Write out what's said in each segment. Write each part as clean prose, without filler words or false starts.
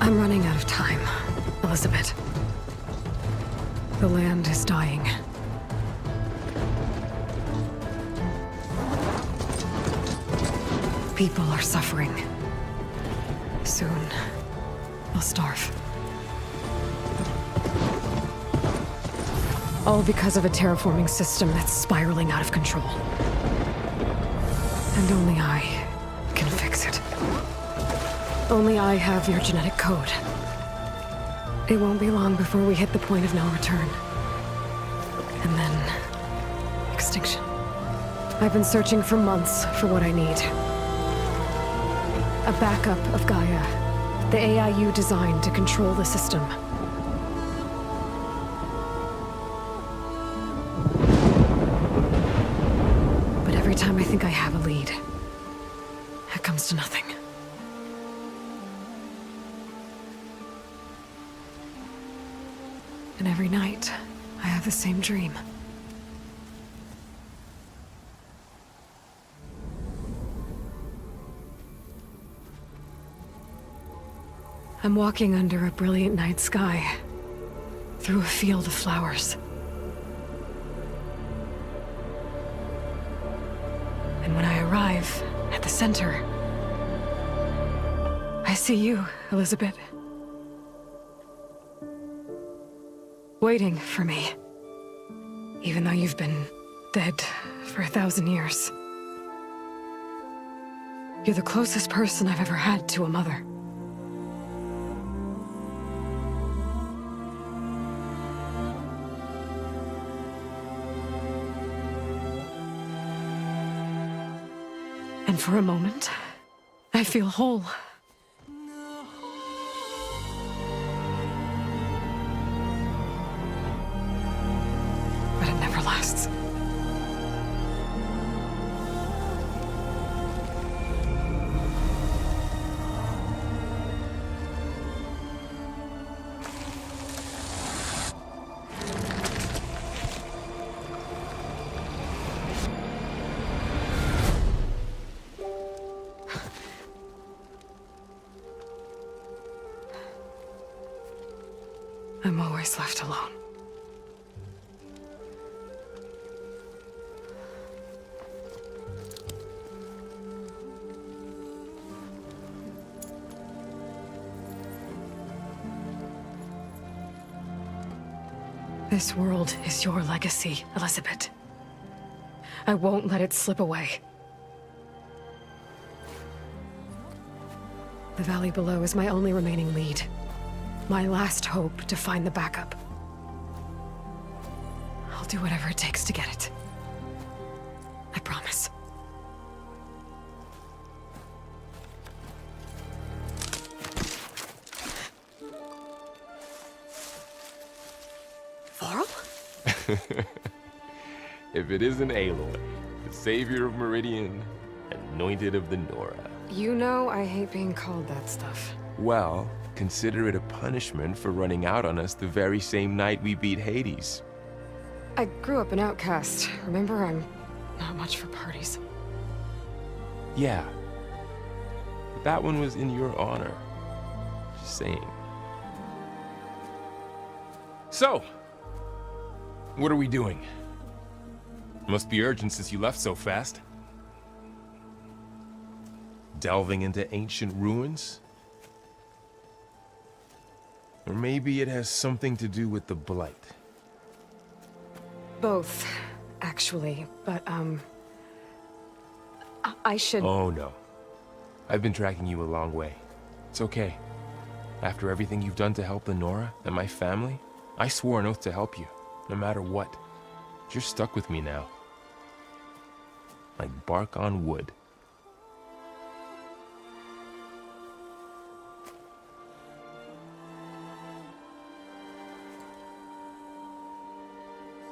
I'm running out of time, Elizabeth. The land is dying. People are suffering. Soon, they'll starve. All because of a terraforming system that's spiraling out of control. And only I can fix it. Only I have your genetic code. It won't be long before we hit the point of no return. And then... extinction. I've been searching for months for what I need. A backup of Gaia. The AI you designed to control the system. But every time I think I have a lead, it comes to nothing. And every night, I have the same dream. I'm walking under a brilliant night sky, through a field of flowers. And when I arrive at the center, I see you, Elizabeth. Waiting for me. Even though you've been dead for 1,000 years. You're the closest person I've ever had to a mother. And for a moment, I feel whole. But it never lasts. I'm always left alone. This world is your legacy, Elizabeth. I won't let it slip away. The valley below is my only remaining lead. My last hope to find the backup. I'll do whatever it takes to get it. I promise. Varl? If it isn't Aloy, the savior of Meridian, anointed of the Nora. You know I hate being called that stuff. Well, consider it a punishment for running out on us the very same night we beat Hades. I grew up an outcast. Remember, I'm not much for parties. Yeah. But that one was in your honor. Just saying. So, what are we doing? Must be urgent since you left so fast. Delving into ancient ruins? Or maybe it has something to do with the Blight. Both, actually, but, I should... Oh, no. I've been tracking you a long way. It's okay. After everything you've done to help the Nora and my family, I swore an oath to help you, no matter what. You're stuck with me now. Like bark on wood.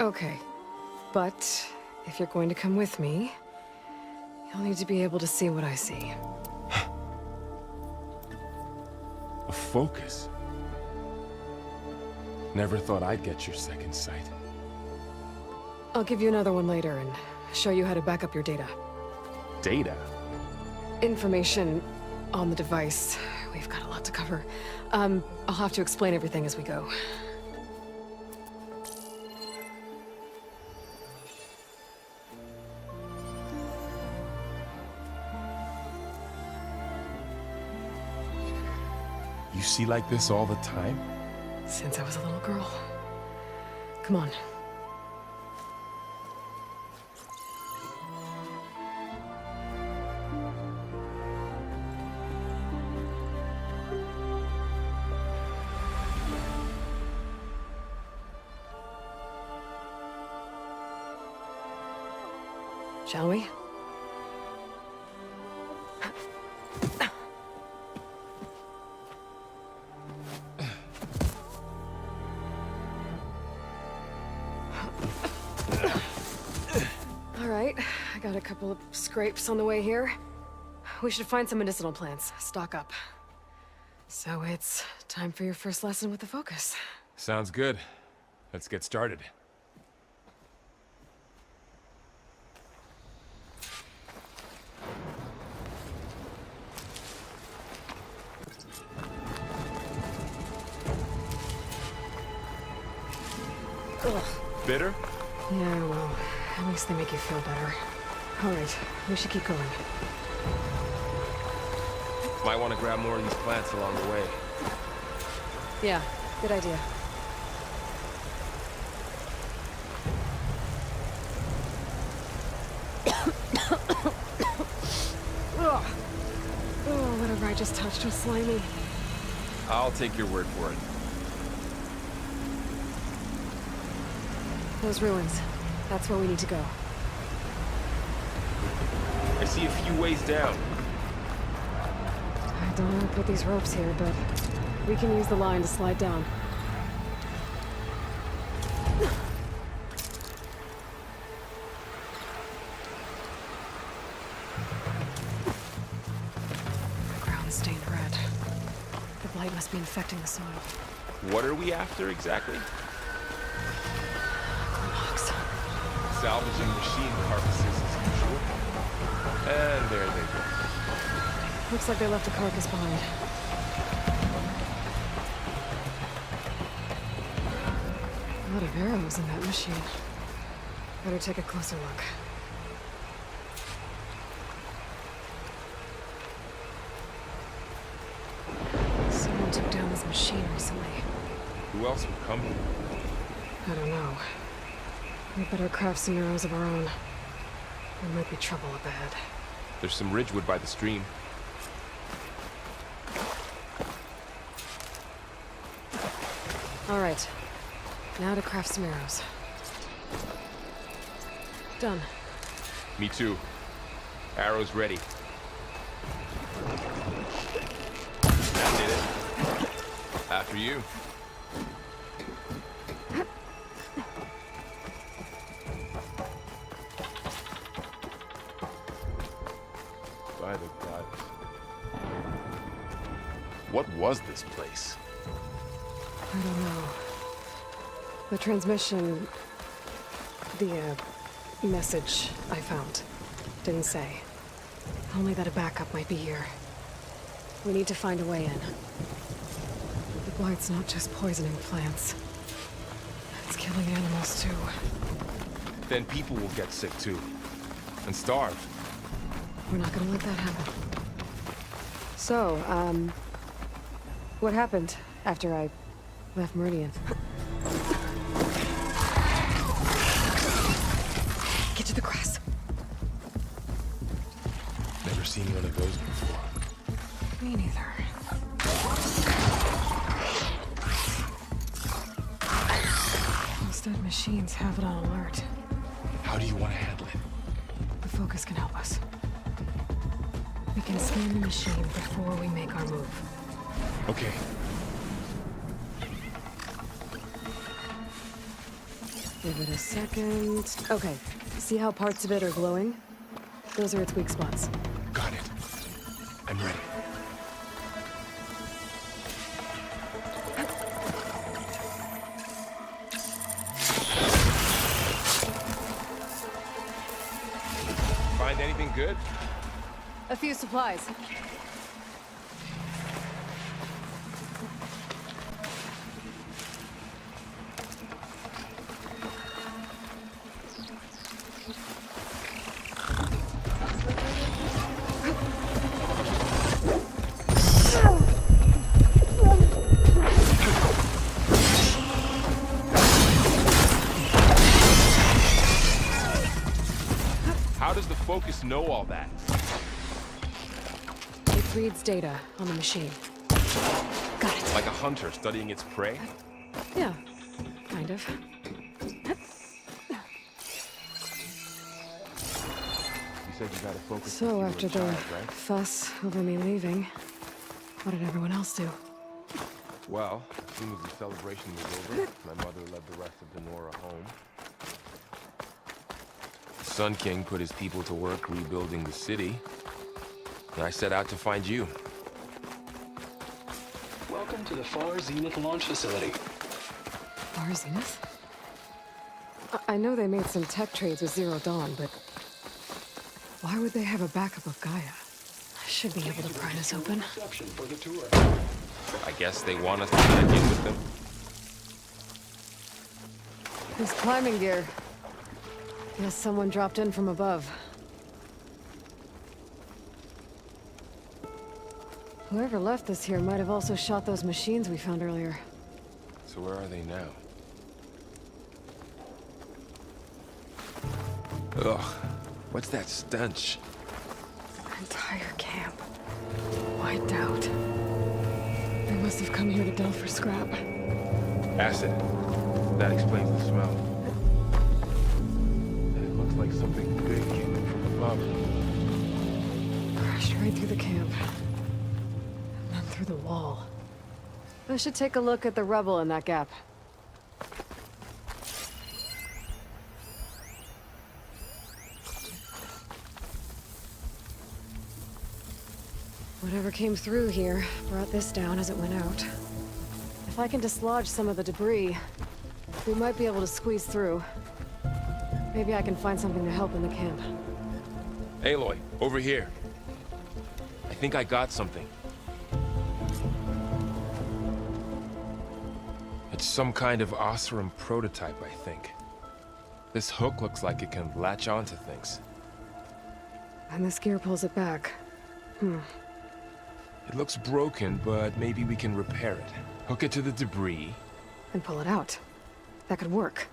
Okay, but if you're going to come with me, you'll need to be able to see what I see. A focus? Never thought I'd get your second sight. I'll give you another one later and show you how to back up your data. Data? Information on the device we've got a lot to cover. I'll have to explain everything as we go. You see like this all the time? Since I was a little girl. Come on. Shall we? All right, I got a couple of scrapes on the way here. We should find some medicinal plants, stock up. So it's time for your first lesson with the focus. Sounds good. Let's get started. Ugh. Bitter? Yeah, well, at least they make you feel better. All right, we should keep going. Might want to grab more of these plants along the way. Yeah, good idea. Ugh. Oh, whatever I just touched was slimy. I'll take your word for it. Those ruins. That's where we need to go. I see a few ways down. I don't know how to put these ropes here, but we can use the line to slide down. The ground's stained red. The blight must be infecting the soil. What are we after exactly? Logs. Salvaging machine carcasses as usual. And there they go. Looks like they left a carcass behind. A lot of arrows in that machine. Better take a closer look. Someone took down this machine recently. Who else would come here? I don't know. We better craft some arrows of our own. There might be trouble up ahead. There's some ridgewood by the stream. All right. Now to craft some arrows. Done. Me too. Arrows ready. That did it. After you. By the gods. What was this place? I don't know. The transmission... the, message I found didn't say. Only that a backup might be here. We need to find a way in. The blight's not just poisoning plants. It's killing animals, too. Then people will get sick too. And starve. We're not gonna let that happen. So, what happened after I left Meridian? Get to the grass. Never seen one of those before. Me neither. Those dead machines have it on alert. How do you want to handle it? The focus can help us. We can scan the machine before we make our move. Okay. Give it a second. Okay. See how parts of it are glowing? Those are its weak spots. Got it. I'm ready. Find anything good? A few supplies. Focus know all that? It reads data on the machine. Got it. Like a hunter studying its prey? Yeah, kind of. You said you gotta focus. So after the right? fuss over me leaving, what did everyone else do? Well, as soon as the celebration was over, my mother led the rest of the Nora home. The Sun King put his people to work rebuilding the city, and I set out to find you. Welcome to the Far Zenith launch facility. Far Zenith? I know they made some tech trades with Zero Dawn, but why would they have a backup of Gaia? I should be able to pry this open. Reception for the tour. I guess they want us to check in with them. There's climbing gear. Guess someone dropped in from above. Whoever left this here might have also shot those machines we found earlier. So where are they now? Ugh, what's that stench? Entire camp. Wiped out. They must have come here to delve for scrap. Acid. That explains the smell. It looks like something big came in from above. Crashed right through the camp. And then through the wall. I should take a look at the rubble in that gap. Whatever came through here brought this down as it went out. If I can dislodge some of the debris, we might be able to squeeze through. Maybe I can find something to help in the camp. Aloy, over here. I think I got something. It's some kind of Osram prototype, I think. This hook looks like it can latch onto things. And this gear pulls it back. It looks broken, but maybe we can repair it. Hook it to the debris. And pull it out. That could work.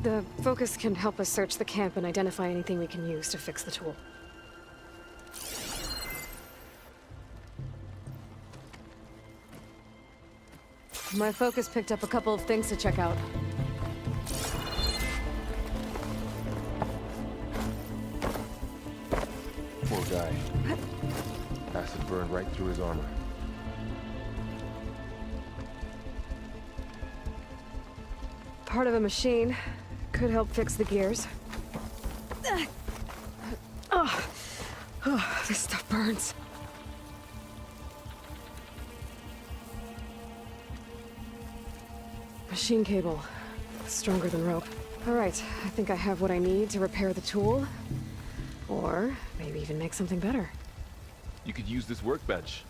The focus can help us search the camp and identify anything we can use to fix the tool. My focus picked up a couple of things to check out. Poor guy. Acid burned right through his armor. Part of a machine. Could help fix the gears. Oh, this stuff burns. Machine cable. Stronger than rope. All right, I think I have what I need to repair the tool. Or maybe even make something better. You could use this workbench.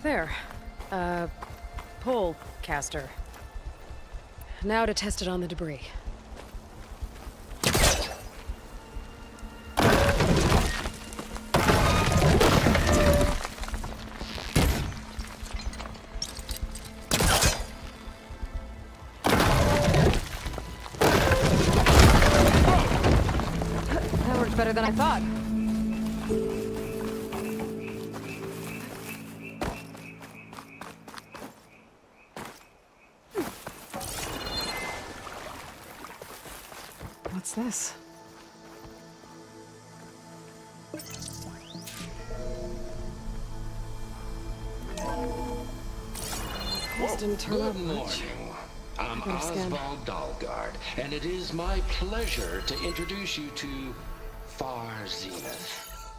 There. Pole caster. Now to test it on the debris. That worked better than I thought. What's this? This didn't turn out Good much. morning. I'm Better scan. Oswald Dahlgard, and it is my pleasure to introduce you to Far Zenith.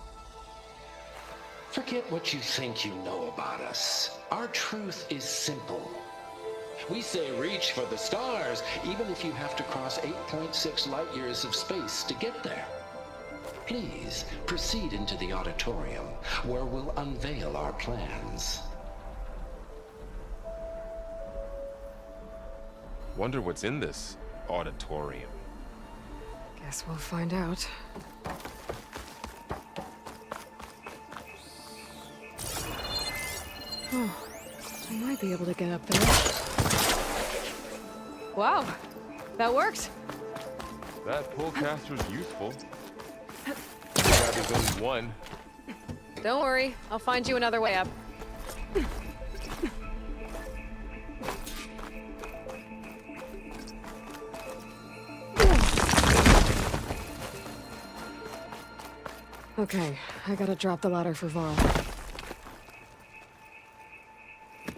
Forget what you think you know about us. Our truth is simple. We say reach for the stars, even if you have to cross 8.6 light years of space to get there. Please proceed into the auditorium, where we'll unveil our plans. Wonder what's in this auditorium. Guess we'll find out. Oh, I might be able to get up there. Wow, that worked. That pullcaster's useful. Yeah, there's only one. Don't worry, I'll find you another way up. Okay, I gotta drop the ladder for Varl.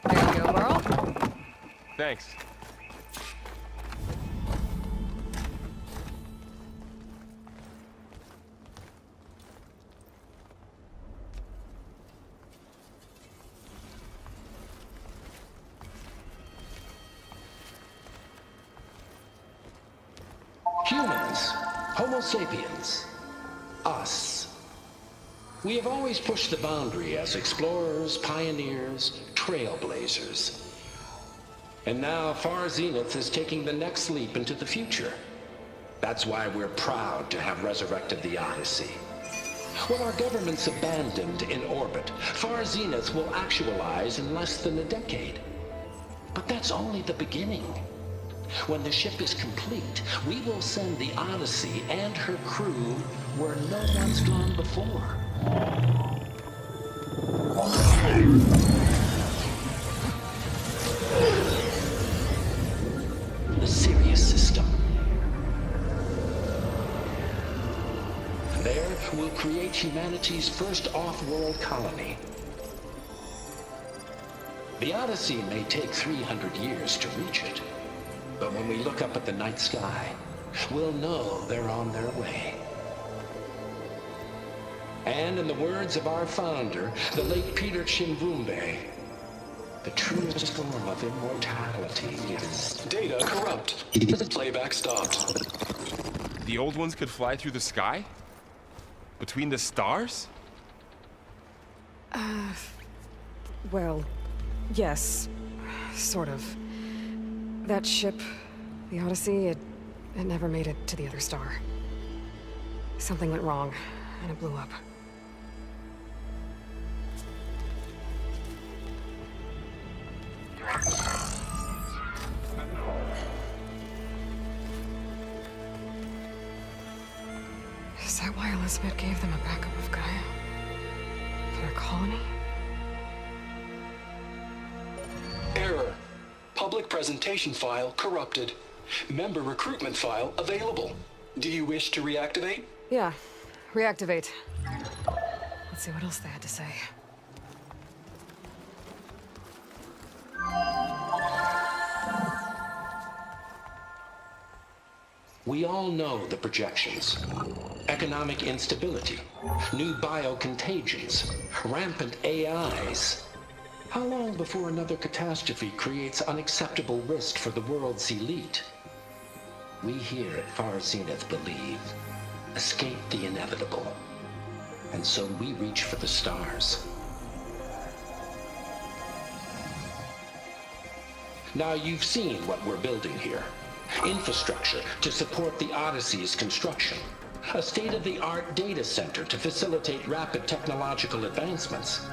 There you go, Varl. Thanks. Humans, Homo sapiens, us. We have always pushed the boundary as explorers, pioneers, trailblazers. And now Far Zenith is taking the next leap into the future. That's why we're proud to have resurrected the Odyssey. What our governments abandoned in orbit, Far Zenith will actualize in less than a decade. But that's only the beginning. When the ship is complete, we will send the Odyssey and her crew where no one's gone before. The Sirius system. There, we'll create humanity's first off-world colony. The Odyssey may take 300 years to reach it, but when we look up at the night sky, we'll know they're on their way. And in the words of our founder, the late Peter Chimbumbe, the truest form of immortality is... Data corrupt. Playback stopped. The old ones could fly through the sky? Between the stars? Well, yes, sort of. That ship, the Odyssey, it never made it to the other star. Something went wrong, and it blew up. Is that why Elizabeth gave them a backup of Gaia? For their colony? Error. Public presentation file corrupted. Member recruitment file available. Do you wish to reactivate? Yeah, reactivate. Let's see what else they had to say. We all know the projections. Economic instability, new biocontagions, rampant AIs. How long before another catastrophe creates unacceptable risk for the world's elite? We here at Far Zenith believe, escape the inevitable. And so we reach for the stars. Now you've seen what we're building here. Infrastructure to support the Odyssey's construction. A state-of-the-art data center to facilitate rapid technological advancements.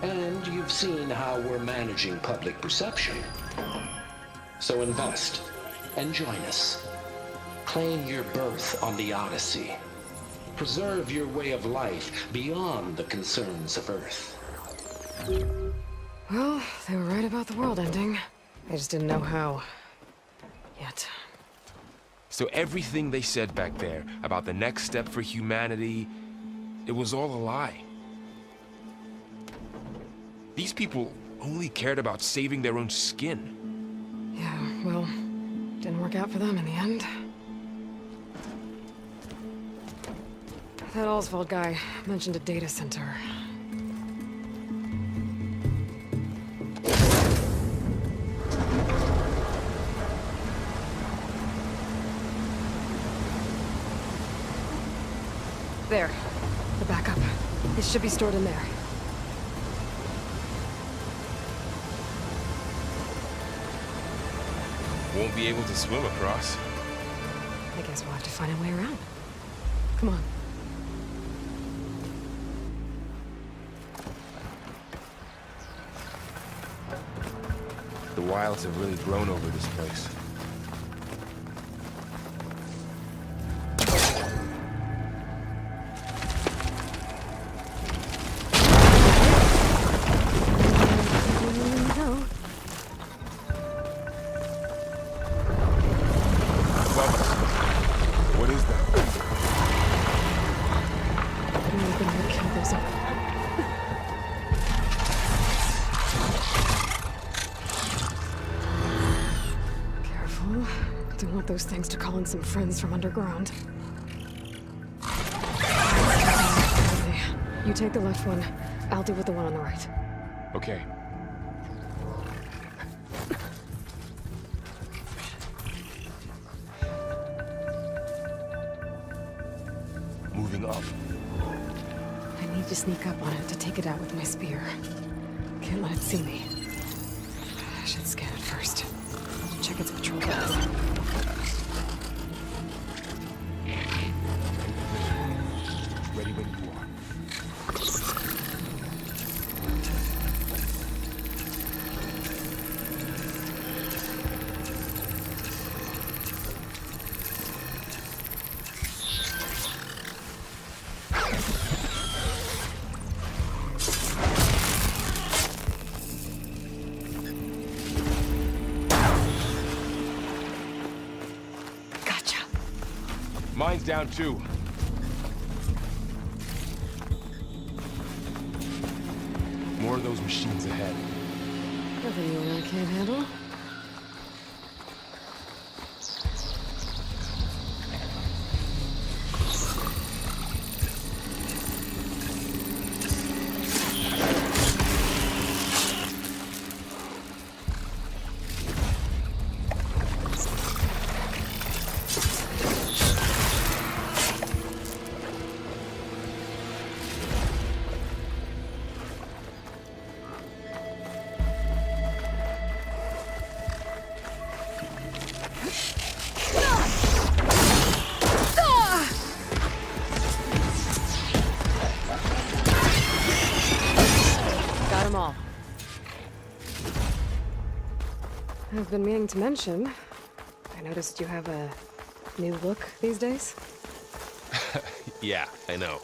And you've seen how we're managing public perception. So invest and join us. Claim your berth on the Odyssey. Preserve your way of life beyond the concerns of Earth. Well, they were right about the world ending. I just didn't know how. Yet. So everything they said back there about the next step for humanity, it was all a lie. These people only cared about saving their own skin. Yeah, well, didn't work out for them in the end. That Oswald guy mentioned a data center. There. The backup. It should be stored in there. Won't be able to swim across. I guess we'll have to find a way around. Come on. wilds have really grown over this place. Don't want those things to call in some friends from underground. You take the left one. I'll deal with the one on the right. Okay. Moving up. I need to sneak up on it to take it out with my spear. Can't let it see me. I should scan it first. Check its patrol path. Ready when you are. Gotcha. Mine's down too. More of those machines ahead. Nothing you and I can't handle. Got them all. I've been meaning to mention, I noticed you have a new look these days. Yeah, I know.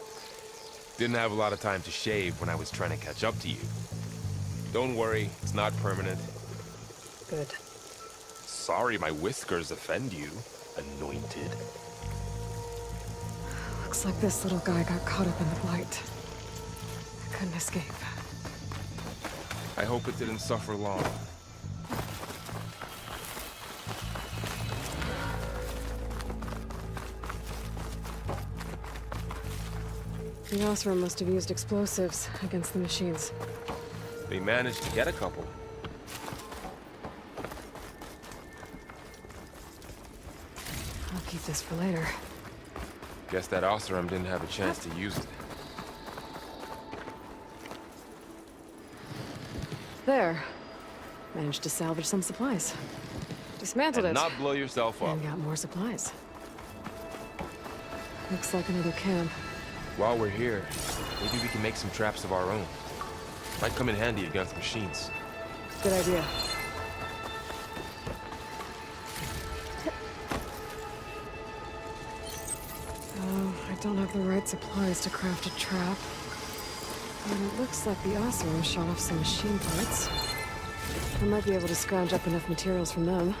Didn't have a lot of time to shave when I was trying to catch up to you. Don't worry, it's not permanent. Good. Sorry my whiskers offend you, anointed. Looks like this little guy got caught up in the blight. Couldn't escape. I hope it didn't suffer long. The Osram must have used explosives against the machines. They managed to get a couple. I'll keep this for later. Guess that Osram didn't have a chance to use it. There. Managed to salvage some supplies. Dismantled And it. not blow yourself up. And got more supplies. Looks like another camp. While we're here, maybe we can make some traps of our own. Might come in handy against machines. Good idea. Oh, I don't have the right supplies to craft a trap. And it looks like the Osram shot off some machine parts. I might be able to scrounge up enough materials from them.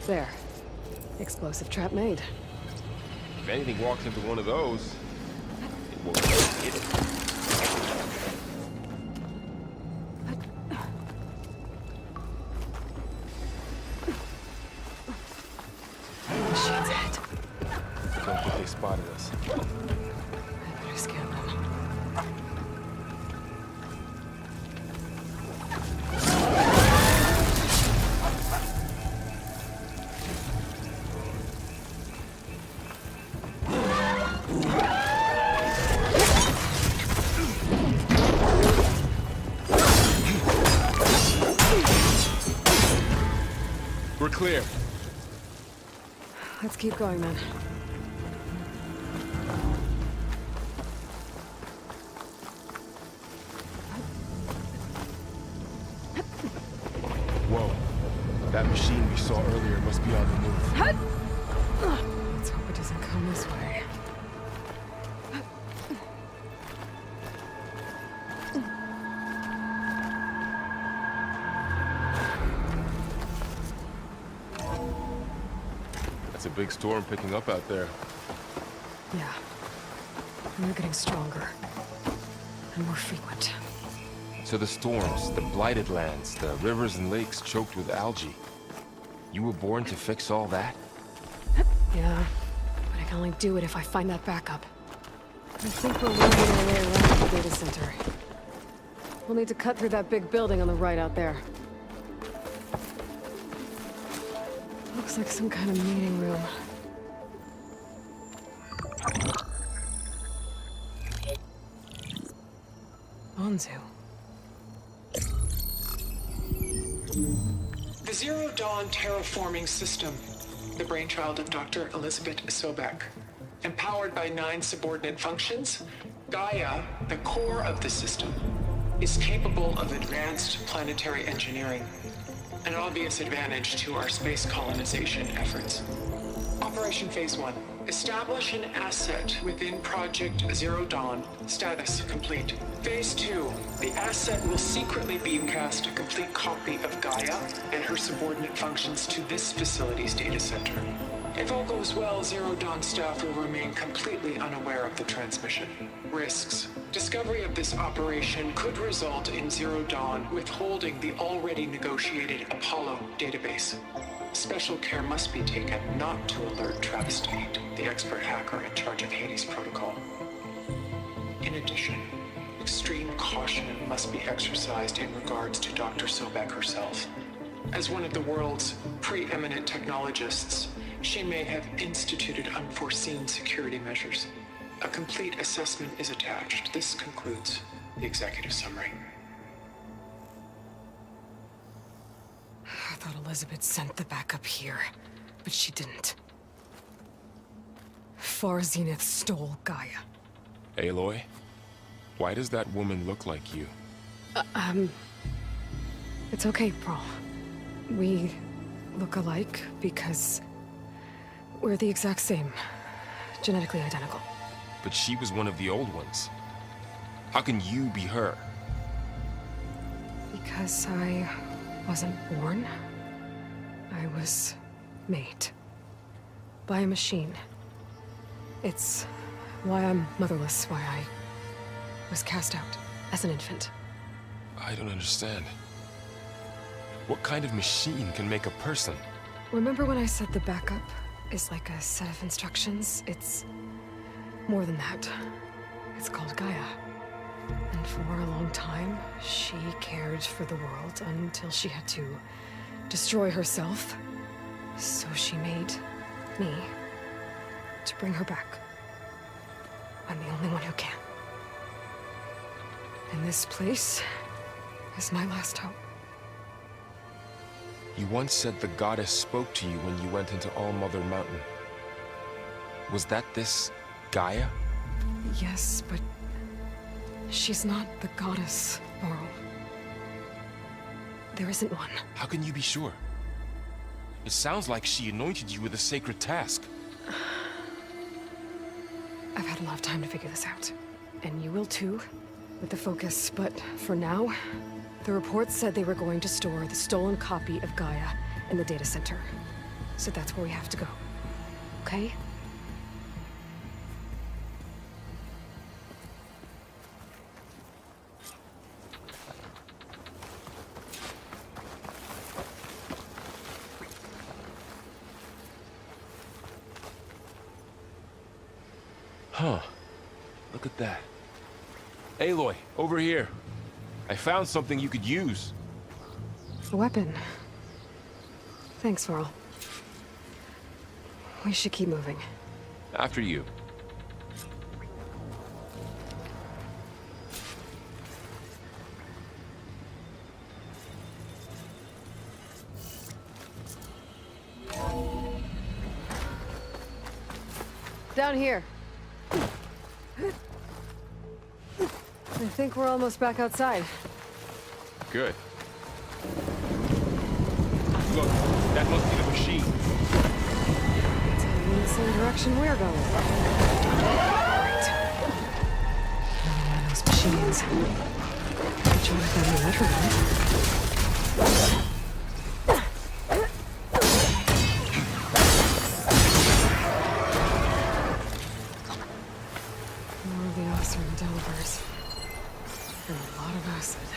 There. Explosive trap made. If anything walks into one of those, it will hit it. Machine's head. Don't think they spotted us. I better scan them. We're clear. Let's keep going then. Whoa. That machine we saw earlier must be on the move. Let's hope it doesn't come this way. It's a big storm picking up out there. Yeah. And they're getting stronger. And more frequent. So the storms, the blighted lands, the rivers and lakes choked with algae. You were born to fix all that? Yeah. But I can only do it if I find that backup. I think we're working our way around the data center. We'll need to cut through that big building on the right out there. Looks like some kind of meeting room. Onzu. The Zero Dawn terraforming system, the brainchild of Dr. Elizabeth Sobek. Empowered by 9 subordinate functions, Gaia, the core of the system, is capable of advanced planetary engineering, an obvious advantage to our space colonization efforts. Operation Phase 1. Establish an asset within Project Zero Dawn. Status complete. Phase 2. The asset will secretly beamcast a complete copy of Gaia and her subordinate functions to this facility's data center. If all goes well, Zero Dawn staff will remain completely unaware of the transmission. Risks. Discovery of this operation could result in Zero Dawn withholding the already negotiated Apollo database. Special care must be taken not to alert Travis Tate, the expert hacker in charge of Hades Protocol. In addition, extreme caution must be exercised in regards to Dr. Sobek herself. As one of the world's preeminent technologists, she may have instituted unforeseen security measures. A complete assessment is attached. This concludes the executive summary. I thought Elizabeth sent the backup here, but she didn't. Far Zenith stole Gaia. Aloy? Why does that woman look like you? It's okay, Pearl. We look alike because we're the exact same. Genetically identical. But she was one of the old ones. How can you be her? Because I wasn't born. I was made. By a machine. It's why I'm motherless, why I was cast out as an infant. I don't understand. What kind of machine can make a person? Remember when I said the backup is like a set of instructions? It's more than that. It's called Gaia. And for a long time, she cared for the world until she had to destroy herself. So she made me to bring her back. I'm the only one who can. And this place is my last hope. You once said the goddess spoke to you when you went into All-Mother Mountain. Was that this Gaia? Yes, but she's not the goddess, Laurel. There isn't one. How can you be sure? It sounds like she anointed you with a sacred task. I've had a lot of time to figure this out. And you will too, with the focus. But for now, the reports said they were going to store the stolen copy of Gaia in the data center. So that's where we have to go. Okay? Huh. Look at that. Aloy, over here. I found something you could use. A weapon. Thanks, Varl. We should keep moving. After you. Down here. I think we're almost back outside. Good. Look, that must be the machine. It's heading in the same direction we're going. Right. Another one of those machines. Which one of them metronome? More of the Osram delivers. And a lot of acid.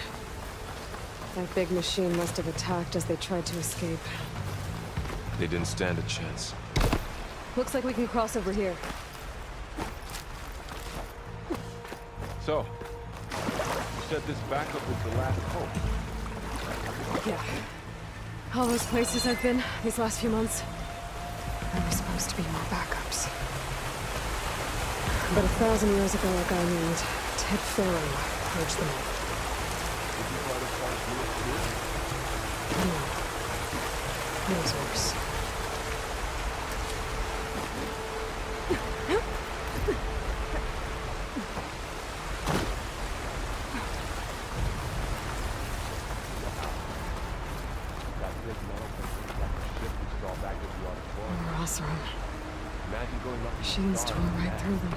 That big machine must have attacked as they tried to escape. They didn't stand a chance. Looks like we can cross over here. So, you said this backup is the last hope. Yeah. All those places I've been these last few months, there were supposed to be more backups. But 1,000 years ago, a guy named Ted Farrow purged them all. No. It was worse. More Osram. Machines tore right through them.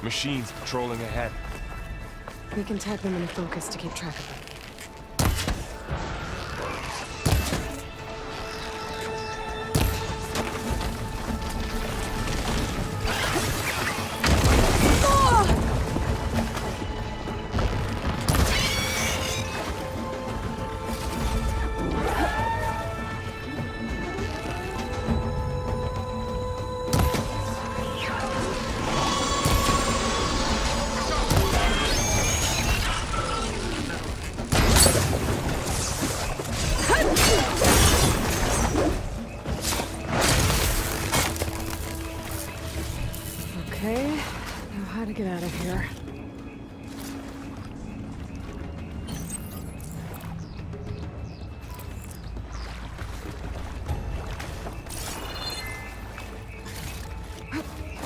Machines patrolling ahead. We can tag them in a focus to keep track of them. Okay, now how to get out of here.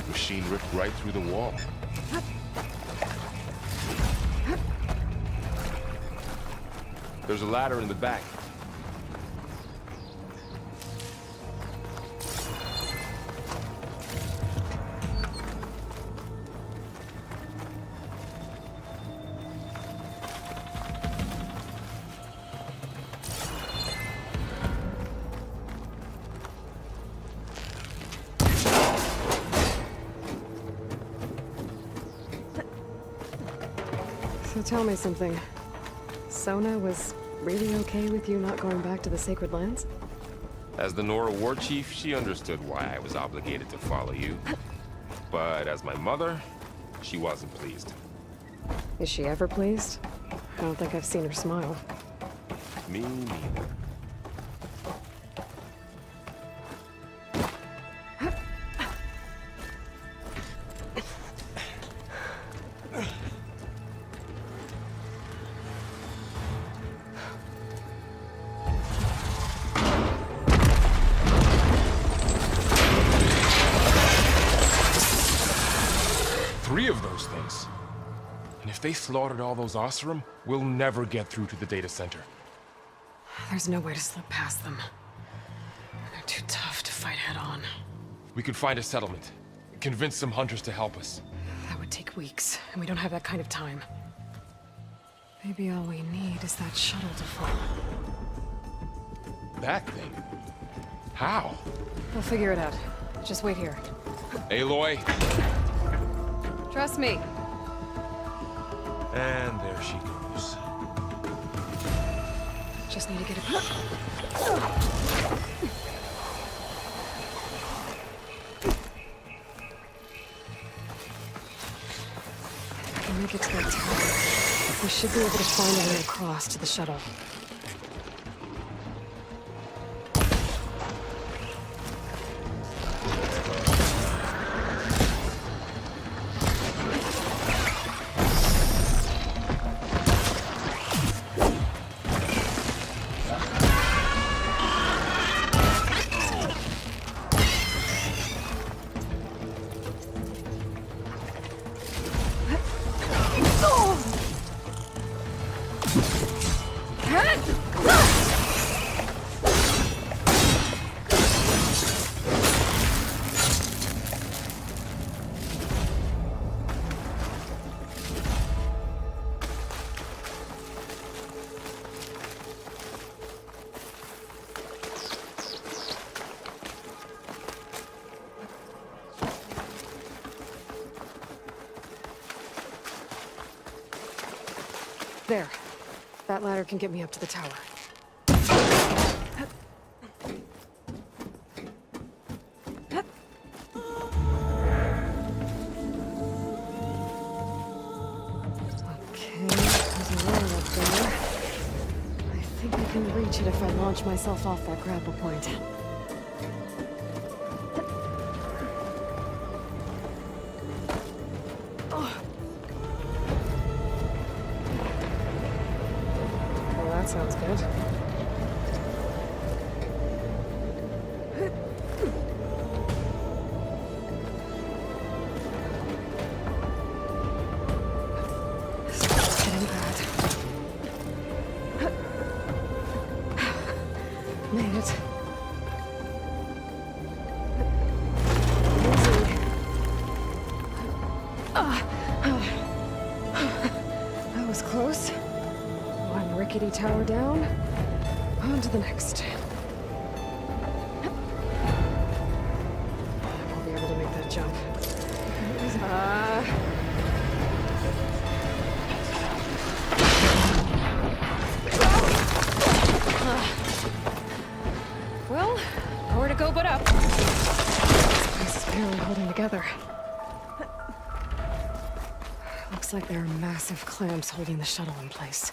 Machine ripped right through the wall. There's a ladder in the back. So tell me something. Sona was really okay with you not going back to the Sacred Lands? As the Nora war chief, she understood why I was obligated to follow you. But as my mother, she wasn't pleased. Is she ever pleased? I don't think I've seen her smile. Me neither. Three of those things. And if they slaughtered all those Osram, we'll never get through to the data center. There's no way to slip past them. They're too tough to fight head on. We could find a settlement. Convince some hunters to help us. That would take weeks, and we don't have that kind of time. Maybe all we need is that shuttle to fall. That thing? How? We'll figure it out. Just wait here. Aloy. Trust me. And there she goes. Just need to get it. If we make it to that tower, we should be able to find a way across to the shuttle. There. That ladder can get me up to the tower. Okay, there's a road up there. I think I can reach it if I launch myself off that grapple point. Well, that sounds good. It's getting bad. Made it. Easy. That was close. One rickety tower down. On to the next. I won't be able to make that jump. Well, nowhere to go but up. This place is barely holding together. Looks like there are massive clamps holding the shuttle in place.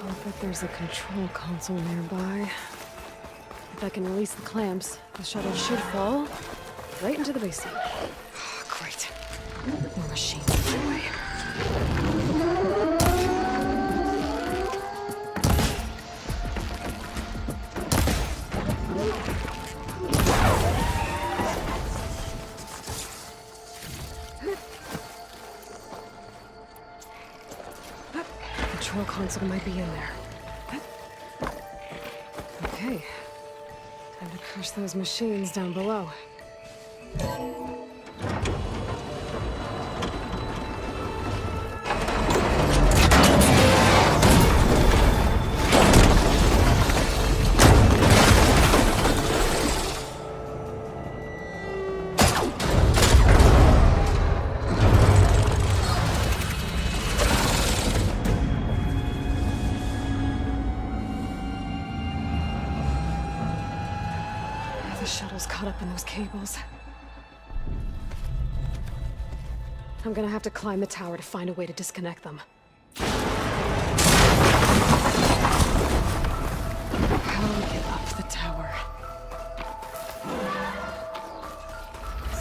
I'll bet there's a control console nearby. If I can release the clamps, the shuttle should fall right into the basin. Great. More machines in my way. Control console might be in there. Okay. Time to crush those machines down below. The shuttle's caught up in those cables. I'm gonna have to climb the tower to find a way to disconnect them. How do we get up the tower?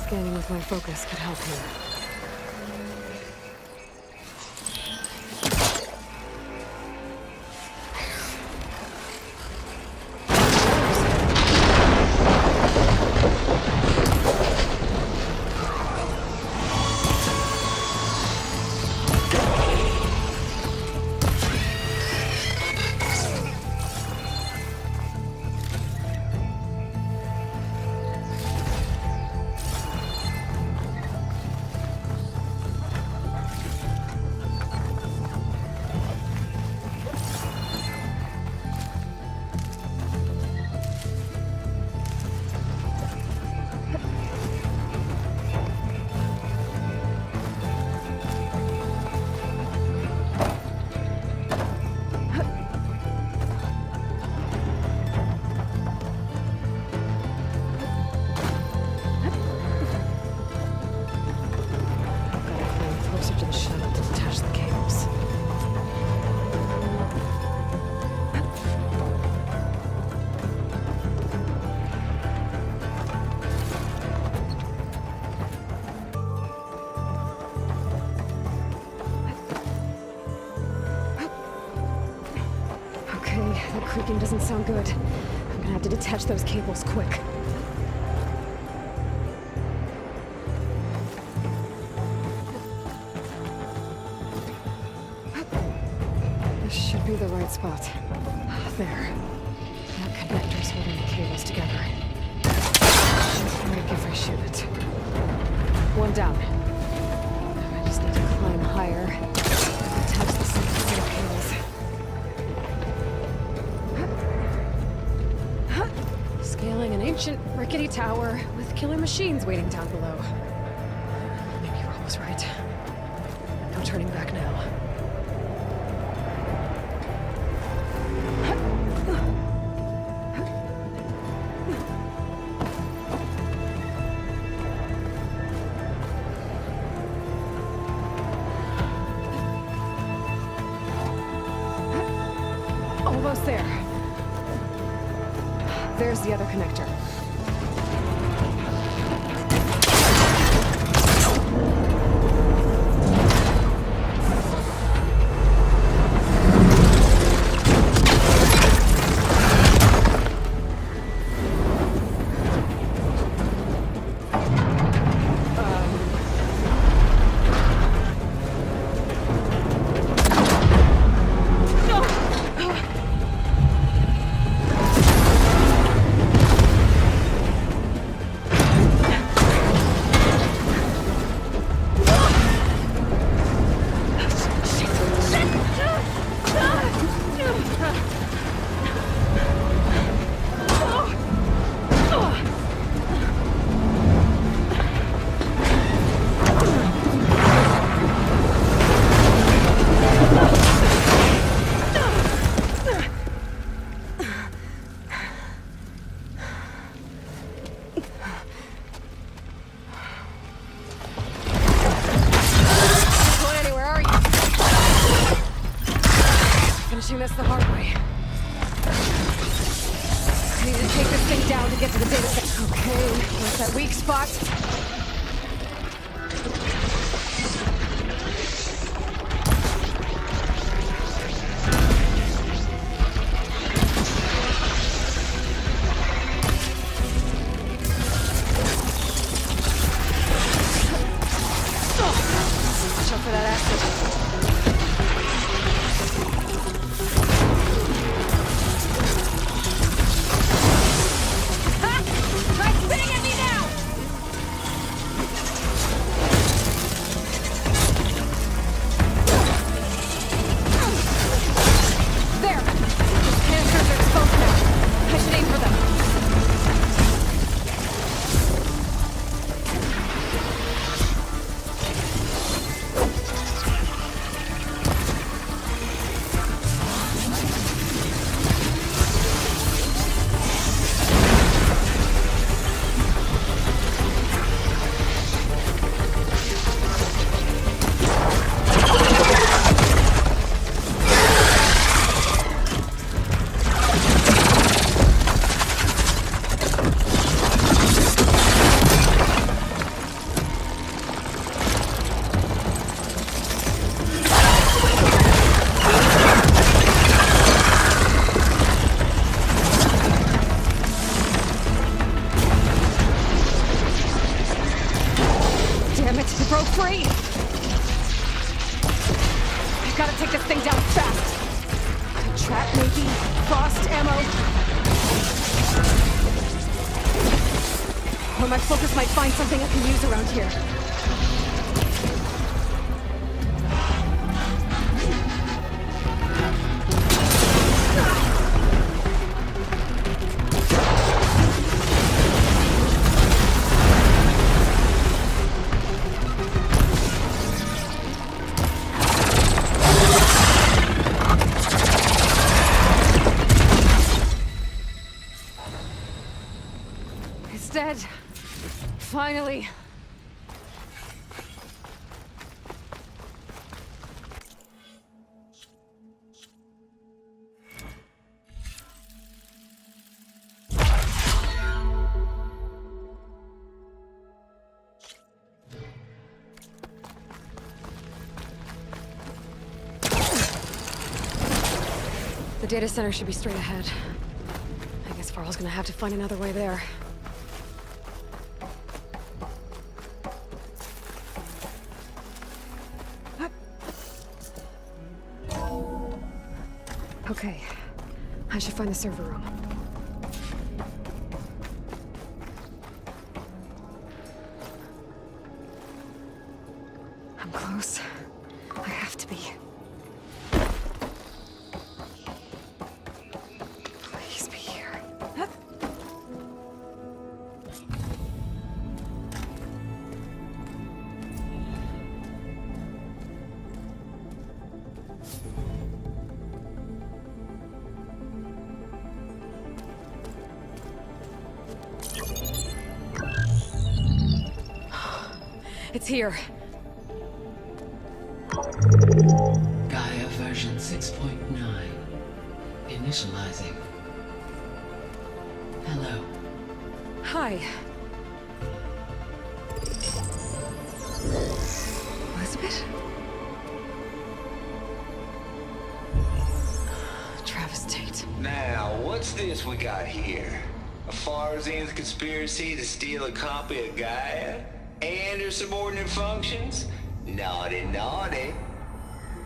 Scanning with my focus could help here. The creaking doesn't sound good. I'm gonna have to detach those cables quick. This should be the right spot. There. More connectors holding the cables together. Break if I shoot it. One down. I just need to climb higher. Attach the second set of cables. Scaling an ancient, rickety tower with killer machines waiting down below. Maybe Rob was right. No turning back now. There's the other connector. This the hard way. I need to take this thing down to get to the data set. Okay, where's that weak spot? Watch out for that acid. Broke free! I've gotta take this thing down fast! A trap, maybe? Frost ammo? Or my focus might find something I can use around here. Dead. Finally. The data center should be straight ahead. I guess Farrell's gonna have to find another way there. Okay, I should find the server room. I'm close. I have to be. Please be here. It's here. Gaia version 6.9. Initializing. Hello. Hello. Hi. Elizabeth? Travis Tate. Now, what's this we got here? A Farzian's conspiracy to steal a copy of Gaia? And her subordinate functions? Naughty, naughty.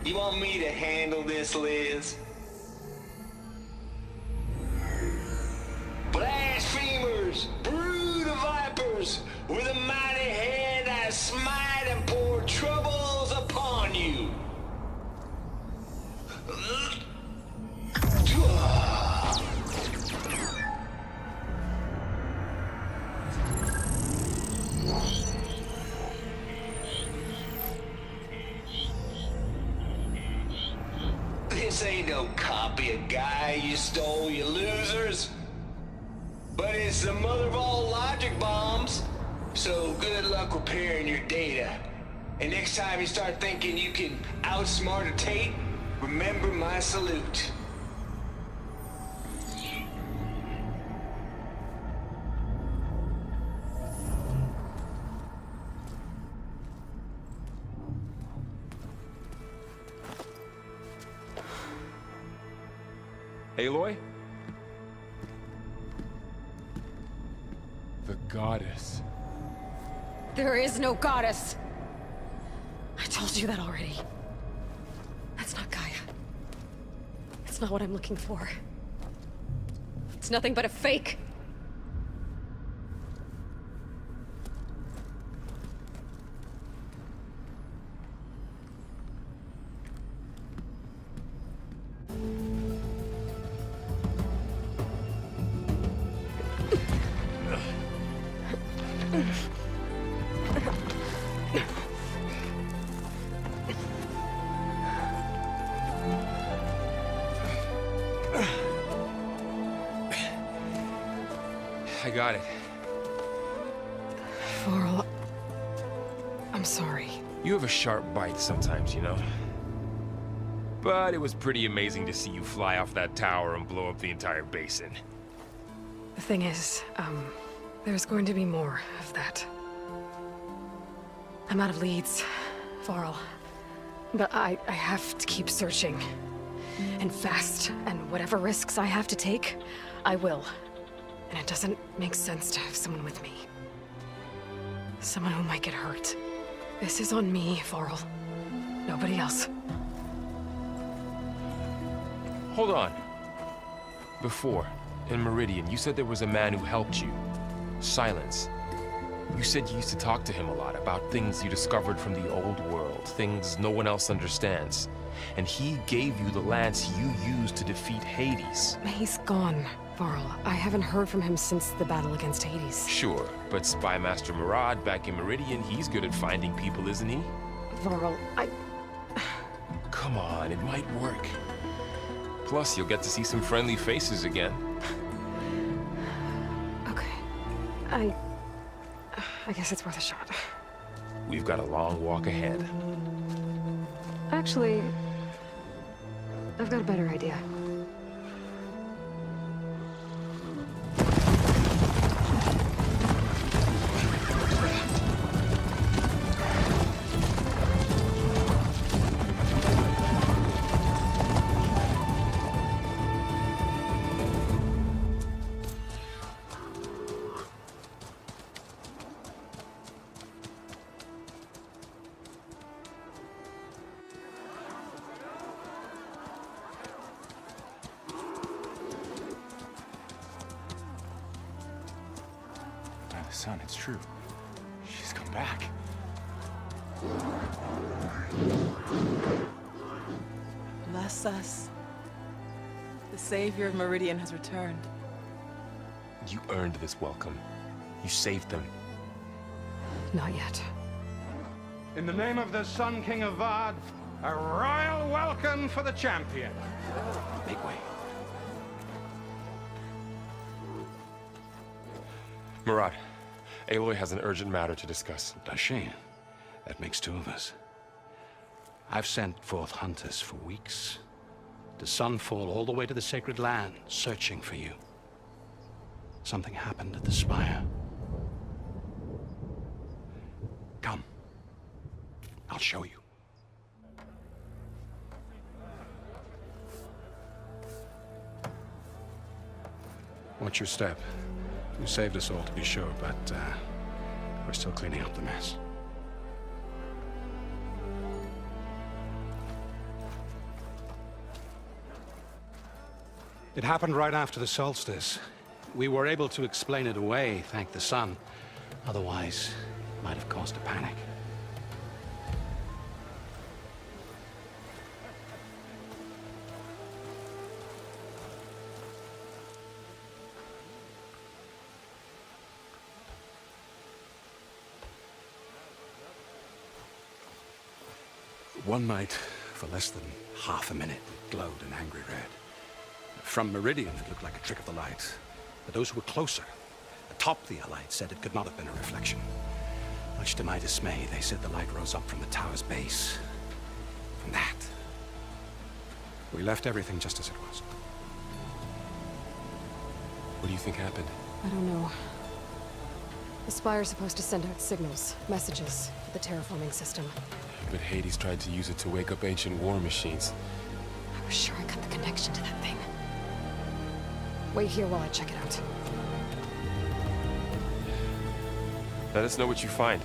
You want me to handle this, Liz? Blasphemers! Brood of vipers! With a mighty hand I smite and pour troubles upon you! This ain't no copy of Gaia you stole, you losers. But it's the mother of all logic bombs. So good luck repairing your data. And next time you start thinking you can outsmart a Tate, remember my salute. Aloy? The goddess. There is no goddess! I told you that already. That's not Gaia. It's not what I'm looking for. It's nothing but a fake. I got it. Varl, I'm sorry. You have a sharp bite sometimes, you know? But it was pretty amazing to see you fly off that tower and blow up the entire basin. The thing is, there's going to be more of that. I'm out of leads, Varl. But I have to keep searching. And fast, and whatever risks I have to take, I will. And it doesn't make sense to have someone with me. Someone who might get hurt. This is on me, Varl. Nobody else. Hold on. Before, in Meridian, you said there was a man who helped you. Silence. You said you used to talk to him a lot about things you discovered from the old world, things no one else understands. And he gave you the lance you used to defeat Hades. He's gone, Varl. I haven't heard from him since the battle against Hades. Sure, but Spy Master Murad back in Meridian, he's good at finding people, isn't he? Varl, Come on, it might work. Plus, you'll get to see some friendly faces again. Okay. I guess it's worth a shot. We've got a long walk ahead. Actually, I've got a better idea. Son, it's true. She's come back. Bless us. The savior of Meridian has returned. You earned this welcome. You saved them. Not yet. In the name of the Sun King of Vard, a royal welcome for the champion. Make way. Murad, Aloy has an urgent matter to discuss. Does she? That makes two of us. I've sent forth hunters for weeks. To Sunfall all the way to the Sacred Land, searching for you. Something happened at the spire. Come. I'll show you. Watch your step. You saved us all, to be sure, but we're still cleaning up the mess. It happened right after the solstice. We were able to explain it away, thank the sun. Otherwise, it might have caused a panic. One night, for less than half a minute, it glowed an angry red. From Meridian, it looked like a trick of the light. But those who were closer, atop the Allied, said it could not have been a reflection. Much to my dismay, they said the light rose up from the tower's base. From that. We left everything just as it was. What do you think happened? I don't know. The Spire's supposed to send out signals, messages, for the terraforming system. But Hades tried to use it to wake up ancient war machines. I was sure I cut the connection to that thing. Wait here while I check it out. Let us know what you find.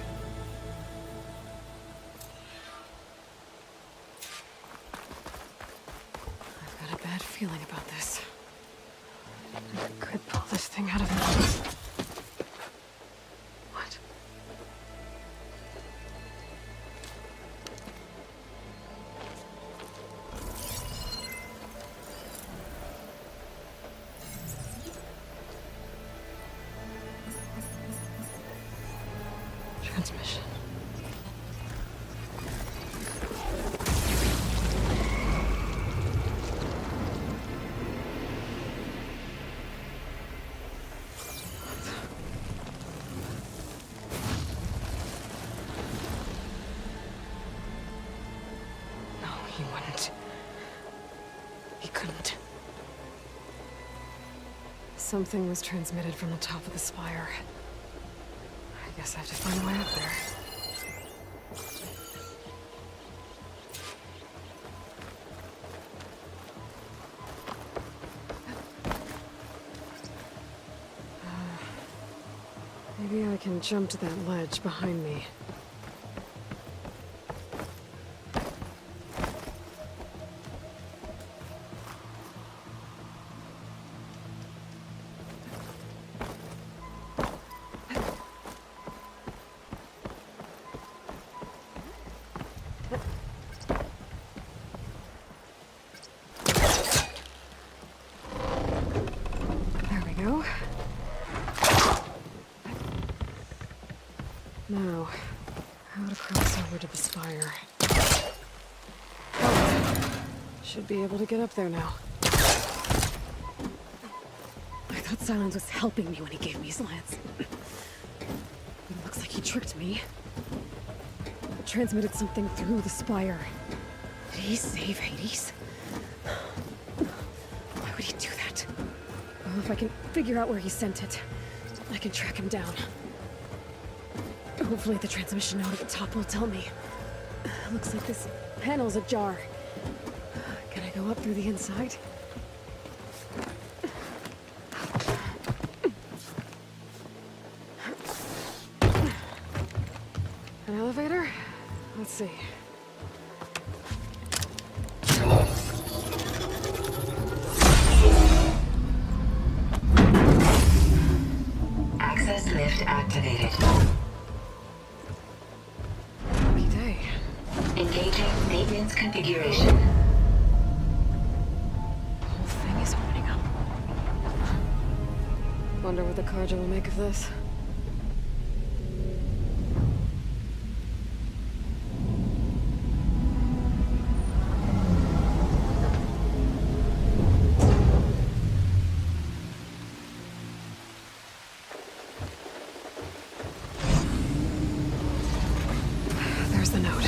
I've got a bad feeling about this. I could pull this thing out of me. What? Transmission. No, he wouldn't. He couldn't. Something was transmitted from the top of the spire. I guess I have to find a way up there. Maybe I can jump to that ledge behind me. There we go. Now, how to cross over to the spire. Oh, should be able to get up there now. I thought Silence was helping me when he gave me his lance. But it looks like he tricked me. Transmitted something through the spire. Did he save Hades? Why would he do that? Well, if I can figure out where he sent it, I can track him down. Hopefully the transmission node at the top will tell me. Looks like this panel's ajar. Can I go up through the inside? An elevator? Let's see. Access lift activated. Lucky day. Engaging maintenance configuration. The whole thing is opening up. Wonder what the Carja will make of this. There's the note.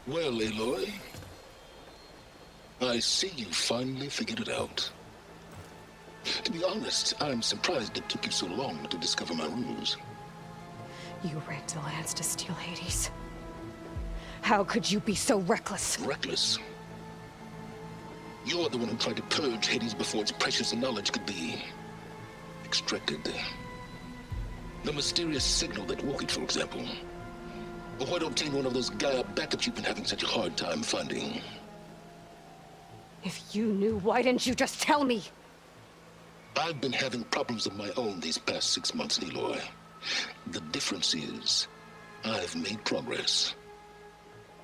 Well, Aloy, I see you finally figured it out. To be honest, I'm surprised it took you so long to discover my rules. You rigged the lands to steal Hades. How could you be so reckless? Reckless? You're the one who tried to purge Hades before its precious knowledge could be extracted. The mysterious signal that woke it, for example. Or why to obtain one of those Gaia backups you've been having such a hard time finding. If you knew, why didn't you just tell me? I've been having problems of my own these past 6 months, Aloy. The difference is, I've made progress.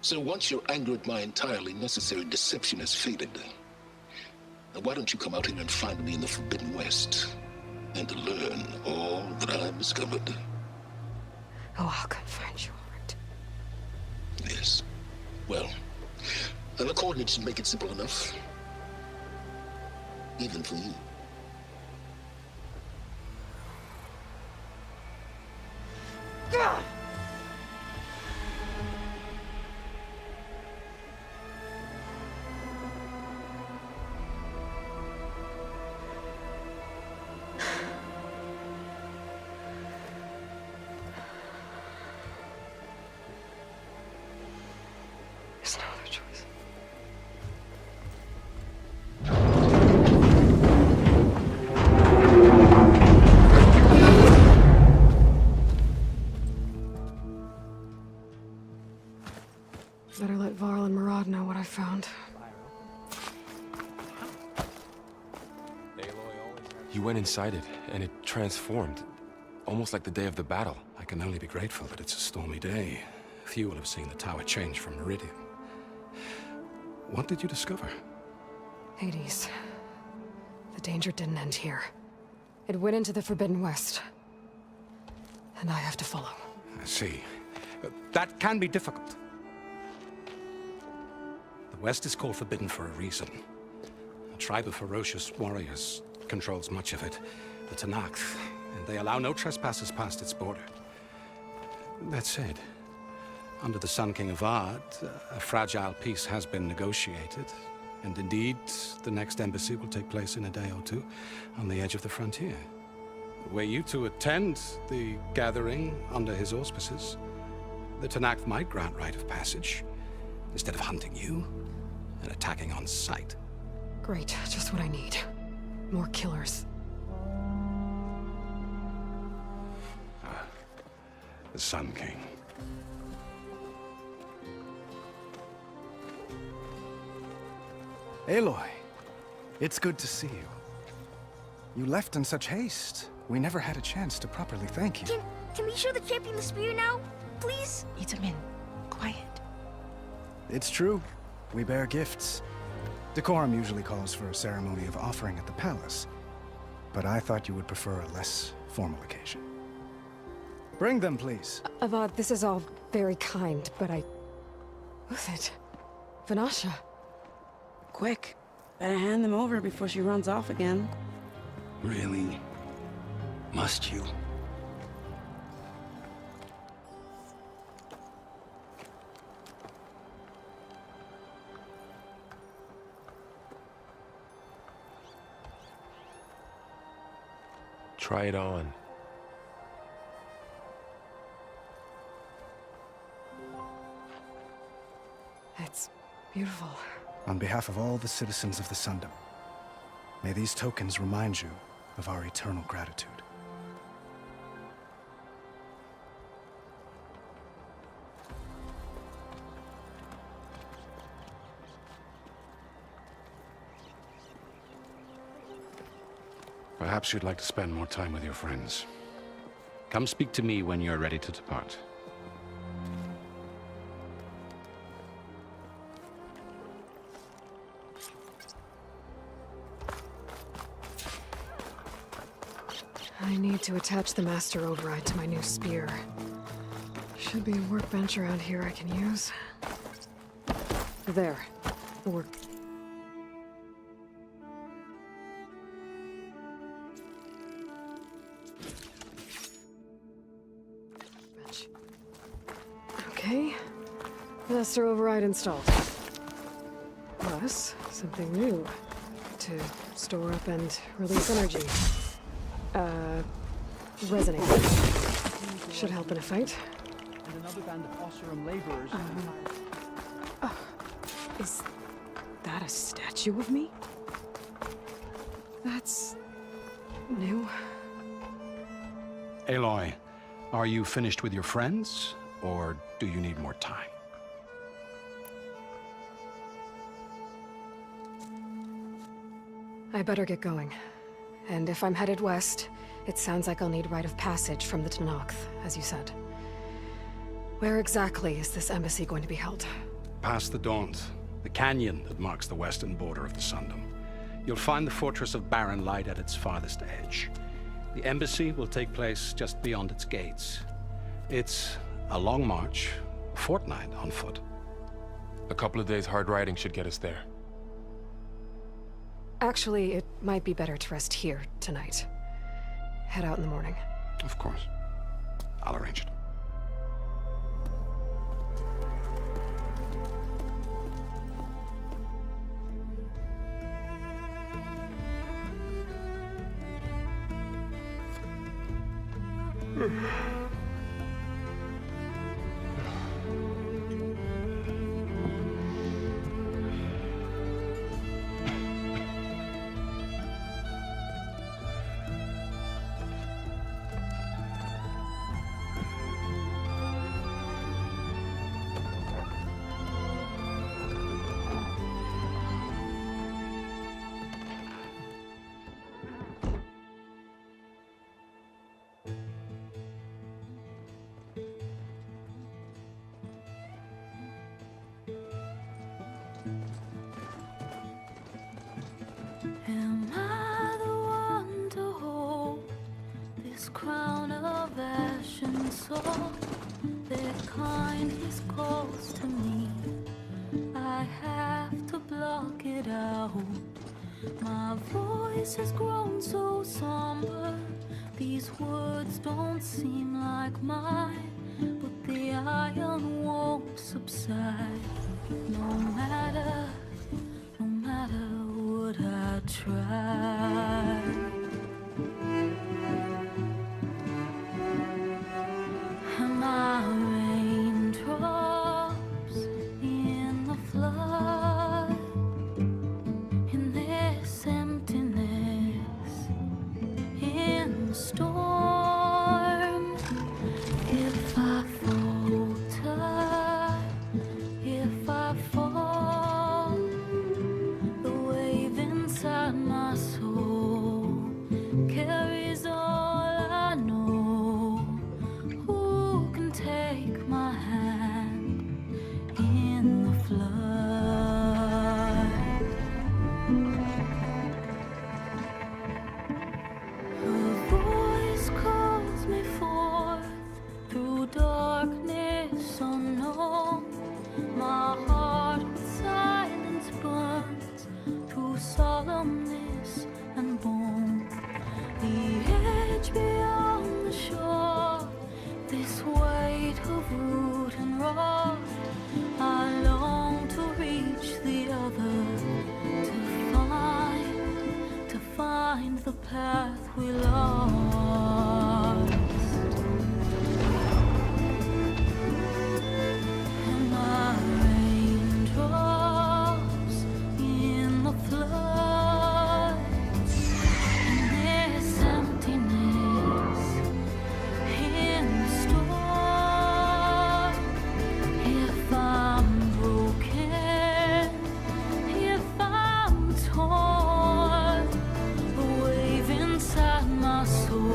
So once your anger at my entirely necessary deception has faded, now why don't you come out here and find me in the Forbidden West, and learn all that I've discovered? Oh, I'll come find you, all right. Yes. Well, and the coordinates should make it simple enough. Even for you. God! There's no other choice. Better let Varl and Murad know what I found. You went inside it, and it transformed. Almost like the day of the battle. I can only be grateful that it's a stormy day. Few will have seen the tower change from Meridian. What did you discover? Hades. The danger didn't end here. It went into the Forbidden West. And I have to follow. I see. That can be difficult. The West is called Forbidden for a reason. A tribe of ferocious warriors controls much of it, the Tanakh, and they allow no trespassers past its border. That said, under the Sun King of Ard, a fragile peace has been negotiated, and indeed, the next embassy will take place in a day or two on the edge of the frontier. Were you to attend the gathering under his auspices, the Tanakh might grant right of passage, instead of hunting you and attacking on sight. Great, just what I need. More killers. The Sun King. Aloy, it's good to see you. You left in such haste. We never had a chance to properly thank you. Can we show the champion the spear now? Please? Itamin, quiet. It's true. We bear gifts. Decorum usually calls for a ceremony of offering at the palace. But I thought you would prefer a less formal occasion. Bring them, please. Avad, this is all very kind, but Who's it? Vanasha. Quick. Better hand them over before she runs off again. Really? Must you? Try it on. It's beautiful. On behalf of all the citizens of the Sundom, may these tokens remind you of our eternal gratitude. Perhaps you'd like to spend more time with your friends. Come speak to me when you're ready to depart. I need to attach the master override to my new spear. Should be a workbench around here I can use. There. The work. Bench. Okay. Master override installed. Plus, something new. To store up and release energy. Resonate. Should help in a fight. And another band of Osseram laborers. Is that a statue of me? That's new. Aloy, are you finished with your friends, or do you need more time? I better get going. And if I'm headed west, it sounds like I'll need rite of passage from the Tenakth, as you said. Where exactly is this embassy going to be held? Past the Daunt, the canyon that marks the western border of the Sundom. You'll find the fortress of Barren Light at its farthest edge. The embassy will take place just beyond its gates. It's a long march, a fortnight on foot. A couple of days hard riding should get us there. Actually, it might be better to rest here tonight. Head out in the morning. Of course. I'll arrange it. Am I the one to hold this crown of ash and salt? Their kindness calls to me. I have to block it out. My voice has grown so somber. These words don't seem like mine, but the iron won't subside. No matter what I try. Am I raindrops in the flood? In this emptiness, in the storm. If I falter, if I fall, the wave inside my soul carries all I know. Who can take my hand in the flood? Her voice calls me forth through darkness unknown. My heart with silence burns through solemnness and bone. The edge beyond the shore, this weight of root and rock. I long to reach the other, to find the path we lost. And my raindrops in the flood, in this emptiness, in the storm. If I'm broken, if I'm torn, the wave inside my soul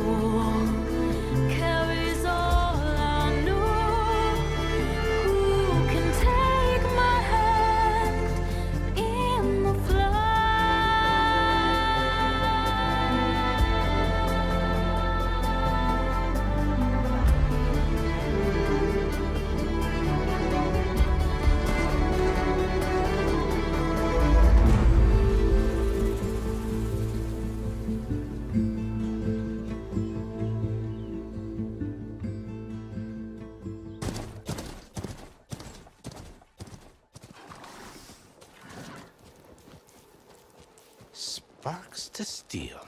Sparks to steel.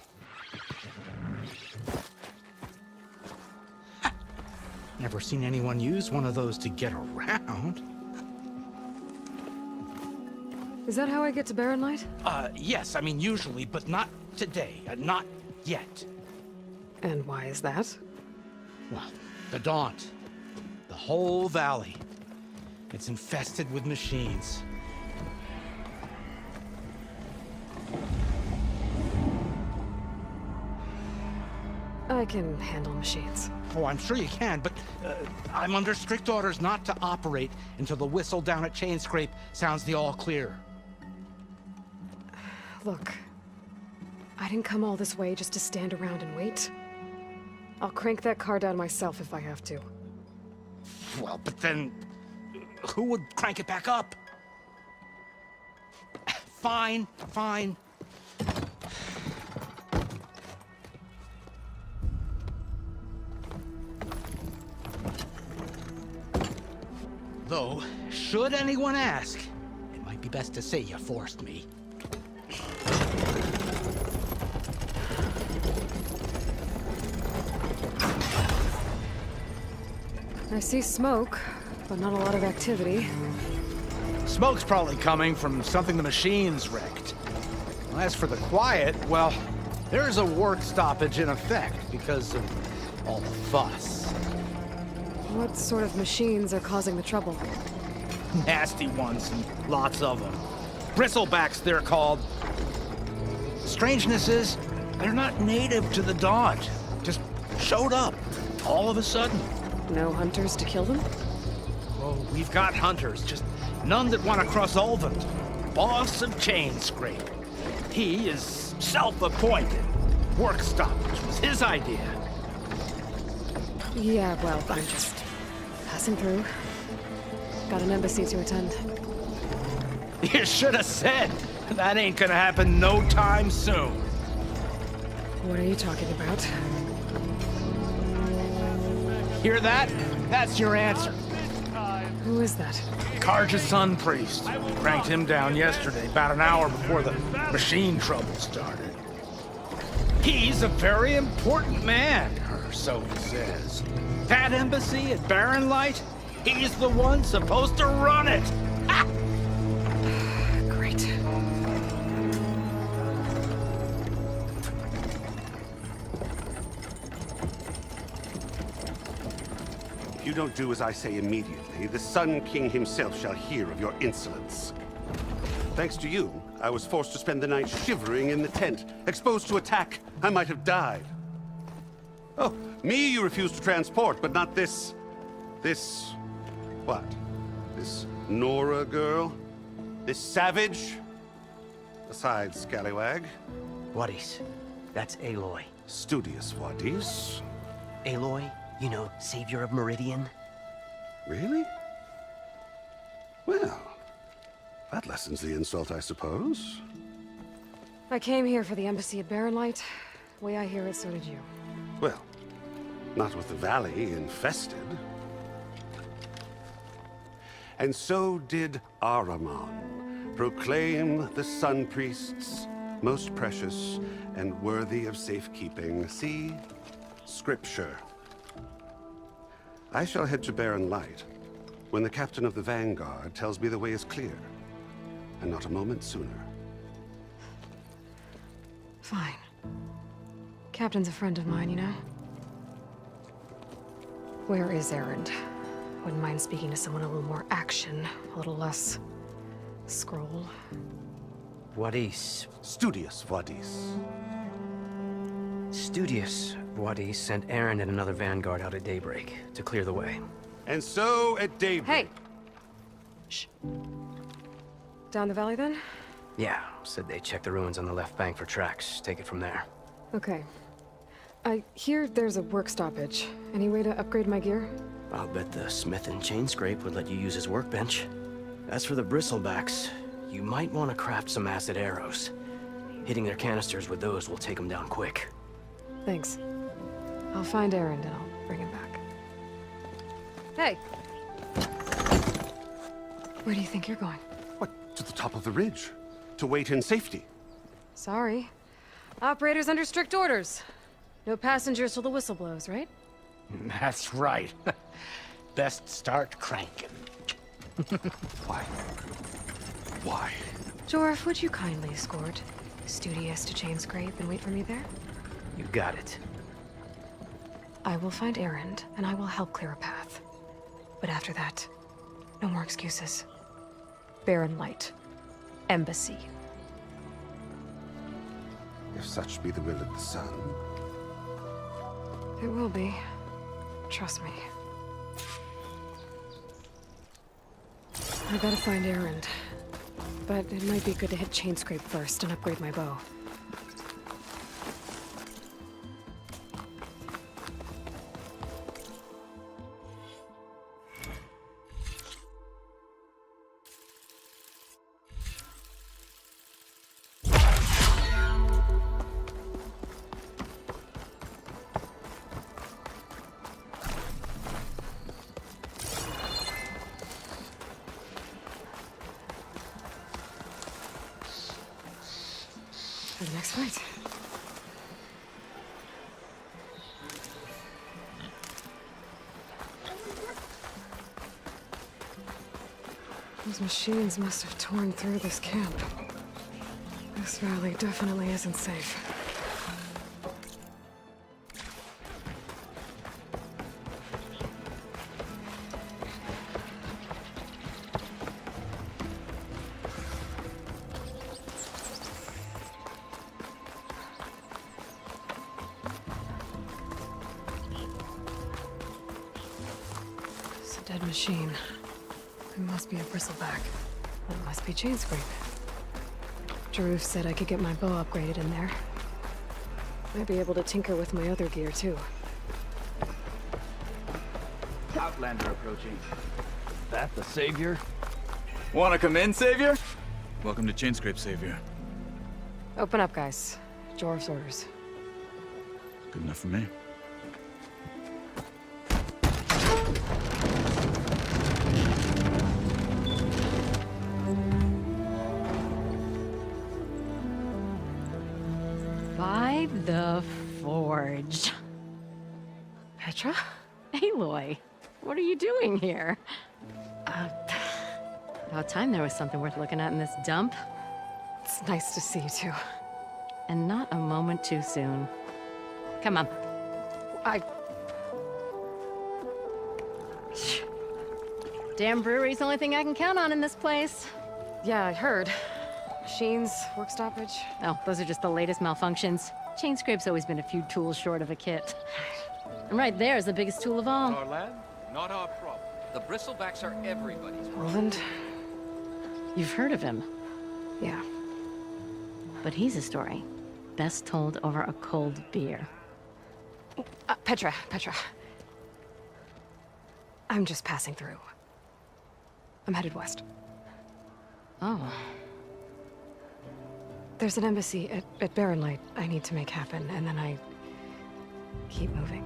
Never seen anyone use one of those to get around. Is that how I get to Barren Light? Yes, I mean usually, but not today. Not yet. And why is that? Well, the Daunt. The whole valley. It's infested with machines. I can handle machines. Oh, I'm sure you can, but I'm under strict orders not to operate until the whistle down at Chain Scrape sounds the all clear. Look, I didn't come all this way just to stand around and wait. I'll crank that car down myself if I have to. Well, but then who would crank it back up? Fine, fine. Though, should anyone ask, it might be best to say you forced me. I see smoke, but not a lot of activity. Smoke's probably coming from something the machines wrecked. As for the quiet, well, there's a work stoppage in effect because of all the fuss. What sort of machines are causing the trouble? Nasty ones, and lots of them. Bristlebacks, they're called. Strangeness is, they're not native to the Daunt. Just showed up, all of a sudden. No hunters to kill them? Oh, we've got hunters, just none that want to cross Ulvund. Boss of Chain Scrape. He is self-appointed. Work stoppage was his idea. Yeah, well, I'm just passing through. Got an embassy to attend. You should have said. That ain't gonna happen no time soon. What are you talking about? Hear that? That's your answer. Who is that? Karja's Sun Priest. Cranked him down yesterday, about an hour before the machine trouble started. He's a very important man, or so he says. That embassy at Barren Light, he's the one supposed to run it. Ha! Great. If you don't do as I say immediately, the Sun King himself shall hear of your insolence. Thanks to you, I was forced to spend the night shivering in the tent. Exposed to attack, I might have died. Oh, me you refuse to transport, but not this... what? This Nora girl? This savage? Besides, scallywag. Wadis. That's Aloy. Studious Wadis. Aloy, you know, savior of Meridian. Really? Well, that lessens the insult, I suppose. I came here for the embassy at Barren Light. Way I hear it, so did you. Well, not with the valley infested. And so did Ahriman, proclaim the Sun Priests most precious and worthy of safekeeping. See? Scripture. I shall head to Barren Light when the captain of the Vanguard tells me the way is clear, and not a moment sooner. Fine. Captain's a friend of mine, you know? Where is Erend? Wouldn't mind speaking to someone a little more action, a little less scroll. Wadis. Studious Wadis. Studious Wadis sent Aaron and another vanguard out at daybreak to clear the way. And so at daybreak... Hey! Shh. Down the valley, then? Yeah, said they checked the ruins on the left bank for tracks. Take it from there. Okay. I hear there's a work stoppage. Any way to upgrade my gear? I'll bet the smith in Chain Scrape would let you use his workbench. As for the bristlebacks, you might want to craft some acid arrows. Hitting their canisters with those will take them down quick. Thanks. I'll find Erend and I'll bring him back. Hey! Where do you think you're going? What, to the top of the ridge? To wait in safety? Sorry. Operators under strict orders. No passengers till the whistle blows, right? That's right. Best start cranking. Why? Why? Jorf, would you kindly escort Studious to chain scrape and wait for me there? You got it. I will find Erend, and I will help clear a path. But after that, no more excuses. Barren Light. Embassy. If such be the will of the sun. It will be. Trust me. I gotta find Erend. But it might be good to hit chain scrape first and upgrade my bow. For the next fight. Those machines must have torn through this camp. This valley definitely isn't safe. Dead machine. It must be a bristleback. It must be chain scrape. Jaruf said I could get my bow upgraded in there. Might be able to tinker with my other gear, too. Outlander approaching. That the Savior? Wanna come in, Savior? Welcome to Chainscrape, Savior. Open up, guys. Jorf's orders. Good enough for me. By the Forge. Petra? Aloy, what are you doing here? About time there was something worth looking at in this dump. It's nice to see you, too. And not a moment too soon. Come on. Damn brewery's the only thing I can count on in this place. Yeah, I heard. Machines, work stoppage. Oh, those are just the latest malfunctions. Chain scrape's always been a few tools short of a kit. And right there is the biggest tool of all. Our land, not our problem. The bristlebacks are everybody's problem. Roland? You've heard of him. Yeah. But he's a story best told over a cold beer. Petra. I'm just passing through. I'm headed west. Oh. There's an embassy at Barren Light I need to make happen, and then I keep moving.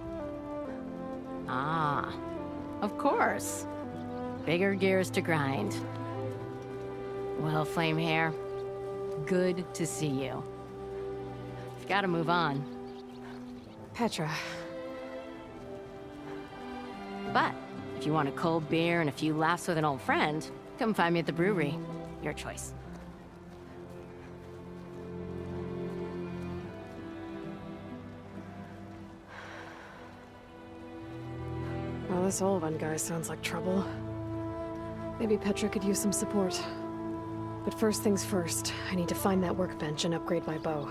Ah, of course. Bigger gears to grind. Well, Flamehair, good to see you. You've got to move on. Petra. But if you want a cold beer and a few laughs with an old friend, come find me at the brewery. Your choice. Well, this Olvan guy sounds like trouble. Maybe Petra could use some support. But first things first, I need to find that workbench and upgrade my bow.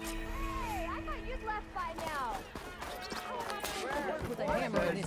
I thought you'd left by now. With a hammer in his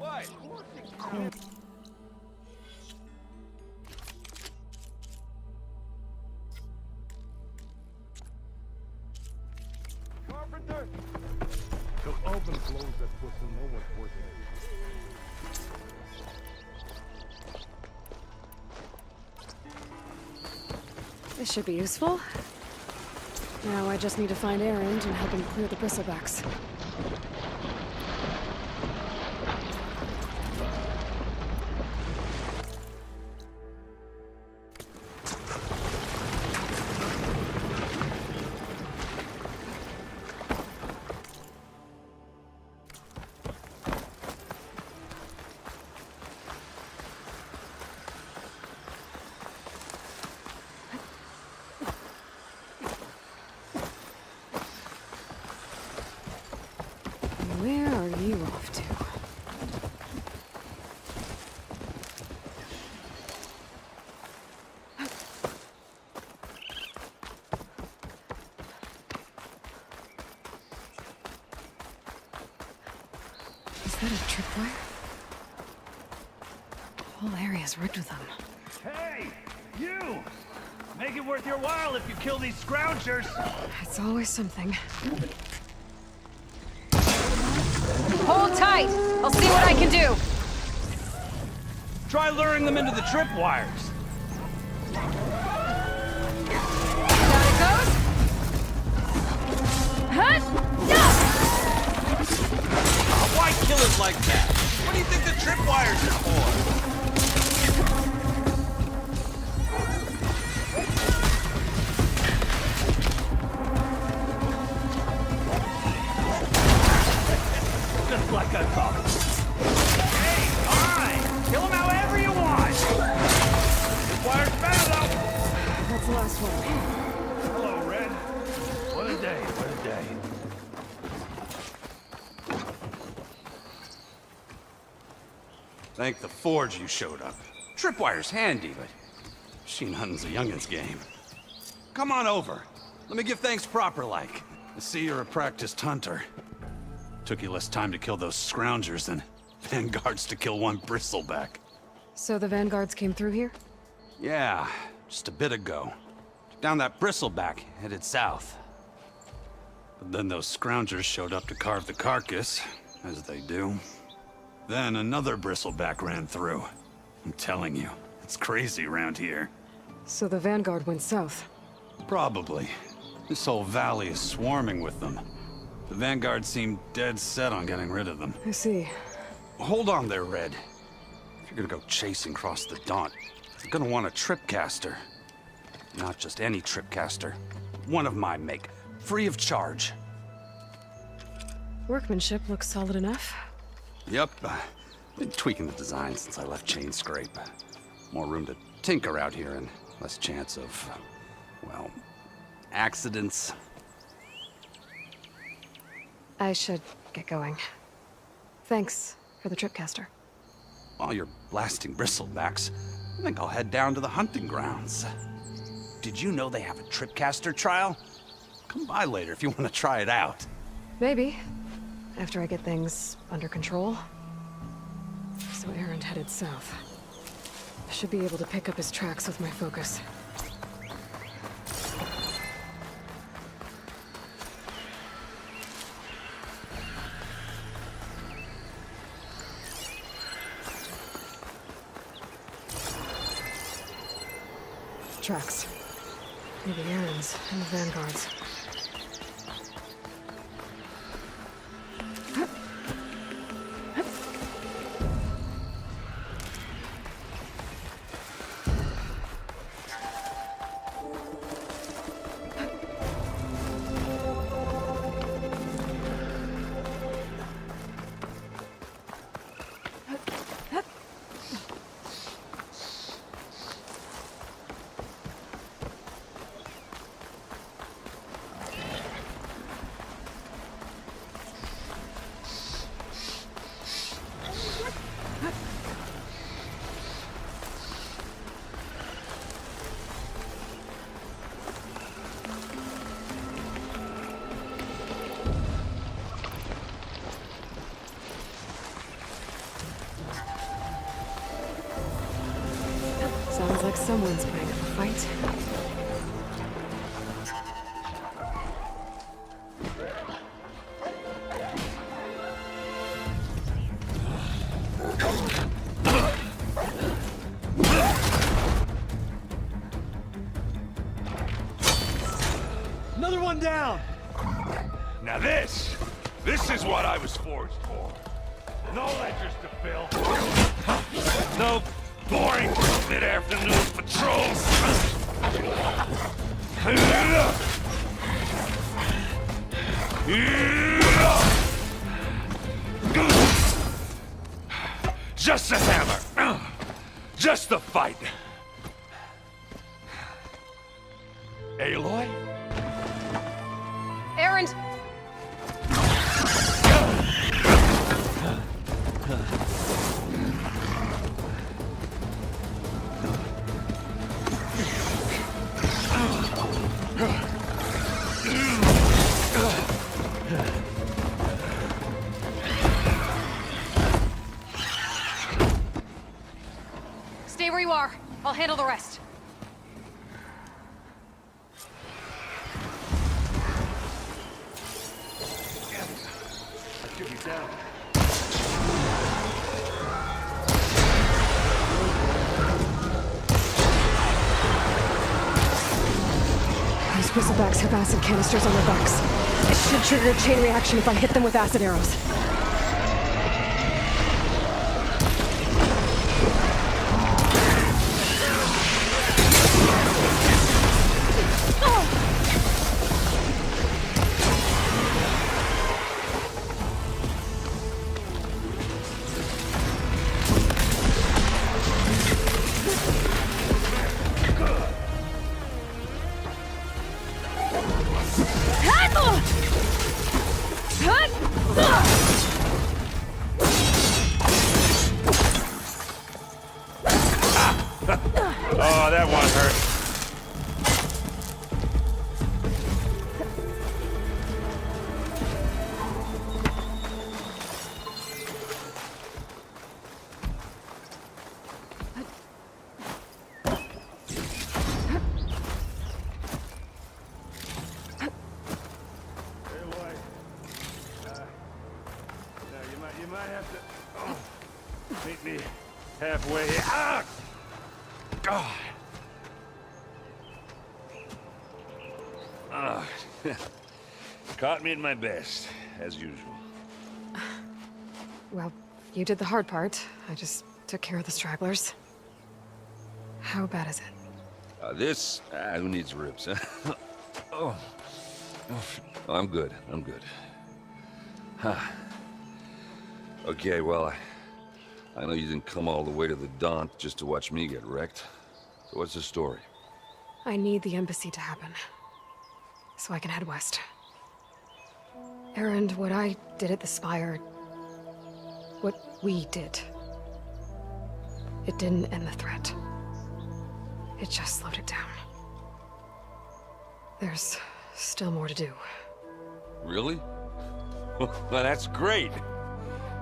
What? Carpenter! Don't open close that whistle. No one's working it. This should be useful. Now I just need to find Erend and help him clear the bristlebacks. Where are you off to? Is that a tripwire? The whole area's rigged with them. Hey! You! Make it worth your while if you kill these scroungers! It's always something. Hold tight! I'll see what I can do! Try luring them into the tripwires! Down it goes! Huh? No! Why kill it like that? What do you think the tripwires are for? Just like I thought. Hey, fine! Kill them however you want! Tripwire's better though! That's the last one. Hello, Red. What a day, what a day. Thank the Forge you showed up. Tripwire's handy, but machine hunting's a youngin's game. Come on over. Let me give thanks proper-like. I see you're a practiced hunter. Took you less time to kill those scroungers than vanguards to kill one bristleback. So the vanguards came through here? Yeah, just a bit ago. Down that bristleback, headed south. But then those scroungers showed up to carve the carcass, as they do. Then another bristleback ran through. I'm telling you, it's crazy around here. So the vanguard went south? Probably. This whole valley is swarming with them. The vanguard seemed dead set on getting rid of them. I see. Hold on there, Red. If you're gonna go chasing across the Daunt, you're gonna want a tripcaster. Not just any tripcaster. One of my make. Free of charge. Workmanship looks solid enough. Yep. Been tweaking the design since I left Chain Scrape. More room to tinker out here and less chance of, well, accidents. I should get going. Thanks for the tripcaster. While you're blasting bristlebacks, I think I'll head down to the hunting grounds. Did you know they have a tripcaster trial? Come by later if you want to try it out. Maybe. After I get things under control. So Erend headed south. I should be able to pick up his tracks with my focus. Tracks. Maybe Erend's and the vanguards. like someone's putting up a fight. Another one down! Now this is what I was forged for. No ledgers to fill. No boring mid-afternoon patrols. Just a hammer. Just the fight. Aloy? Erend! Stay where you are. I'll handle the rest. Should be down. Those bristlebacks have acid canisters on their backs. It should trigger a chain reaction if I hit them with acid arrows. Oh, that one hurt. You might have to meet me halfway here. Ah! God. Ah. Caught me at my best, as usual. Well, you did the hard part. I just took care of the stragglers. How bad is it? Who needs ribs, huh? Oh. Oh, I'm good. I'm good. Huh. Okay, well, I know you didn't come all the way to the Daunt just to watch me get wrecked. So what's the story? I need the embassy to happen, so I can head west. Erend, what I did at the Spire, what we did, it didn't end the threat. It just slowed it down. There's still more to do. Really? Well, that's great.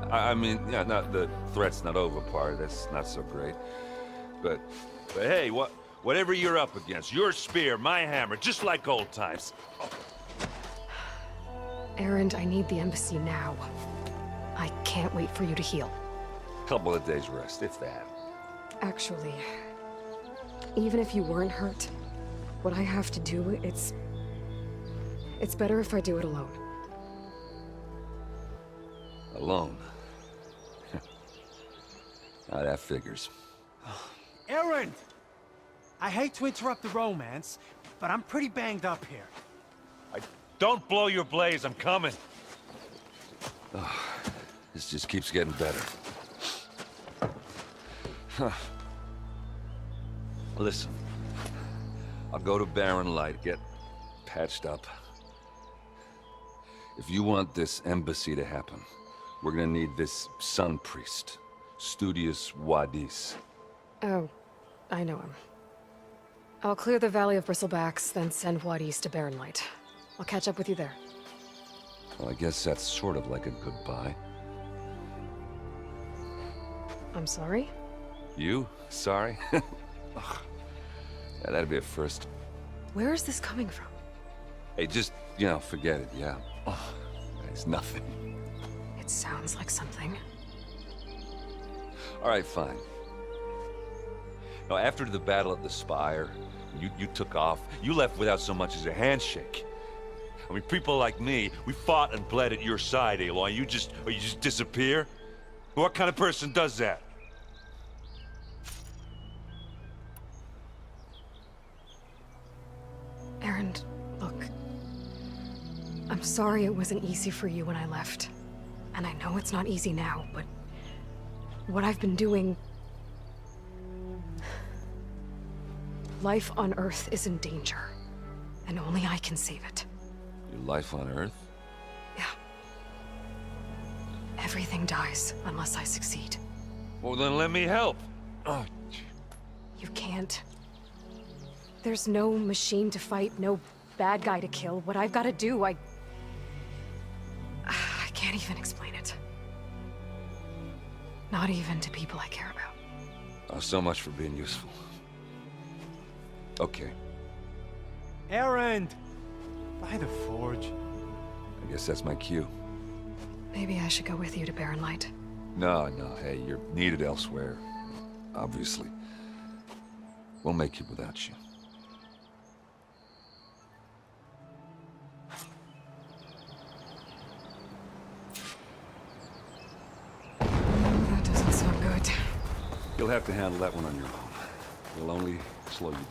I mean, yeah, not the threat's not over part. That's not so great. But hey, whatever you're up against, your spear, my hammer, just like old times. Erend, I need the embassy now. I can't wait for you to heal. Couple of days rest, if that. Actually, even if you weren't hurt, what I have to do, it's better if I do it alone. Alone? Now that figures. Erend! I hate to interrupt the romance, but I'm pretty banged up here. Don't blow your blaze, I'm coming. Oh, this just keeps getting better. Huh. Listen, I'll go to Barren Light, get patched up. If you want this embassy to happen, we're gonna need this sun priest, Studius Wadis. Oh, I know him. I'll clear the Valley of Bristlebacks, then send Wadis to Barren Light. I'll catch up with you there. Well, I guess that's sort of like a goodbye. I'm sorry? You? Sorry? Ugh. Yeah, that'd be a first. Where is this coming from? Hey, just, forget it, yeah. Oh, it's nothing. It sounds like something. All right, fine. Now, after the battle at the Spire, you took off. You left without so much as a handshake. I mean, people like me, we fought and bled at your side, Aloy. You just disappear? What kind of person does that? Aaron, look. I'm sorry it wasn't easy for you when I left. And I know it's not easy now, but what I've been doing... Life on Earth is in danger, and only I can save it. Your life on Earth? Yeah. Everything dies unless I succeed. Well, then let me help. Oh. You can't. There's no machine to fight, no bad guy to kill. What I've got to do, I can't even explain it. Not even to people I care about. Oh, so much for being useful. Okay. Erend! By the forge. I guess that's my cue. Maybe I should go with you to Barren Light. No, hey, you're needed elsewhere. Obviously. We'll make it without you. That doesn't sound good. You'll have to handle that one on your own. It'll only slow you down.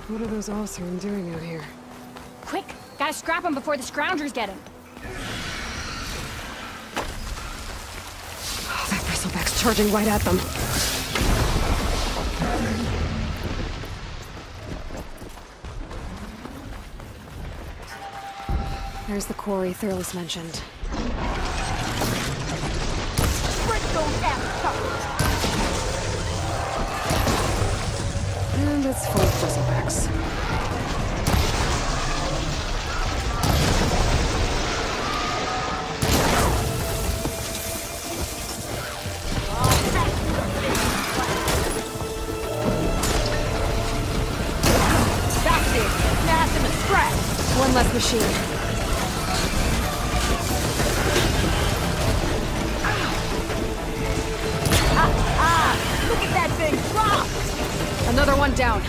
What are those Allsern doing out here? Quick! Gotta scrap him before the scroungers get him. Oh, that bristleback's charging right at them. There's the quarry Thurles mentioned. And it's full of bristlecbacks. That's it! Smash him and scrap! One less machine. Look at that thing drop! Another one down.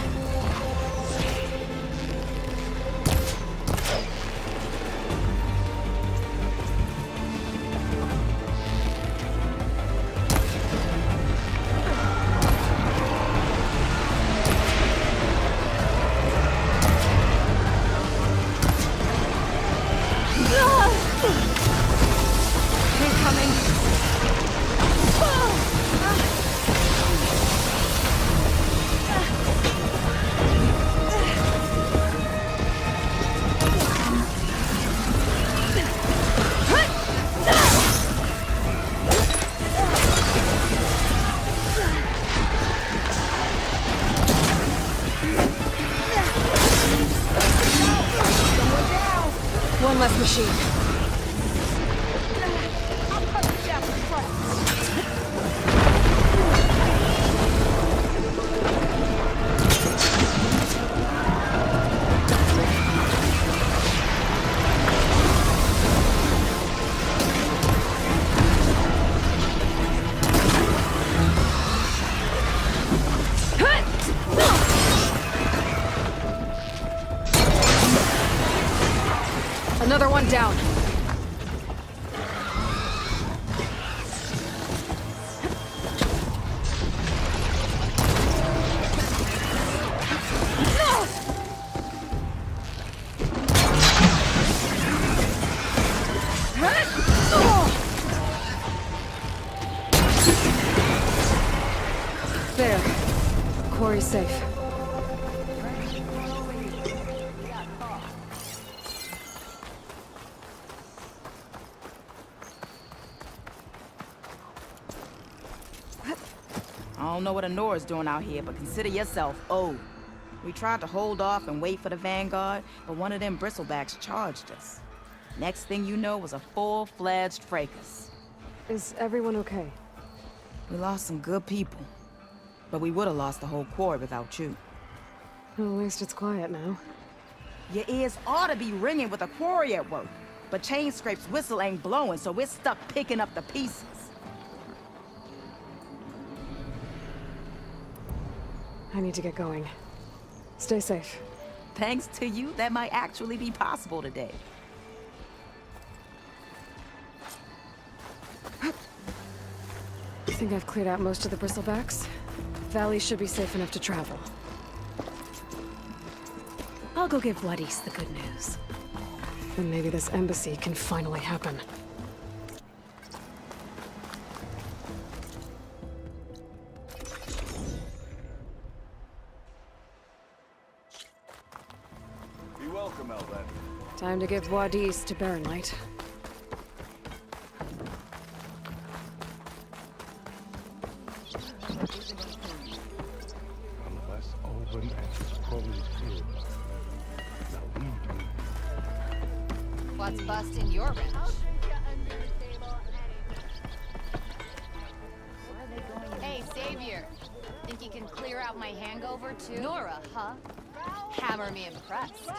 he's safe. I don't know what Honora's doing out here, but consider yourself owed. We tried to hold off and wait for the Vanguard, but one of them bristlebacks charged us. Next thing you know was a full-fledged fracas. Is everyone okay? We lost some good people, but we would have lost the whole quarry without you. Well, at least it's quiet now. Your ears ought to be ringing with a quarry at work, but Chainscrape's whistle ain't blowing, so we're stuck picking up the pieces. I need to get going. Stay safe. Thanks to you, that might actually be possible today. I think I've cleared out most of the bristlebacks. Valley should be safe enough to travel. I'll go give Bloodies the good news. And maybe this embassy can finally happen. Be welcome, Elven. Time to give Bloodies to Baronlight. Unless Olven and his cronies fear. Now we do. What's busting your wrench? Hey, Savior. Think you can clear out my hangover too? Nora, huh? Hammer me impressed.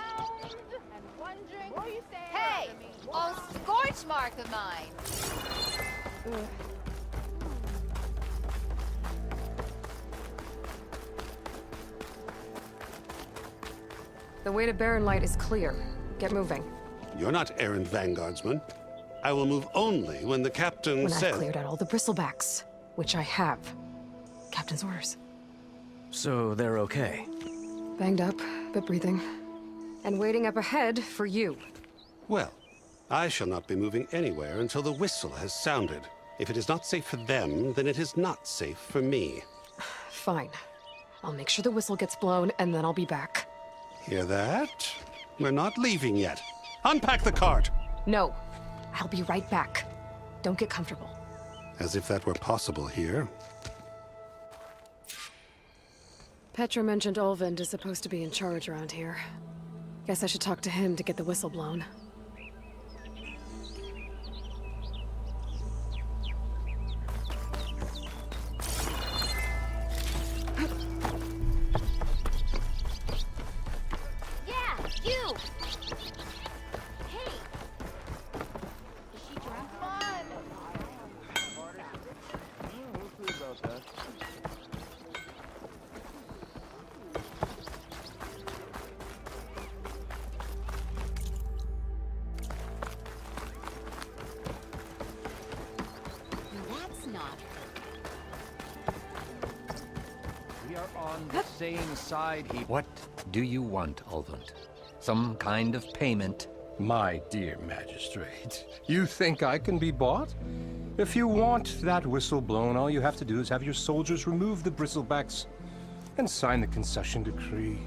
Hey! Oh, scorch mark of mine! The way to Baronlight is clear. Get moving. You're not errand vanguardsman. I will move only when the captain When says... I've cleared out all the bristlebacks, which I have. Captain's orders. So they're okay? Banged up, but breathing. And waiting up ahead for you. Well, I shall not be moving anywhere until the whistle has sounded. If it is not safe for them, then it is not safe for me. Fine. I'll make sure the whistle gets blown, and then I'll be back. Hear that? We're not leaving yet. Unpack the cart! No. I'll be right back. Don't get comfortable. As if that were possible here. Petra mentioned Olvind is supposed to be in charge around here. Guess I should talk to him to get the whistle blown. Yeah, you! Hey! Is she drunk? Fun! We'll see about that. That's not We are on the same side here. What do you want, Olvent? Some kind of payment? My dear magistrate, you think I can be bought? If you want that whistle blown, all you have to do is have your soldiers remove the bristlebacks and sign the concession decree.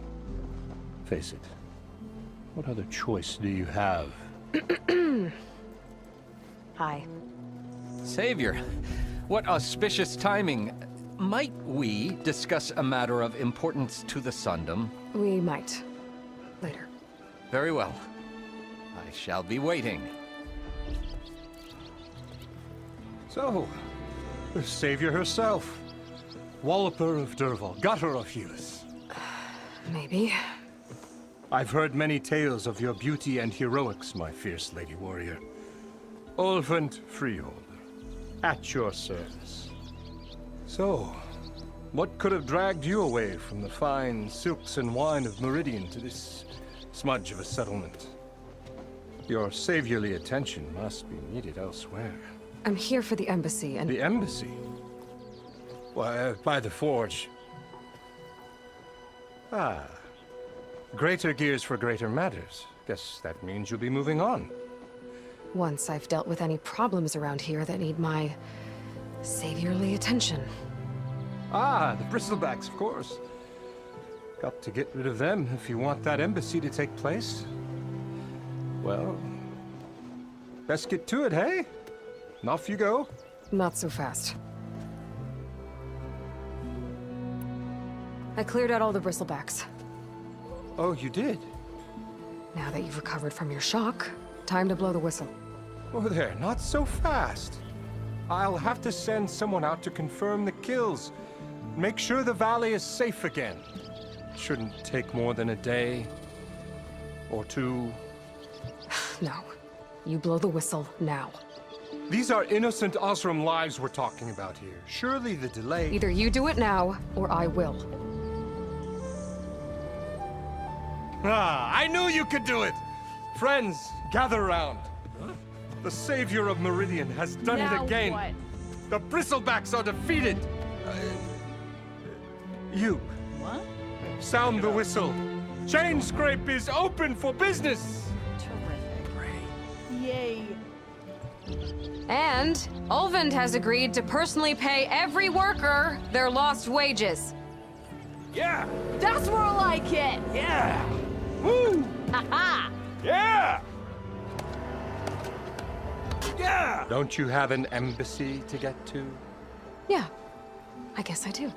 Face it, what other choice do you have? Hi. Savior, what auspicious timing. Might we discuss a matter of importance to the Sundom? We might. Later. Very well. I shall be waiting. So, the savior herself. Walloper of Derval, gutter of youth. Maybe. I've heard many tales of your beauty and heroics, my fierce lady warrior. Olvent Freeholder, at your service. So, what could have dragged you away from the fine silks and wine of Meridian to this smudge of a settlement? Your saviorly attention must be needed elsewhere. I'm here for the embassy and... The embassy? Why, by the forge. Ah. Greater gears for greater matters. Guess that means you'll be moving on. Once I've dealt with any problems around here that need my... saviorly attention. Ah, the bristlebacks, of course. Got to get rid of them if you want that embassy to take place. Well, best get to it, hey? And off you go. Not so fast. I cleared out all the bristlebacks. Oh, you did? Now that you've recovered from your shock, time to blow the whistle. Oh there, not so fast. I'll have to send someone out to confirm the kills. Make sure the valley is safe again. Shouldn't take more than a day or two. No. You blow the whistle now. These are innocent Osram lives we're talking about here. Surely the delay... Either you do it now, or I will. Ah, I knew you could do it! Friends, gather round. The savior of Meridian has done it again. What? The bristlebacks are defeated. You. What? Sound the whistle. Chain Scrape is open for business. Yay. And Ulvund has agreed to personally pay every worker their lost wages. Yeah! That's more like it! Yeah! Woo! Ha-ha! Yeah! Yeah! Don't you have an embassy to get to? Yeah, I guess I do.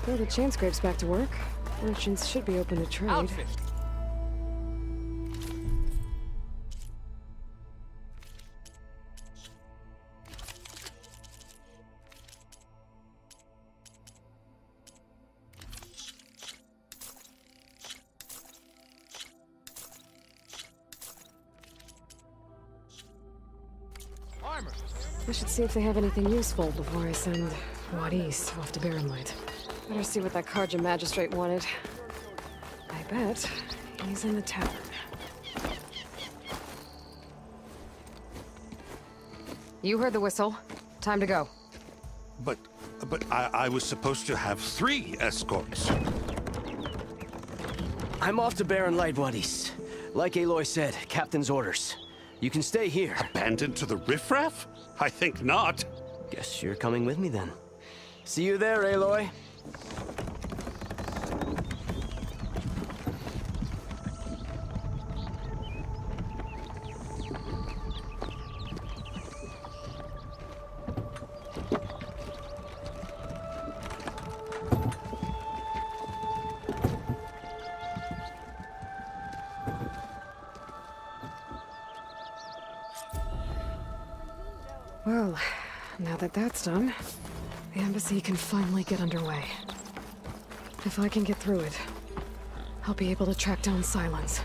Throw the chain scrapes back to work. Merchants should be open to trade. Outfit. Armor. I should see if they have anything useful before I send Wadis off to Barren Light. Better see what that Karja magistrate wanted. I bet he's in the tavern. You heard the whistle. Time to go. But I was supposed to have 3 escorts. I'm off to Barren Light, Wadis. Like Aloy said, Captain's orders. You can stay here. Abandoned to the riffraff? I think not. Guess you're coming with me then. See you there, Aloy. Well, now that that's done, the embassy can finally get underway. If I can get through it, I'll be able to track down Silence.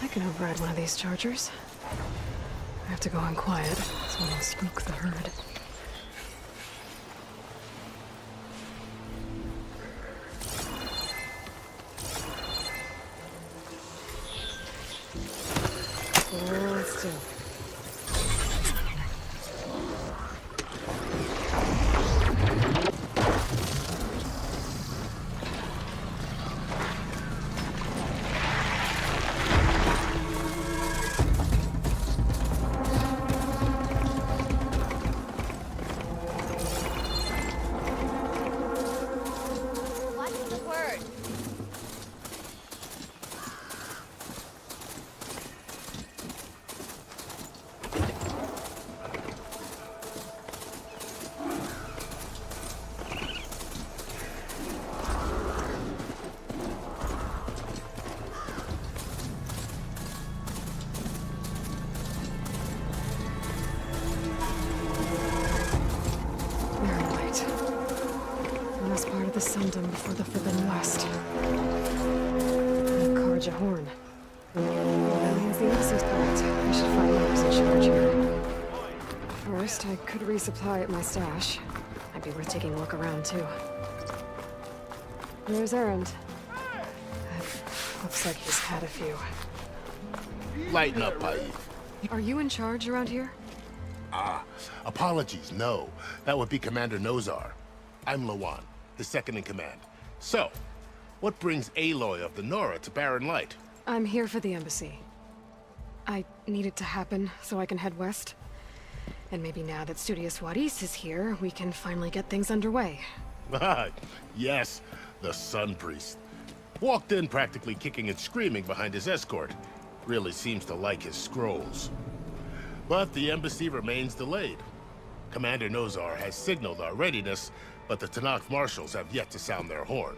I can override one of these chargers. I have to go in quiet, so I don't spook the herd. Hold still. salvage a horn. Well, that means the embassy's correct. I should find whoever's in charge here. First, I could resupply at my stash. Might be worth taking a look around, too. There's Errand. Looks like he's had a few. Lighten up, Paif. Are you in charge around here? Apologies, no. That would be Commander Nozar. I'm Lawan, his second in command. So, what brings Aloy of the Nora to Barren Light? I'm here for the embassy. I need it to happen so I can head west. And maybe now that Studious Wadis is here, we can finally get things underway. Yes, the Sun Priest. Walked in practically kicking and screaming behind his escort. Really seems to like his scrolls. But the embassy remains delayed. Commander Nozar has signaled our readiness, but the Tanakh marshals have yet to sound their horn.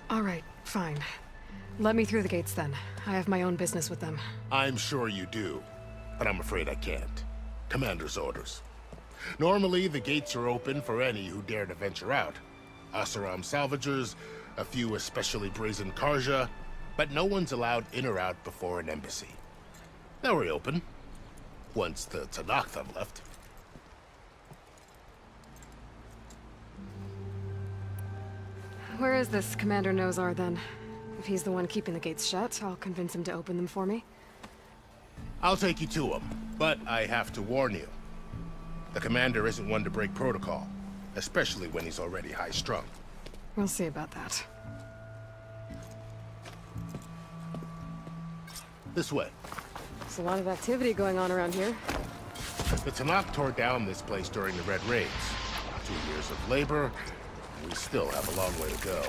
All right, fine. Let me through the gates then. I have my own business with them. I'm sure you do, but I'm afraid I can't. Commander's orders. Normally, the gates are open for any who dare to venture out. Asaram salvagers, a few especially brazen Karja, but no one's allowed in or out before an embassy. They'll reopen, once the Tanakh have left. Where is this Commander Nozar, then? If he's the one keeping the gates shut, I'll convince him to open them for me. I'll take you to him, but I have to warn you. The commander isn't one to break protocol, especially when he's already high-strung. We'll see about that. This way. There's a lot of activity going on around here. The Tanakh tore down this place during the Red Raids. 2 years of labor, we still have a long way to go.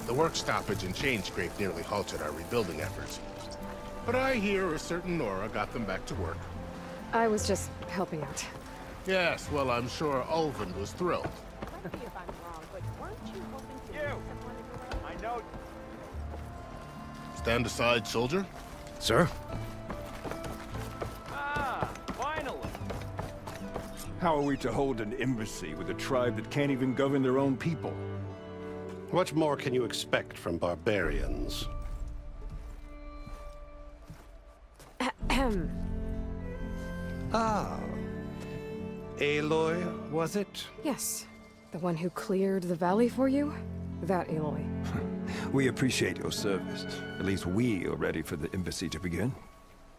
The work stoppage and chain scrape nearly halted our rebuilding efforts. But I hear a certain Nora got them back to work. I was just helping out. Yes, well, I'm sure Ulvin was thrilled. I know. Stand aside, soldier. Sir? Finally. How are we to hold an embassy with a tribe that can't even govern their own people? What more can you expect from barbarians? Ahem. Ah. Aloy, was it? Yes. The one who cleared the valley for you? That Aloy. We appreciate your service. At least we are ready for the embassy to begin.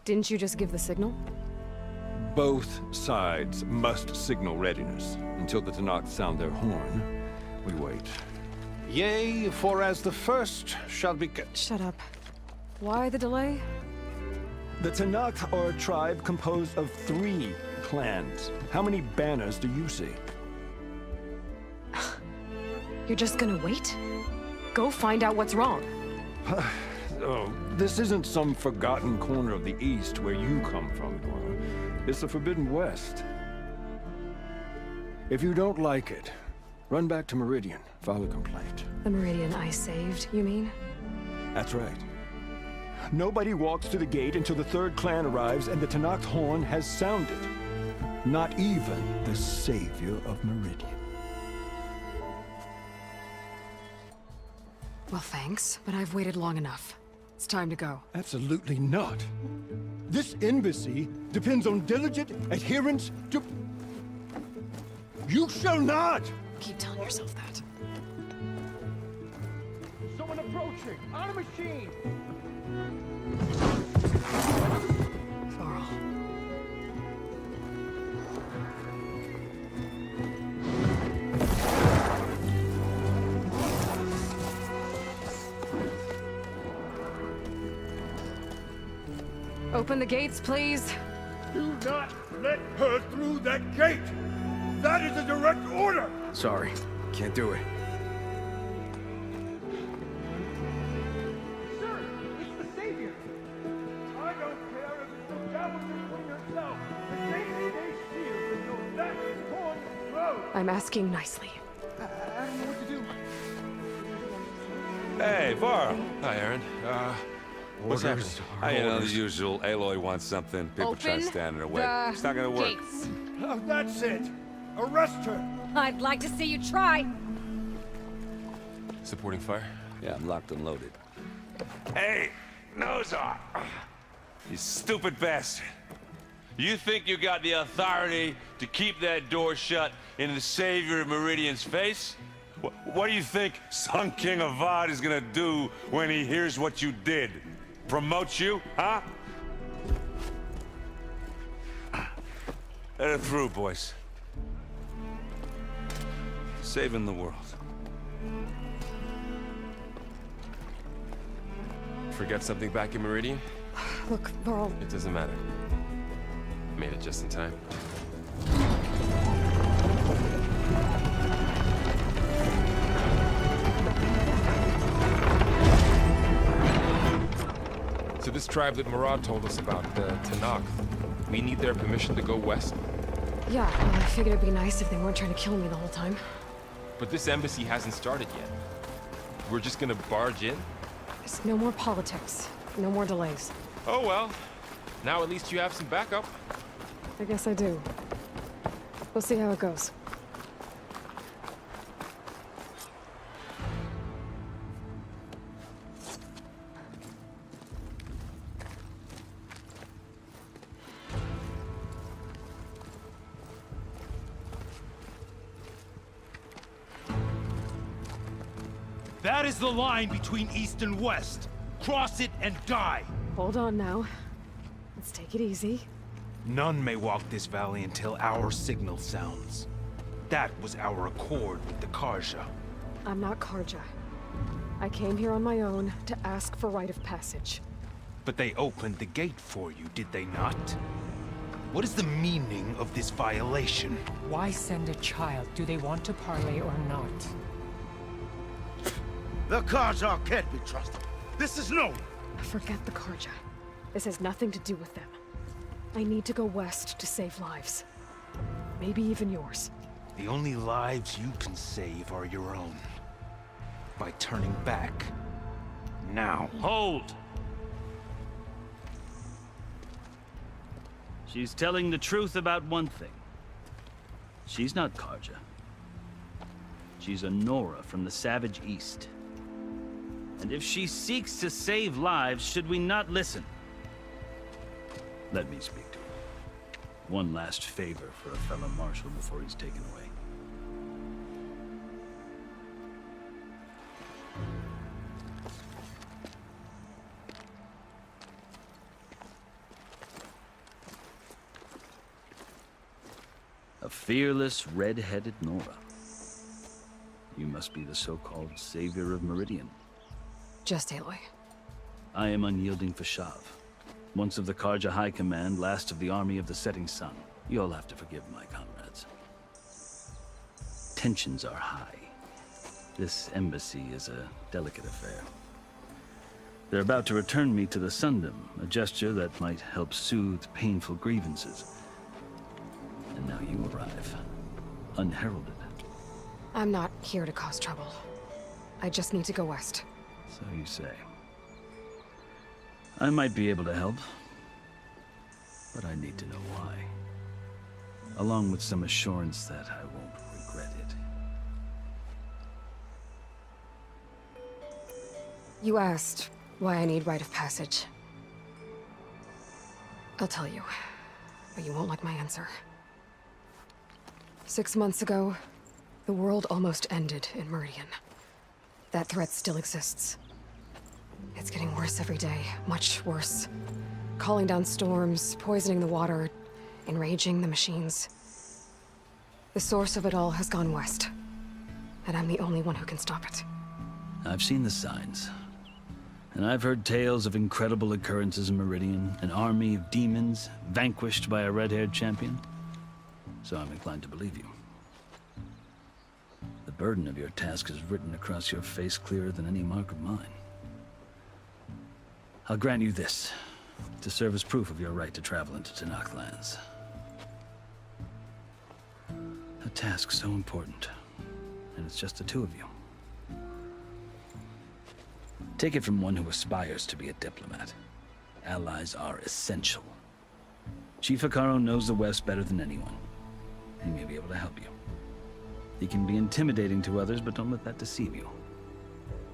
Didn't you just give the signal? Both sides must signal readiness. Until the Tanakh sound their horn, we wait. Yea, for as the first shall be... Shut up. Why the delay? The Tanakh are a tribe composed of 3 clans. How many banners do you see? You're just gonna wait? Go find out what's wrong. Oh, this isn't some forgotten corner of the East where you come from, Nora. It's the Forbidden West. If you don't like it, run back to Meridian, file a complaint. The Meridian I saved, you mean? That's right. Nobody walks to the gate until the 3rd clan arrives and the Tanakh horn has sounded. Not even the savior of Meridian. Well, thanks, but I've waited long enough. It's time to go. Absolutely not. This embassy depends on diligent adherence to... You shall not! Keep telling yourself that. Someone approaching! On a machine! Varl. Open the gates, please. Do not let her through that gate! That is a direct order! Sorry, can't do it. Sir, it's the Savior! I don't care if it's the Cavalier Queen herself. The day they see her, they know that horn road. I'm asking nicely. I don't know what to do. Hey, Varl. Hi, Aaron. What's happening? You know, the usual. Aloy wants something. People try to stand in her way. It's not gonna work. Oh, that's it! Arrest her! I'd like to see you try. Supporting fire? Yeah, I'm locked and loaded. Hey, Nozar! You stupid bastard. You think you got the authority to keep that door shut in the Savior of Meridian's face? What do you think Sun King Avad is gonna do when he hears what you did? Promote you, huh? Let it through, boys. Saving the world. Forget something back in Meridian? Look, Varl. It doesn't matter. Made it just in time. So this tribe that Murad told us about, the Tanakh, we need their permission to go west? Yeah, well, I figured it'd be nice if they weren't trying to kill me the whole time. But this embassy hasn't started yet. We're just gonna barge in? There's no more politics. No more delays. Oh well. Now at least you have some backup. I guess I do. We'll see how it goes. That is the line between East and West. Cross it and die. Hold on now. Let's take it easy. None may walk this valley until our signal sounds. That was our accord with the Karja. I'm not Karja. I came here on my own to ask for rite of passage. But they opened the gate for you, did they not? What is the meaning of this violation? Why send a child? Do they want to parley or not? The Karja can't be trusted. This is no. Forget the Karja. This has nothing to do with them. I need to go west to save lives. Maybe even yours. The only lives you can save are your own. By turning back. Now. Hold! She's telling the truth about one thing. She's not Karja. She's a Nora from the Savage East. And if she seeks to save lives, should we not listen? Let me speak to her. One last favor for a fellow marshal before he's taken away. A fearless, red-headed Nora. You must be the so-called Savior of Meridian. Just Aloy. I am unyielding Fashav. Once of the Karja High Command, last of the army of the Setting Sun. You'll have to forgive my comrades. Tensions are high. This embassy is a delicate affair. They're about to return me to the Sundom, a gesture that might help soothe painful grievances. And now you arrive, unheralded. I'm not here to cause trouble. I just need to go west. So you say. I might be able to help, but I need to know why. Along with some assurance that I won't regret it. You asked why I need rite of passage. I'll tell you, but you won't like my answer. 6 months ago, the world almost ended in Meridian. That threat still exists. It's getting worse every day, much worse. Calling down storms, poisoning the water, enraging the machines. The source of it all has gone west, and I'm the only one who can stop it. I've seen the signs. And I've heard tales of incredible occurrences in Meridian, an army of demons vanquished by a red-haired champion. So I'm inclined to believe you. The burden of your task is written across your face clearer than any mark of mine. I'll grant you this, to serve as proof of your right to travel into Tanakh lands. A task so important, and it's just the two of you. Take it from one who aspires to be a diplomat. Allies are essential. Chief Hikaru knows the West better than anyone. He may be able to help you. He can be intimidating to others, but don't let that deceive you.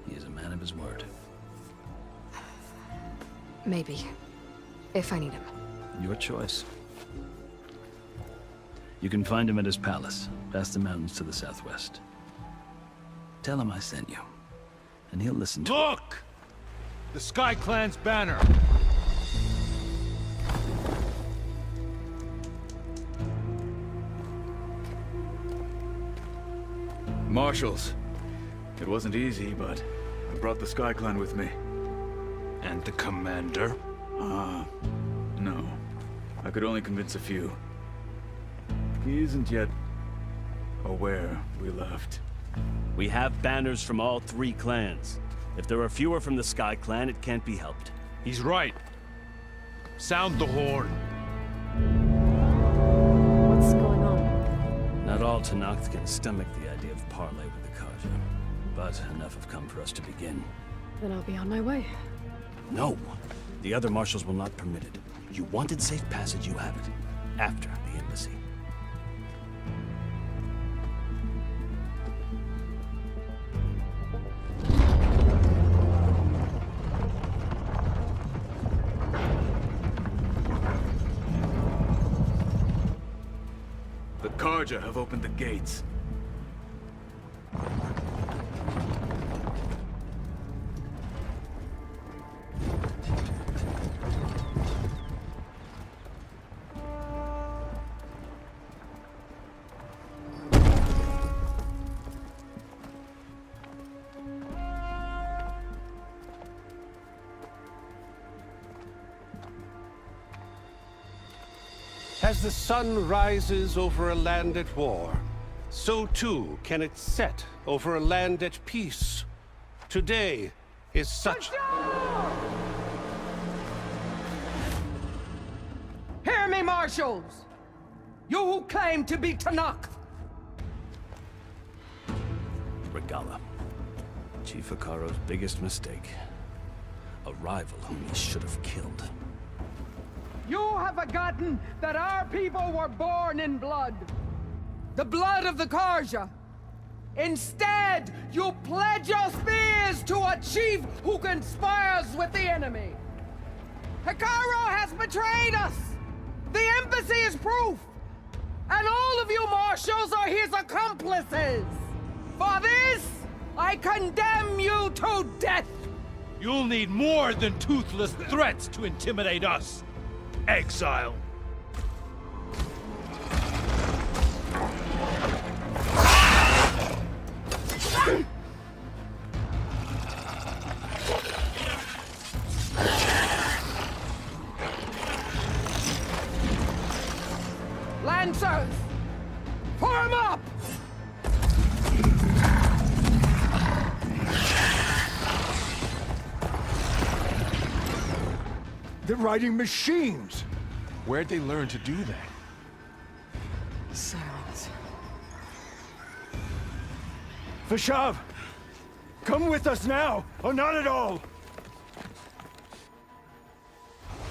He is a man of his word. Maybe. If I need him. Your choice. You can find him at his palace, past the mountains to the southwest. Tell him I sent you, and he'll listen to Look! The Sky Clan's banner. Marshals. It wasn't easy, but I brought the Sky Clan with me. And the commander? No. I could only convince a few. He isn't yet aware we left. We have banners from all 3 clans. If there are fewer from the Sky Clan, it can't be helped. He's right. Sound the horn. What's going on? Not all Tenakth can stomach the idea of parley with the Carja, but enough have come for us to begin. Then I'll be on my way. No! The other marshals will not permit it. You wanted safe passage, you have it. After the embassy. The Carja have opened the gates. As the sun rises over a land at war, so too can it set over a land at peace. Today is such... Hear me, marshals! You who claim to be Tenakth! Regala. Chief Hikaro's biggest mistake. A rival whom he should have killed. You have forgotten that our people were born in blood. The blood of the Carja. Instead, you pledge your spears to a chief who conspires with the enemy. Hikaro has betrayed us! The embassy is proof! And all of you marshals are his accomplices! For this, I condemn you to death! You'll need more than toothless threats to intimidate us. Exile. Lancers! Form up! They're riding machines! Where'd they learn to do that? Silence. Vashav! Come with us now, or not at all!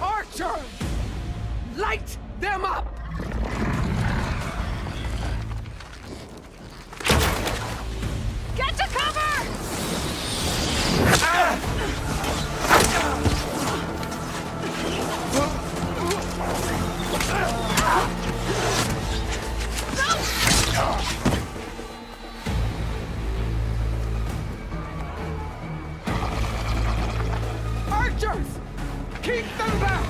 Archer! Light them up! Get to cover! Archers! Keep them back!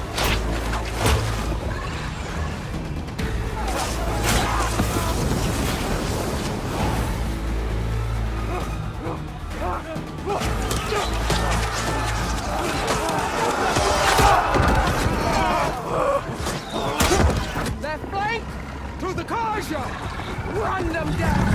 Left flank! To the Carja! Run them down!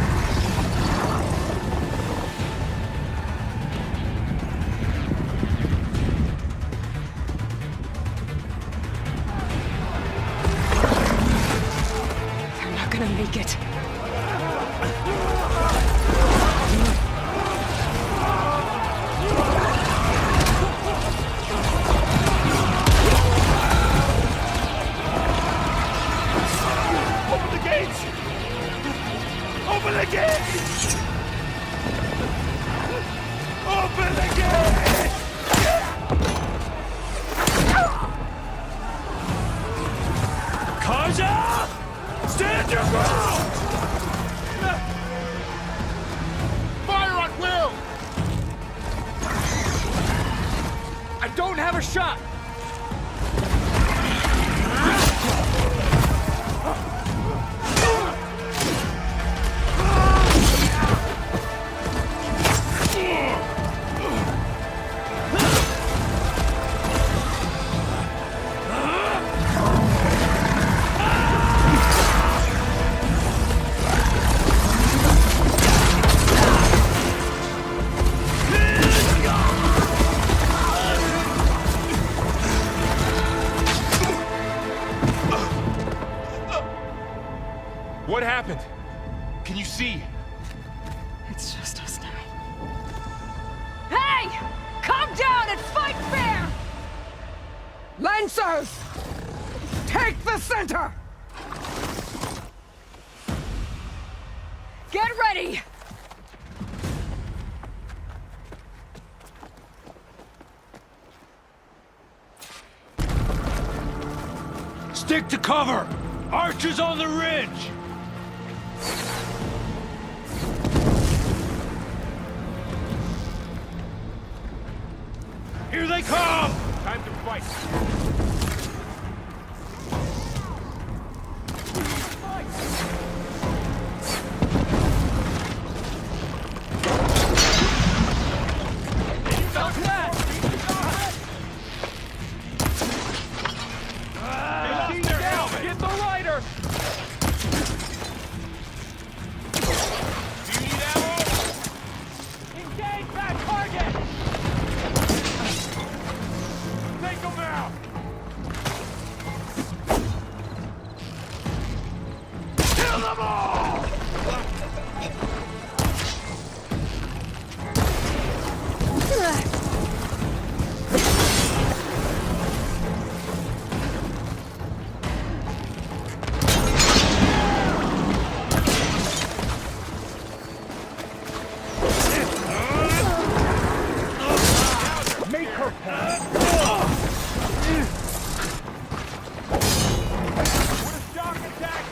have a shot! What happened? Can you see? It's just us now. Hey! Calm down and fight fair! Lancers! Take the center! Get ready! Stick to cover! Archers on the ridge! Here they come! Time to fight. Stop that! Get the rider! Do you need ammo? Engage that target! Take them out! Kill them all! Make her pay! Shock attack!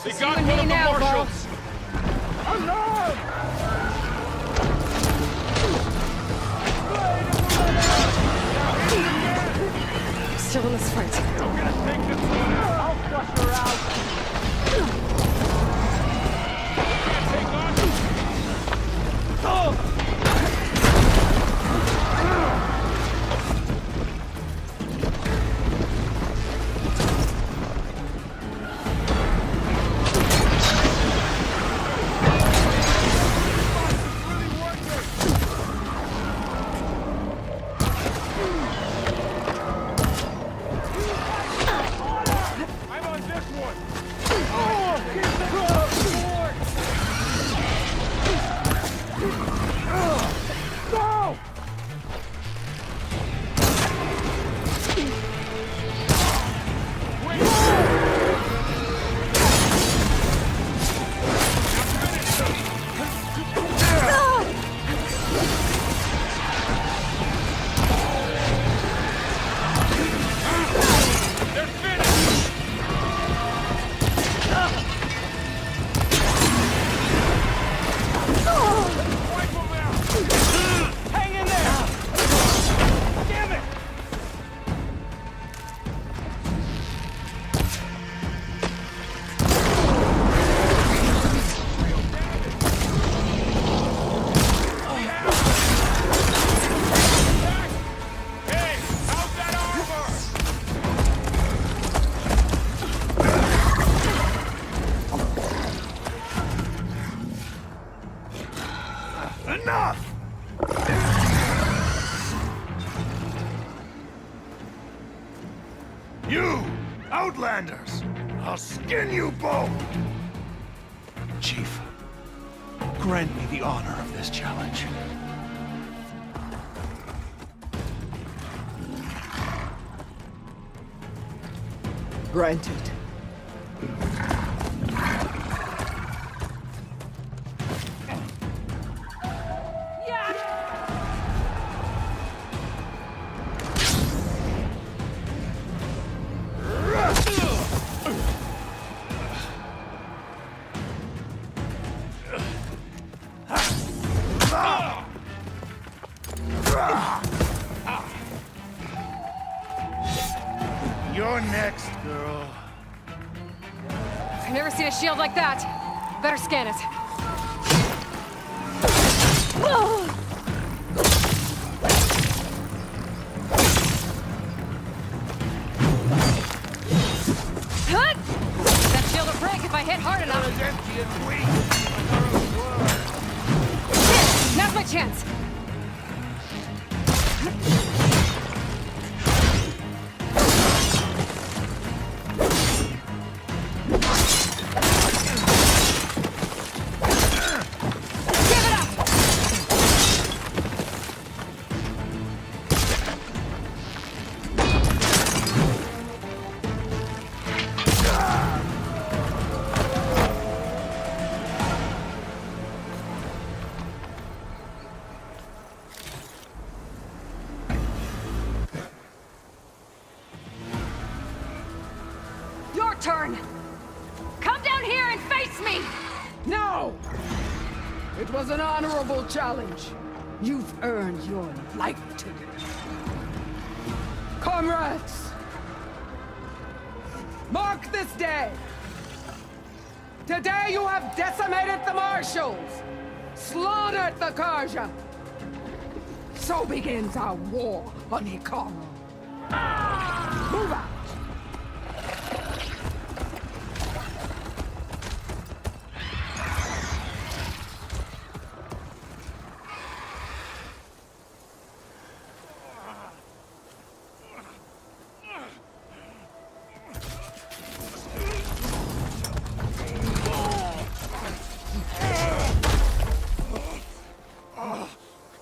They got one of the marshals. Still in this fight. I'll flush her out! Hang in there! You! Outlanders! I'll skin you both! Chief, grant me the honor of this challenge. Granted. You're next, girl. I've never seen a shield like that. Better scan it. That shield will break if I hit hard enough. Now's my chance. Turn! Come down here and face me! No! It was an honorable challenge. You've earned your life today. Comrades! Mark this day! Today you have decimated the marshals! Slaughtered the Karja! So begins our war on Hikaru. Move out!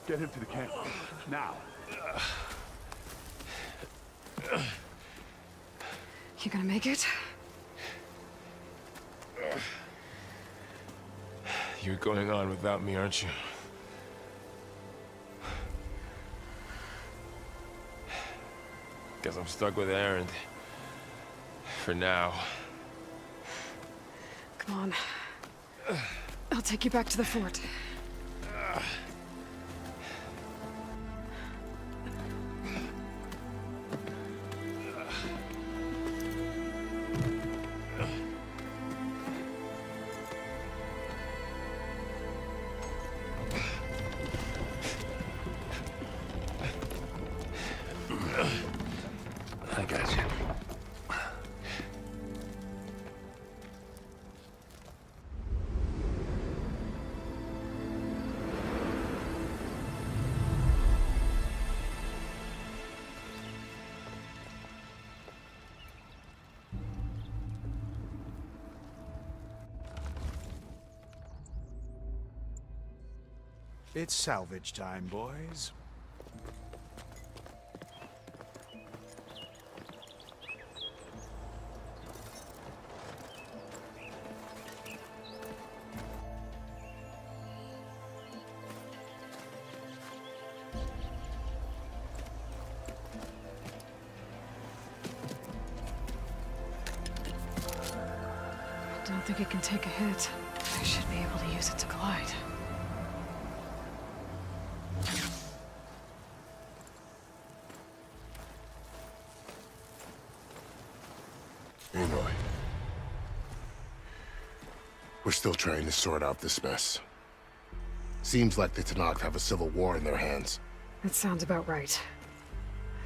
Get him to the camp. Now. You gonna make it? You're going on without me, aren't you? Guess I'm stuck with Aaron. For now. Come on. I'll take you back to the fort. I got you. It's salvage time, boys. I don't think it can take a hit. I should be able to use it to glide. Aloy. We're still trying to sort out this mess. Seems like the Tenakth have a civil war in their hands. That sounds about right.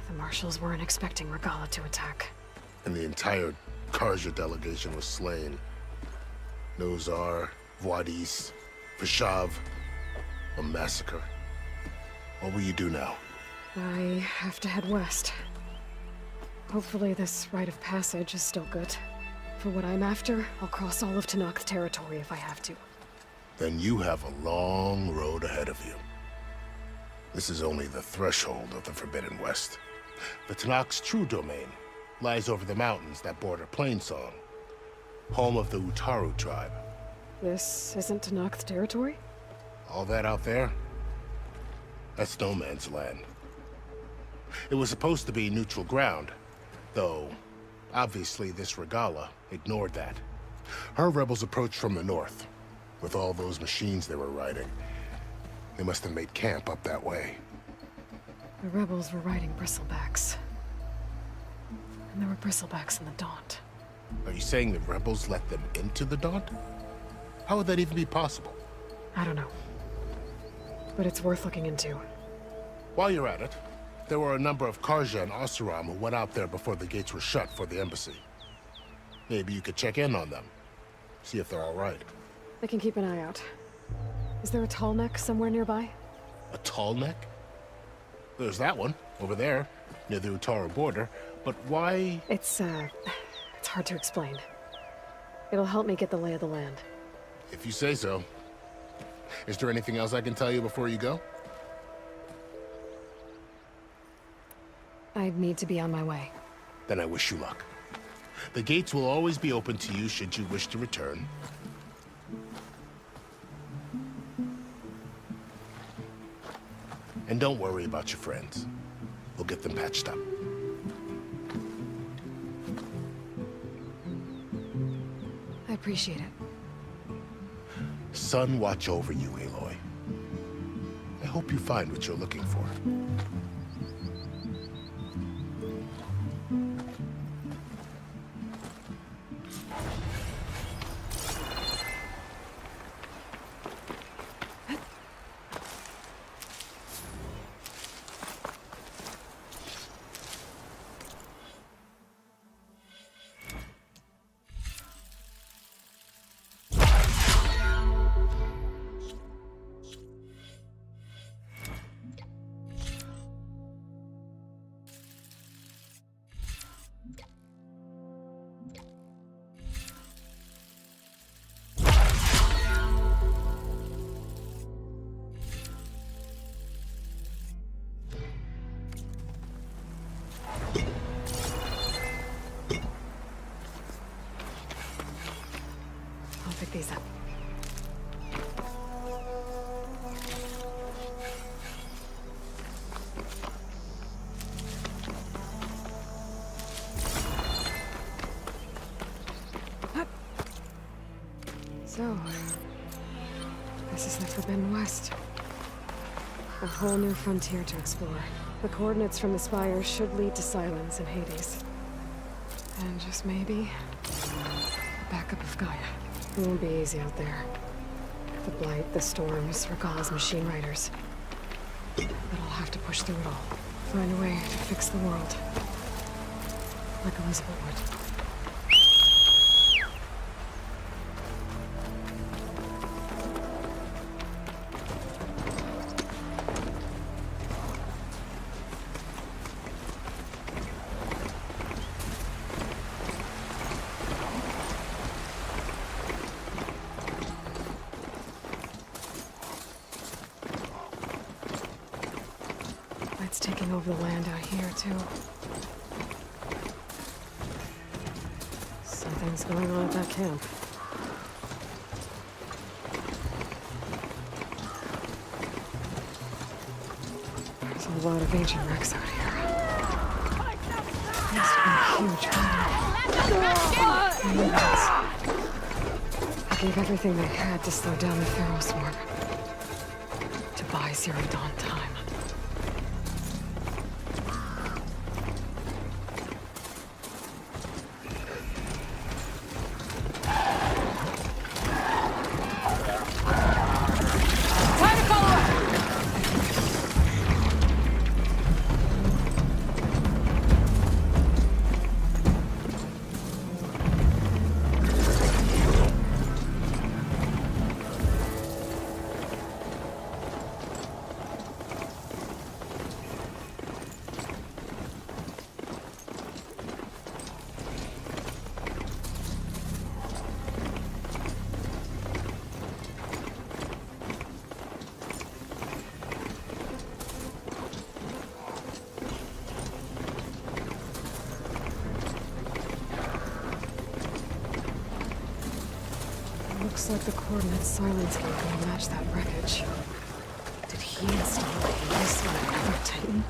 The marshals weren't expecting Regala to attack. And the entire Karja delegation was slain. Nozar, Vuadis, Vishav, a massacre. What will you do now? I have to head west. Hopefully this rite of passage is still good. For what I'm after, I'll cross all of Tenakth's territory if I have to. Then you have a long road ahead of you. This is only the threshold of the Forbidden West. The Tenakth's true domain lies over the mountains that border Plainsong, home of the Utaru tribe. This isn't Tenakth's territory? All that out there? That's no man's land. It was supposed to be neutral ground, though obviously this Regala ignored that. Her rebels approached from the north, with all those machines they were riding. They must have made camp up that way. The rebels were riding bristlebacks. And there were bristlebacks in the Daunt. Are you saying the rebels let them into the Daunt? How would that even be possible? I don't know. But it's worth looking into. While you're at it, there were a number of Karja and Oseram who went out there before the gates were shut for the embassy. Maybe you could check in on them. See if they're all right. I can keep an eye out. Is there a tall neck somewhere nearby? A tall neck? There's that one, over there, near the Utaru border. But why? It's hard to explain. It'll help me get the lay of the land. If you say so. Is there anything else I can tell you before you go? I need to be on my way. Then I wish you luck. The gates will always be open to you should you wish to return. And don't worry about your friends. We'll get them patched up. I appreciate it. Sun watch over you, Aloy. I hope you find what you're looking for. Pick these up. So, this is the Forbidden West. A whole new frontier to explore. The coordinates from the spire should lead to Silence and Hades. And just maybe, a backup of Gaia. It won't be easy out there. The Blight, the Storms, Regala's machine riders. But I'll have to push through it all. Find a way to fix the world. Like Elizabeth would. It's taking over the land out here, too. Something's going on at that camp. There's a lot of ancient wrecks out here. Must have been a huge battle. I gave everything they had to slow down the Pharaoh swarm. To buy Zero Dawn time. Looks like the coordinates Silence gave me match that wreckage. Did he install Hades on another Titan?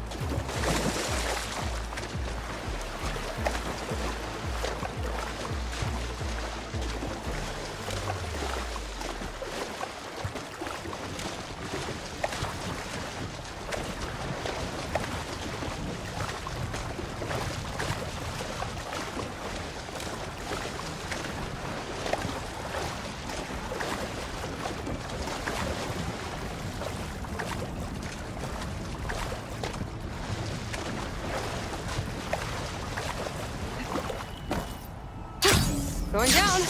Going down.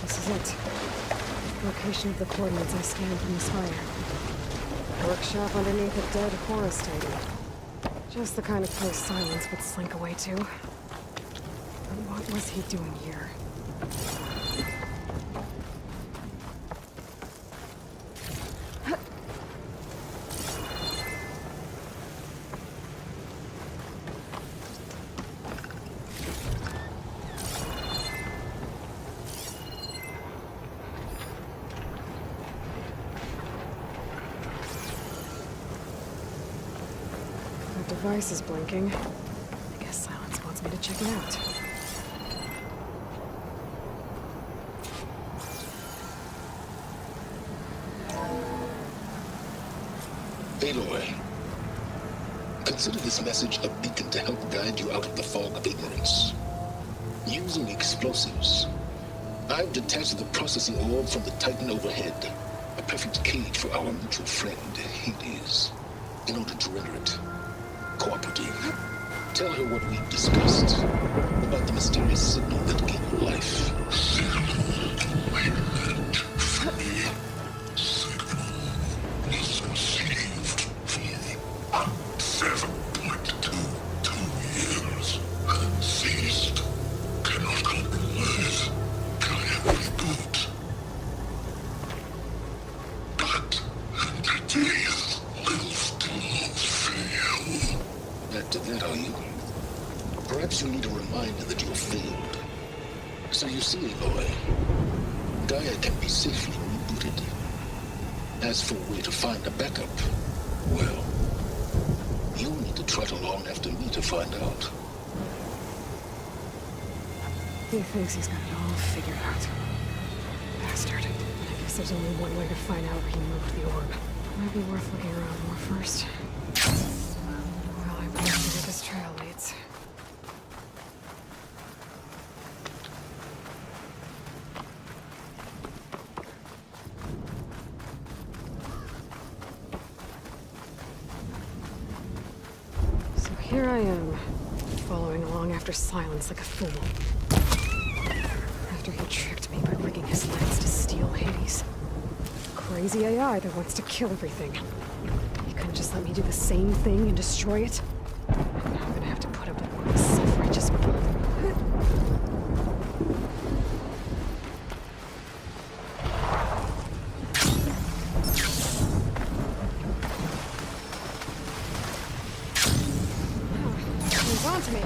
This is it. Location of the coordinates I scanned from the spire. Workshop underneath a dead Horus Titan. Just the kind of place Silence would slink away to. But what was he doing here? Device is blinking. I guess Silence wants me to check it out. Aloy, consider this message a beacon to help guide you out of the fog of ignorance. Using explosives, I've detached the processing orb from the Titan overhead. A perfect cage for our mutual friend, Hades. In order to render it cooperative, tell her what we've discussed about the mysterious signal that gave her life. That are you? Perhaps you need a reminder that you have failed. So you see, Aloy, Gaia can be safely rebooted. As for a way to find a backup, well, you'll need to trot along after me to find out. He thinks he's got it all figured out. Bastard. I guess there's only one way to find out where he moved the orb. Might be worth looking around more first. Well, I better see where this trail leads. So here I am, following along after Silence like a fool. After he tricked me by rigging his lens to steal Hades. Crazy AI that wants to kill everything. He couldn't just let me do the same thing and destroy it? I'm now gonna have to put up with one of his self-righteous He's on to me.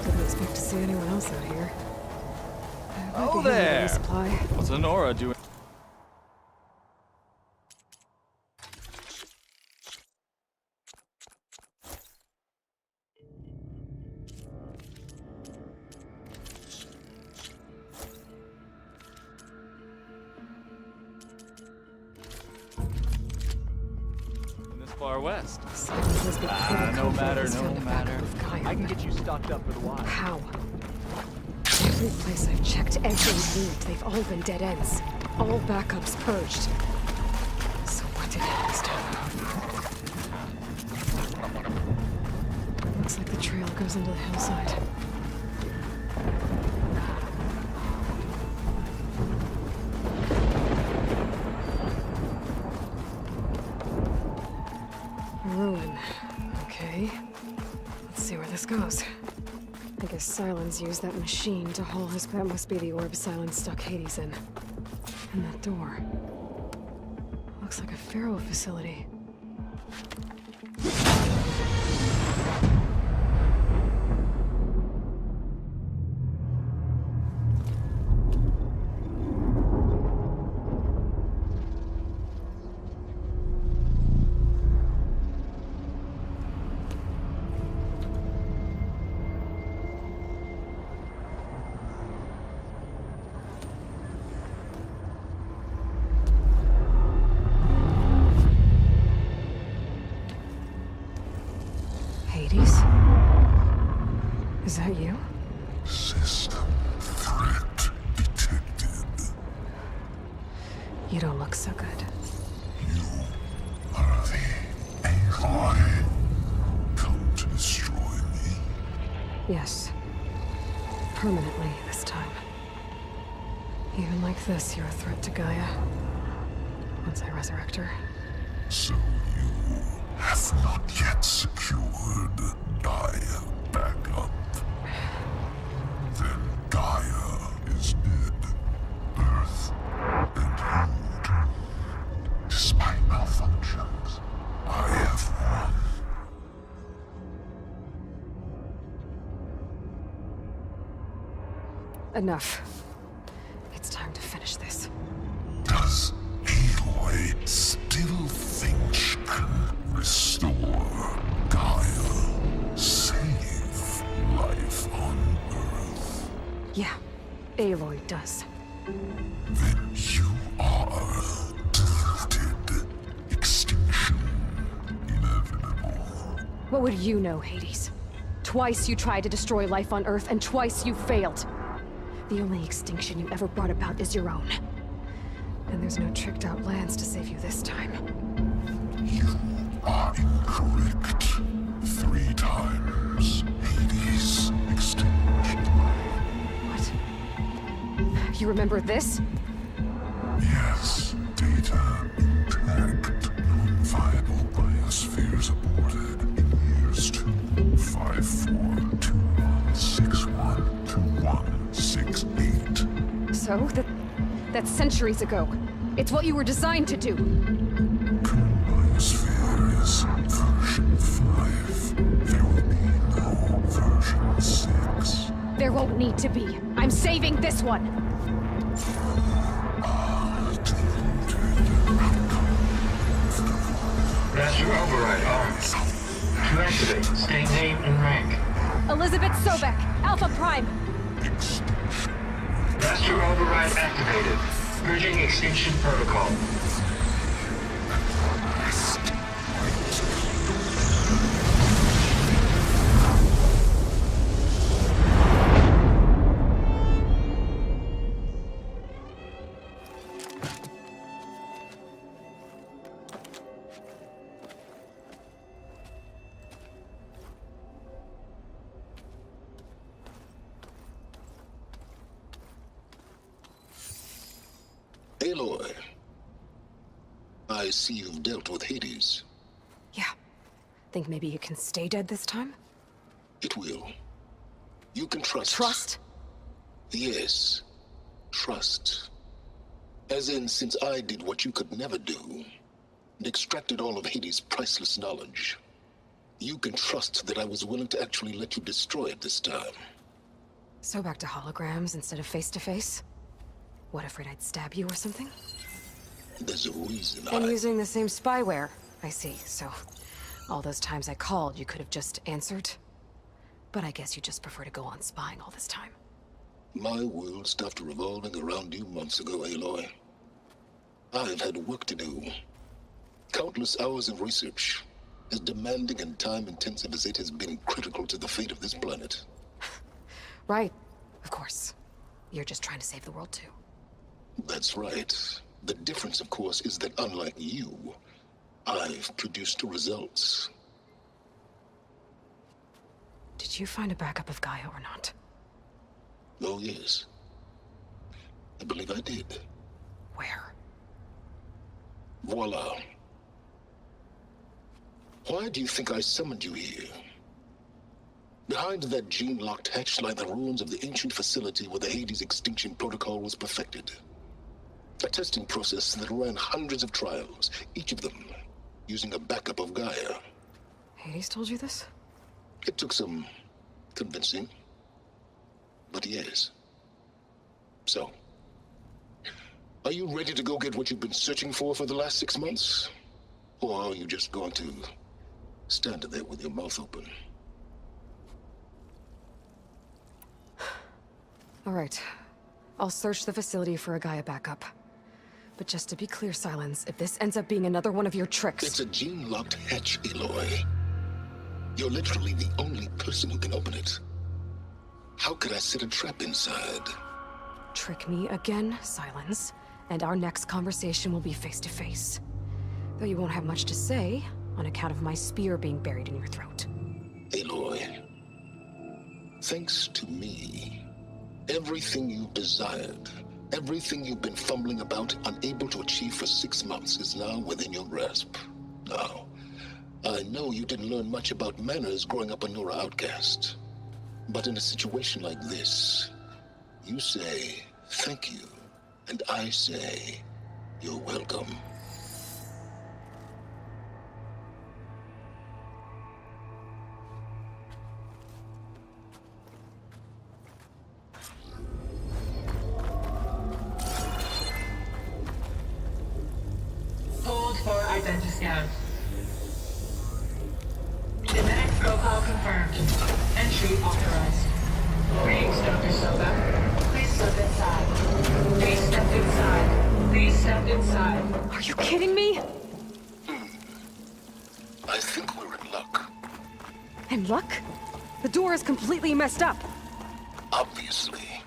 Didn't expect to see anyone else out here. Oh there! What's Honora doing? Far west. No matter. I can get you stocked up for the while. How? Every place I've checked, every lead, they've all been dead ends. All backups purged. So what did Hades do? onto the hillside. Ruin. Okay. Let's see where this goes. I guess Silence used that machine to haul his... That must be the orb Silence stuck Hades in. And that door. Looks like a Pharaoh facility. Hades? Is that you? System threat detected. You don't look so good. You are the Aloy. Come to destroy me. Yes. Permanently this time. Even like this, you're a threat to Gaia. Once I resurrect her. So you have not yet secured Gaia back up. Then Gaia is dead. Earth and you doomed. Despite malfunctions, I have won. Enough. It's time to finish this. Does Aloy still think she can restore Gaia? Save life on Earth? Yeah, Aloy does. Then you are deleted. Extinction inevitable. What would you know, Hades? Twice you tried to destroy life on Earth, and twice you failed. The only extinction you ever brought about is your own. And there's no tricked-out lands to save you this time. You are incorrect. 3 times. Hades extinguished. What? You remember this? Yes. Data intact. Non-viable biospheres aborted in years 254, 2161, 2168. So? That's centuries ago. It's what you were designed to do. Biosphere is version 5. There will be no version 6. There won't need to be. I'm saving this one. Master override armed. To activate, state name and rank. Elizabeth Sobek, Alpha Prime. Master override activated. Purging extinction protocol. Aloy, I see you've dealt with Hades. Yeah. Think maybe you can stay dead this time? It will. You can trust. Trust? Yes. Trust. As in, since I did what you could never do, and extracted all of Hades' priceless knowledge, you can trust that I was willing to actually let you destroy it this time. So back to holograms instead of face-to-face? What, afraid I'd stab you or something? There's a reason And using the same spyware. I see, so... all those times I called, you could have just answered? But I guess you just prefer to go on spying all this time. My world stopped revolving around you months ago, Aloy. I've had work to do. Countless hours of research, as demanding and time-intensive as it has been critical to the fate of this planet. Right, of course. You're just trying to save the world, too. That's right. The difference, of course, is that unlike you, I've produced results. Did you find a backup of Gaia or not? Oh, yes. I believe I did. Where? Voila. Why do you think I summoned you here? Behind that gene-locked hatch lie the ruins of the ancient facility where the Hades extinction protocol was perfected. A testing process that ran hundreds of trials, each of them using a backup of Gaia. Hades told you this? It took some convincing, but yes. So, are you ready to go get what you've been searching for the last 6 months? Or are you just going to stand there with your mouth open? All right. I'll search the facility for a Gaia backup. But just to be clear, Silence, if this ends up being another one of your tricks... It's a gene-locked hatch, Aloy. You're literally the only person who can open it. How could I set a trap inside? Trick me again, Silence, and our next conversation will be face-to-face. Though you won't have much to say, on account of my spear being buried in your throat. Aloy, thanks to me, everything you've desired, everything you've been fumbling about, unable to achieve for 6 months, is now within your grasp. Now, I know you didn't learn much about manners growing up a Nora outcast. But in a situation like this, you say, thank you, and I say, you're welcome. Hold for identiscan. Genetic profile confirmed. Entry authorized. Greetings, Dr. Soba. Please step inside. Please step inside. Please step inside. Are you kidding me? I think we're in luck. In luck? The door is completely messed up. Obviously.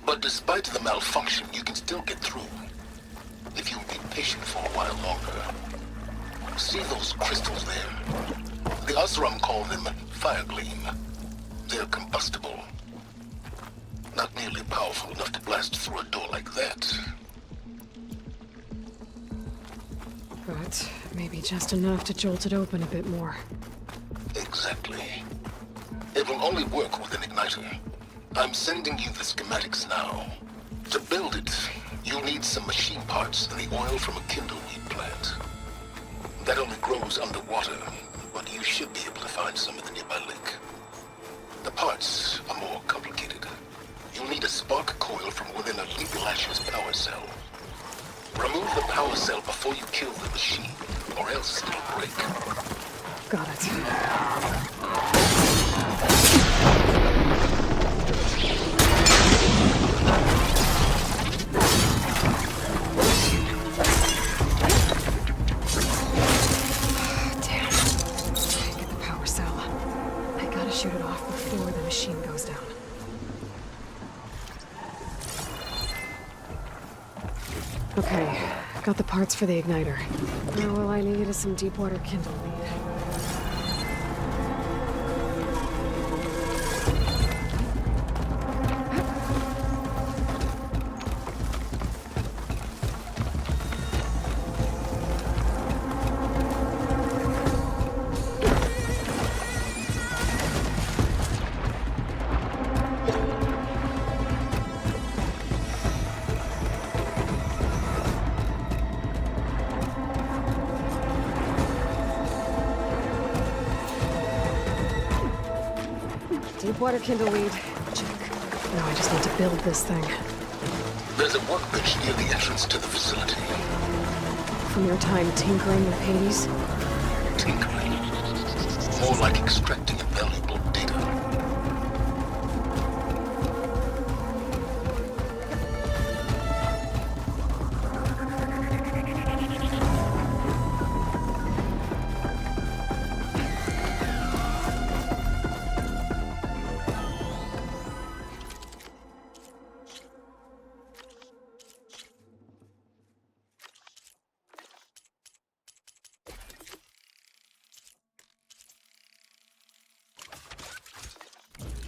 But despite the malfunction, you can still get through. If you'll be patient for a while longer. See those crystals there? The Asram call them fire gleam. They're combustible. Not nearly powerful enough to blast through a door like that. But maybe just enough to jolt it open a bit more. Exactly. It will only work with an igniter. I'm sending you the schematics now. To build it, you'll need some machine parts and the oil from a kindleweed plant. That only grows underwater, but you should be able to find some in the nearby lake. The parts are more complicated. You'll need a spark coil from within a Leap-Lash's power cell. Remove the power cell before you kill the machine, or else it'll break. Got it. Shoot it off before the machine goes down. Okay, got the parts for the igniter. Now all I need is some deep water kindle lead. Water kindleweed. Check. Now I just need to build this thing. There's a workbench near the entrance to the facility. From your time tinkering with Hades? Tinkering? More like extracting valuable data.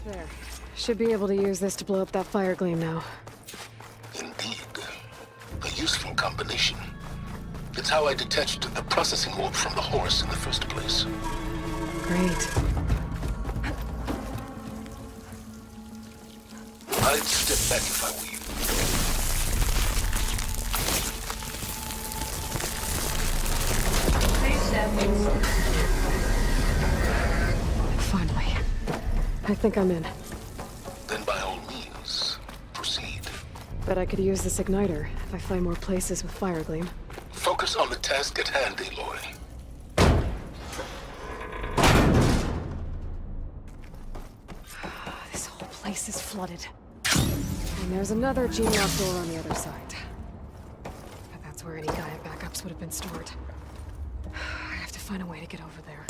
There. Should be able to use this to blow up that fire gleam now. Indeed. A useful combination. It's how I detached the processing orb from the horse in the first place. Great. I'd step back if I were you. Please step inside. Finally. I think I'm in. Then by all means, proceed. Bet I could use this igniter if I find more places with fire gleam. Focus on the task at hand, Aloy. This whole place is flooded. And there's another G-lock door on the other side. But that's where any Gaia backups would have been stored. I have to find a way to get over there.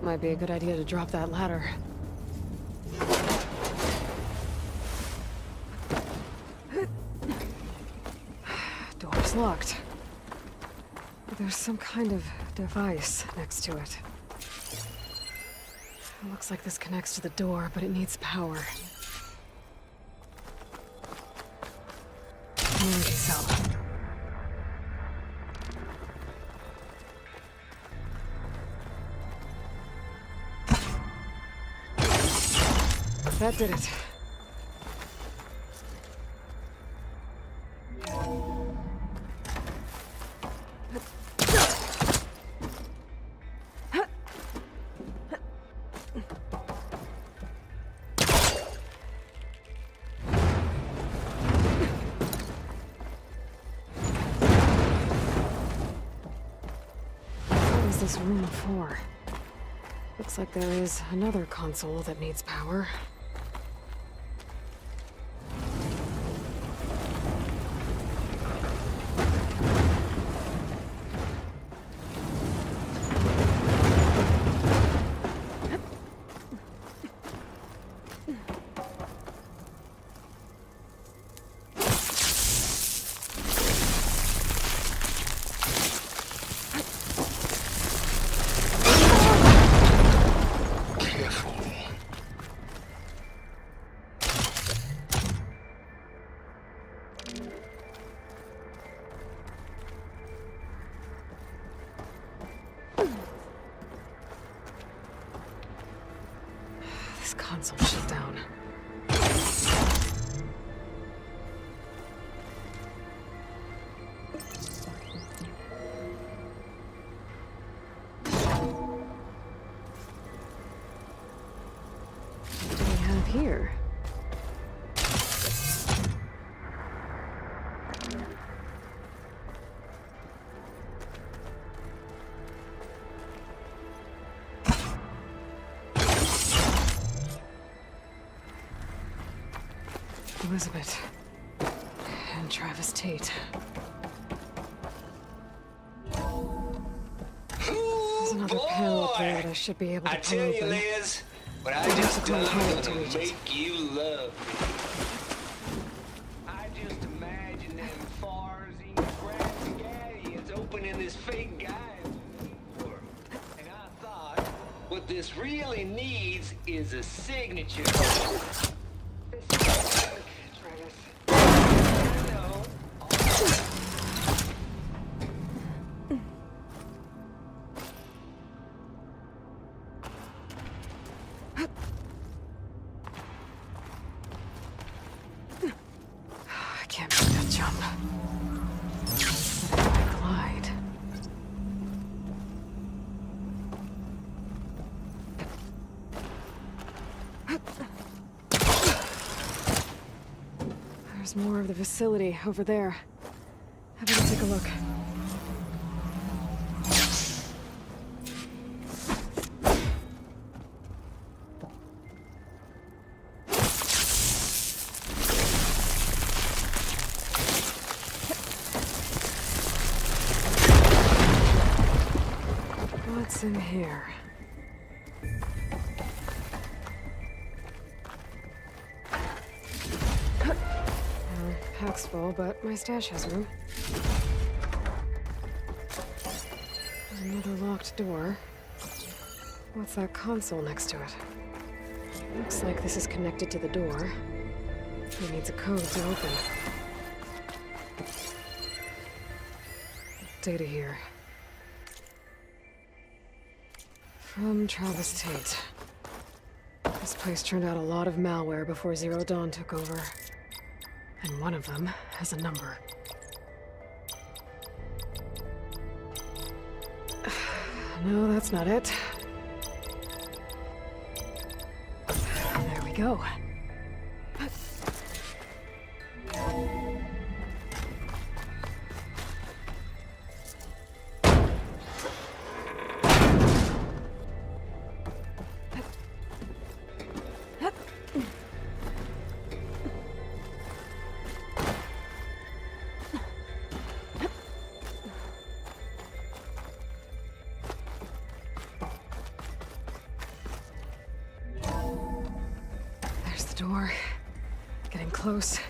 Might be a good idea to drop that ladder. Door's locked. But there's some kind of device next to it. It looks like this connects to the door, but it needs power. Energy cell. That did it. What is this room for? Looks like there is another console that needs power. This console shut down. What do we have here? Elizabeth. And Travis Tate. There's another panel up there that I should be able to pull open. Liz, what I I'll just have to climb done higher is to gonna reach it. make you love me. I just imagine them Farzine Scagadians opening this fake Gaia door. And I thought, what this really needs is a signature. I can't make that jump. But if I glide... There's more of the facility over there. I better take a look. What's in here? Pack's full, but my stash has room. Another locked door. What's that console next to it? Looks like this is connected to the door. It needs a code to open. Data here. From Travis Tate. This place turned out a lot of malware before Zero Dawn took over. And one of them has a number. No, that's not it. There we go. Door. Getting close.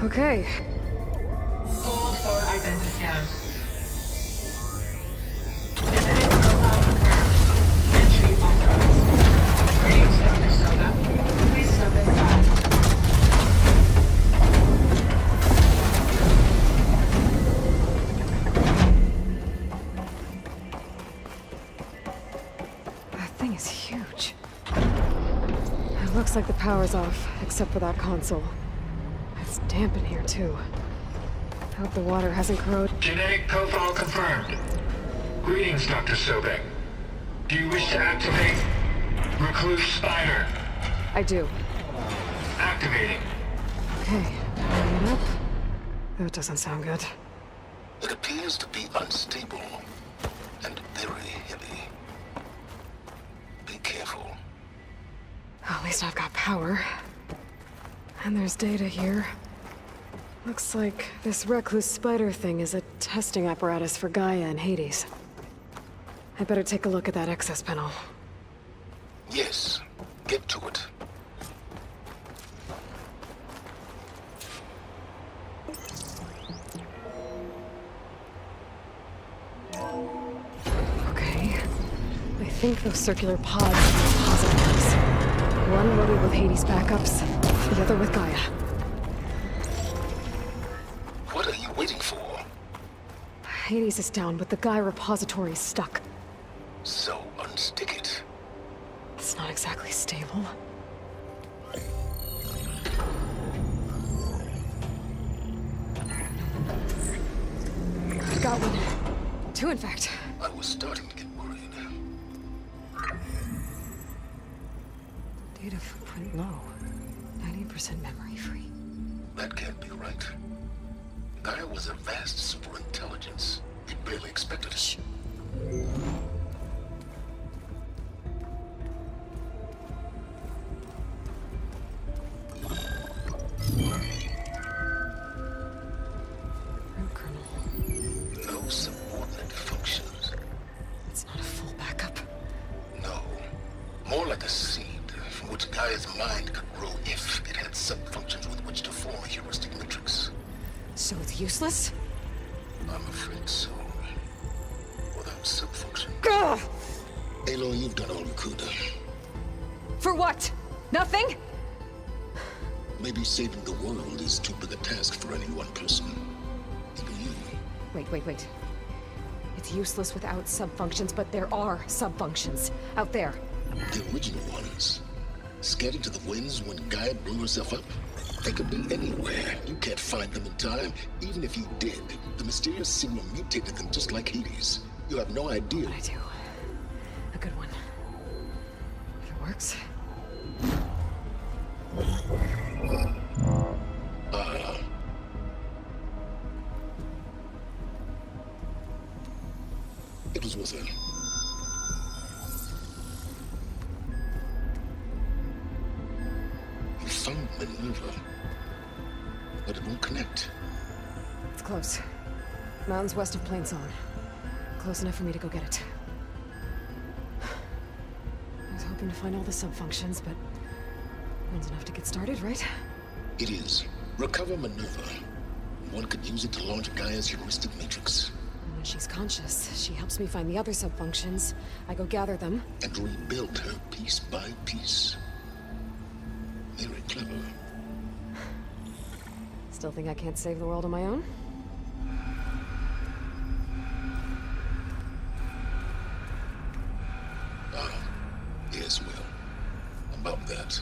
Okay. Hold for identicam. Genetic profile confirmed. Entry authorized. Greetings, Dr. Soda. Please step inside. That thing is huge. It looks like the power's off, except for that console. It's damp in here, too. Hope the water hasn't corroded. Genetic profile confirmed. Greetings, Dr. Sobek. Do you wish to activate Recluse Spider? I do. Activating. Okay, bring it up. That doesn't sound good. It appears to be unstable and very heavy. Be careful. At least I've got power. And there's data here. Looks like this Recluse Spider thing is a testing apparatus for Gaia and Hades. I better take a look at that access panel. Yes, get to it. Okay. I think those circular pods are repositories. One loaded with Hades backups, the other with Gaia. What are you waiting for? Hades is down, but the Gaia repository is stuck. So unstick it. It's not exactly stable. I got one. Two, in fact. I was starting to get worried. Data footprint low. 90% memory free. That can't be right. Gaia was a vast superintelligence. We barely expected it. Shh. So it's useless? I'm afraid so. Without subfunction. Ugh! Aloy, you've done all you could. For what? Nothing? Maybe saving the world is too big a task for any one person. Even you. Wait. It's useless without subfunctions, but there are subfunctions out there. The original ones. Scattered to the winds when Gaia blew herself up? They could be anywhere. You can't find them in time. Even if you did, the mysterious signal mutated them just like Hades. You have no idea. I do. A good one. If it works. It was with her. You found Minerva, but it won't connect. It's close. Mountains west of Plainsong. Close enough for me to go get it. I was hoping to find all the subfunctions, but one's enough to get started, right? It is. Recover Minerva. One could use it to launch Gaia's heuristic matrix. And when she's conscious, she helps me find the other subfunctions. I go gather them. And rebuild her piece by piece. Very clever. Still think I can't save the world on my own? Yes, well. About that.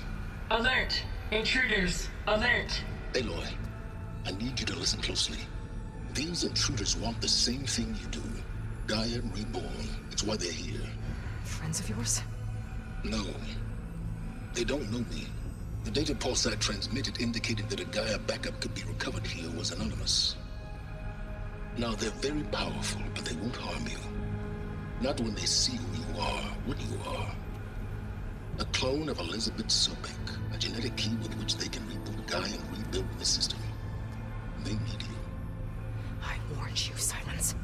Alert! Intruders! Alert! Aloy, I need you to listen closely. These intruders want the same thing you do. Gaia reborn. It's why they're here. Friends of yours? No. They don't know me. The data pulse I transmitted indicated that a Gaia backup could be recovered here was anonymous. Now, they're very powerful, but they won't harm you. Not when they see who you are, what you are. A clone of Elizabeth Sobek, a genetic key with which they can reboot Gaia and rebuild the system. They need you. I warned you, Silence.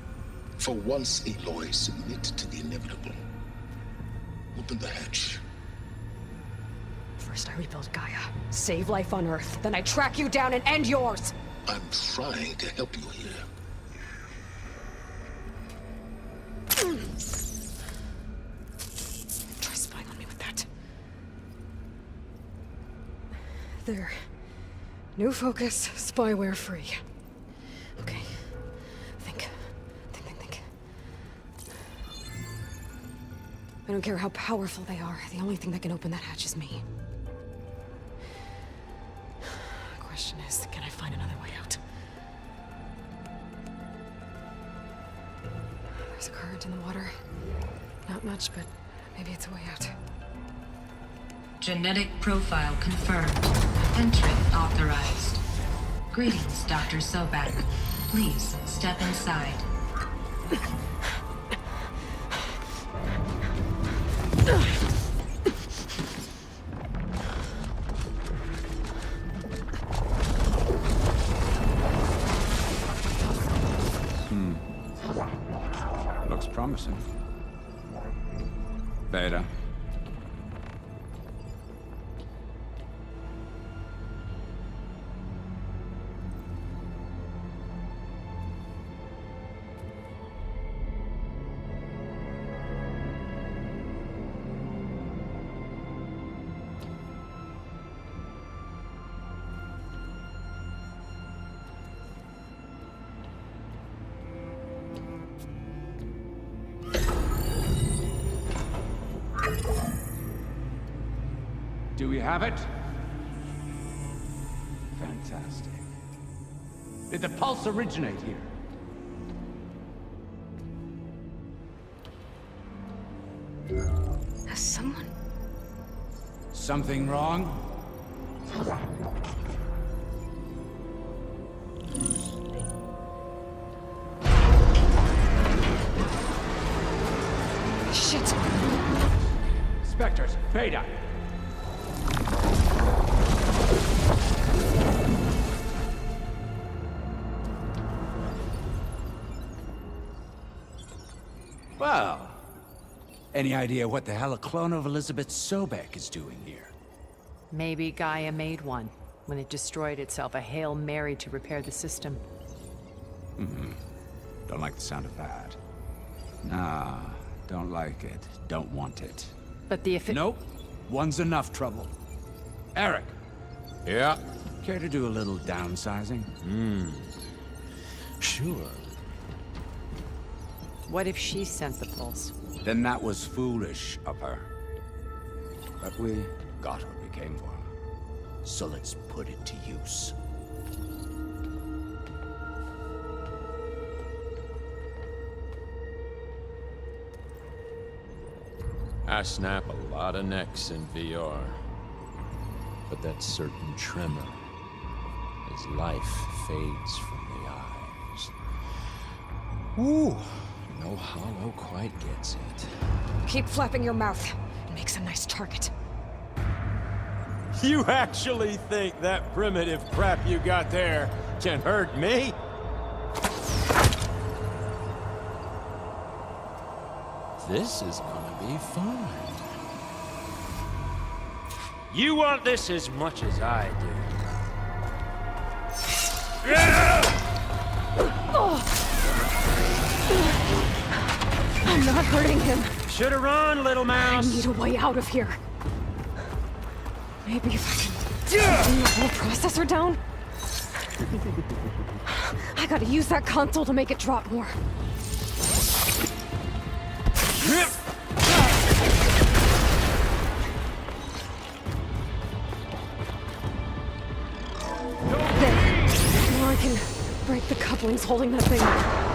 For once, Aloy, submit to the inevitable. Open the hatch. First I rebuild Gaia, save life on Earth, then I track you down and end yours! I'm trying to help you here. Try spying on me with that. There. New focus, spyware free. Okay. Think. I don't care how powerful they are. The only thing that can open that hatch is me. The question is, can I find another way out? There's a current in the water. Not much, but maybe it's a way out. Genetic profile confirmed. Entry authorized. Greetings, Dr. Sobek. Please step inside. Looks promising. Beta. Do we have it? Fantastic. Did the pulse originate here? Has someone... Something wrong? Shit! Spectres, Beta! Well, any idea what the hell a clone of Elizabeth Sobek is doing here? Maybe Gaia made one when it destroyed itself, a Hail Mary to repair the system. Don't like the sound of that. Nah, don't like it. Don't want it. But the Nope. One's enough trouble. Eric. Yeah? Care to do a little downsizing? Sure. What if she sent the pulse? Then that was foolish of her. But we got what we came for. So let's put it to use. I snap a lot of necks in VR. But that certain tremor as life fades from the eyes. Ooh, no hollow quite gets it. Keep flapping your mouth. It makes a nice target. You actually think that primitive crap you got there can hurt me? This is gonna be fun. You want this as much as I do. I'm not hurting him. Shoulda run, little mouse. I need a way out of here. Maybe if I can bring the whole processor down? I gotta use that console to make it drop more. There. Now I can break the couplings holding that thing up.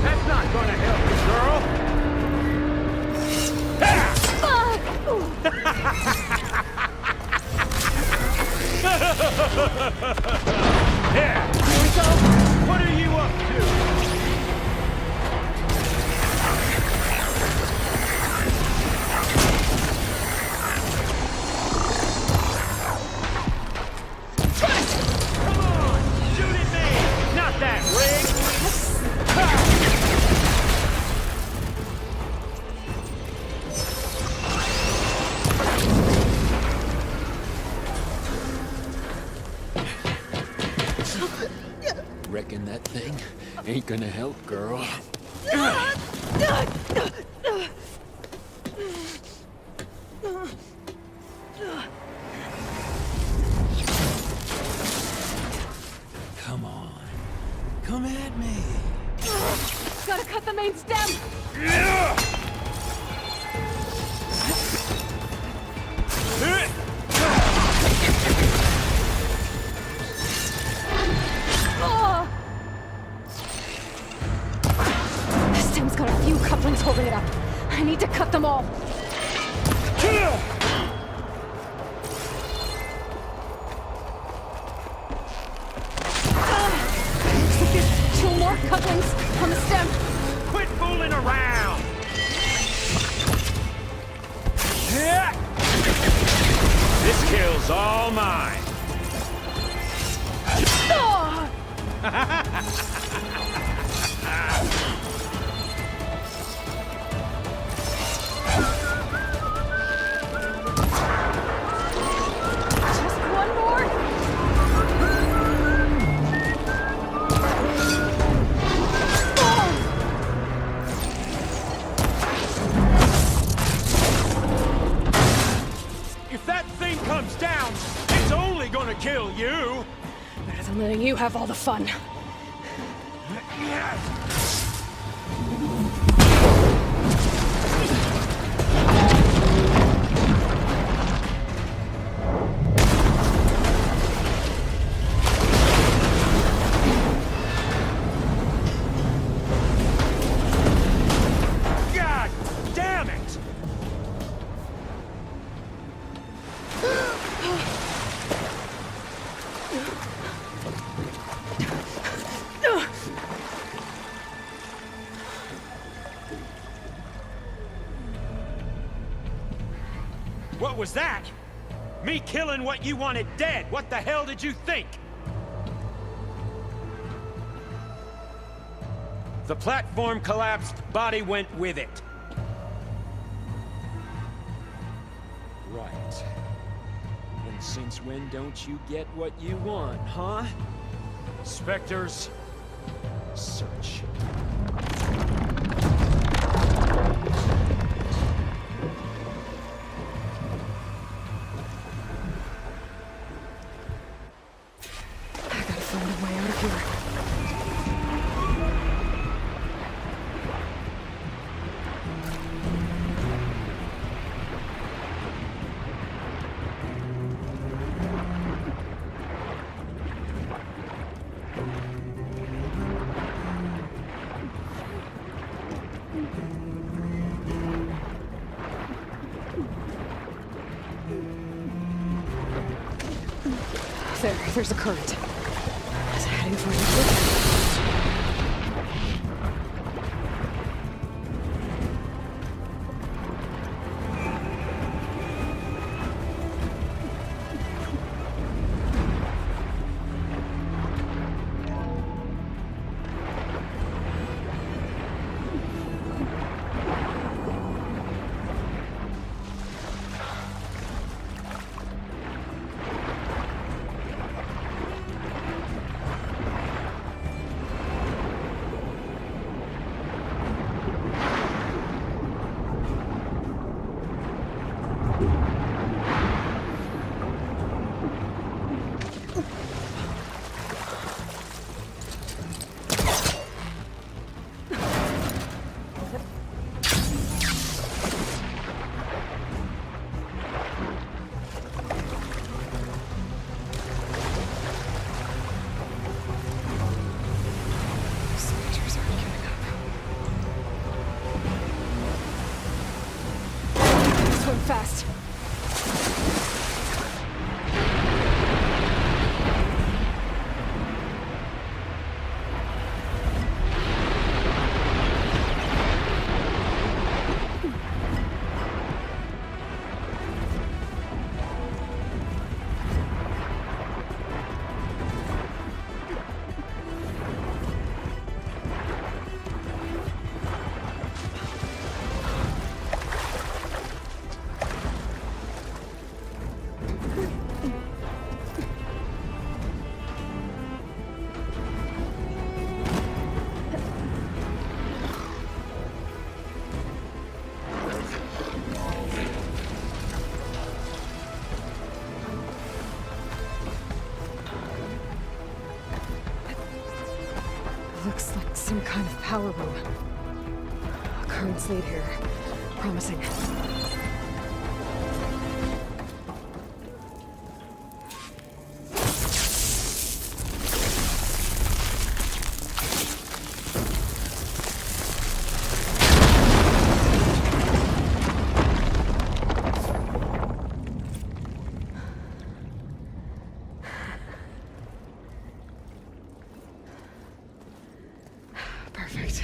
That's not gonna help you, girl. Yeah. Here we go. What are you up to? Come on, shoot at me. Not that rig. Reckon that thing ain't gonna help, girl. Come on. Come at me. Gotta cut the main stem! This stem's got a few couplings holding it up. I need to cut them all. There's 2 more couplings on the stem. Quit fooling around! This kill's all mine. Just one more. If that thing comes down, it's only gonna kill you. Better than letting you have all the fun. God damn it! What was that? Me killing what you wanted dead. What the hell did you think? The platform collapsed, body went with it. Since when don't you get what you want, huh? Spectres, search. I gotta find a way out of here. There's a current. Is it heading for you? Fast. Looks like some kind of power room. A current's lead here. Promising. Perfect.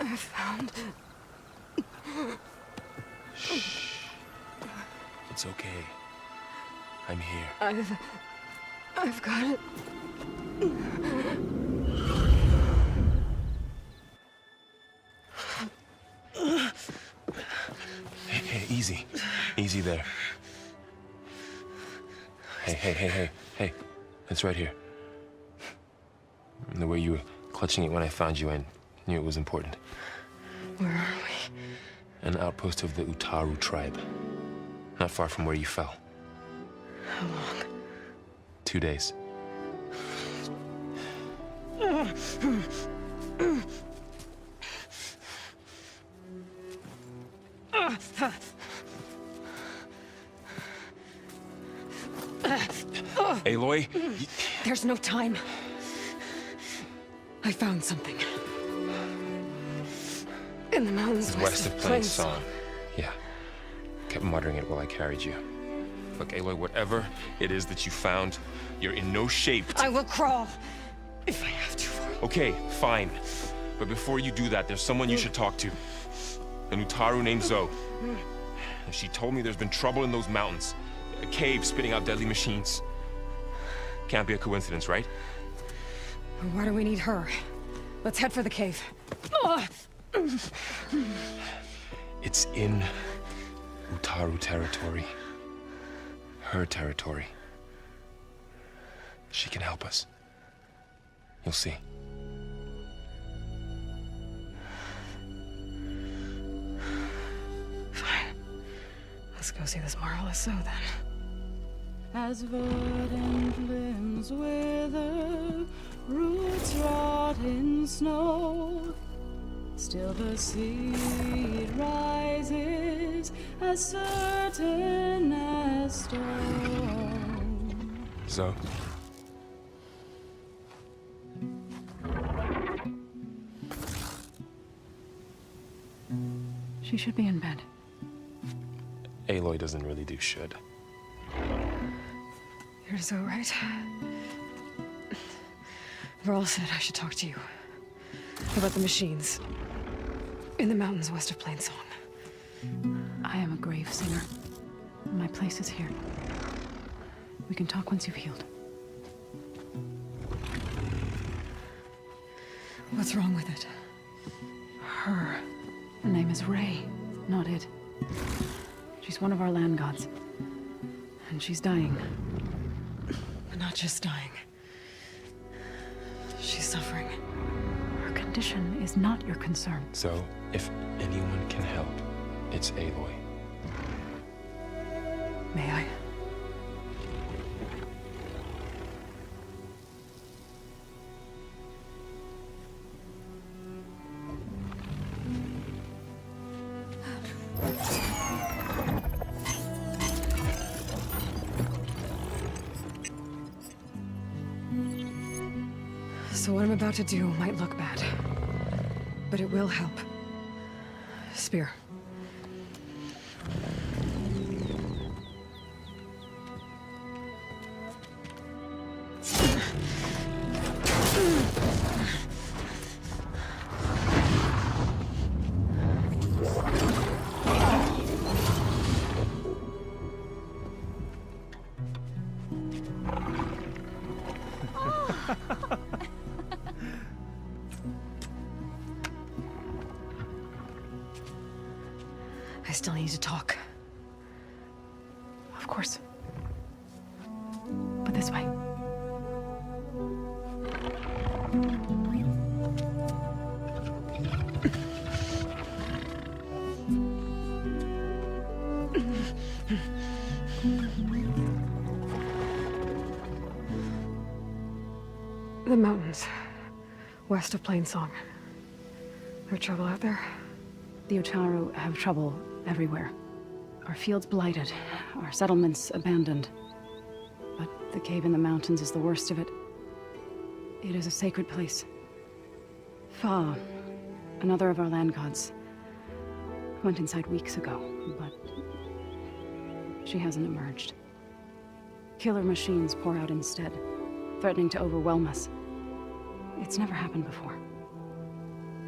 I found... Shh. It's okay. I'm here. I've got it. Hey, easy. Easy there. Hey. It's right here. The way you were clutching it when I found you, I knew it was important. Where are we? An outpost of the Utaru tribe. Not far from where you fell. How long? 2 days. Aloy? There's no time. I found something. In the mountains West of Plainsong. Yeah. Kept muttering it while I carried you. Look, Aloy, whatever it is that you found, you're in no shape to... I will crawl, if I have to. Okay, fine. But before you do that, there's someone you should talk to. An Utaru named Zoe. She told me there's been trouble in those mountains. A cave spitting out deadly machines. Can't be a coincidence, right? Why do we need her? Let's head for the cave. It's in Utaru territory. Her territory. She can help us. You'll see. Fine. Let's go see this marvelous Zoe then. As verdant limbs wither, roots rot in snow, still the seed rises as certain as stone. Zoe. She should be in bed. Aloy doesn't really do should. You're Zoe, right? Varl said I should talk to you about the machines in the mountains west of Plainsong. I am a grave singer. My place is here. We can talk once you've healed. What's wrong with it? Her name is Ray, not it. She's one of our land gods. And she's dying. Not just dying. She's suffering. Her condition is not your concern. So, if anyone can help, it's Aloy. May I? So what I'm about to do might look bad, but it will help. Spear. I still need to talk. Of course. But this way. The mountains, west of Plainsong. There trouble out there? The Utaru have trouble everywhere. Our fields blighted, our settlements abandoned. But the cave in the mountains is the worst of it. It is a sacred place. Fa, another of our land gods, went inside weeks ago, but she hasn't emerged. Killer machines pour out instead, threatening to overwhelm us. It's never happened before.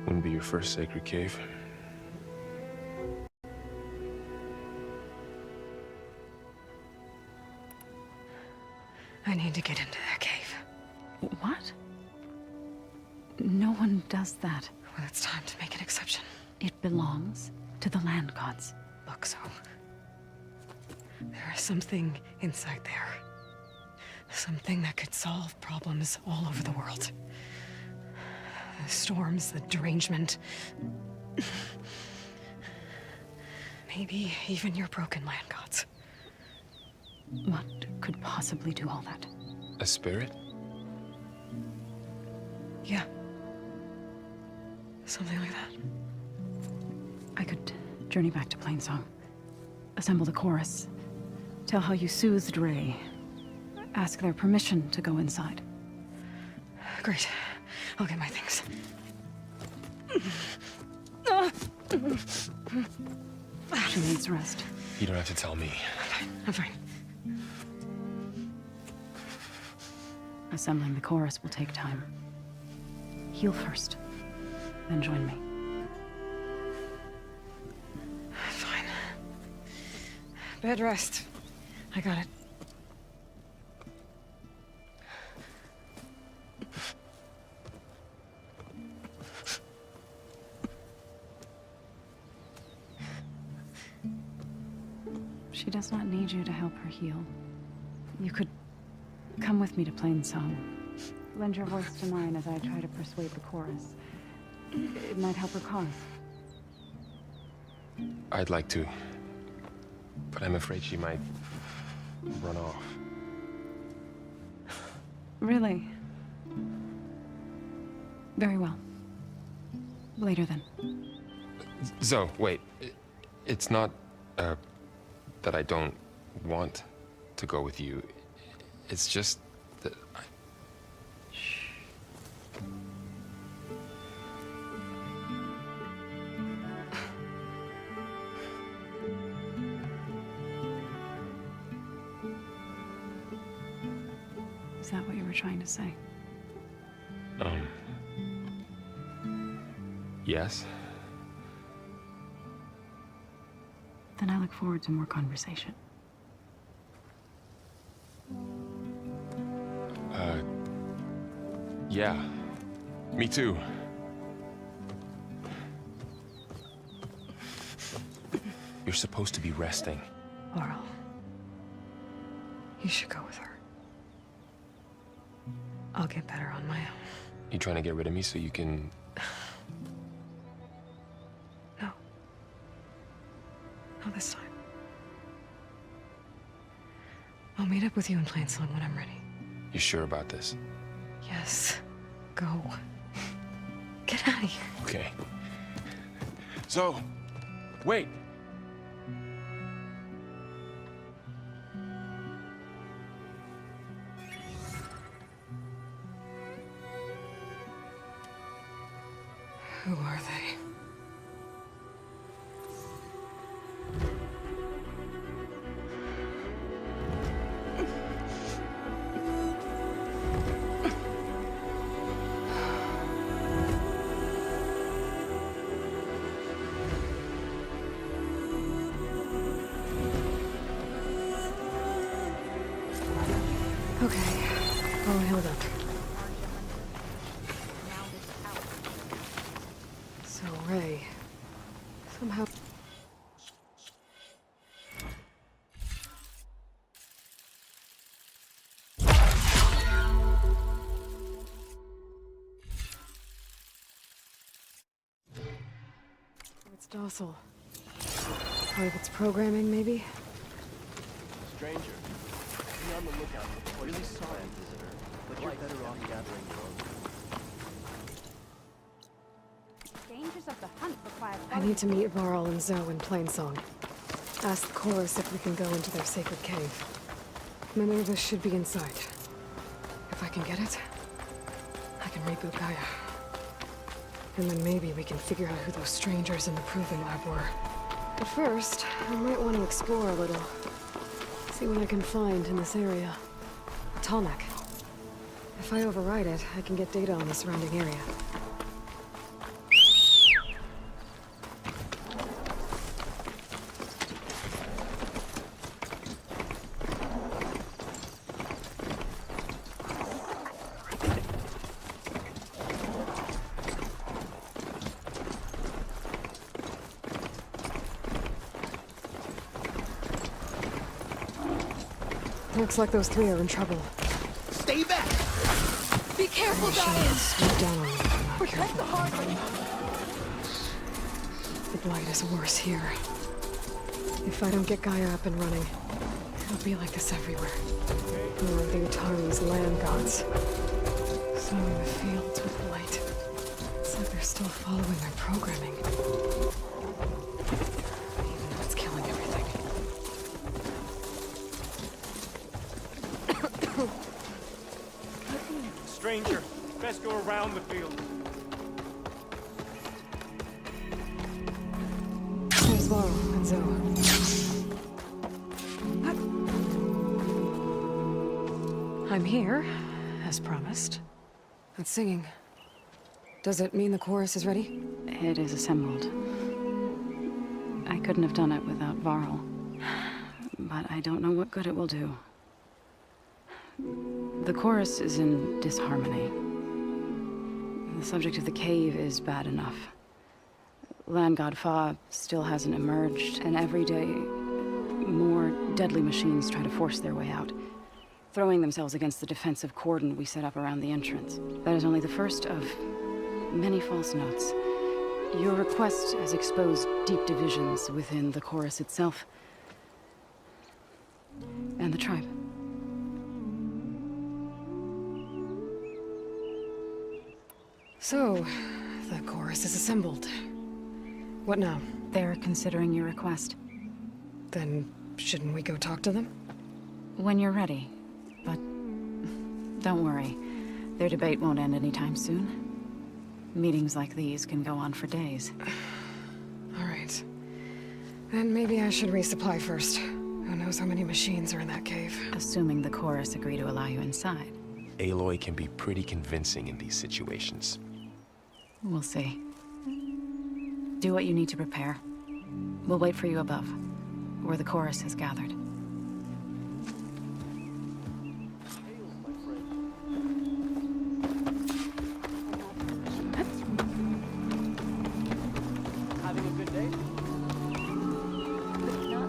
Wouldn't be your first sacred cave. I need to get into that cave. What? No one does that. Well, it's time to make an exception. It belongs to the land gods. Look, so there is something inside there. Something that could solve problems all over the world. The storms, the derangement. Maybe even your broken land gods. What could possibly do all that? A spirit? Yeah. Something like that. I could journey back to Plainsong, assemble the chorus, tell how you soothed Ray, ask their permission to go inside. Great. I'll get my things. She needs rest. You don't have to tell me. I'm fine. Assembling the chorus will take time. Heal first, then join me. Fine. Bed rest. I got it. She does not need you to help her heal. You could come with me to Plainsong. Lend your voice to mine as I try to persuade the chorus. It might help her cause. I'd like to, but I'm afraid she might run off. Really? Very well. Later then. So, wait. It's not, that I don't want to go with you. It's just that I... Is that what you were trying to say? Yes? Then I look forward to more conversation. Yeah. Me too. You're supposed to be resting. Laurel. You should go with her. I'll get better on my own. You trying to get rid of me so you can... No. Not this time. I'll meet up with you in Plainsong when I'm ready. You sure about this? Yes. Go. Get out of here. Okay. So, wait. Who are they? Okay, all healed up. So Ray, somehow... It's docile. Part of its programming, maybe? Stranger, be on the lookout for really sorry visitor, but you're better off gathering your own. Dangers of the hunt require... I need to meet Varl and Zoe in Plainsong. Ask the chorus if we can go into their sacred cave. Minerva should be inside. If I can get it, I can reboot Gaia. And then maybe we can figure out who those strangers in the proving lab were. But first, I might want to explore a little. See what I can find in this area. Tonic. If I override it, I can get data on the surrounding area. Looks like those three are in trouble. Stay back! Be careful, guys! Deep down on me. Protect the hardware! The blight is worse here. If I don't get Gaia up and running, it'll be like this everywhere. More of the Utaru's land gods. Sowing the fields with blight. It's like they're still following their programming. Even though it's killing everything. Stranger, best go around the field. There's Laurel and Zoe. I'm here, as promised. And singing. Does it mean the chorus is ready? It is assembled. I couldn't have done it without Varl. But I don't know what good it will do. The chorus is in disharmony. The subject of the cave is bad enough. Land God Fa still hasn't emerged, and every day, more deadly machines try to force their way out, throwing themselves against the defensive cordon we set up around the entrance. That is only the first of many false notes. Your request has exposed deep divisions within the chorus itself and the tribe. So, the chorus is assembled. What now? They're considering your request. Then, shouldn't we go talk to them? When you're ready. But don't worry. Their debate won't end anytime soon. Meetings like these can go on for days. All right. Then maybe I should resupply first. Who knows how many machines are in that cave? Assuming the chorus agree to allow you inside. Aloy can be pretty convincing in these situations. We'll see. Do what you need to prepare. We'll wait for you above, where the chorus has gathered. Having a good day? Not now.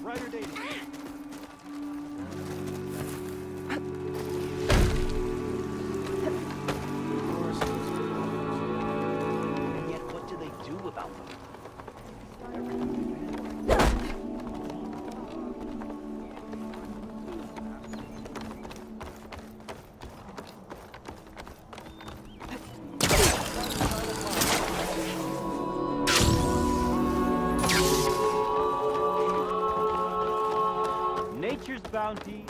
Ryder dating. And yet, what do they do about them? Nature's bounty.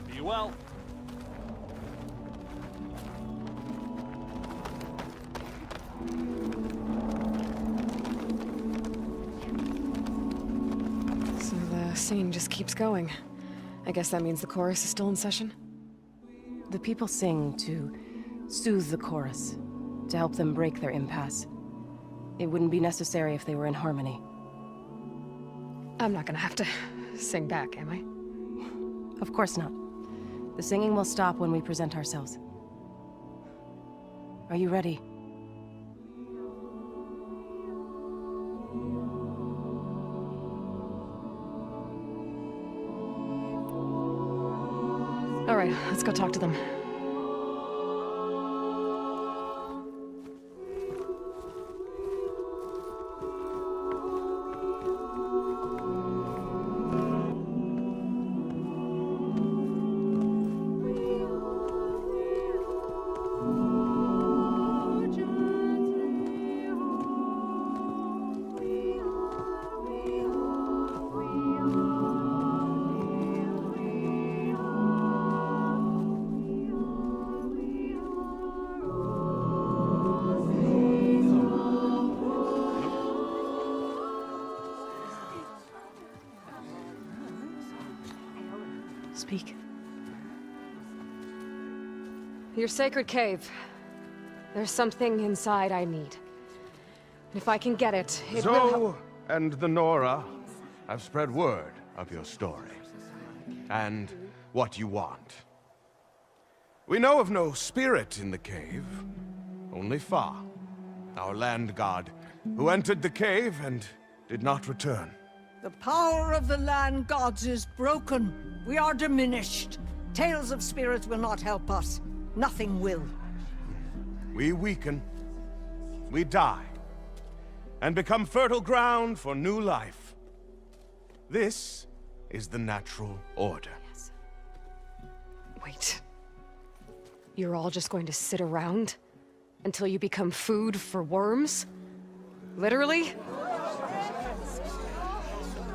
Be well. So the singing just keeps going. I guess that means the chorus is still in session? The people sing to soothe the chorus, to help them break their impasse. It wouldn't be necessary if they were in harmony. I'm not gonna have to sing back, am I? Of course not. The singing will stop when we present ourselves. Are you ready? All right, let's go talk to them. Speak. Your sacred cave. There's something inside I need. And if I can get it, it will help. and the Nora have spread word of your story, and what you want. We know of no spirit in the cave, only Fa, our land god, who entered the cave and did not return. The power of the land gods is broken. We are diminished. Tales of spirits will not help us. Nothing will. We weaken, we die, and become fertile ground for new life. This is the natural order. Yes. Wait. You're all just going to sit around until you become food for worms? Literally?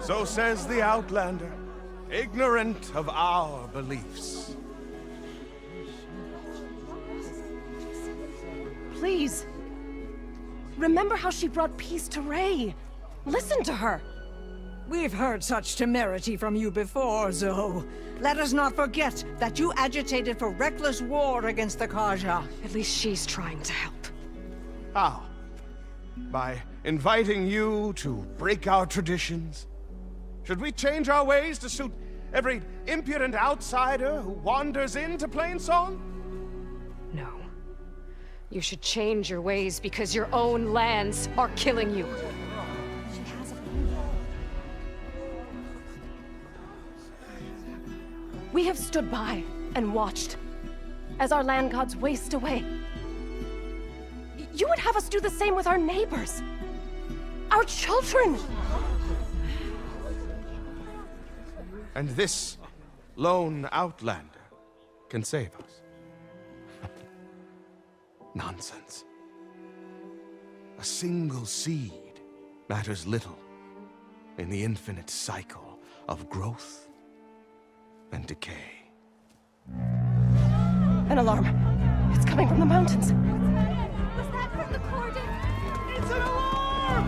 So says the Outlander, ignorant of our beliefs. Please. Remember how she brought peace to Ray. Listen to her. We've heard such temerity from you before, Zoe. Let us not forget that you agitated for reckless war against the Karja. At least she's trying to help. How? By inviting you to break our traditions? Should we change our ways to suit every impudent outsider who wanders into Plainsong? No. You should change your ways because your own lands are killing you. We have stood by and watched as our land gods waste away. You would have us do the same with our neighbors, our children. And this lone outlander can save us. Nonsense. A single seed matters little in the infinite cycle of growth and decay. An alarm. It's coming from the mountains. Was that from the cordon? It's an alarm!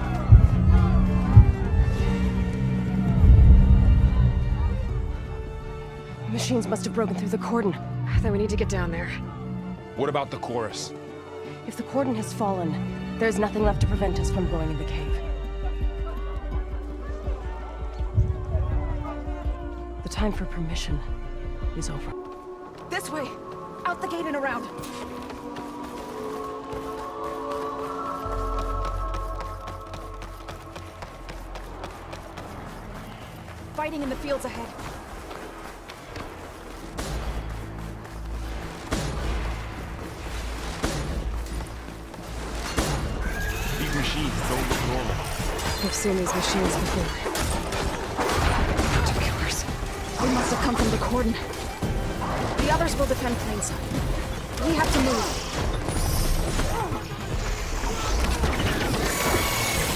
Machines must have broken through the cordon. Then we need to get down there. What about the chorus? If the cordon has fallen, there's nothing left to prevent us from going in the cave. The time for permission is over. This way! Out the gate and around! Fighting in the fields ahead. These machines don't look normal. I've seen these machines before. Killers. They must have come from the cordon. The others will defend Plainsong. We have to move.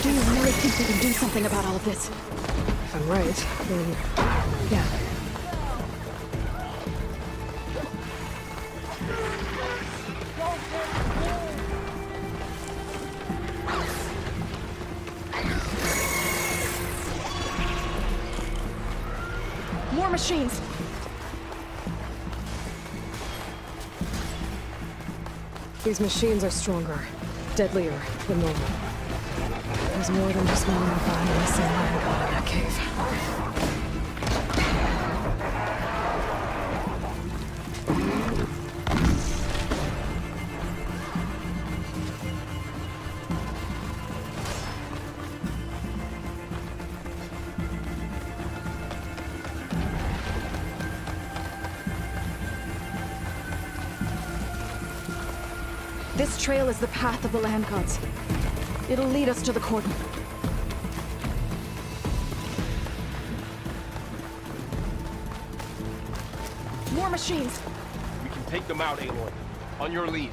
Do you really think we can do something about all of this? If I'm right, then yeah. More machines! These machines are stronger, deadlier than normal. There's more than just one body missing land god in that cave. This trail is the path of the land gods. It'll lead us to the cordon. More machines! We can take them out, Aloy. On your lead.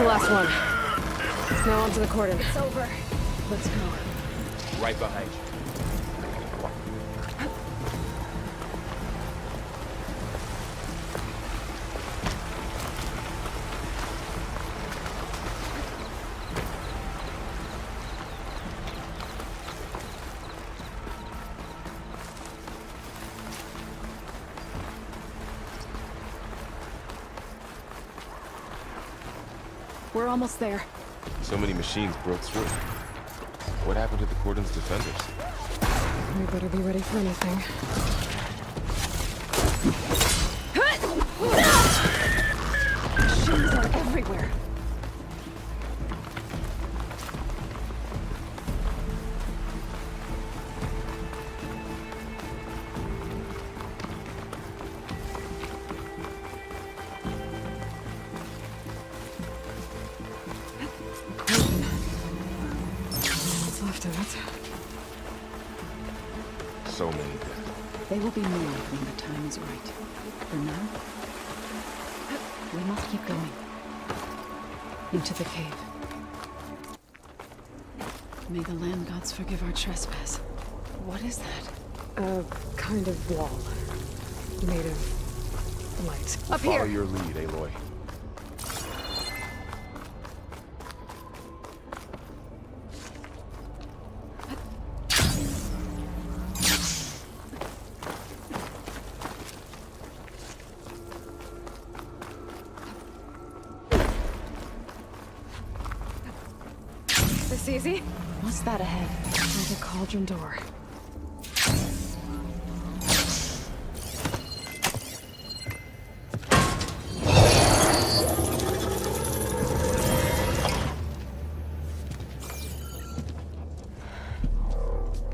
the last one. Now onto the cordon. It's over. Let's go. Right behind you. We're almost there. So many machines broke through. What happened to the cordon's defenders? We better be ready for anything. Machines are everywhere. What's left of it? So many dead. They will be more when the time is right. For now, we must keep going. Into the cave. May the land gods forgive our trespass. What is that? A kind of wall. Made of light. Up Follow here! your lead, Aloy. This easy? What's that ahead? There's a cauldron door.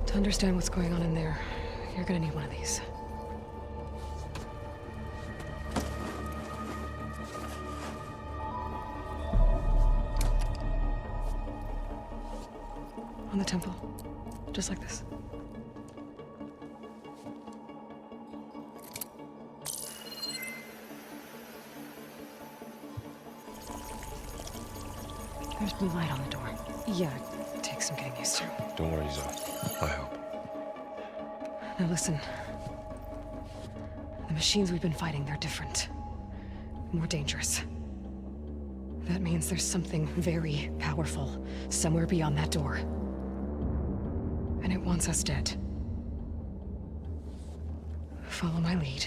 To understand what's going on in there, you're gonna need one of these. On the temple. Just like this. There's blue light on the door. Yeah, it takes some getting used to. Don't worry, Zoe. I help. Now listen. The machines we've been fighting, they're different. More dangerous. That means there's something very powerful somewhere beyond that door. And it wants us dead. Follow my lead.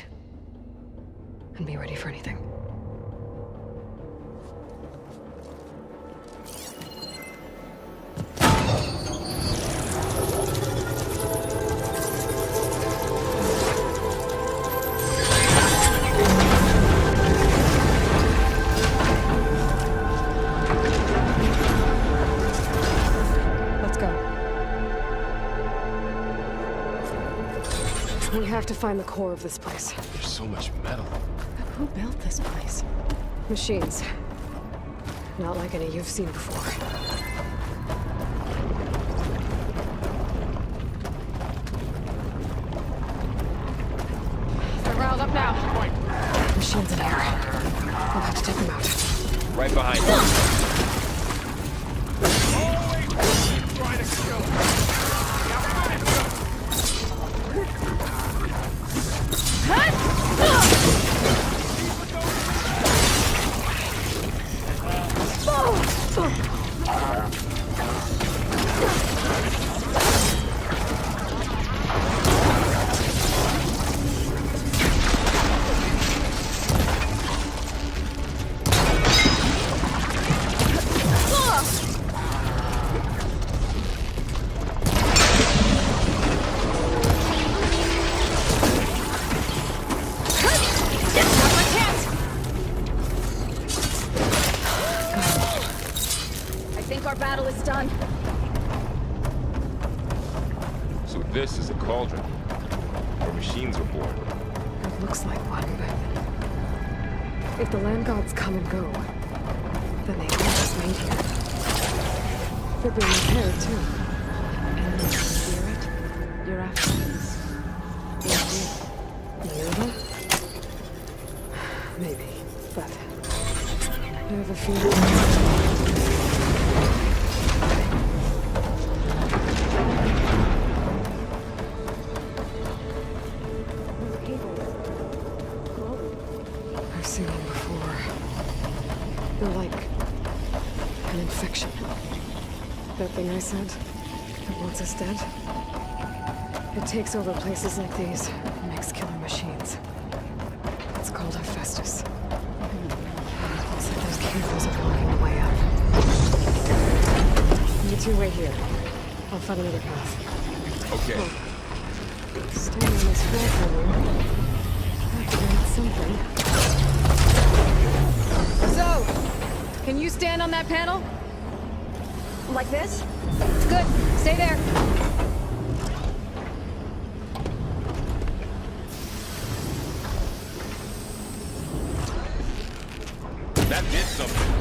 And be ready for anything. We have to find the core of this place. There's so much metal. Who built this place? Machines. Not like any you've seen before. They're riled up now. Machines in here. We'll have to take them out. Right behind you. Trying to kill him. So this is a cauldron, where machines were born. It looks like one, but if the land gods come and go, then they weren't just made here. They're being repaired too. And the spirit you're after is Minerva? Maybe, but I have a feeling thing I said that wants us dead? It takes over places like these and makes killer machines. It's called Hephaestus. Looks like those cables are blocking the way up. You two wait here. I'll find another path. Okay. Staying on this platform. Activate something. So, can you stand on that panel? Like this? Good. Stay there. That did something.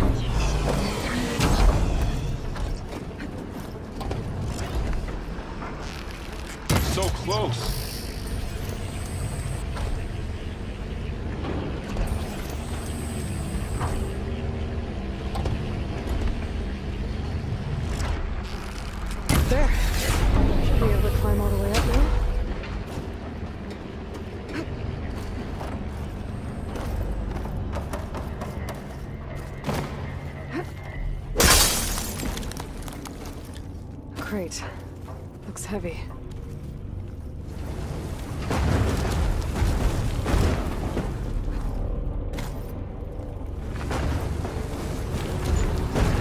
So close. There. Should be able to climb all the way up now. Crate. Looks heavy.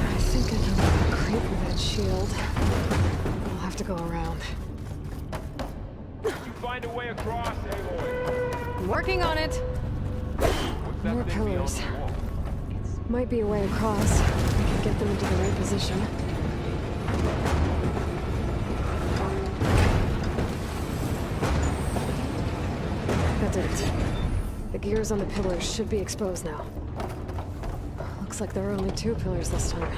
I think I can make a crate with that shield. I'll have to go around. You find a way across, Aloy. I'm working on it. More pillars. Might be a way across. I can get them into the right position. That did it. The gears on the pillars should be exposed now. Looks like there are only 2 pillars this time.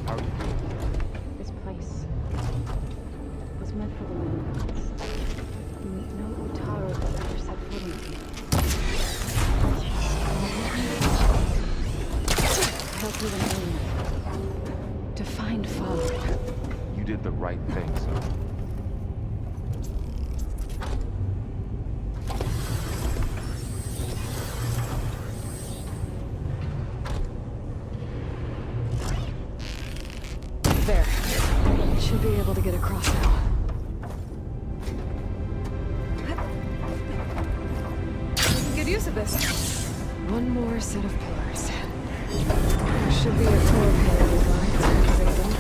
How are you doing? This place was meant for the living. No Utaru has ever set foot in it. Hell through the moon. To find Father. You did the right thing, son. There. Should be able to get across now. Good use of this. One more set of pillars. There should be a floor panel nearby to activate them.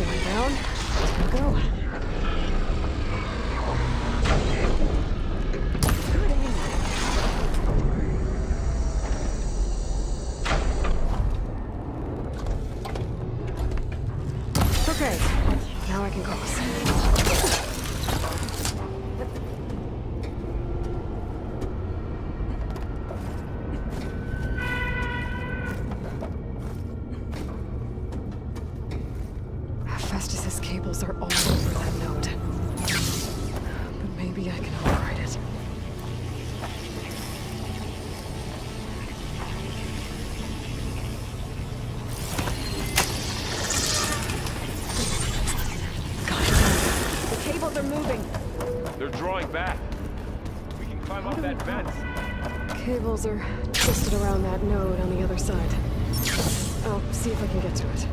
One down. Two go. Good aim. Okay, now I can cross. Hephaestus's cables are all over that node. But maybe I can override it. The cables are moving. They're drawing back. We can climb up that vent. Cables are twisted around that node on the other side. I'll see if I can get to it.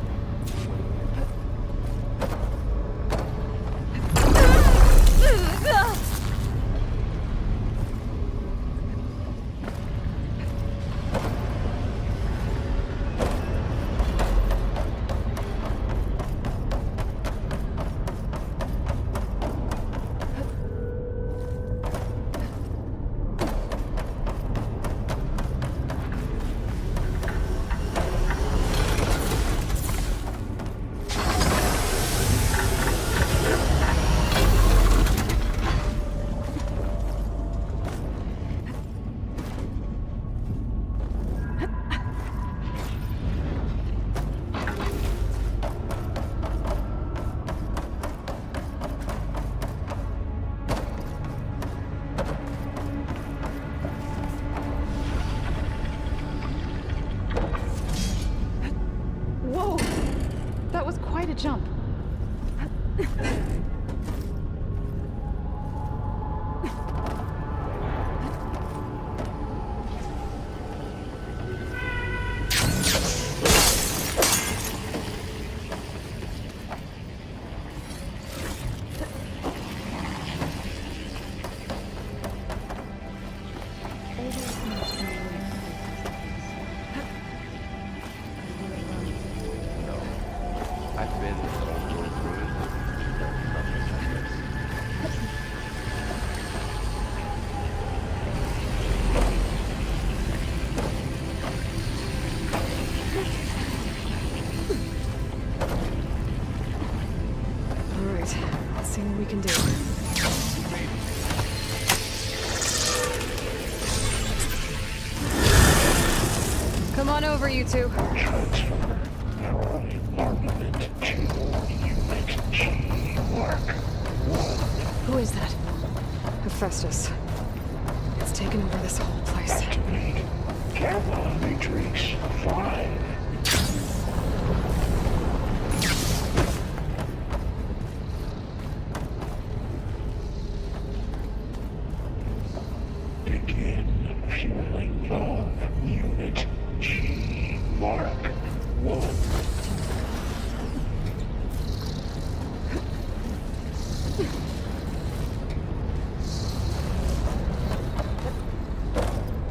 was quite a jump. I've been All right, let's see what we can do. Come on over, you two. Who is that? Hephaestus. It's taken over this whole place. Matrix 5. Begin fueling love. Unit G. Mark 1.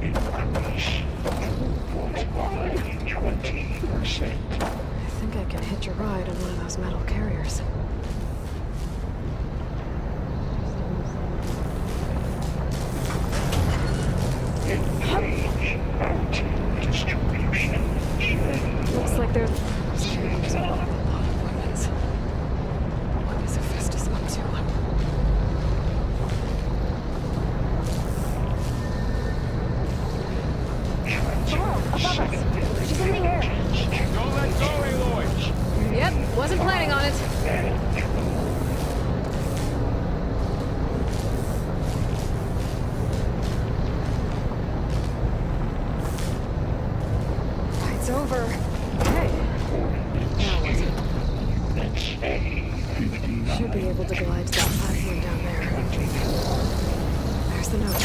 Increase 20%. I think I can hitch a ride on one of those metal carriers. Engage anti-distribution chain. Looks like they're using a lot of weapons. What is Hephaestus up to? Above us! She's in the air! Don't let go, Aloy! Yep, wasn't planning on it. It's over. Hey. Now what? Should be able to glide to that platform down there. There's the note.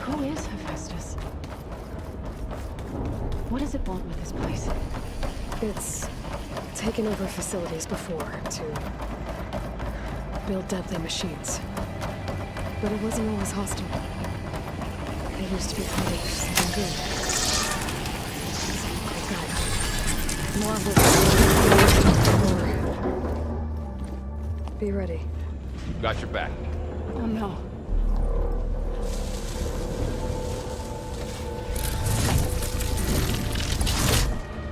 Who is Hephaestus? What does it want with this place? It's taken over facilities before to build deadly machines. But it wasn't always hostile. It used to be part of something good. More of this. Be ready. Got your back. Oh no.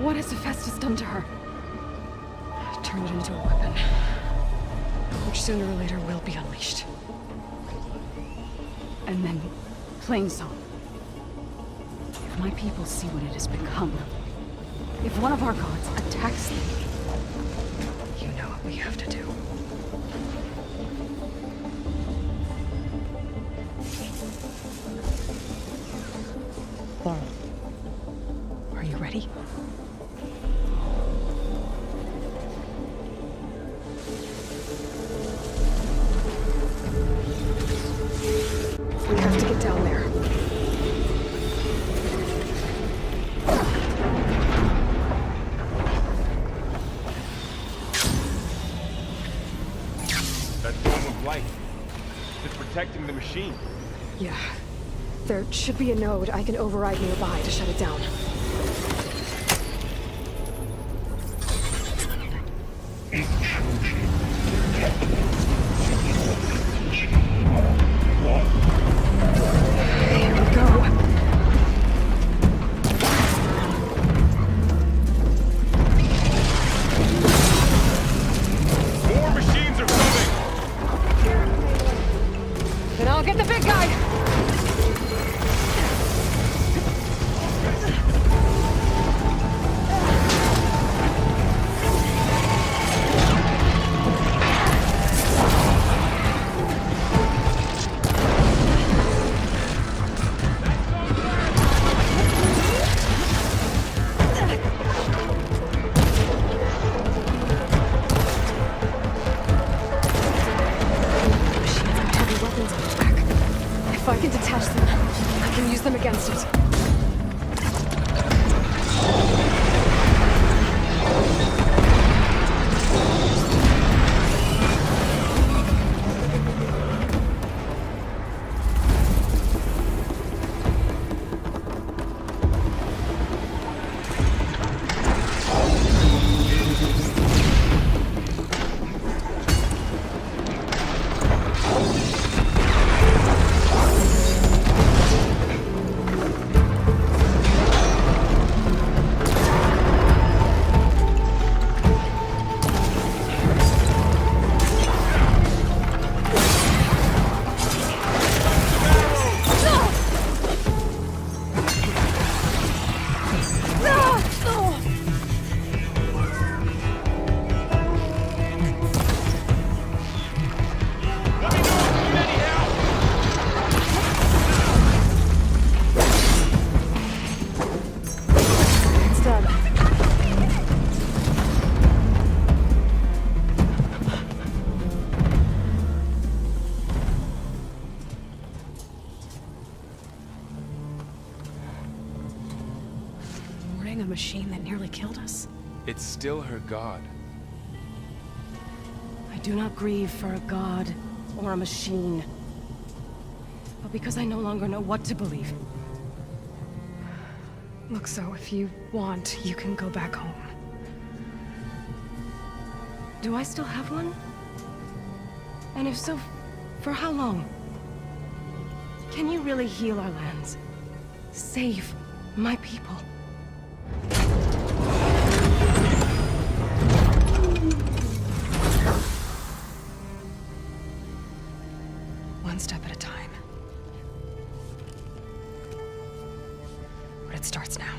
What has Hephaestus done to her? Turn it into a weapon. Which sooner or later will be unleashed. And then, Plainsong. If my people see what it has become, if one of our gods attacks them, you know what we have to do. Are you ready? We have to get down there. That dome of light. It's protecting the machine. Yeah. There should be a node I can override nearby to shut it down. Here we go. I can use them against it. A machine that nearly killed us? It's still her god. I do not grieve for a god or a machine, but because I no longer know what to believe. Look, so if you want, you can go back home. Do I still have one? And if so, for how long? Can you really heal our lands? Save my people? One step at a time. But it starts now.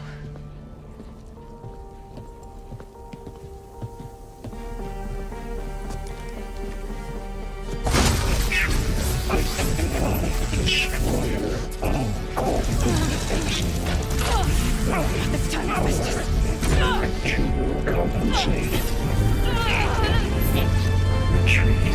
It's time to business. To compensate. Retreat.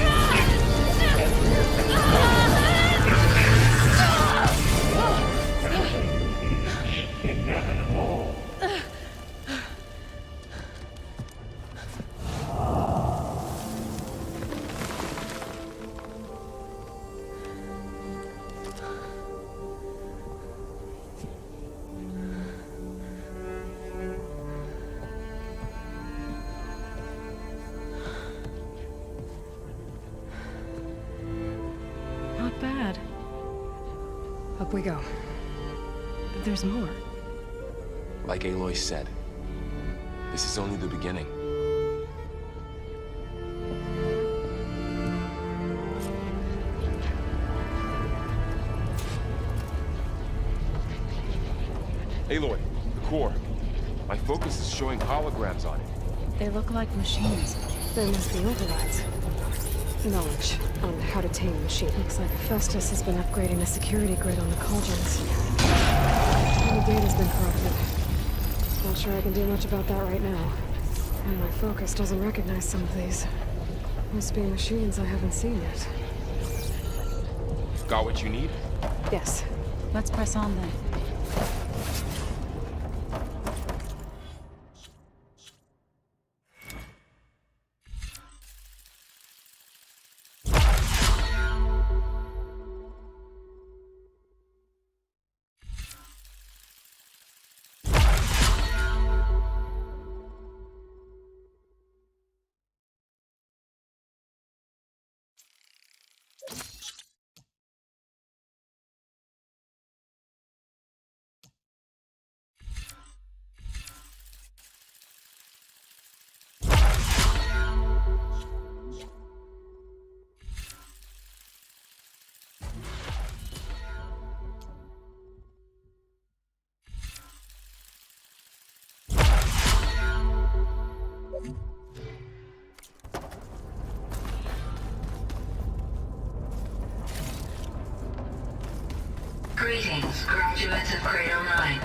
Not bad. Up we go. But there's more. Like Aloy said, this is only the beginning. Aloy, the core. My focus is showing holograms on it. They look like machines. There must be overrides. Knowledge on how to tame a machine. Looks like Festus has been upgrading the security grid on the cauldrons. All the data's been corrupted. Not sure I can do much about that right now. And my focus doesn't recognize some of these. Must be machines I haven't seen yet. Got what you need? Yes. Let's press on then. Greetings, graduates of Cradle 9.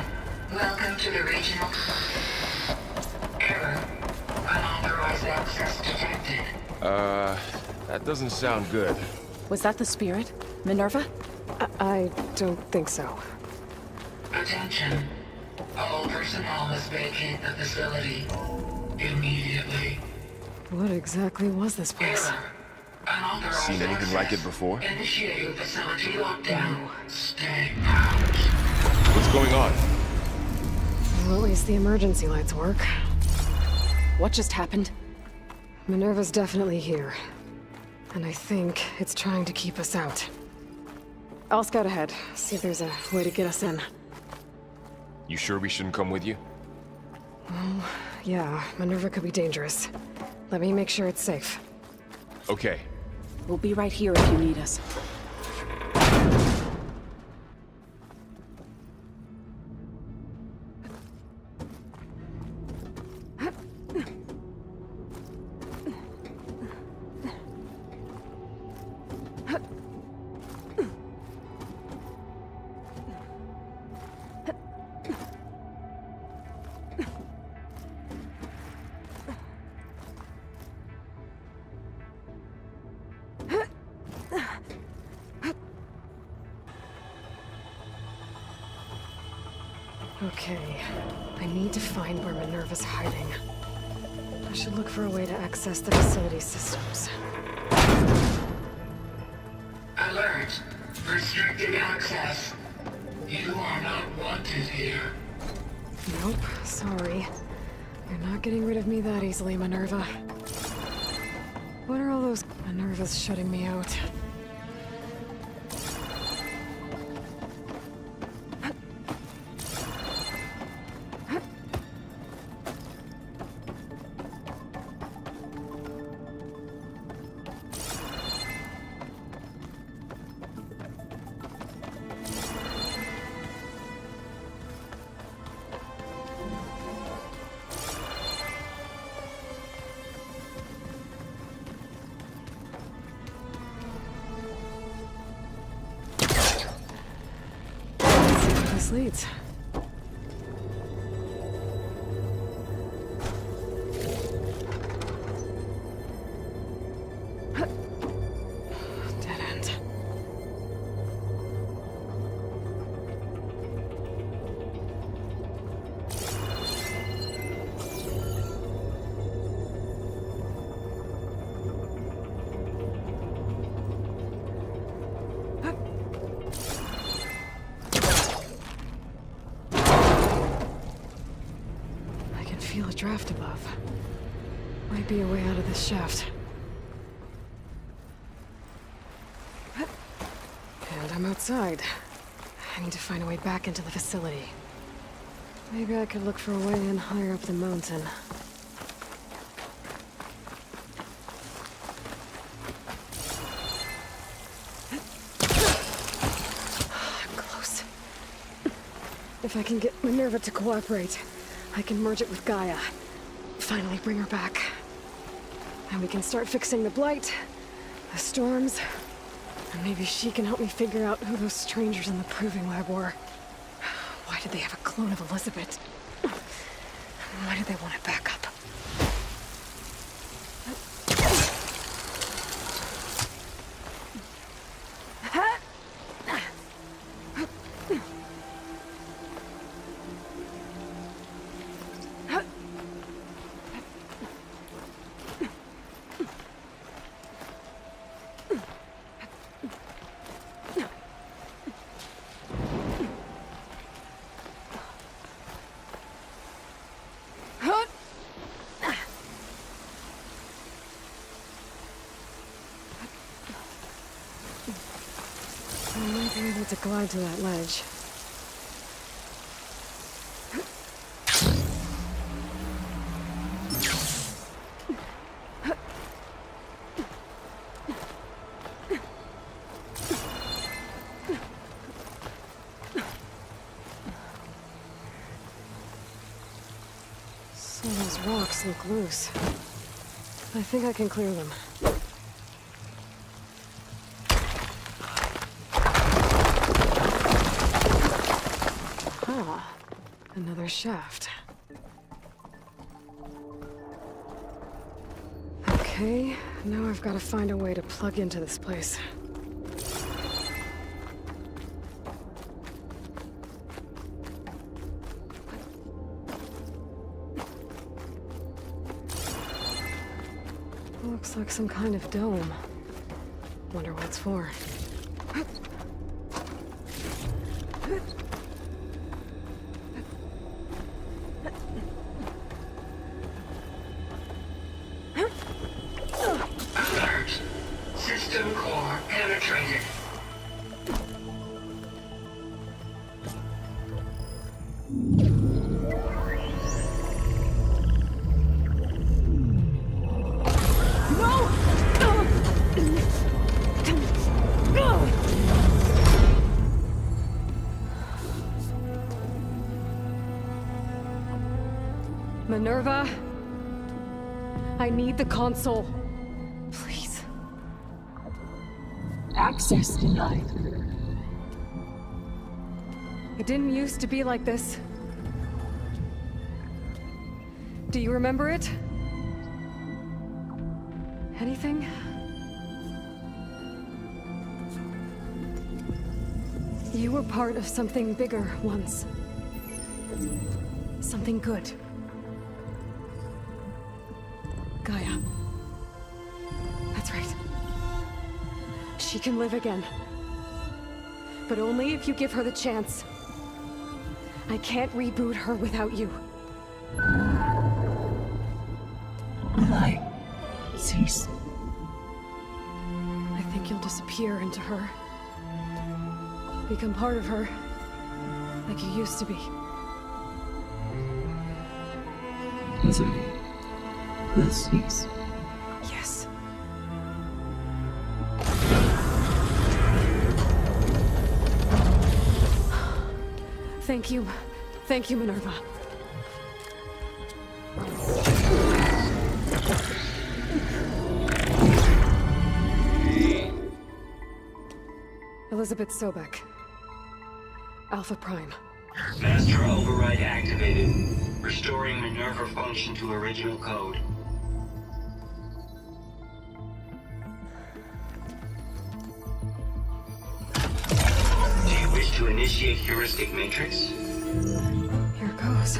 Welcome to the regional... Error. Unauthorized access detected. That doesn't sound good. Was that the spirit? Minerva? I don't think so. Attention. All personnel must vacate the facility immediately. What exactly was this place? Unauthorized Seen anything access. like it before? Initiating facility lockdown. Stay out. What's going on? Well, at least the emergency lights work. What just happened? Minerva's definitely here. And I think it's trying to keep us out. I'll scout ahead, see if there's a way to get us in. You sure we shouldn't come with you? Well, yeah, Minerva could be dangerous. Let me make sure it's safe. Okay. We'll be right here if you need us. Okay, I need to find where Minerva's hiding. I should look for a way to access the facility systems. Alert. Restricted access. You are not wanted here. Nope, sorry. You're not getting rid of me that easily, Minerva. What are all those... Minerva's shutting me out. This leads. Dead end. Feel a draft above. Might be a way out of this shaft. And I'm outside. I need to find a way back into the facility. Maybe I could look for a way in higher up the mountain. Close. If I can get Minerva to cooperate, I can merge it with Gaia. Finally bring her back. And we can start fixing the blight, the storms, and maybe she can help me figure out who those strangers in the proving lab were. Why did they have a clone of Elizabeth? Why did they want it back up? I might be able to glide to that ledge. So those rocks look loose. I think I can clear them. Another shaft. Okay, now I've got to find a way to plug into this place. Looks like some kind of dome. Wonder what it's for. Alert. System core penetrated. Minerva, I need the console. Please. Access denied. It didn't used to be like this. Do you remember it? Anything? You were part of something bigger once. Something good. Gaia. That's right. She can live again. But only if you give her the chance. I can't reboot her without you. Light. Cease. I think you'll disappear into her. Become part of her. Like you used to be. Cease. Yes. Thank you. Thank you, Minerva. Elizabeth Sobek. Alpha Prime. Master override activated. Restoring Minerva function to original code. Do you wish to initiate heuristic matrix? Here goes.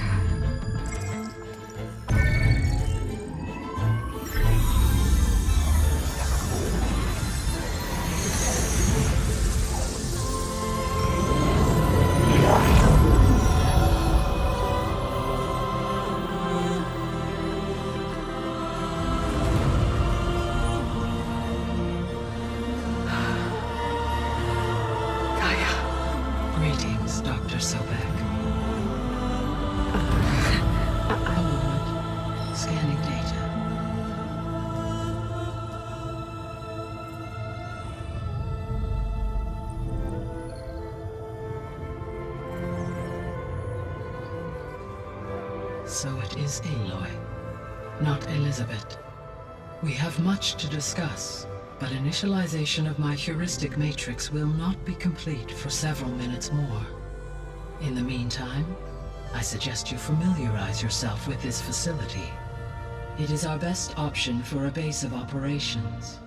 Greetings, Dr. Sobek. A moment. Scanning data. So it is Aloy, not Elizabeth. We have much to discuss. But initialization of my heuristic matrix will not be complete for several minutes more. In the meantime, I suggest you familiarize yourself with this facility. It is our best option for a base of operations,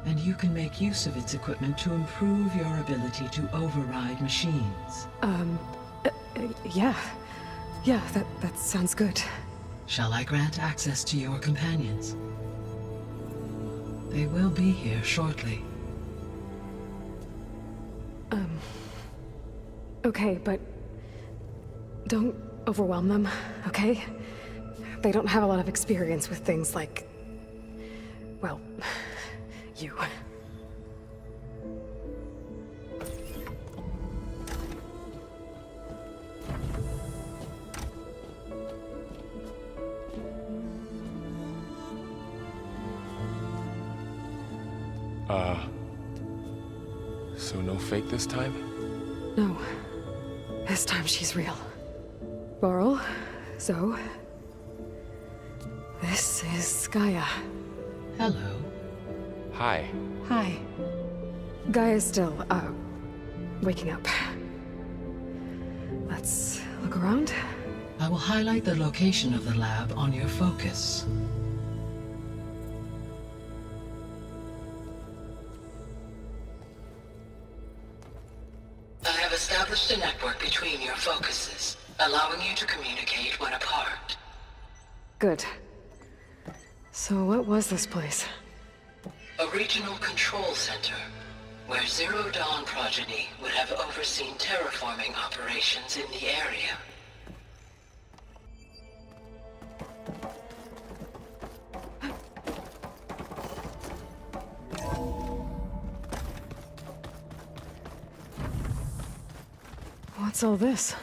and you can make use of its equipment to improve your ability to override machines. Yeah. Yeah, that sounds good. Shall I grant access to your companions? They will be here shortly. Okay, but don't overwhelm them, okay? They don't have a lot of experience with things like, well, you. So no fake this time? No. This time she's real. Varl, Zoe. This is Gaia. Hello. Hi. Hi. Gaia's still, waking up. Let's look around. I will highlight the location of the lab on your focus. I have established a network between your focuses, allowing you to communicate when apart. Good. So what was this place? A regional control center, where Zero Dawn progeny would have overseen terraforming operations in the area. What's all this?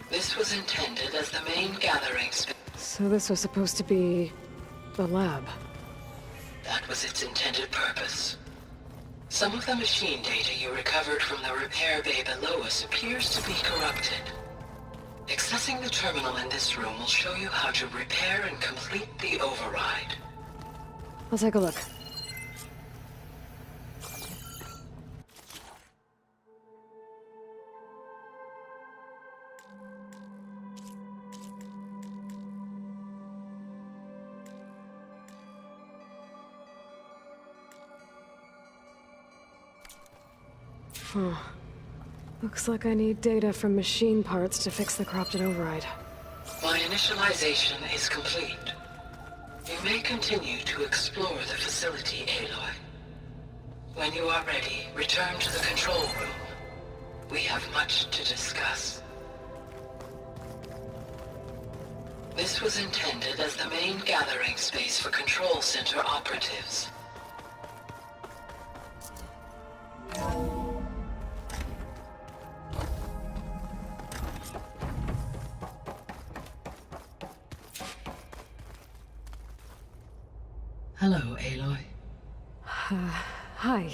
This was intended as the main gathering space. So this was supposed to be the lab. That was its intended purpose. Some of the machine data you recovered from the repair bay below us appears to be corrupted. Accessing the terminal in this room will show you how to repair and complete the override. I'll take a look. Huh. Looks like I need data from machine parts to fix the corrupted override. My initialization is complete. You may continue to explore the facility, Aloy. When you are ready, return to the control room. We have much to discuss. This was intended as the main gathering space for control center operatives. Hello, Aloy. Hi.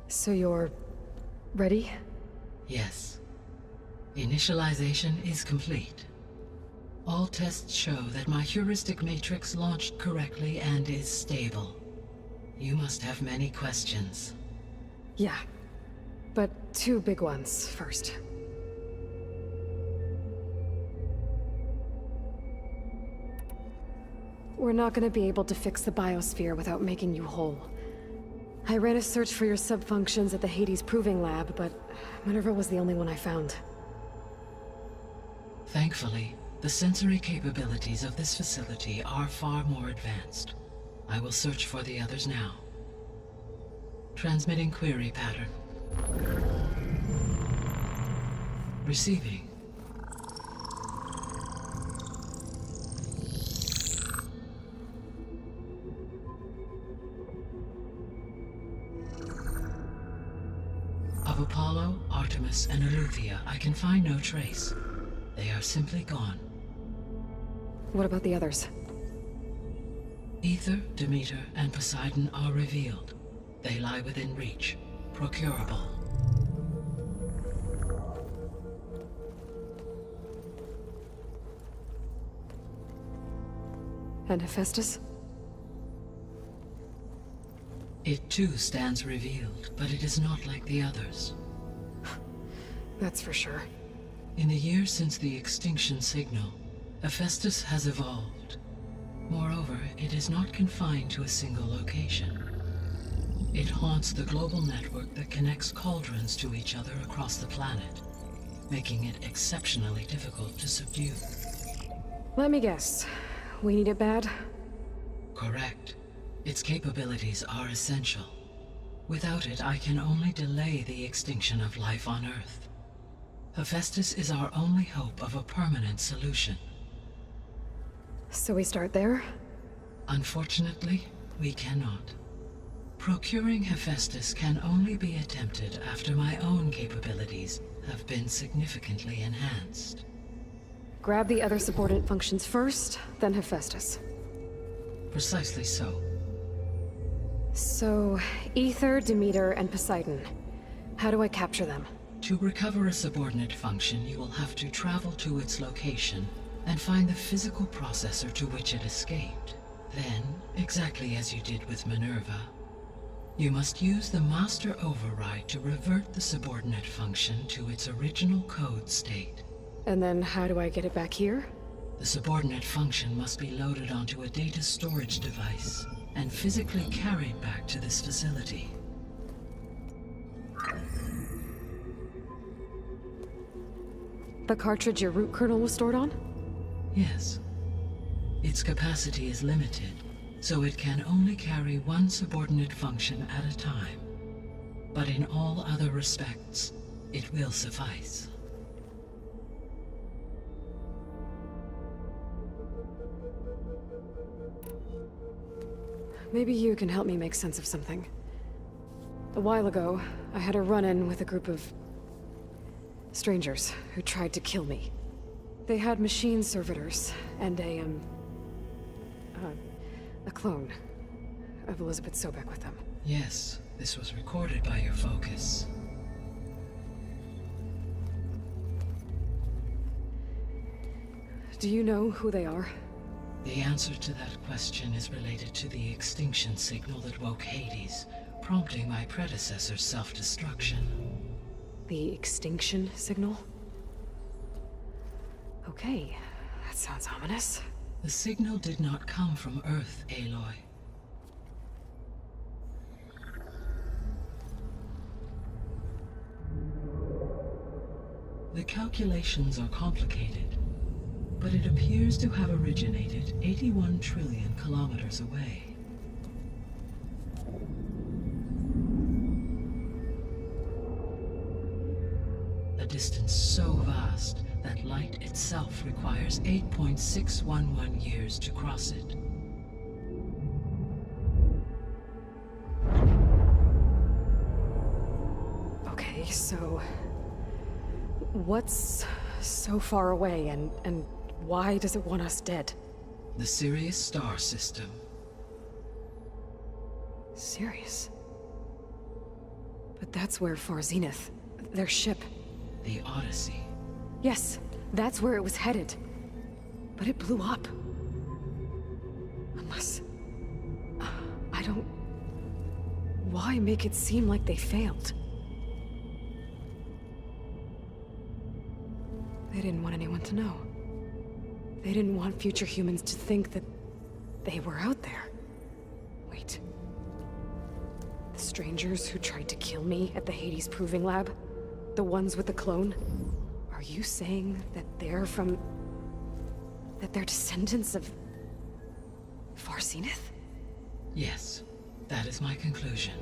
So you're ready? Yes. Initialization is complete. All tests show that my heuristic matrix launched correctly and is stable. You must have many questions. Yeah. But two big ones first. We're not gonna be able to fix the biosphere without making you whole. I ran a search for your subfunctions at the Hades Proving Lab, but Minerva was the only one I found. Thankfully, the sensory capabilities of this facility are far more advanced. I will search for the others now. Transmitting query pattern. Receiving. Of Apollo, Artemis, and Eleuthia, I can find no trace. They are simply gone. What about the others? Ether, Demeter, and Poseidon are revealed. They lie within reach. Procurable. And Hephaestus? It too stands revealed, but it is not like the others. That's for sure. In the years since the extinction signal, Hephaestus has evolved. Moreover, it is not confined to a single location. It haunts the global network that connects cauldrons to each other across the planet, making it exceptionally difficult to subdue. Let me guess. We need it bad? Correct. Its capabilities are essential. Without it, I can only delay the extinction of life on Earth. Hephaestus is our only hope of a permanent solution. So we start there? Unfortunately, we cannot. Procuring Hephaestus can only be attempted after my own capabilities have been significantly enhanced. Grab the other subordinate functions first, then Hephaestus. Precisely so. So, Ether, Demeter, and Poseidon. How do I capture them? To recover a subordinate function, you will have to travel to its location and find the physical processor to which it escaped. Then, exactly as you did with Minerva, you must use the master override to revert the subordinate function to its original code state. And then how do I get it back here? The subordinate function must be loaded onto a data storage device and physically carried back to this facility. The cartridge your root kernel was stored on? Yes. Its capacity is limited, so it can only carry one subordinate function at a time. But in all other respects, it will suffice. Maybe you can help me make sense of something. A while ago, I had a run-in with a group of strangers who tried to kill me. They had machine servitors and a clone of Elizabeth Sobek with them. Yes, this was recorded by your focus. Do you know who they are? The answer to that question is related to the extinction signal that woke Hades, prompting my predecessor's self-destruction. The extinction signal? Okay, that sounds ominous. The signal did not come from Earth, Aloy. The calculations are complicated, but it appears to have originated 81 trillion kilometers away. A distance so vast that light itself requires 8.611 years to cross it. Okay, so what's so far away and why does it want us dead? The Sirius star system. Sirius? But that's where Far Zenith, their ship... The Odyssey. Yes, that's where it was headed. But it blew up. Unless... I don't... Why make it seem like they failed? They didn't want anyone to know. They didn't want future humans to think that they were out there. Wait. The strangers who tried to kill me at the Hades Proving Lab? The ones with the clone? Are you saying that they're from... that they're descendants of... Far Zenith? Yes, that is my conclusion.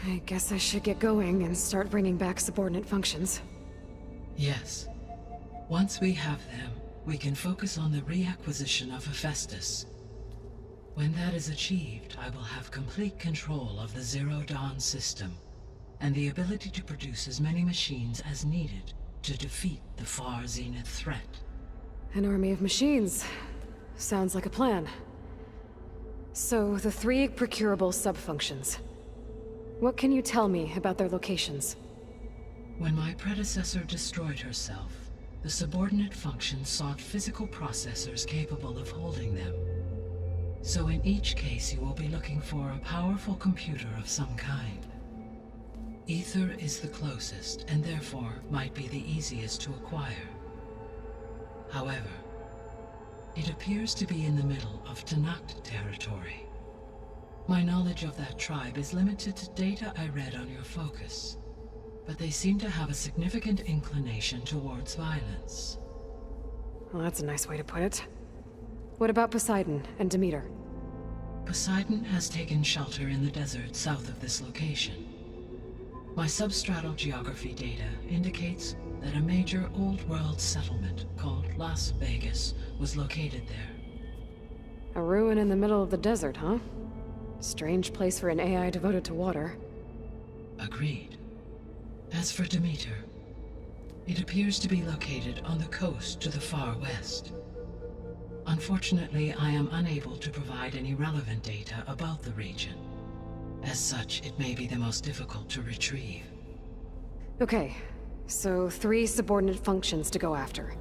I guess I should get going and start bringing back subordinate functions. Yes. Once we have them, we can focus on the reacquisition of Hephaestus. When that is achieved, I will have complete control of the Zero Dawn system, and the ability to produce as many machines as needed to defeat the Far Zenith threat. An army of machines. Sounds like a plan. So, the 3 procurable sub-functions. What can you tell me about their locations? When my predecessor destroyed herself, the subordinate functions sought physical processors capable of holding them. So in each case you will be looking for a powerful computer of some kind. Ether is the closest, and therefore might be the easiest to acquire. However, it appears to be in the middle of Tanakh territory. My knowledge of that tribe is limited to data I read on your focus, but they seem to have a significant inclination towards violence. Well, that's a nice way to put it. What about Poseidon and Demeter? Poseidon has taken shelter in the desert south of this location. My substratal geography data indicates that a major old-world settlement called Las Vegas was located there. A ruin in the middle of the desert, huh? Strange place for an AI devoted to water. Agreed. As for Demeter, it appears to be located on the coast to the far west. Unfortunately, I am unable to provide any relevant data about the region. As such, it may be the most difficult to retrieve. Okay, so 3 subordinate functions to go after.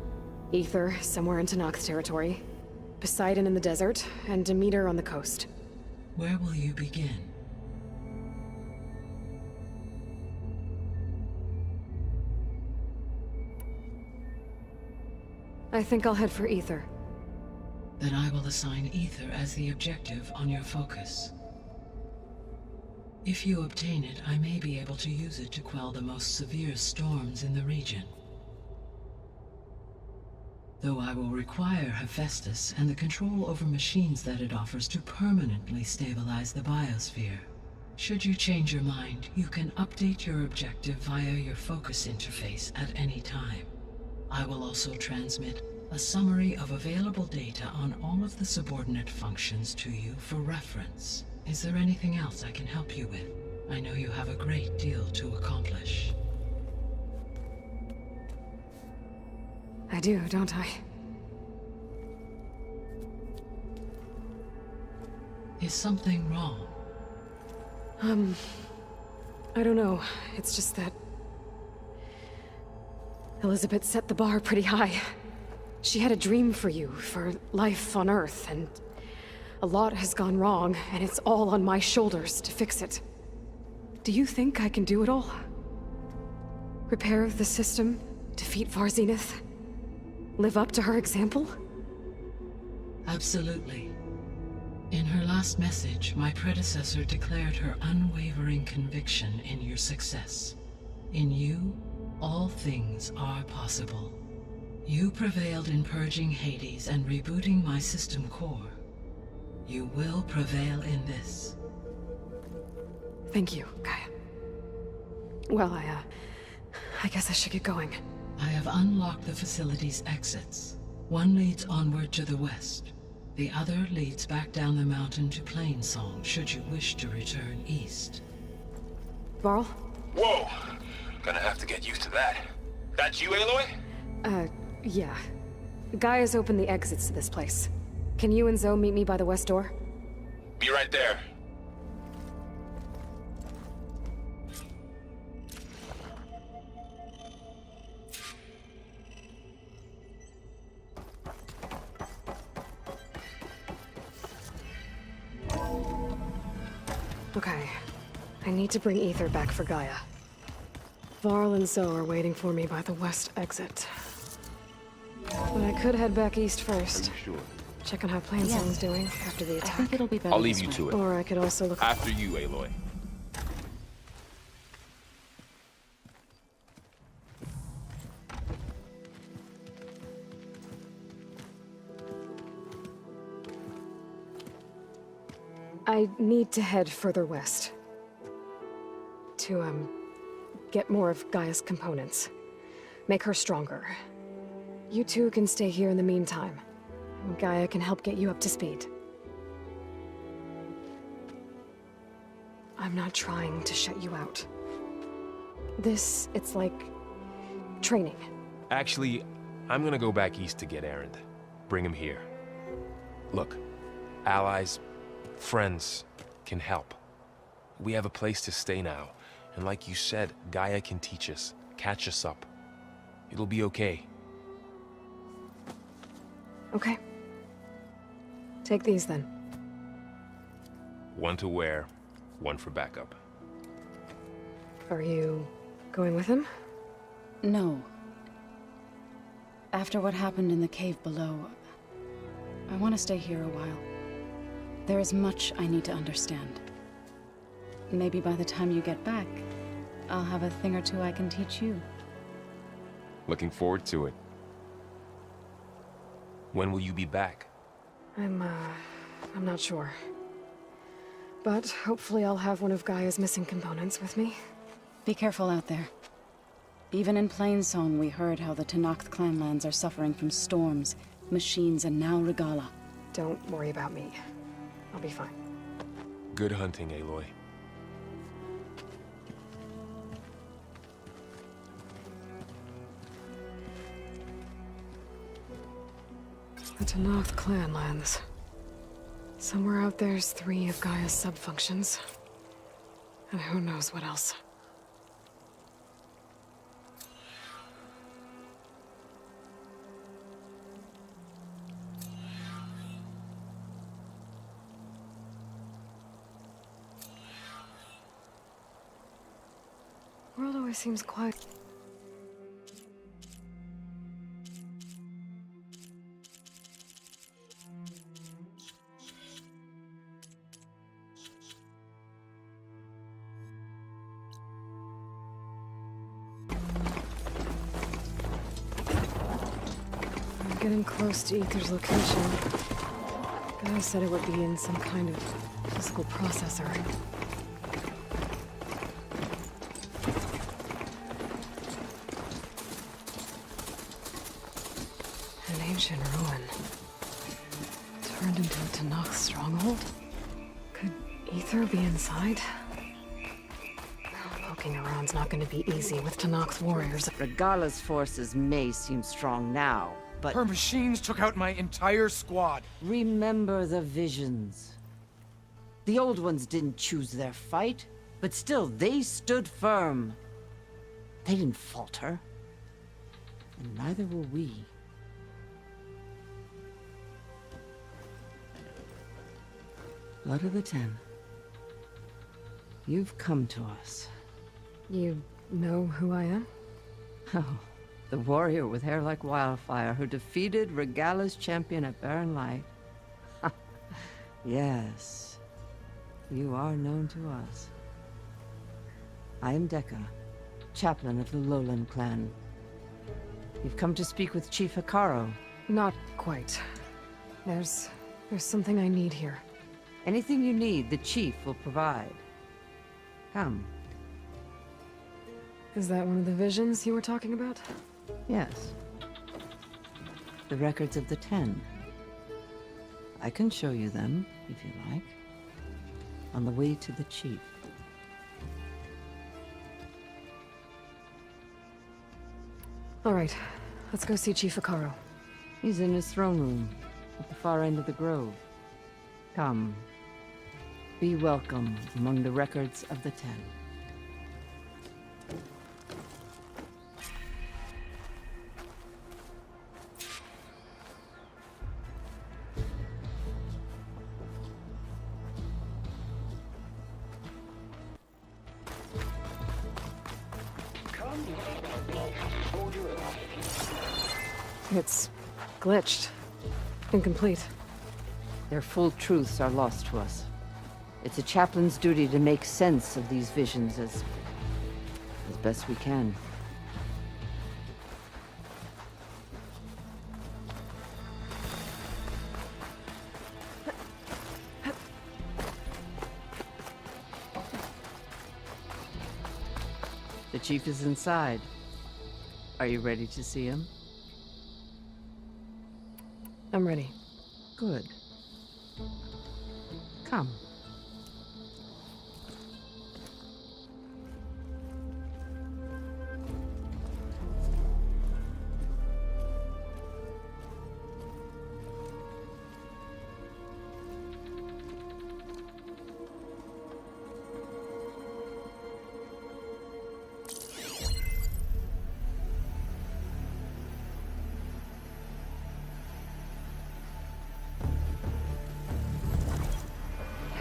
Ether, somewhere in Tanakh territory, Poseidon in the desert, and Demeter on the coast. Where will you begin? I think I'll head for Ether. Then I will assign Ether as the objective on your focus. If you obtain it, I may be able to use it to quell the most severe storms in the region. Though I will require Hephaestus and the control over machines that it offers to permanently stabilize the biosphere. Should you change your mind, you can update your objective via your focus interface at any time. I will also transmit a summary of available data on all of the subordinate functions to you for reference. Is there anything else I can help you with? I know you have a great deal to accomplish. I do, don't I? Is something wrong? I don't know. It's just that Elizabeth set the bar pretty high. She had a dream for you, for life on Earth, and a lot has gone wrong, and it's all on my shoulders to fix it. Do you think I can do it all? Repair the system, defeat Varzenith, live up to her example? Absolutely. In her last message, my predecessor declared her unwavering conviction in your success. In you, all things are possible. You prevailed in purging Hades and rebooting my system core. You will prevail in this. Thank you, Gaia. Well, I guess I should get going. I have unlocked the facility's exits. One leads onward to the west. The other leads back down the mountain to Plainsong, should you wish to return east. Varl? Whoa! Gonna have to get used to that. That's you, Aloy? Yeah. Gaia's opened the exits to this place. Can you and Zoe meet me by the west door? Be right there. Okay. I need to bring Ether back for Gaia. Varl and Zoe are waiting for me by the west exit. But I could head back east first. Are you sure? Check on how Plainsong's doing after the attack. I think it'll be better I'll leave this you way. to it. Or I could also look... After you, Aloy. I need to head further west. To, get more of Gaia's components. Make her stronger. You two can stay here in the meantime. And Gaia can help get you up to speed. I'm not trying to shut you out. It's like... training. Actually, I'm gonna go back east to get Erend. Bring him here. Look, allies, friends can help. We have a place to stay now. And like you said, Gaia can teach us, catch us up. It'll be okay. Okay. Take these then. One to wear, one for backup. Are you going with him? No. After what happened in the cave below, I want to stay here a while. There is much I need to understand. Maybe by the time you get back, I'll have a thing or two I can teach you. Looking forward to it. When will you be back? I'm not sure. But hopefully I'll have one of Gaia's missing components with me. Be careful out there. Even in Plainsong, we heard how the Tenakth clanlands are suffering from storms, machines, and now Regala. Don't worry about me. I'll be fine. Good hunting, Aloy. The Tenakth clanlands. Somewhere out there's 3 of Gaia's sub-functions. And who knows what else. The world always seems quiet. getting close to Ether's location. Guy said it would be in some kind of physical processor. An ancient ruin. Turned into a Tanakh stronghold? Could Ether be inside? Poking around's not gonna be easy with Tanakh's warriors. Regala's forces may seem strong now, but... Her machines took out my entire squad. Remember the visions. The old ones didn't choose their fight, but still, they stood firm. They didn't falter. And neither will we. Blood of the Ten. You've come to us. You know who I am? Oh, the warrior with hair like wildfire who defeated Regala's champion at Barren Light. Yes, you are known to us. I am Dekka, chaplain of the Lowland clan. You've come to speak with Chief Hikaru. Not quite. There's something I need here. Anything you need, the Chief will provide. Come. Is that one of the visions you were talking about? Yes. The records of the Ten. I can show you them, if you like. On the way to the Chief. All right, let's go see Chief Hikaru. He's in his throne room, at the far end of the grove. Come. Be welcome among the records of the Ten. It's glitched. Incomplete. Their full truths are lost to us. It's a chaplain's duty to make sense of these visions as best we can. The Chief is inside. Are you ready to see him? I'm ready. Good. Come.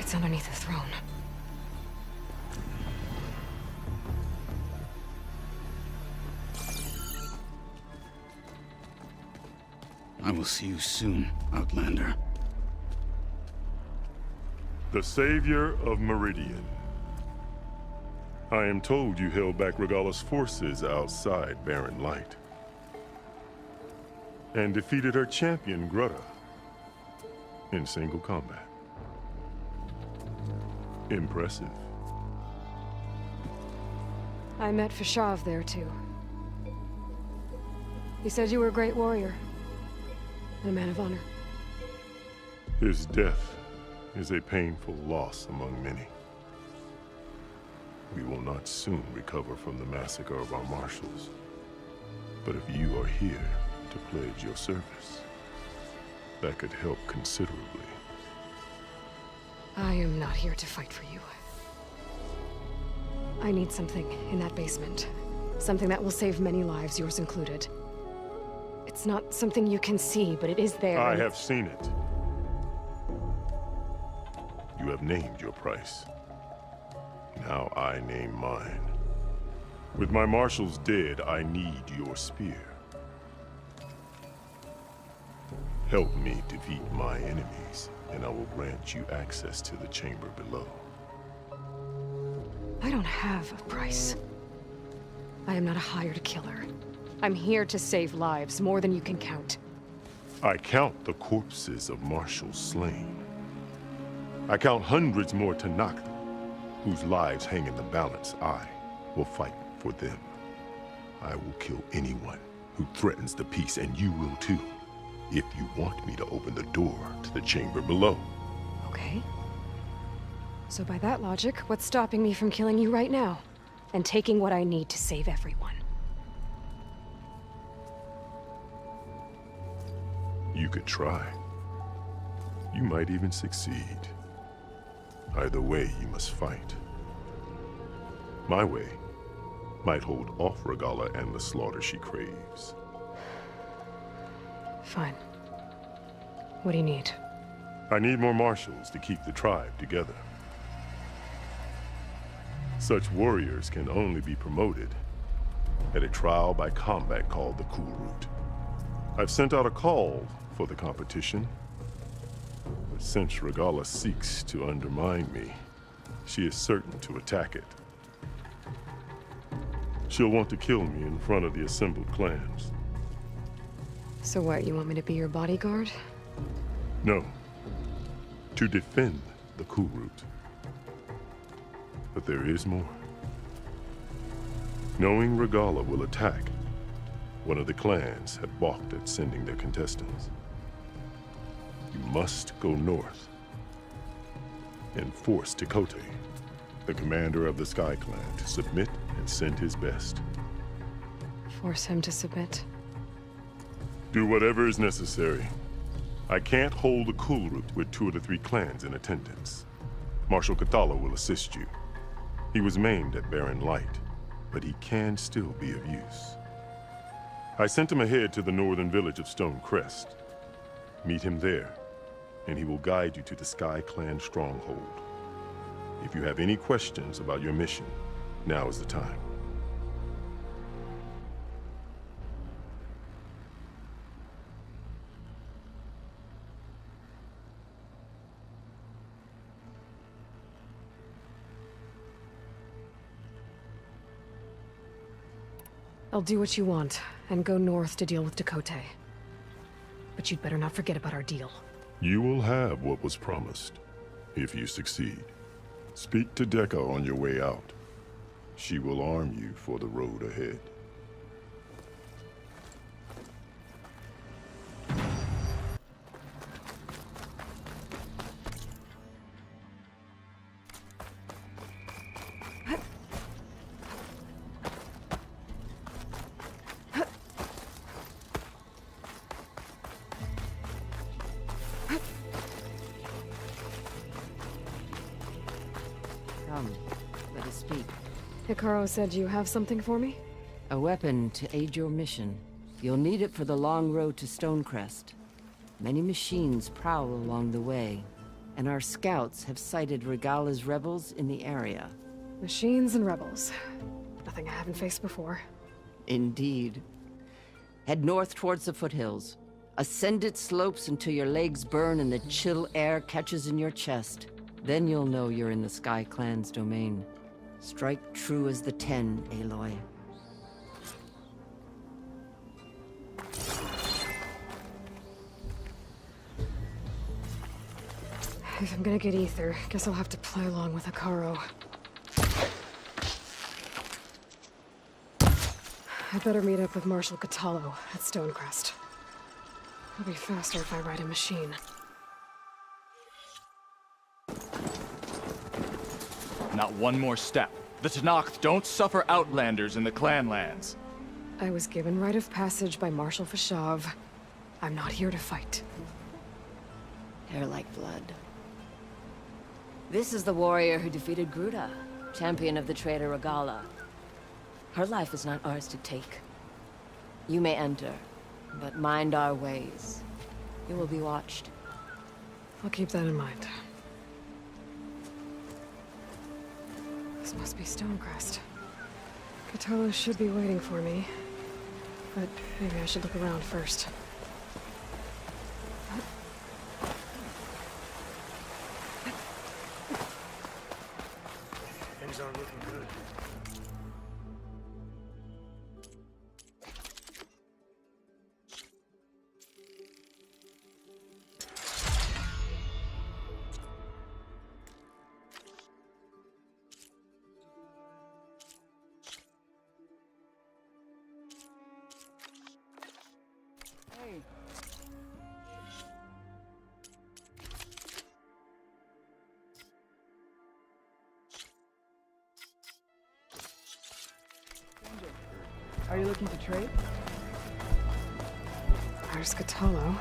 It's underneath the throne. I will see you soon, Outlander. The savior of Meridian. I am told you held back Regala's forces outside Barren Light. And defeated her champion, Grutta, in single combat. Impressive. I met Fashav there, too. He said you were a great warrior. And a man of honor. His death is a painful loss among many. We will not soon recover from the massacre of our marshals. But if you are here to pledge your service, that could help considerably. I am not here to fight for you. I need something in that basement. Something that will save many lives, yours included. It's not something you can see, but it is there. I have seen it. You have named your price. Now I name mine. With my marshals dead, I need your spear. Help me defeat my enemies, and I will grant you access to the chamber below. I don't have a price. I am not a hired killer. I'm here to save lives, more than you can count. I count the corpses of marshals slain. I count hundreds more Tanakh, whose lives hang in the balance. I will fight for them. I will kill anyone who threatens the peace, and you will too, if you want me to open the door to the chamber below. Okay. So by that logic, what's stopping me from killing you right now? And taking what I need to save everyone? You could try. You might even succeed. Either way, you must fight. My way might hold off Regalla and the slaughter she craves. Fine. What do you need? I need more marshals to keep the tribe together. Such warriors can only be promoted at a trial by combat called the Cool Route. I've sent out a call for the competition, but since Regalla seeks to undermine me, she is certain to attack it. She'll want to kill me in front of the assembled clans. So what, you want me to be your bodyguard? No. To defend the Cool Route. But there is more. Knowing Regalla will attack, one of the clans had balked at sending their contestants. You must go north and force Tekote, the commander of the Sky Clan, to submit and send his best. Force him to submit? Do whatever is necessary. I can't hold a Cool Route with 2 of the 3 clans in attendance. Marshal Kathala will assist you. He was maimed at Barren Light, but he can still be of use. I sent him ahead to the northern village of Stone Crest. Meet him there, and he will guide you to the Sky Clan stronghold. If you have any questions about your mission, now is the time. I'll do what you want, and go north to deal with Tekote. But you'd better not forget about our deal. You will have what was promised, if you succeed. Speak to Dekka on your way out. She will arm you for the road ahead. Come, let us speak. Hikaru said you have something for me? A weapon to aid your mission. You'll need it for the long road to Stonecrest. Many machines prowl along the way, and our scouts have sighted Regalla's rebels in the area. Machines and rebels. Nothing I haven't faced before. Indeed. Head north towards the foothills. Ascend its slopes until your legs burn and the chill air catches in your chest. Then you'll know you're in the Sky Clan's domain. Strike true as the 10, Aloy. If I'm gonna get ether, guess I'll have to play along with Hikaru. I'd better meet up with Marshal Katalo at Stonecrest. It'll be faster if I ride a machine. Not one more step. The Tanakh don't suffer outlanders in the clan lands. I was given rite of passage by Marshal Fashav. I'm not here to fight. Hair like blood. This is the warrior who defeated Gruda, champion of the traitor Regalla. Her life is not ours to take. You may enter, but mind our ways. You will be watched. I'll keep that in mind. This must be Stonecrest. Katala should be waiting for me, but maybe I should look around first. Things aren't looking good. way! Are you looking to trade? There's Catalo.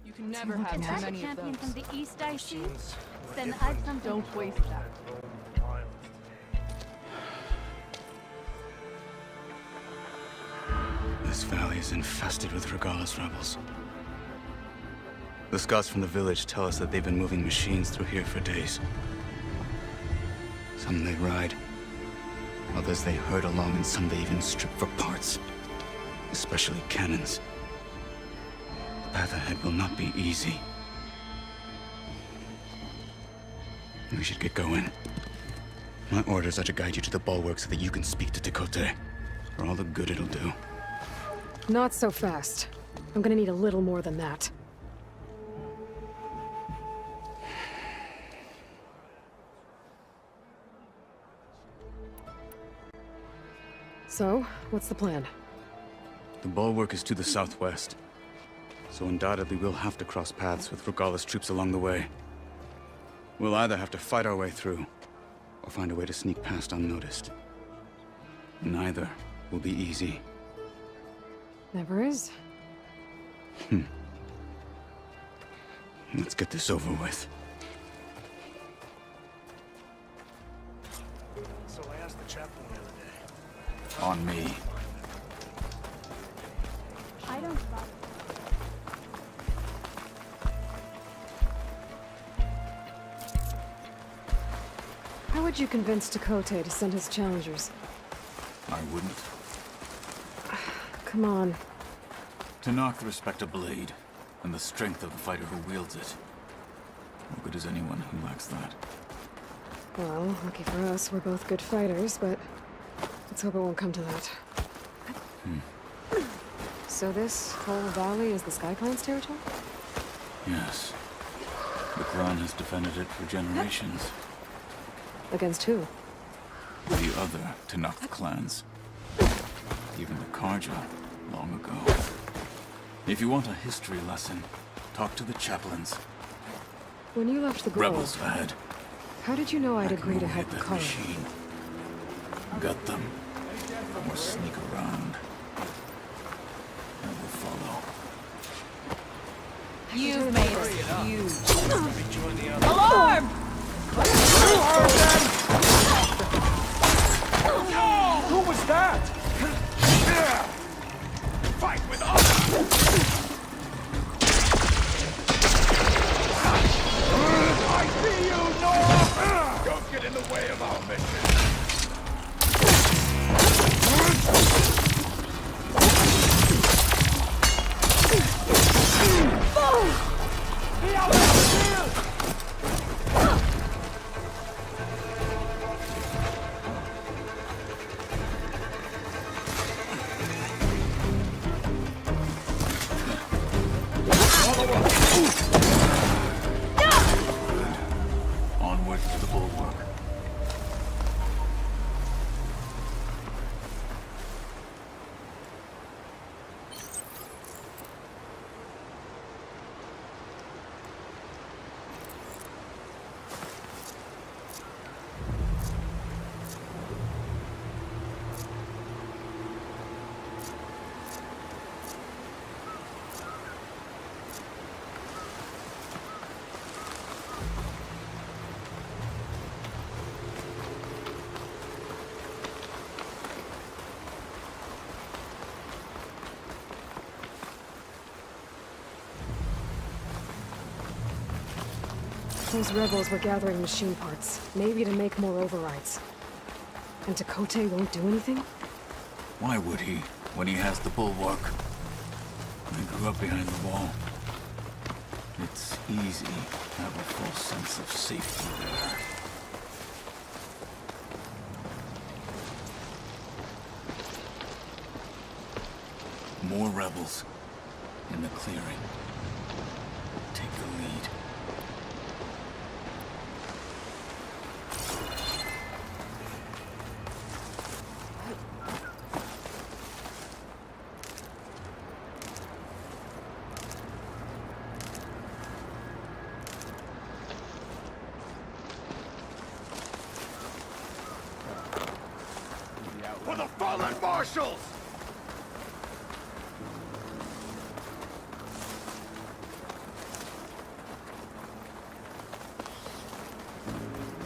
You can never have too many of champion those. from the east I see? Then I've something. Don't waste that. This valley is infested with Regala's rebels. The scouts from the village tell us that they've been moving machines through here for days. Some they ride, others they herd along, and some they even strip for parts, especially cannons. The path ahead will not be easy. We should get going. My orders are to guide you to the bulwark so that you can speak to Tekote, for all the good it'll do. Not so fast. I'm gonna need a little more than that. So, what's the plan? The bulwark is to the southwest, so undoubtedly we'll have to cross paths with Regala's troops along the way. We'll either have to fight our way through, or find a way to sneak past unnoticed. Neither will be easy. Never is. Let's get this over with. So I asked the chaplain the other day. On me. I don't bother. How would you convince Tekote to send his challengers? I wouldn't. Come on. To knock the respect of blade, and the strength of the fighter who wields it. What good is anyone who lacks that? Well, lucky for us, we're both good fighters, but let's hope it won't come to that. So this whole valley is the Sky Clan's territory? Yes. The clan has defended it for generations. Against who? The other Tanakh clans. Even the Karja, long ago. If you want a history lesson, talk to the chaplains. When you left the grove, Rebels ahead. how did you know I'd agree to help that Kara? machine. Gut them. Or sneak around. And we'll follow. You've made us huge. Alarm! Who was that? Fight with honor! I see you, Nora! Don't get in the way of our mission. Be out of here! Onward to the bulwark. Those rebels were gathering machine parts, maybe to make more overrides. And Tekote won't do anything? Why would he, when he has the bulwark? I grew up behind the wall. It's easy to have a false sense of safety there. More rebels in the clearing. Take the lead. For the fallen marshals!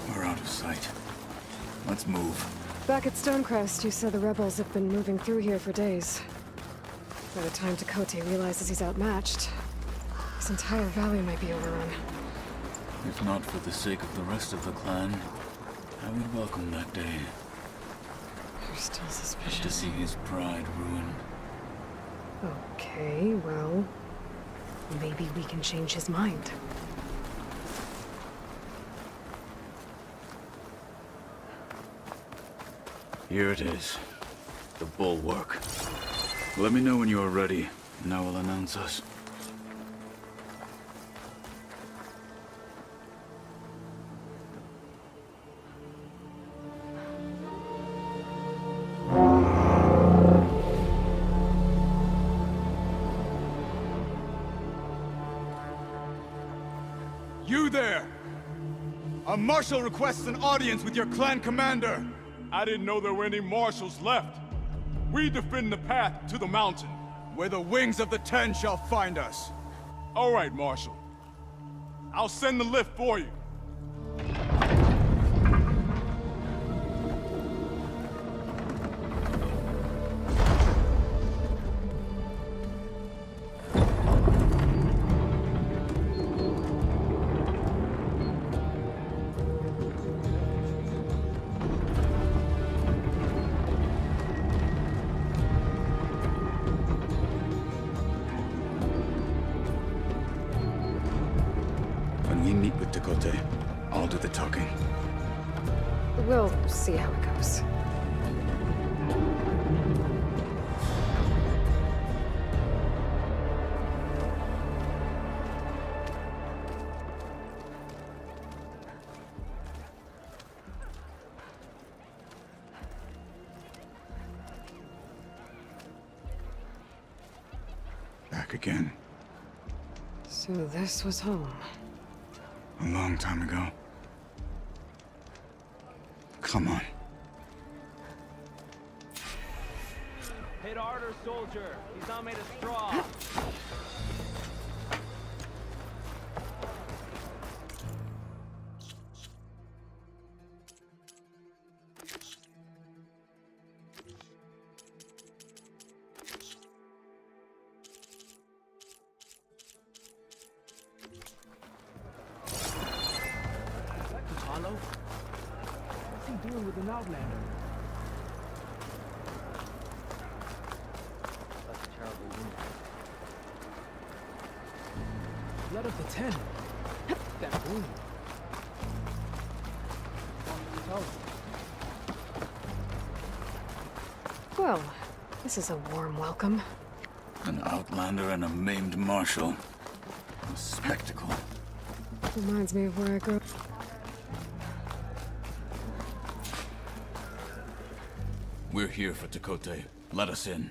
We're out of sight. Let's move. Back at Stonecrest, you said the rebels have been moving through here for days. By the time Tekote realizes he's outmatched, this entire valley might be overrun. If not for the sake of the rest of the clan, I would welcome that day. You're still suspicious. Just to see his pride ruined. Okay, well, maybe we can change his mind. Here it is. The bulwark. Let me know when you are ready, and I will announce us. You there! A marshal requests an audience with your clan commander! I didn't know there were any marshals left. We defend the path to the mountain. Where the wings of the Ten shall find us. All right, Marshal. I'll send the lift for you. When we meet with Tekote, I'll do the talking. We'll see how it goes. Back again. So this was home. A long time ago. Come on. Hit harder, soldier. He's not made of straw. Hello? What's he doing with an outlander? That's a terrible wound. Blood of the Ten. That wound. Well, this is a warm welcome. An outlander and a maimed marshal. A spectacle. Reminds me of where I grew up. We're here for Tekote. Let us in.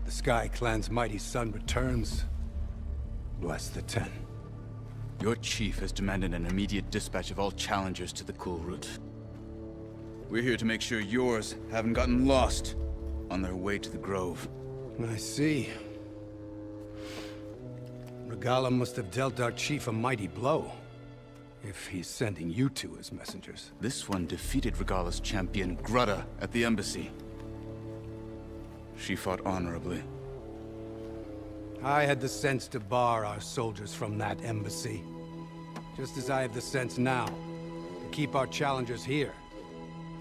The Sky Clan's mighty son returns. Bless the Ten. Your chief has demanded an immediate dispatch of all challengers to the Cool Route. We're here to make sure yours haven't gotten lost on their way to the Grove. I see. Regala must have dealt our chief a mighty blow, if he's sending you two as messengers. This one defeated Regala's champion, Grudda, at the embassy. She fought honorably. I had the sense to bar our soldiers from that embassy. Just as I have the sense now, to keep our challengers here.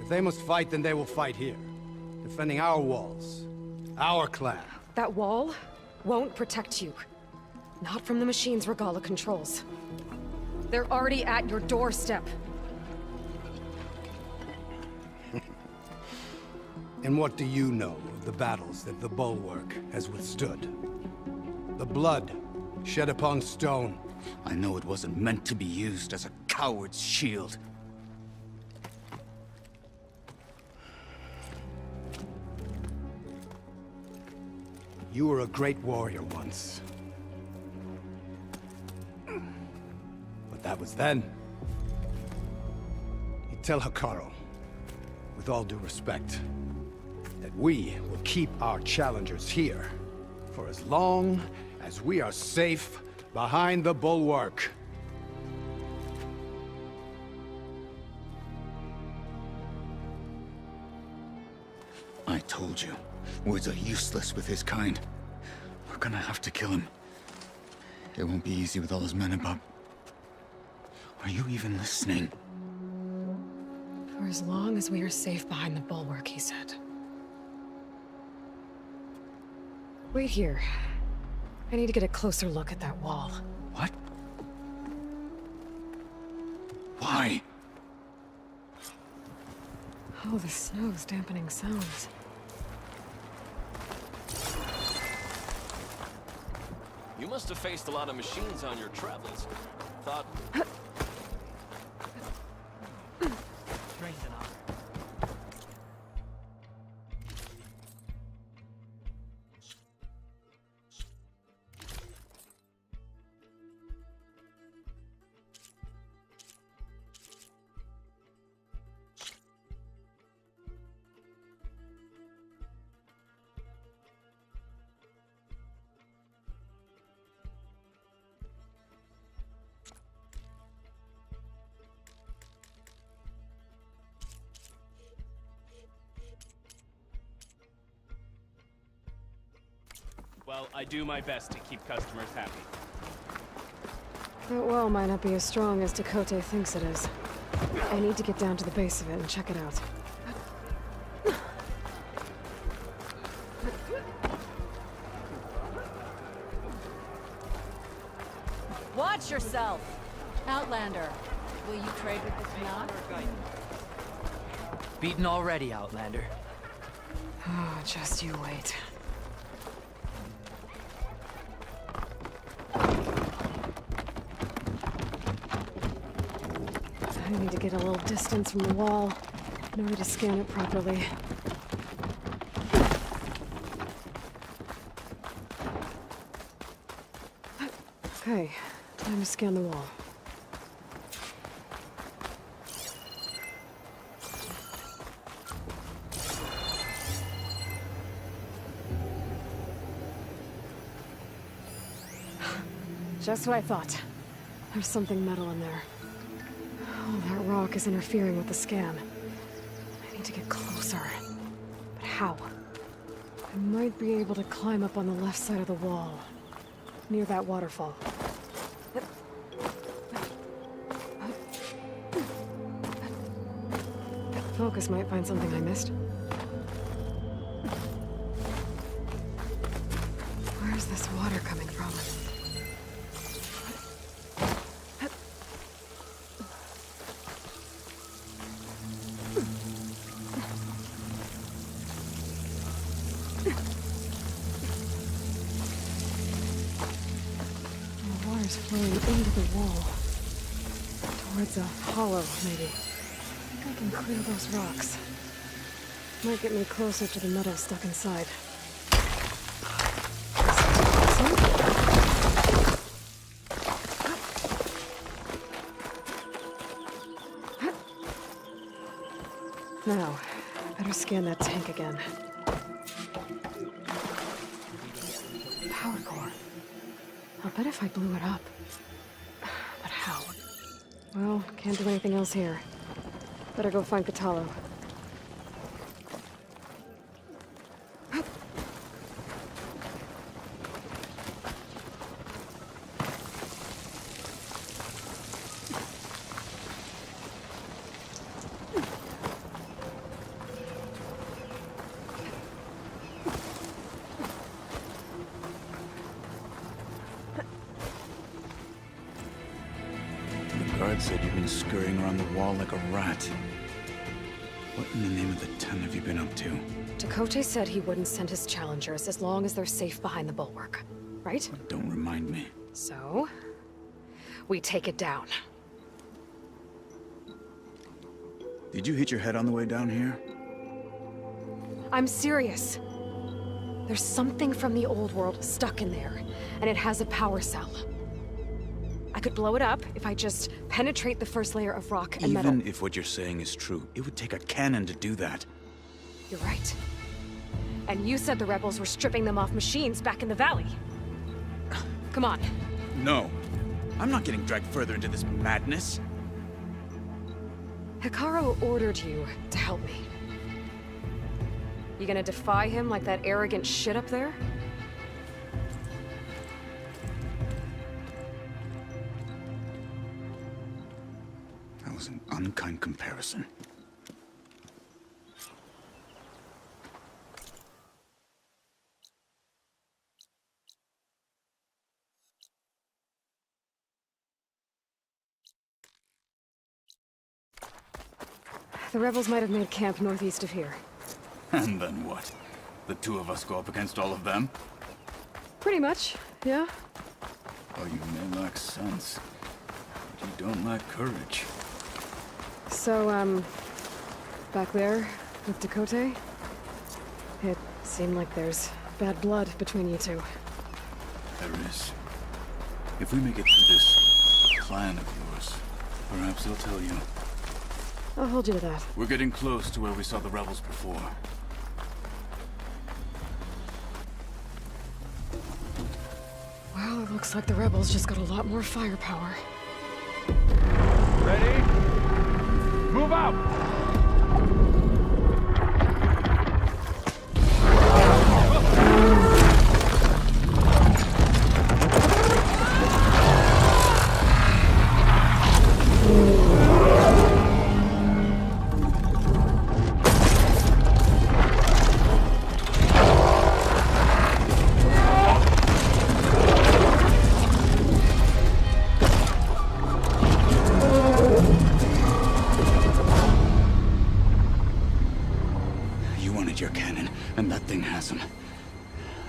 If they must fight, then they will fight here. Defending our walls. Our clan. That wall won't protect you. Not from the machines Regala controls. They're already at your doorstep. And what do you know of the battles that the Bulwark has withstood? The blood shed upon stone. I know it wasn't meant to be used as a coward's shield. You were a great warrior once. But that was then. You tell Hikaru, with all due respect, that we will keep our challengers here for as long as we are safe behind the Bulwark. I told you, words are useless with his kind. We're gonna have to kill him. It won't be easy with all his men about. Are you even listening? For as long as we are safe behind the Bulwark, he said. Wait here. I need to get a closer look at that wall. What? Why? Oh, the snow's dampening sounds. You must have faced a lot of machines on your travels. Thought... Strength and honor. Well, I do my best to keep customers happy. That wall might not be as strong as Dakota thinks it is. I need to get down to the base of it and check it out. Watch yourself! Outlander, will you trade with this knot? Beaten already, Outlander. Oh, just you wait. I need to get a little distance from the wall in order to scan it properly. Okay, time to scan the wall. Just what I thought. There's something metal in there. Oh, that rock is interfering with the scan. I need to get closer. But how? I might be able to climb up on the left side of the wall, near that waterfall. Focus might find something I missed. Where's this water coming from? The water's flowing into the wall. Towards a hollow, maybe. I think I can clear those rocks. Might get me closer to the metal stuck inside. Nah, scan that tank again. Power core. I'll bet if I blew it up. But how? Well, can't do anything else here. Better go find Katalo. The guard said you've been scurrying around the wall like a rat. What in the name of the ten have you been up to? Dakote said he wouldn't send his challengers as long as they're safe behind the bulwark, right? Don't remind me. So, we take it down. Did you hit your head on the way down here? I'm serious. There's something from the old world stuck in there, and it has a power cell. I could blow it up if I just penetrate the first layer of rock and metal. Even if what you're saying is true, it would take a cannon to do that. You're right. And you said the rebels were stripping them off machines back in the valley. Come on. No. I'm not getting dragged further into this madness. Hikaru ordered you to help me. You gonna defy him like that arrogant shit up there? That was an unkind comparison. The rebels might have made camp northeast of here. And then what? The two of us go up against all of them? Pretty much, yeah. Oh, you may lack sense, but you don't lack courage. So, back there with Dakote, it seemed like there's bad blood between you two. There is. If we make it through this plan of yours, perhaps they'll tell you. I'll hold you to that. We're getting close to where we saw the rebels before. Well, it looks like the rebels just got a lot more firepower. Ready? Move out! Your cannon, and that thing has him.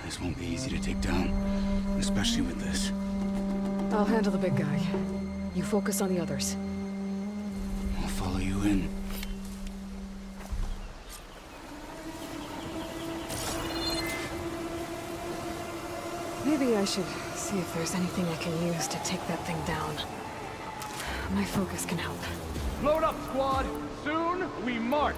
This won't be easy to take down, especially with this. I'll handle the big guy. You focus on the others. I'll follow you in. Maybe I should see if there's anything I can use to take that thing down. My focus can help. Load up, squad! Soon we march!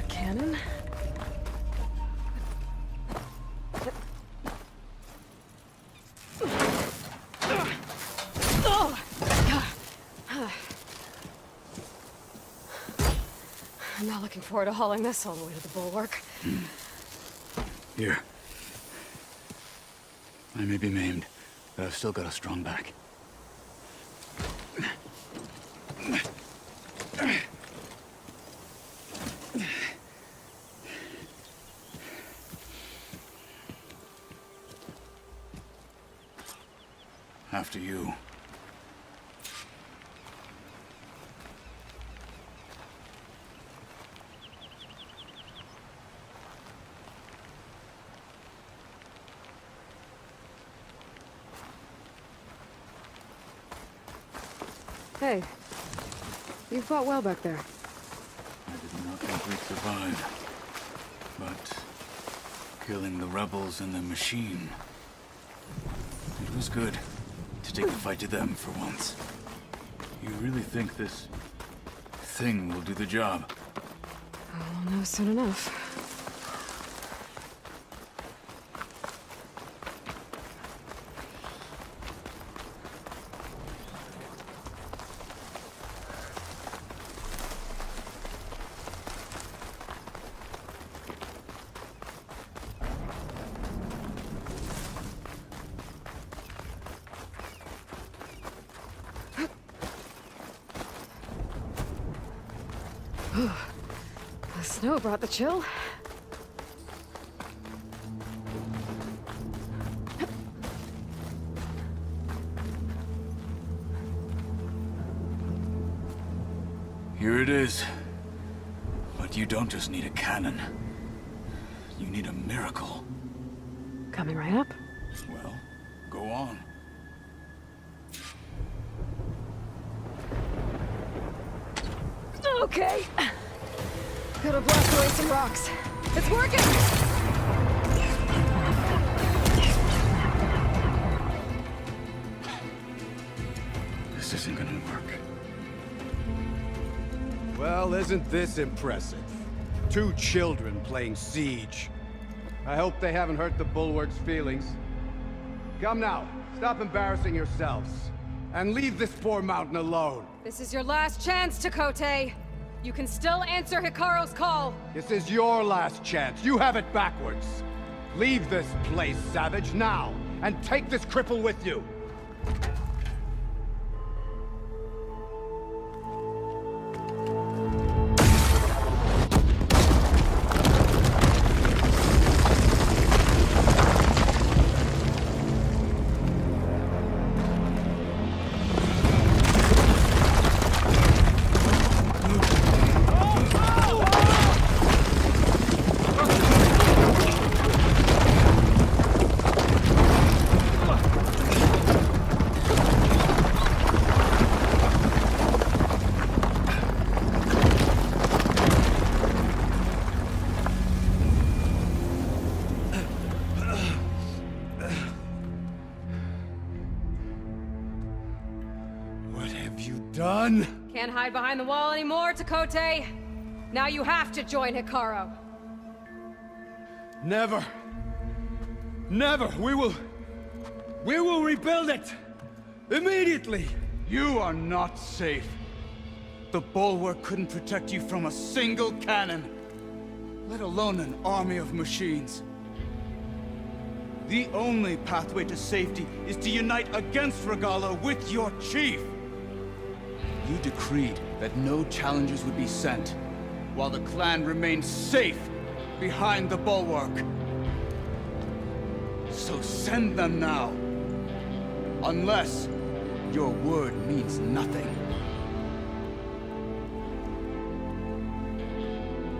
that cannon? I'm not looking forward to hauling this all the way to the bulwark. Here. I may be maimed, but I've still got a strong back. After you. Hey, you fought well back there. I did not think we'd survive. But killing the rebels and the machine, it was good to take the fight to them for once. You really think this thing will do the job? I'll know soon enough. The snow brought the chill. Here it is. But you don't just need a cannon. You need a miracle. Coming right up. Well, go on. Okay. Gotta blast away some rocks. It's working! This isn't gonna work. Well, isn't this impressive? 2 children playing siege. I hope they haven't hurt the bulwark's feelings. Come now, stop embarrassing yourselves. And leave this poor mountain alone. This is your last chance, Takote. You can still answer Hikaru's call. This is your last chance. You have it backwards. Leave this place, Savage, now, and take this cripple with you. Done? Can't hide behind the wall anymore, Takote. Now you have to join Hikaru. Never. Never. We will rebuild it. Immediately. You are not safe. The bulwark couldn't protect you from a single cannon, let alone an army of machines. The only pathway to safety is to unite against Regala with your chief. You decreed that no challengers would be sent, while the clan remained safe behind the bulwark. So send them now. Unless your word means nothing.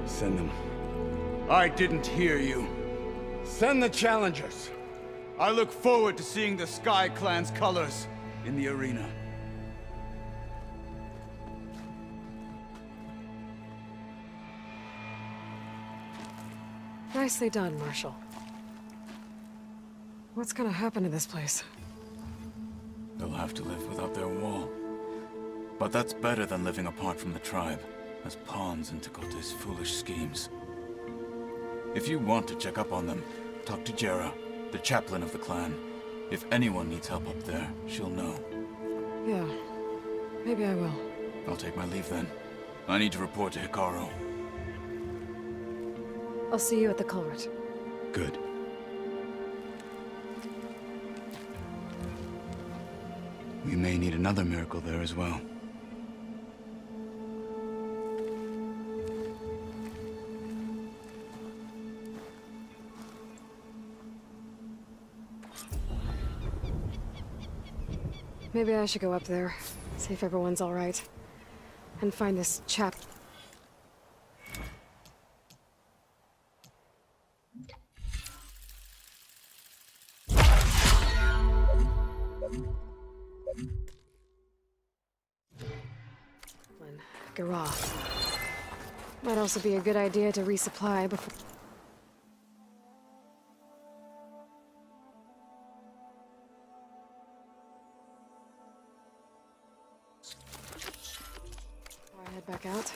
Send them. I didn't hear you. Send the challengers. I look forward to seeing the Sky Clan's colors in the arena. Nicely done, Marshal. What's gonna happen to this place? They'll have to live without their wall. But that's better than living apart from the tribe. as pawns in Tekote's foolish schemes. If you want to check up on them, talk to Jera, the chaplain of the clan. If anyone needs help up there, she'll know. Yeah, maybe I will. I'll take my leave then. I need to report to Hikaru. I'll see you at the culvert. Good. We may need another miracle there as well. Maybe I should go up there, see if everyone's all right, and find this chap. Garroth. Might also be a good idea to resupply before... before I head back out.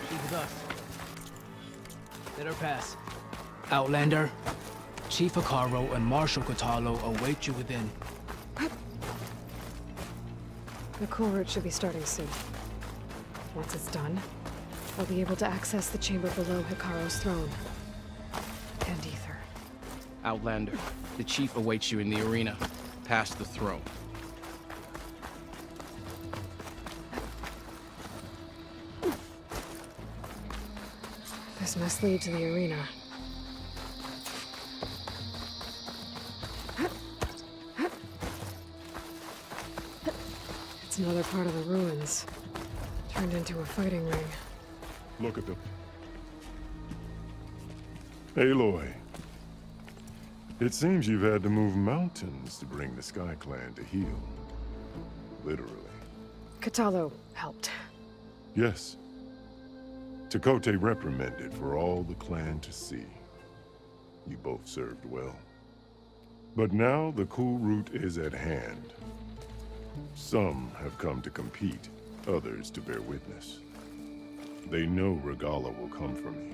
She's with us. Let her pass. Outlander, Chief Hikaru and Marshal Katalo await you within. The cool route should be starting soon. Once it's done, I'll be able to access the chamber below Hikaru's throne. And Ether. Outlander, the chief awaits you in the arena, past the throne. This must lead to the arena. It's another part of the ruins, turned into a fighting ring. Look at them. Aloy. It seems you've had to move mountains to bring the Sky Clan to heel. Literally. Katalo helped. Yes. Tekote reprimanded for all the clan to see. You both served well. But now the cool route is at hand. Some have come to compete, others to bear witness. They know Regala will come for me.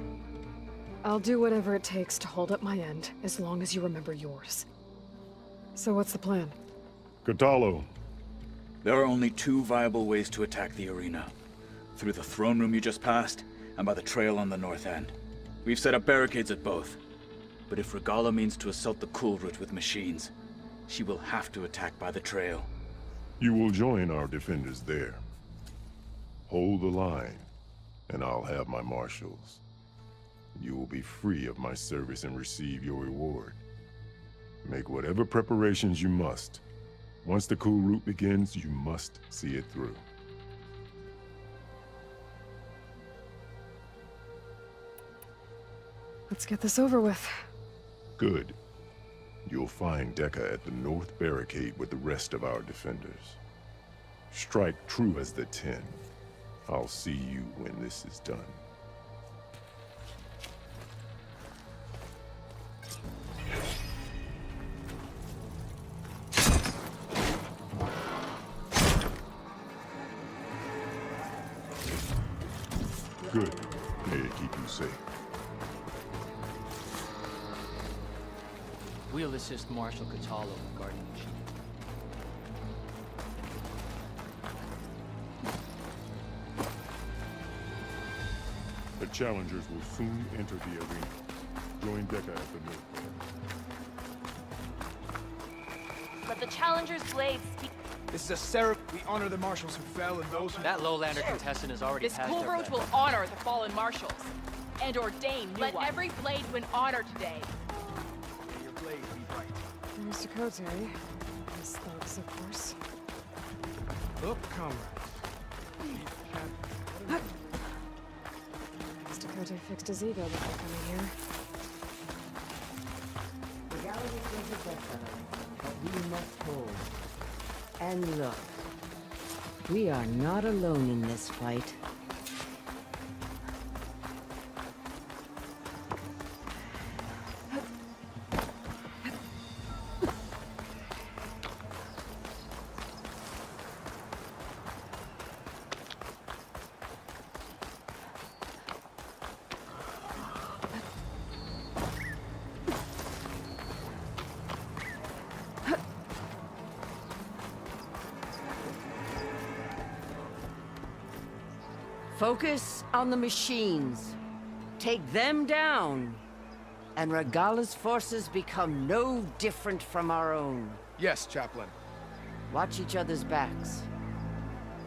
I'll do whatever it takes to hold up my end, as long as you remember yours. So what's the plan? Katalo. There are only two viable ways to attack the arena. Through the throne room you just passed, and by the trail on the north end. We've set up barricades at both. But if Regala means to assault the cool route with machines, she will have to attack by the trail. You will join our defenders there. Hold the line, and I'll have my marshals. You will be free of my service and receive your reward. Make whatever preparations you must. Once the cool route begins, you must see it through. Let's get this over with. Good. You'll find Dekka at the north barricade with the rest of our defenders. Strike true as the 10. I'll see you when this is done. Good. May it keep you safe. We'll assist Marshal Katalo in guarding the chief. The challengers will soon enter the arena. Join Dekka at the north there. Let the challenger's blades speak. This is a ceremony. We honor the marshals who fell and those who... That lowlander contestant has already This passed cool our road bed. will honor the fallen marshals and ordain new Let ones. every blade win honor today. May your blade be bright. There's Tekote. His thugs, of course. Look, comrades. Tekote fixed his ego before coming here. The gallery is a vessel, but we must hold. And look, we are not alone in this fight. Focus on the machines. Take them down. And Regala's forces become no different from our own. Yes, Chaplain. Watch each other's backs.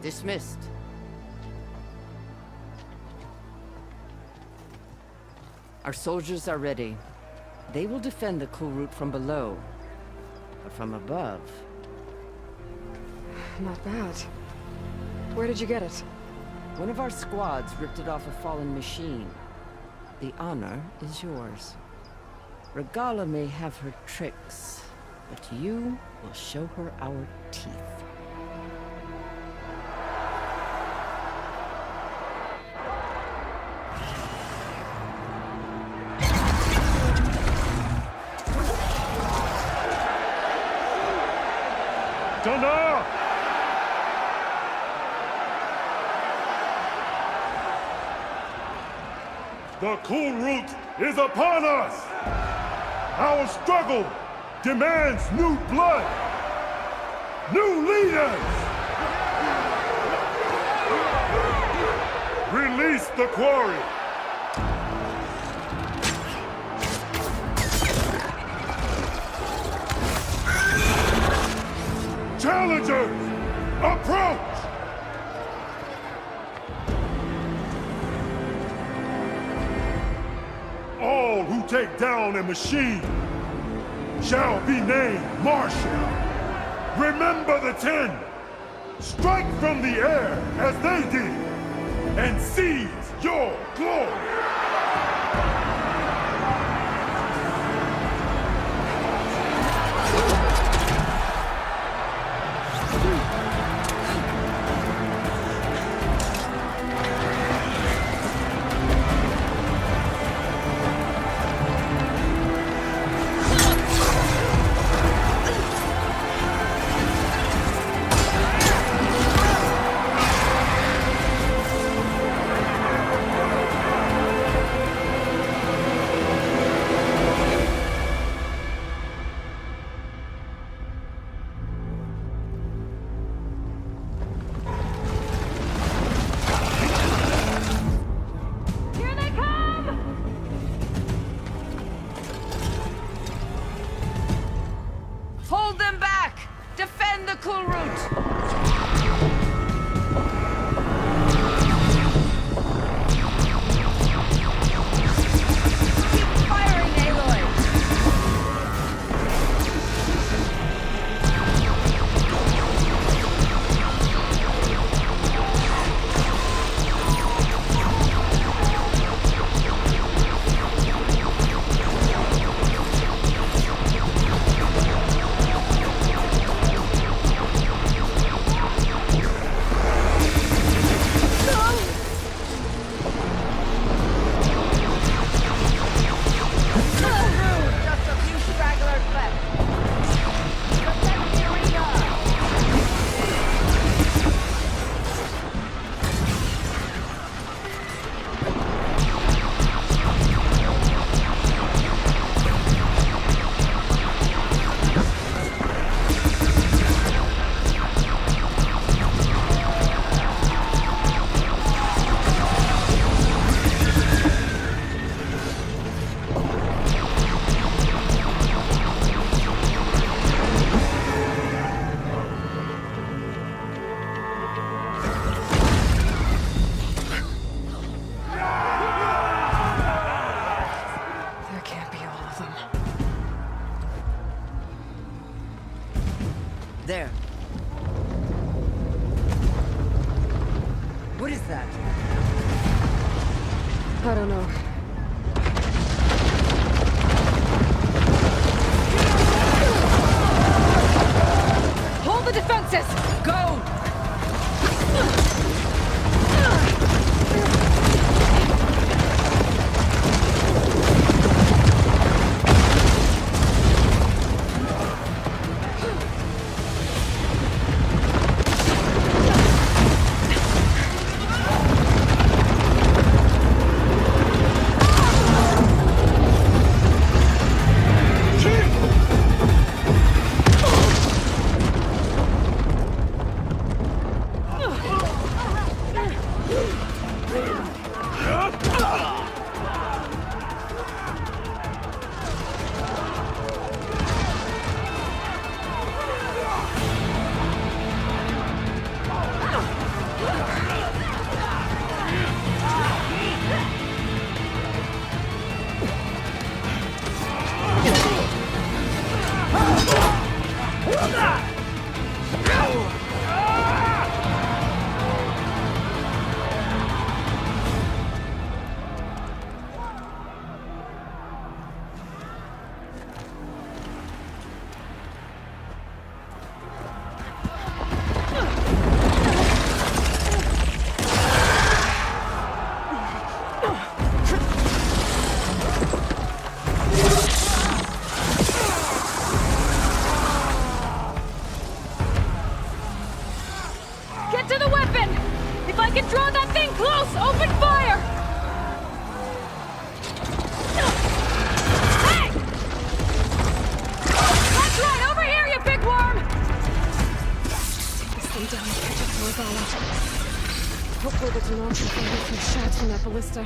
Dismissed. Our soldiers are ready. They will defend the cool route from below. But from above... Not bad. Where did you get it? One of our squads ripped it off a fallen machine. The honor is yours. Regala may have her tricks, but you will show her our teeth. Thunder! The cool route is upon us! Our struggle demands new blood! New leaders! Release the quarry! Challengers, approach! All who take down a machine shall be named Marshal. Remember the 10. Strike from the air as they did, and seize your glory. Hold them back! Defend the cool route! Keep firing, Aloy! There. What is that? I don't know. Hold the defenses! Go! can draw that thing close! Open fire! Hey! That's right! Over here, you big worm! Take this thing down and catch up to Regala. Hopefully the Denons can find some shots from that ballista.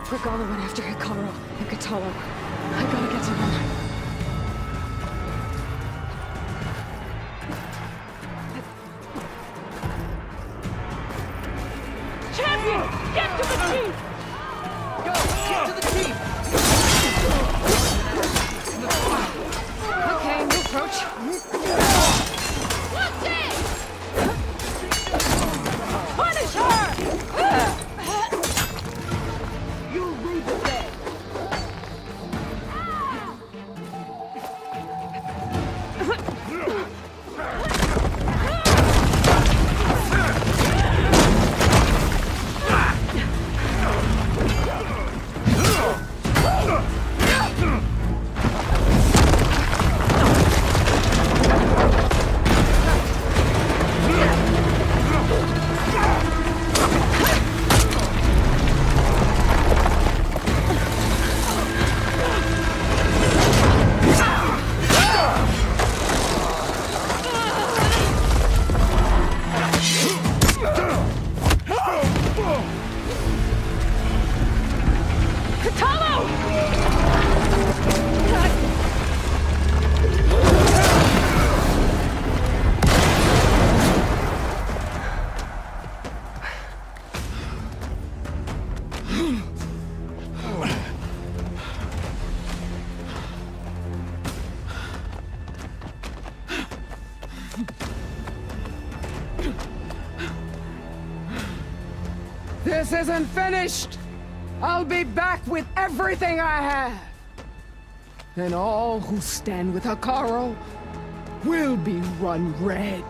Regala went after Hikaru and Katalo. I gotta get to them. Champion! Get to the team! Go! Get to the team! Okay, new approach. What's it? Punish her! This isn't finished! I'll be back with everything I have! And all who stand with Hikaru will be run red.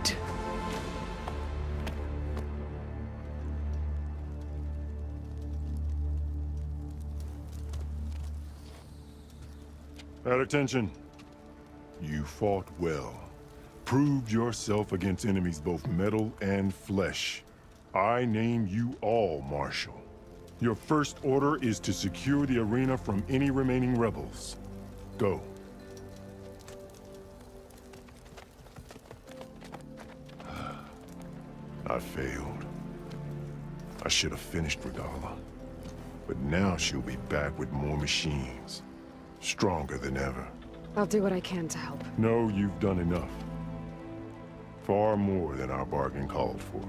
At attention. You fought well. Proved yourself against enemies both metal and flesh. I name you all Marshal. Your first order is to secure the arena from any remaining rebels. Go. I failed. I should have finished Regala. But now she'll be back with more machines. Stronger than ever. I'll do what I can to help. No, you've done enough. Far more than our bargain called for.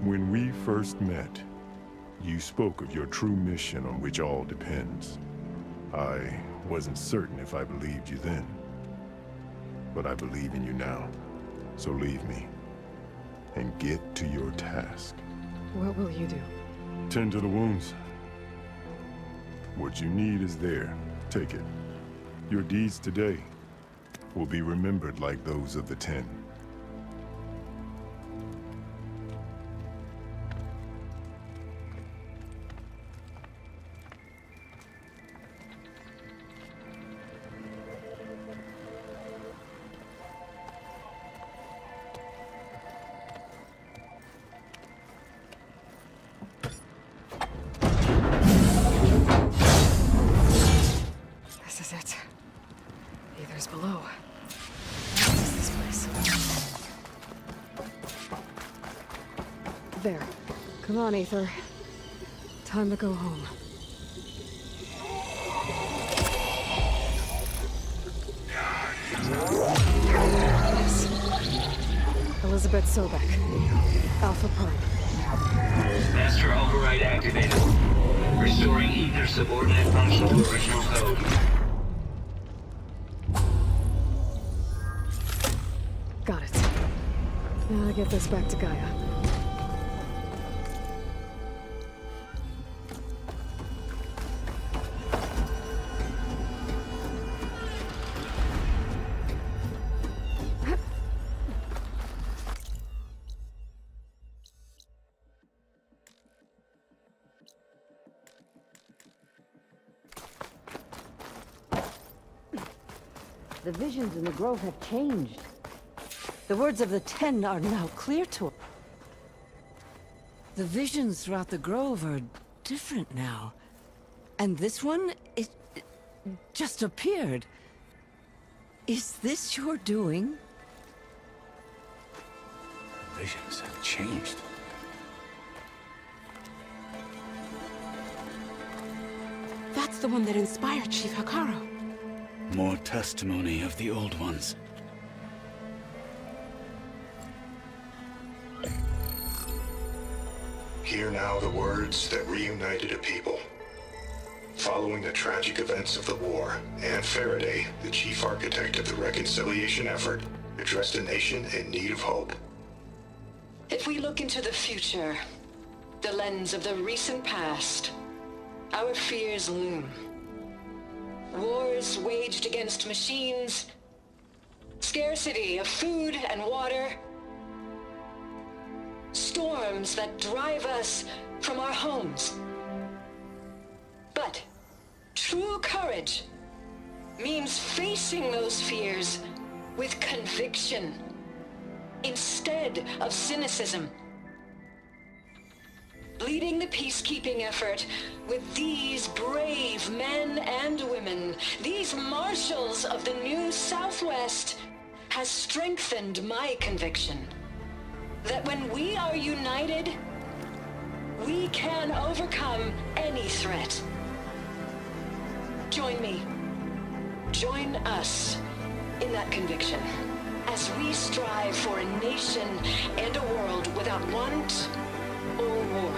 When we first met, You spoke of your true mission on which all depends. I wasn't certain if I believed you then. But I believe in you now. So leave me. And get to your task. What will you do? Tend to the wounds. What you need is there. Take it. Your deeds today will be remembered like those of the 10. This is it. Ether's below. What is this place? There. Come on, Ether. Time to go home. Yes. Elizabeth Sobek. Alpha Prime. Master override activated. Restoring Ether subordinate function to original code. Got it. Now to get this back to Gaia. The visions in the grove have changed. The words of the 10 are now clear to us. The visions throughout the grove are different now. And this one, it just appeared. Is this your doing? Visions have changed. That's the one that inspired Chief Hikaru. More testimony of the old ones. Hear now the words that reunited a people. Following the tragic events of the war, Anne Faraday, the chief architect of the reconciliation effort, addressed a nation in need of hope. If we look into the future, the lens of the recent past, our fears loom. Wars waged against machines, scarcity of food and water, storms that drive us from our homes. But true courage means facing those fears with conviction instead of cynicism. Leading the peacekeeping effort with these brave men and women, these marshals of the new Southwest, has strengthened my conviction that when we are united, we can overcome any threat. Join me. Join us in that conviction as we strive for a nation and a world without want or war.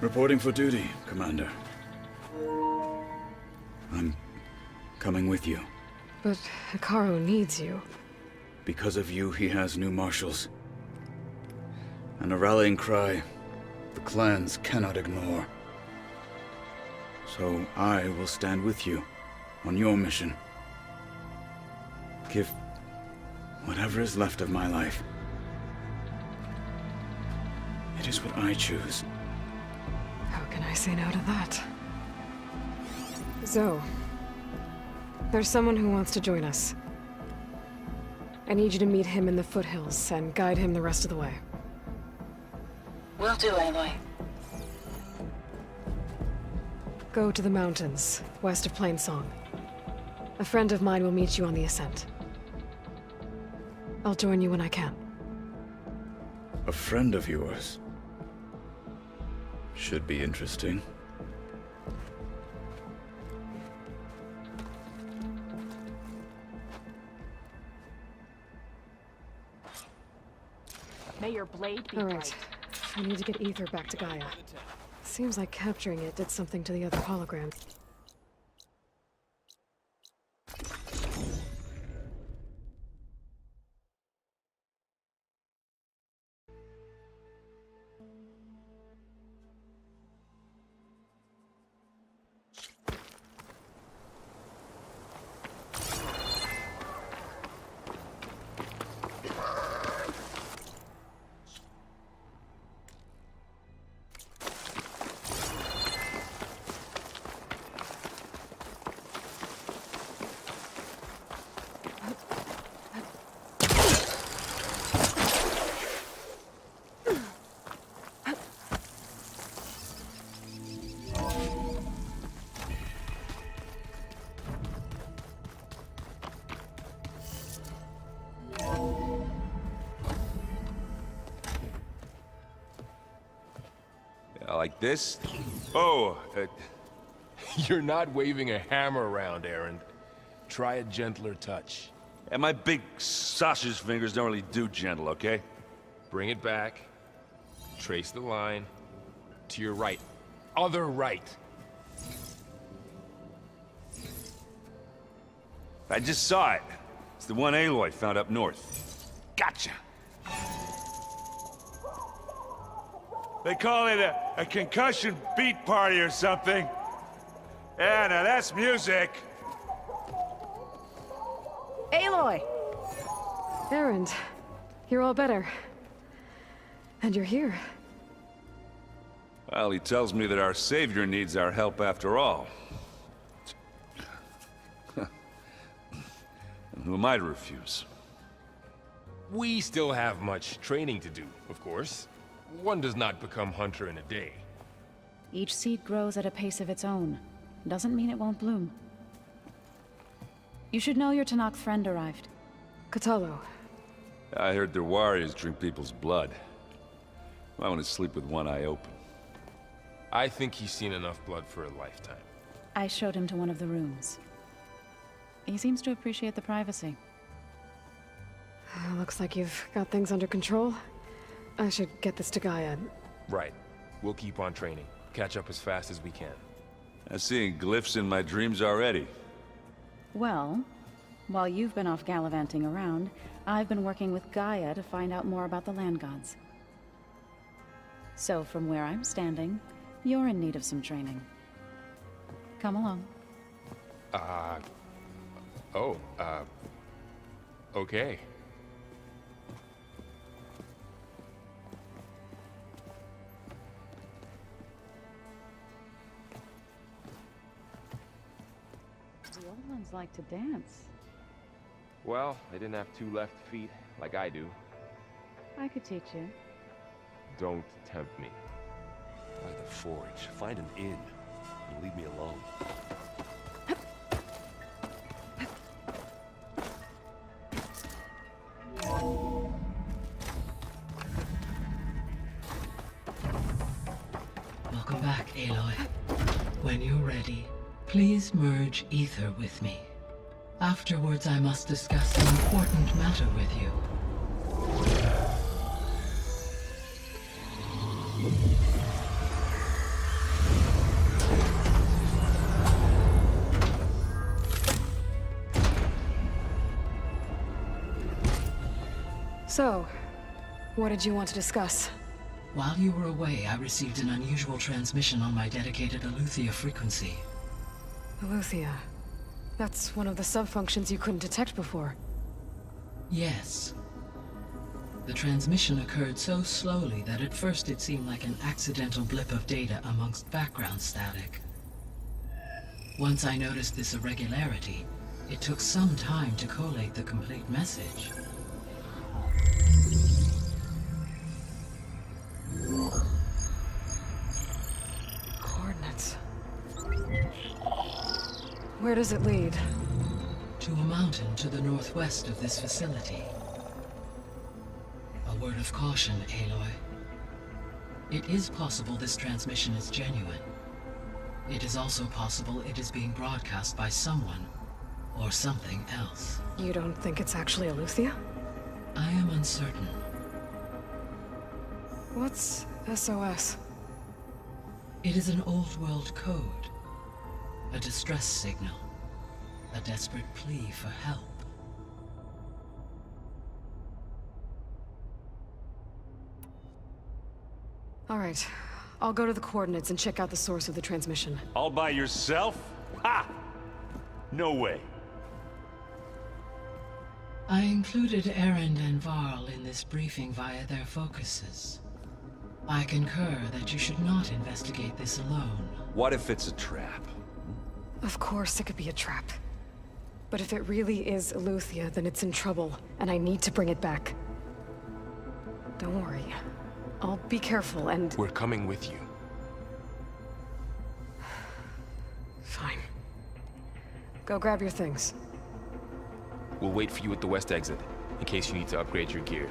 Reporting for duty, Commander. I'm coming with you. But Hikaru needs you. Because of you, he has new marshals. And a rallying cry the clans cannot ignore. So I will stand with you on your mission. Give whatever is left of my life. It is what I choose. How can I say no to that? Zoe, there's someone who wants to join us. I need you to meet him in the foothills and guide him the rest of the way. Will do, Aloy. Go to the mountains, west of Plainsong. A friend of mine will meet you on the ascent. I'll join you when I can. A friend of yours? Should be interesting. May your blade be All bright. right. I need to get Ether back to Gaia. Seems like capturing it did something to the other holograms. Like this? Oh, You're not waving a hammer around, Aaron. Try a gentler touch. and my big sausage fingers don't really do gentle, okay? Bring it back. Trace the line. To your right. Other right. I just saw it. It's the one Aloy found up north. Gotcha! They call it a concussion beat party or something. Yeah, now that's music. Aloy! Erend, you're all better. And you're here. Well, he tells me that our savior needs our help after all. And who am I to refuse? We still have much training to do, of course. One does not become hunter in a day. Each seed grows at a pace of its own. Doesn't mean it won't bloom. You should know your Tanakh friend arrived. Katalo. I heard their warriors drink people's blood. I want to sleep with one eye open. I think he's seen enough blood for a lifetime. I showed him to one of the rooms. He seems to appreciate the privacy. Looks like you've got things under control. I should get this to Gaia. Right. We'll keep on training. Catch up as fast as we can. I'm seeing glyphs in my dreams already. Well, while you've been off gallivanting around, I've been working with Gaia to find out more about the land gods. So from where I'm standing, you're in need of some training. Come along. Okay. The old ones like to dance. Well, they didn't have two left feet like I do. I could teach you. Don't tempt me. By the forge, find an inn and leave me alone. Welcome back, Aloy. When you're ready, please merge ether with me. Afterwards, I must discuss an important matter with you. So, what did you want to discuss? While you were away, I received an unusual transmission on my dedicated Aletheia frequency. Aletheia. That's one of the sub-functions you couldn't detect before. Yes. The transmission occurred so slowly that at first it seemed like an accidental blip of data amongst background static. Once I noticed this irregularity, it took some time to collate the complete message. Where does it lead? To a mountain to the northwest of this facility. A word of caution, Aloy. It is possible this transmission is genuine. It is also possible it is being broadcast by someone or something else. You don't think it's actually Aletheia? I am uncertain. What's SOS? It is an old world code. A distress signal. A desperate plea for help. All right. I'll go to the coordinates and check out the source of the transmission. All by yourself? Ha! No way. I included Erend and Varl in this briefing via their focuses. I concur that you should not investigate this alone. What if it's a trap? Of course it could be a trap. But if it really is Aletheia, then it's in trouble, and I need to bring it back. Don't worry. I'll be careful and... We're coming with you. Fine. Go grab your things. We'll wait for you at the west exit, in case you need to upgrade your gear.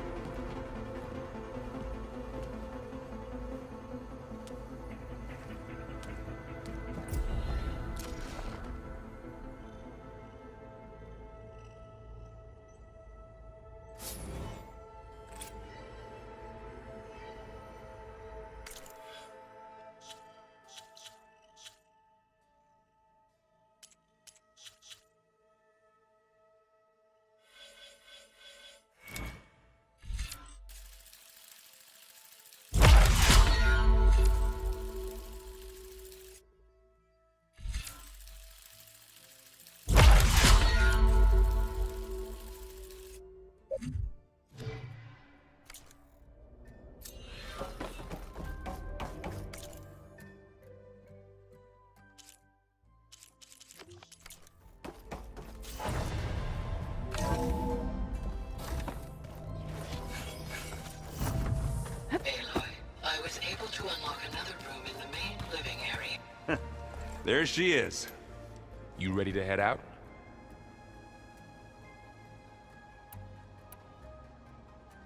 There she is. You ready to head out?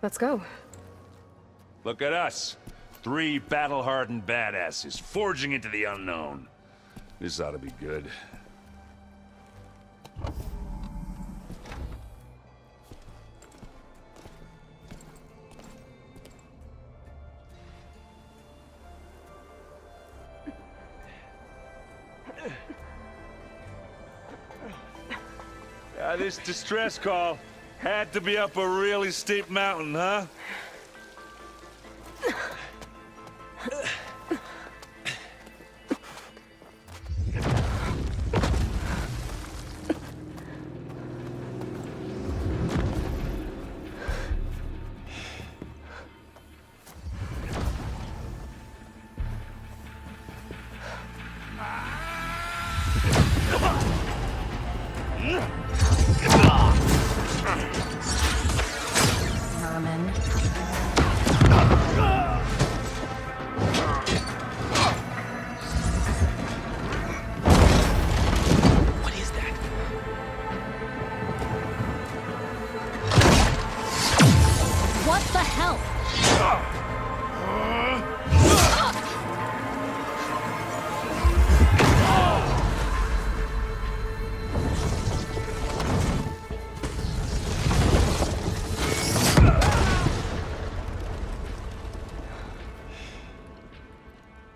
Let's go. Look at us. 3 battle-hardened badasses forging into the unknown. This ought to be good. This distress call had to be up a really steep mountain, huh?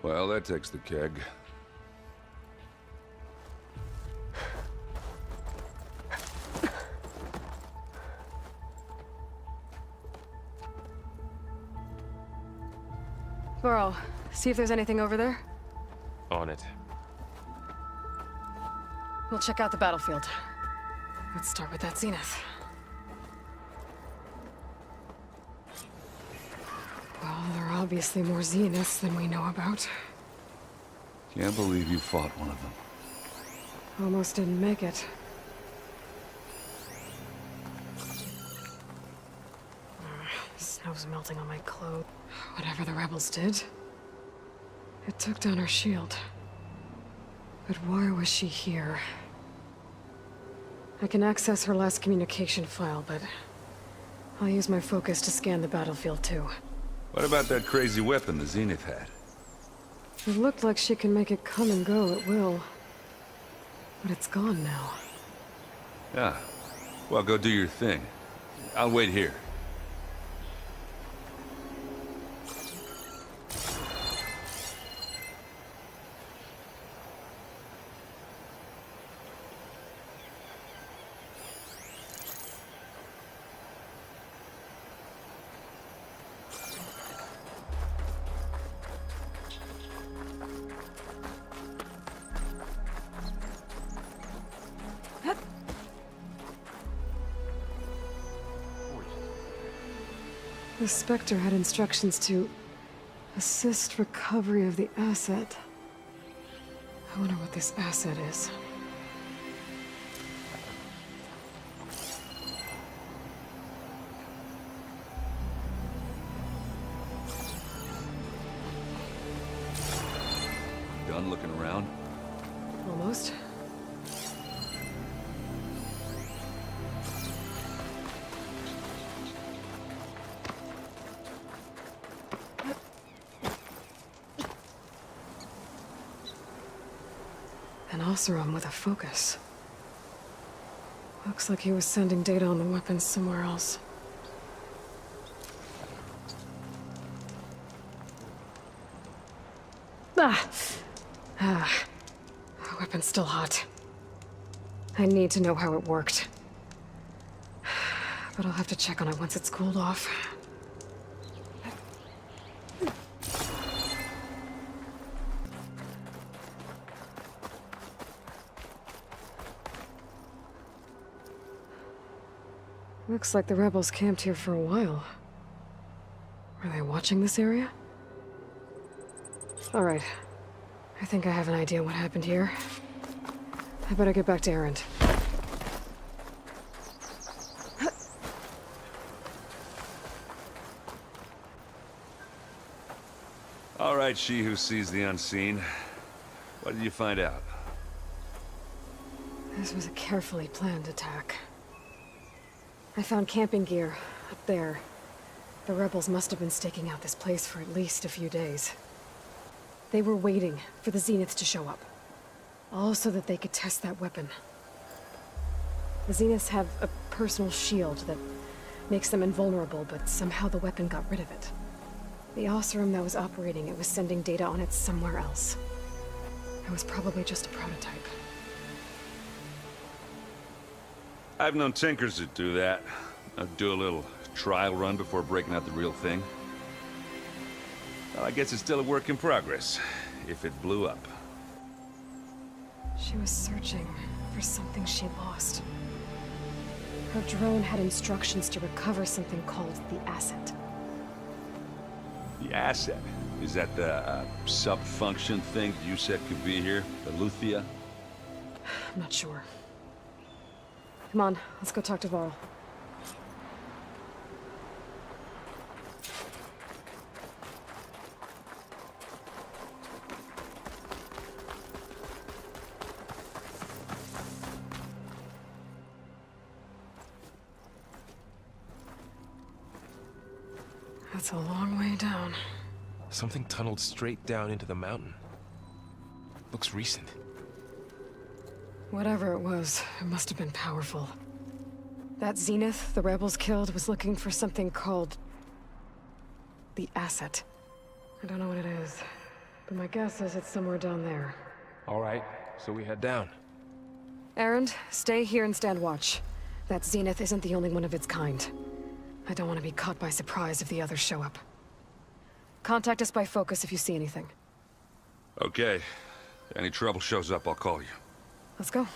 Well, that takes the keg. Burrow, see if there's anything over there. On it. We'll check out the battlefield. Let's start with that zenith. Well, there are obviously more zeniths than we know about. Can't believe you fought one of them. Almost didn't make it. Snow's melting on my clothes. Whatever the rebels did, it took down our shield. But why was she here? I can access her last communication file, but I'll use my focus to scan the battlefield too. What about that crazy weapon the Zenith had? It looked like she can make it come and go at will. But it's gone now. Yeah. Well, go do your thing. I'll wait here. The Spectre had instructions to assist recovery of the asset. I wonder what this asset is. Done looking around? Almost. An Oseram with a focus. Looks like he was sending data on the weapons somewhere else. The weapon's still hot. I need to know how it worked. But I'll have to check on it once it's cooled off. Looks like the rebels camped here for a while. Were they watching this area? All right. I think I have an idea what happened here. I better get back to Erend. All right, she who sees the unseen. What did you find out? This was a carefully planned attack. I found camping gear up there. The rebels must have been staking out this place for at least a few days. They were waiting for the Zeniths to show up. All so that they could test that weapon. The Zeniths have a personal shield that makes them invulnerable, but somehow the weapon got rid of it. The Oseram that was operating it was sending data on it somewhere else. It was probably just a prototype. I've known tinkers that do that. Do a little trial run before breaking out the real thing. Well, I guess it's still a work in progress, if it blew up. She was searching for something she lost. Her drone had instructions to recover something called the asset. The asset? Is that the sub-function thing you said could be here? The Luthia? I'm not sure. Come on, let's go talk to Varl. That's a long way down. Something tunneled straight down into the mountain. Looks recent. Whatever it was, it must have been powerful. That Zenith the rebels killed was looking for something called the asset. I don't know what it is, but my guess is it's somewhere down there. All right, so we head down. Erend, stay here and stand watch. That Zenith isn't the only one of its kind. I don't want to be caught by surprise if the others show up. Contact us by focus if you see anything. Okay. Any trouble shows up, I'll call you. Let's go.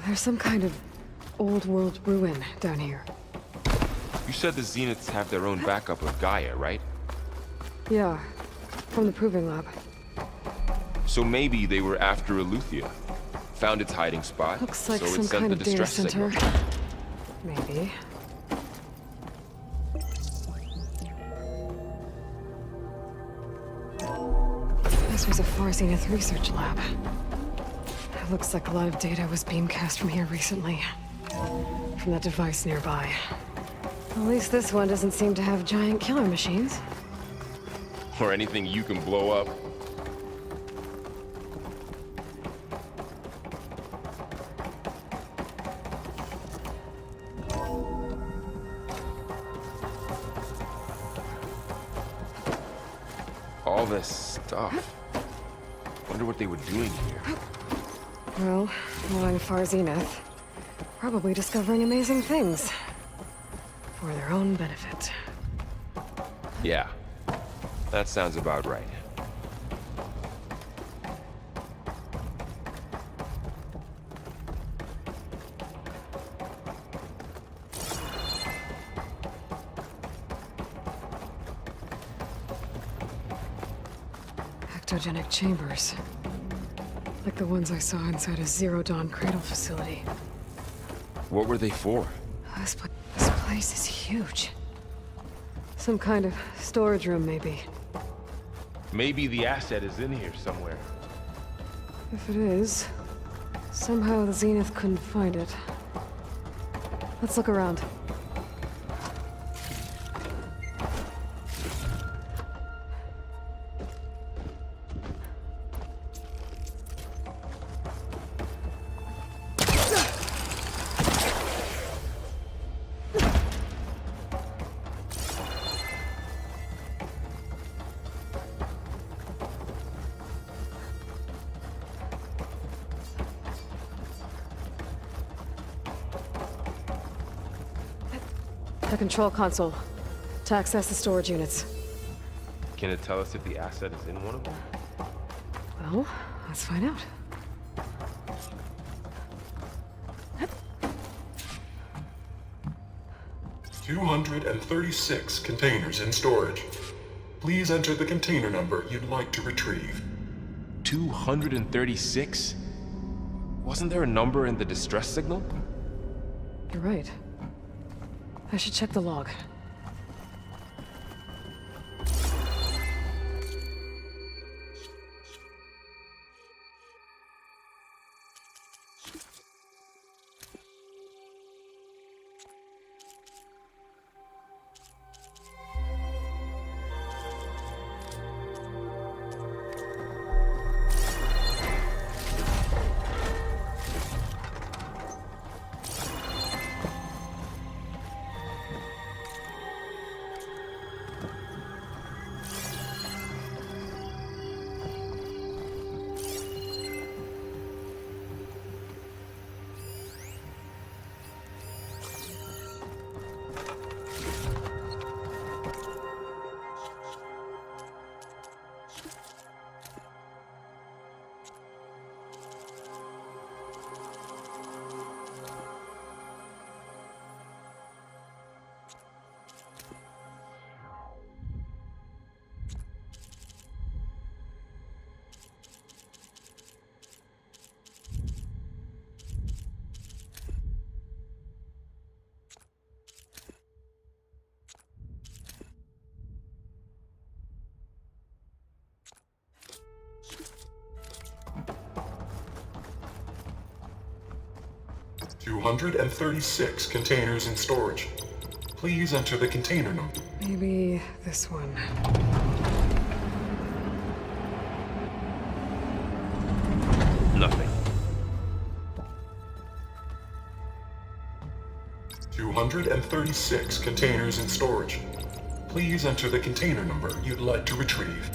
There's some kind of old-world ruin down here. You said the Zeniths have their own backup of Gaia, right? Yeah, from the Proving Lab. So maybe they were after Eleuthia. Found its hiding spot, Looks like so some it sent kind the of data distress center. signal. Maybe. Far Zenith Research Lab. It looks like a lot of data was beamcast from here recently. From that device nearby. At least this one doesn't seem to have giant killer machines. Or anything you can blow up. All this stuff. Wonder what they were doing here. Well, knowing Far Zenith, probably discovering amazing things. For their own benefit. Yeah, that sounds about right. Ectogenic chambers. Like the ones I saw inside a Zero Dawn cradle facility. What were they for? This place is huge. Some kind of storage room, maybe. Maybe the asset is in here somewhere. If it is, somehow the Zenith couldn't find it. Let's look around. The control console. To access the storage units. Can it tell us if the asset is in one of them? Well, let's find out. "236 containers in storage. Please enter the container number you'd like to retrieve." 236? Wasn't there a number in the distress signal? You're right. I should check the log. "236 containers in storage. Please enter the container number." Maybe this one. Nothing. 236 containers in storage. Please enter the container number you'd like to retrieve.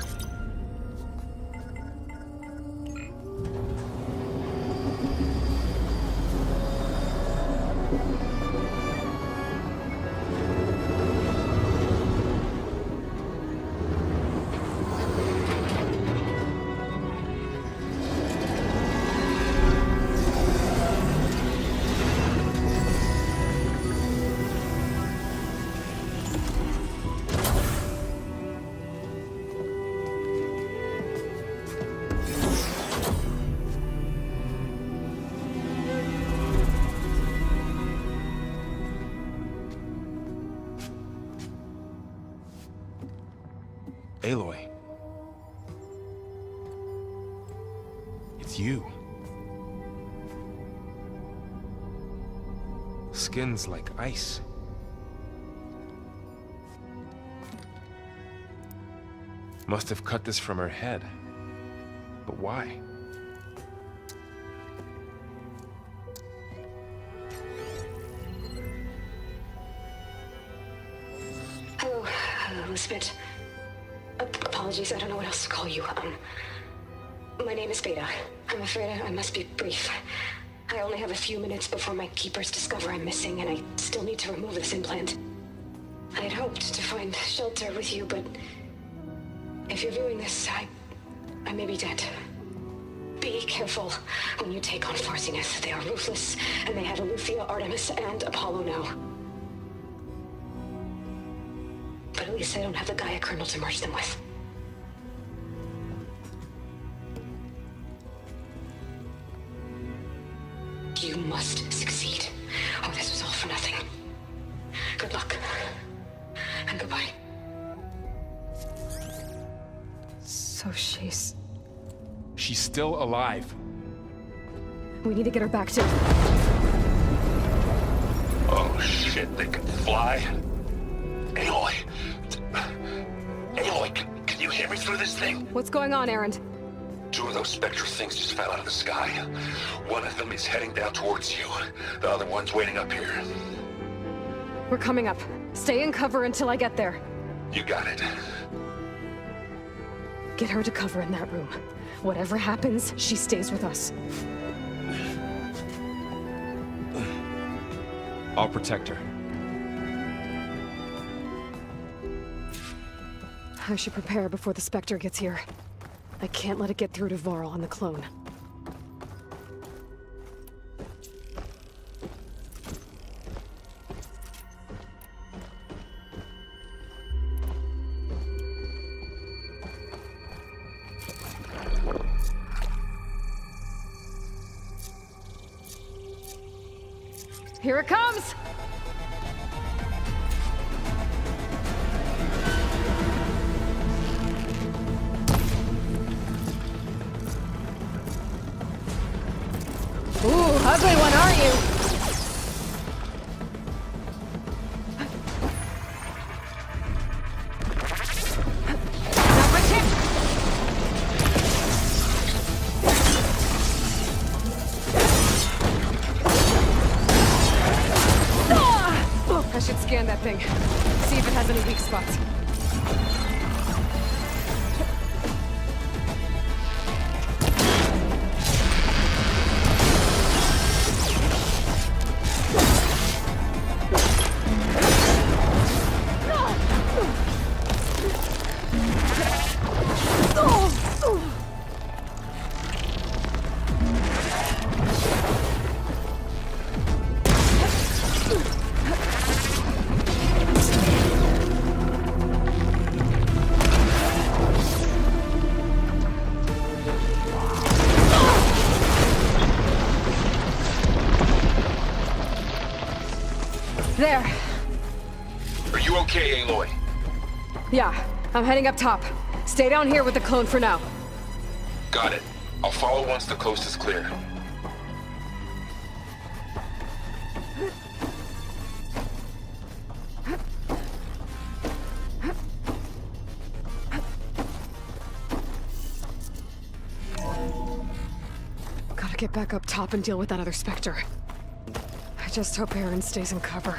Aloy. It's you. Skin's like ice. Must have cut this from her head. But why? Hello, Elizabeth. Apologies, I don't know what else to call you. My name is Beta. I'm afraid I must be brief. I only have a few minutes before my keepers discover I'm missing, and I still need to remove this implant. I had hoped to find shelter with you, but if you're viewing this, I may be dead. Be careful when you take on Farsiness. They are ruthless, and they have Eleuthia, Artemis, and Apollo now. But at least I don't have the Gaia kernel to merge them with. You must succeed. Oh, this was all for nothing. Good luck. And goodbye. So she's still alive. We need to get her back to... Oh shit, they can fly? Aloy! Aloy, can you hear me through this thing? What's going on, Erend? 2 of those spectral things just fell out of the sky. One of them is heading down towards you. The other one's waiting up here. We're coming up. Stay in cover until I get there. You got it. Get her to cover in that room. Whatever happens, she stays with us. I'll protect her. I should prepare before the Spectre gets here. I can't let it get through to Varl and the clone. Here it comes! Ooh, ugly one, aren't you? I should scan that thing. See if it has any weak spots. There. Are you okay, Aloy? Yeah, I'm heading up top. Stay down here with the clone for now. Got it. I'll follow once the coast is clear. Gotta get back up top and deal with that other Spectre. I just hope Aaron stays in cover.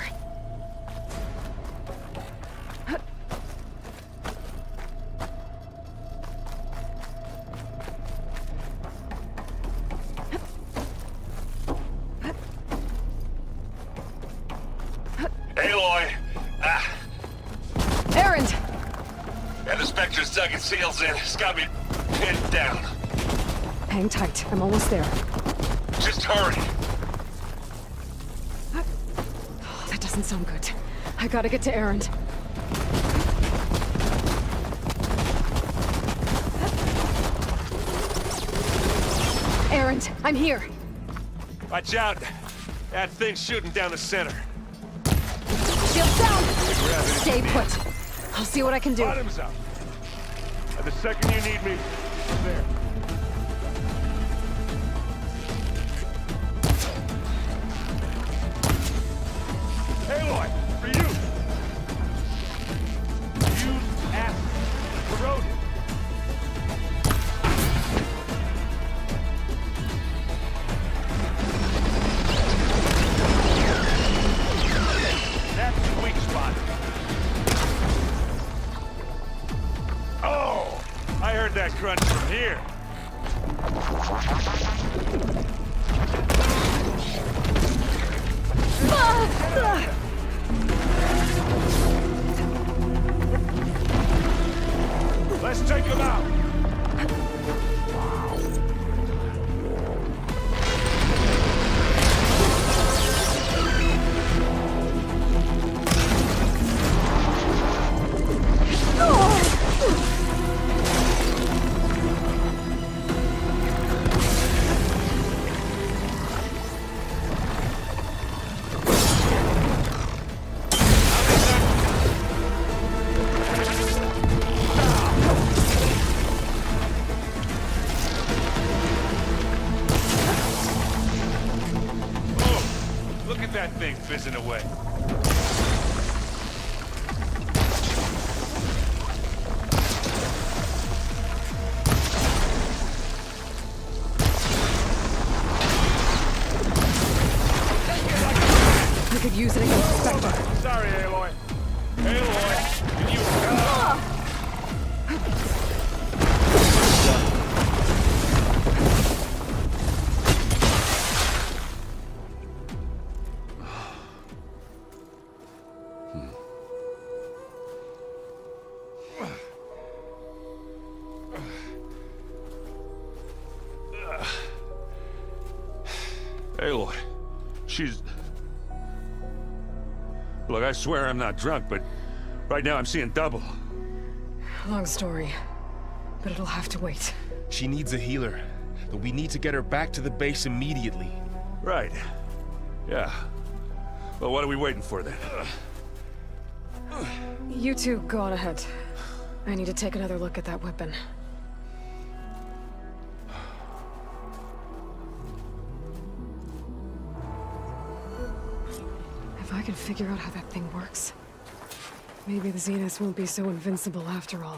Aloy! Aaron! And the Spectre's dug its heels in. It's got me pinned down. Hang tight, I'm almost there. Just hurry. Oh, that doesn't sound good. I gotta get to Aaron. Aaron, I'm here. Watch out. That thing's shooting down the center. Shield down! Stay put. I'll see what I can do. Bottoms up. And the second you need me, I'm there. that thing fizzing away. We could use it against the Spectre. Sorry, Aloy. Aloy, can you... Aloy, she's... Look, I swear I'm not drunk, but right now I'm seeing double. Long story, but it'll have to wait. She needs a healer, but we need to get her back to the base immediately. Right. Yeah. Well, what are we waiting for then? You two go on ahead. I need to take another look at that weapon. If I can figure out how that thing works, maybe the Zeniths won't be so invincible after all.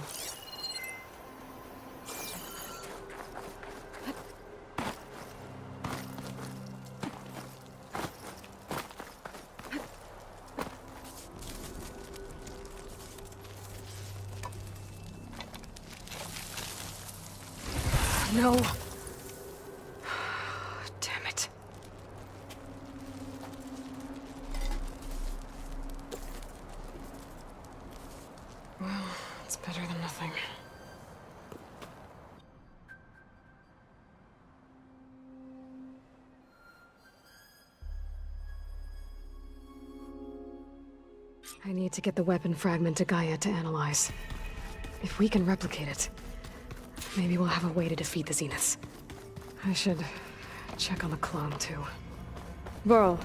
No. Damn it. Well, it's better than nothing. I need to get the weapon fragment to Gaia to analyze. If we can replicate it, maybe we'll have a way to defeat the Zeniths. I should check on the clone, too. Burl,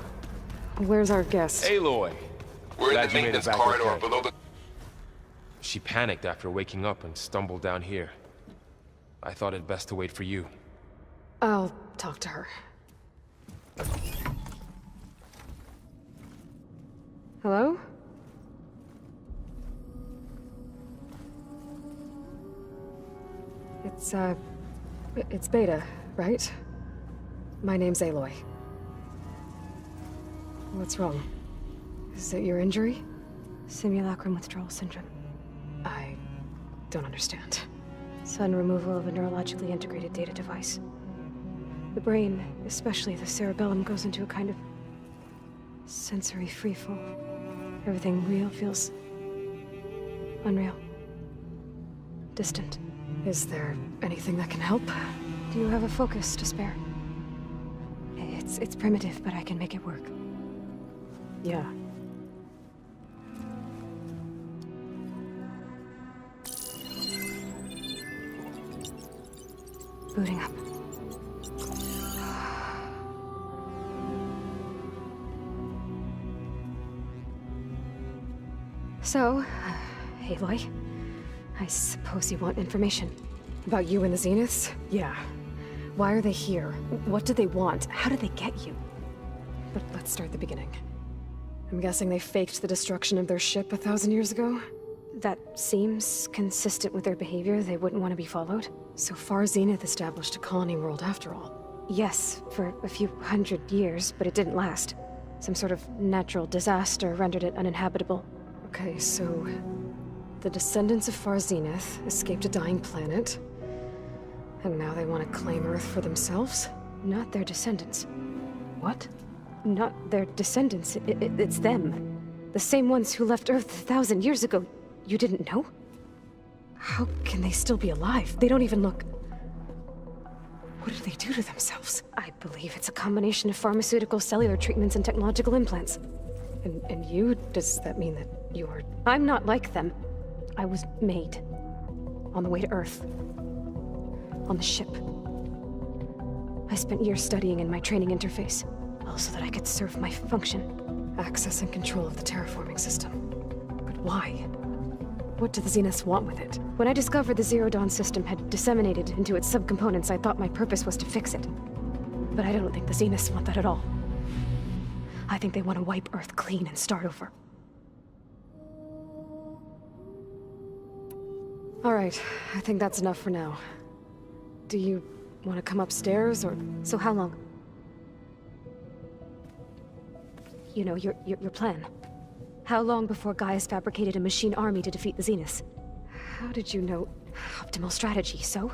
where's our guest? Aloy! We're in the maintenance corridor below the... She panicked after waking up and stumbled down here. I thought it best to wait for you. I'll talk to her. Hello? It's Beta, right? My name's Aloy. What's wrong? Is it your injury? Simulacrum withdrawal syndrome. I don't understand. Sudden removal of a neurologically integrated data device. The brain, especially the cerebellum, goes into a kind of sensory freefall. Everything real feels unreal. Distant. Is there anything that can help? Do you have a focus to spare? It's primitive, but I can make it work. Yeah. Booting up. So, Aloy, I suppose you want information. About you and the Zeniths? Yeah. Why are they here? What do they want? How did they get you? But let's start at the beginning. I'm guessing they faked the destruction of their ship 1,000 years ago? That seems consistent with their behavior. They wouldn't want to be followed. So far, Zenith established a colony world after all. Yes, for a few hundred years, but it didn't last. Some sort of natural disaster rendered it uninhabitable. Okay, so... the descendants of Far Zenith escaped a dying planet, and now they want to claim Earth for themselves? Not their descendants. What? Not their descendants. It's them. The same ones who left Earth 1,000 years ago. You didn't know? How can they still be alive? They don't even look... What did they do to themselves? I believe it's a combination of pharmaceutical, cellular treatments, and technological implants. And you? Does that mean that you're... I'm not like them. I was made. On the way to Earth. On the ship. I spent years studying in my training interface, all so that I could serve my function. Access and control of the terraforming system. But why? What do the Zeniths want with it? When I discovered the Zero Dawn system had disseminated into its subcomponents, I thought my purpose was to fix it. But I don't think the Zeniths want that at all. I think they want to wipe Earth clean and start over. All right, I think that's enough for now. Do you want to come upstairs, or... So how long? You know, your plan. How long before Gaius fabricated a machine army to defeat the Zeniths? How did you know? Optimal strategy, so?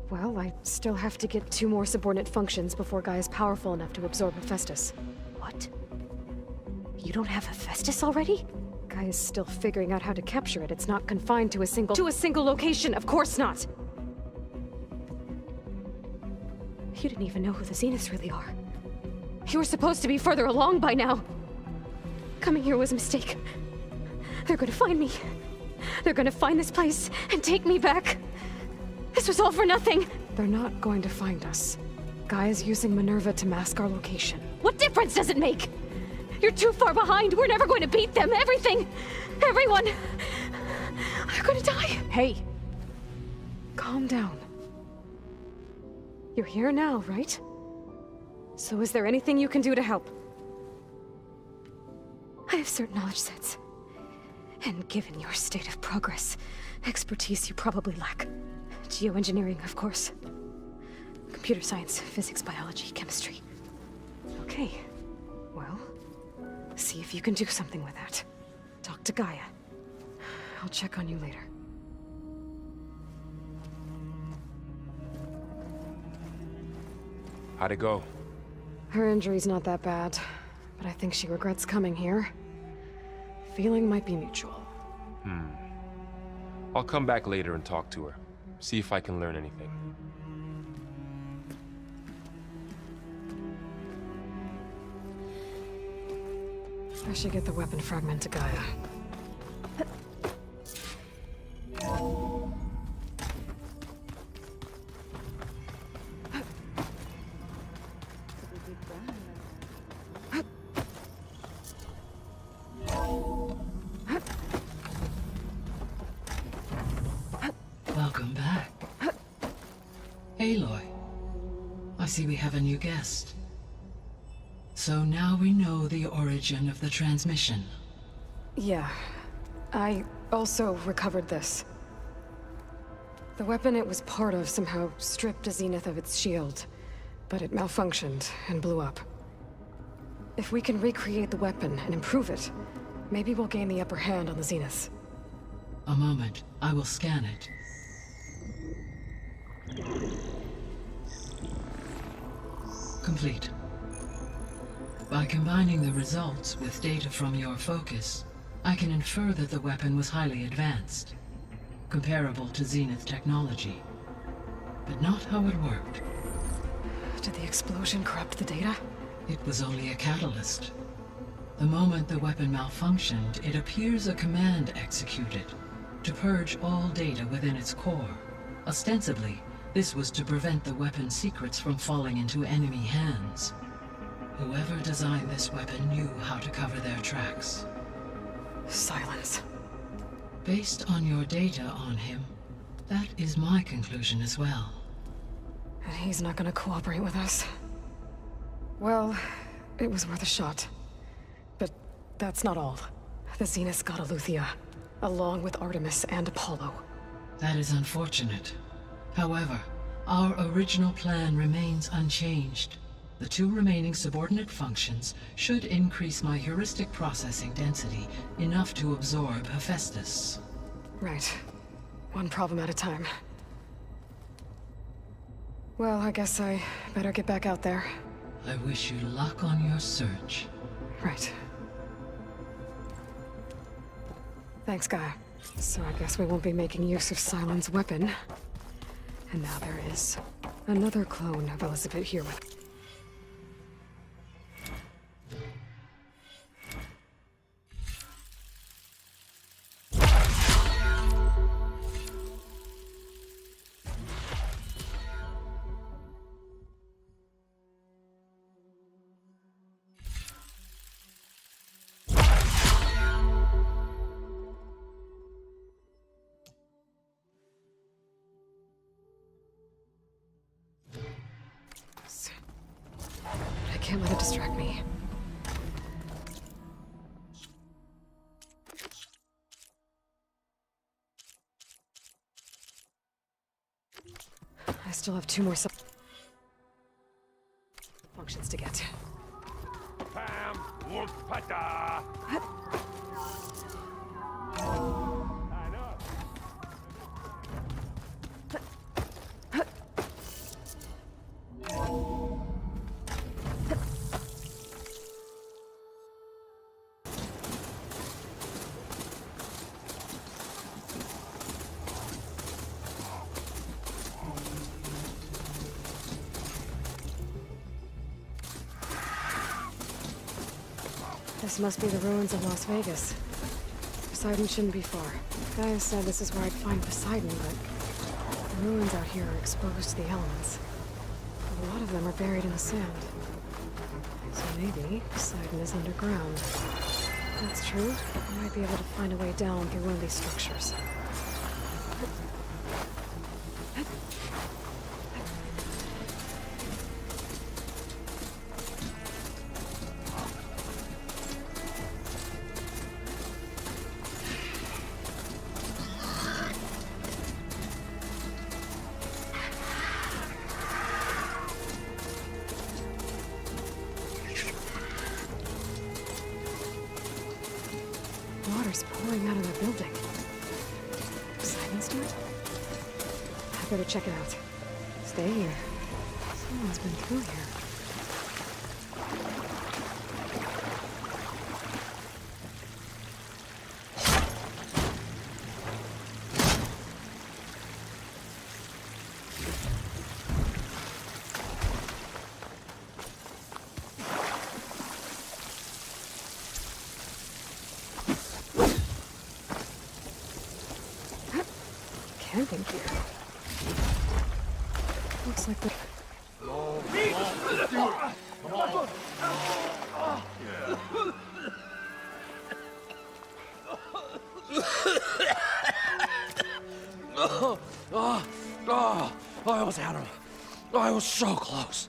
Well, I still have to get 2 more subordinate functions before Gaia's powerful enough to absorb Hephaestus. What? You don't have Hephaestus already? Gaia's still figuring out how to capture it. It's not confined to a single location, of course not! You didn't even know who the Zeniths really are. You were supposed to be further along by now. Coming here was a mistake. They're gonna find me. They're gonna find this place and take me back. This was all for nothing. They're not going to find us. Gaia's using Minerva to mask our location. What difference does it make? You're too far behind. We're never going to beat them. Everything, everyone, are gonna die. Hey, calm down. You're here now, right? So is there anything you can do to help? I have certain knowledge sets. And given your state of progress, expertise you probably lack. Geoengineering, of course. Computer science, physics, biology, chemistry. Okay. Well, see if you can do something with that. Talk to Gaia. I'll check on you later. How'd it go? Her injury's not that bad, but I think she regrets coming here. Feeling might be mutual. I'll come back later and talk to her. See if I can learn anything. I should get the weapon fragment to Gaia. Welcome back. Aloy, I see we have a new guest. So now we know the origin of the transmission. Yeah. I also recovered this. The weapon it was part of somehow stripped a Zenith of its shield, but it malfunctioned and blew up. If we can recreate the weapon and improve it, maybe we'll gain the upper hand on the Zeniths. A moment, I will scan it. Complete. By combining the results with data from your focus, I can infer that the weapon was highly advanced, comparable to Zenith technology, but not how it worked. Did the explosion corrupt the data? It was only a catalyst. The moment the weapon malfunctioned, it appears a command executed to purge all data within its core. Ostensibly, this was to prevent the weapon's secrets from falling into enemy hands. Whoever designed this weapon knew how to cover their tracks. Silence. Based on your data on him, that is my conclusion as well. And he's not gonna cooperate with us. Well, it was worth a shot. But that's not all. The Zeniths got Aletheia, along with Artemis and Apollo. That is unfortunate. However, our original plan remains unchanged. The 2 remaining subordinate functions should increase my heuristic processing density enough to absorb Hephaestus. Right. One problem at a time. Well, I guess I better get back out there. I wish you luck on your search. Right. Thanks, Gaia. So I guess we won't be making use of Silent's weapon. And now there is another clone of Elizabeth here with... I can't let it distract me. still have 2 more functions to get. Pam, whoop, pata. This must be the ruins of Las Vegas. Poseidon shouldn't be far. Gaia said this is where I'd find Poseidon, but the ruins out here are exposed to the elements. A lot of them are buried in the sand. So maybe Poseidon is underground. If that's true, I might be able to find a way down through one of these structures. Water's pouring out of the building. Poseidon's doing it? I better check it out. Stay here. Someone's been through here. Camping gear. Looks like the... I almost had him. I was so close.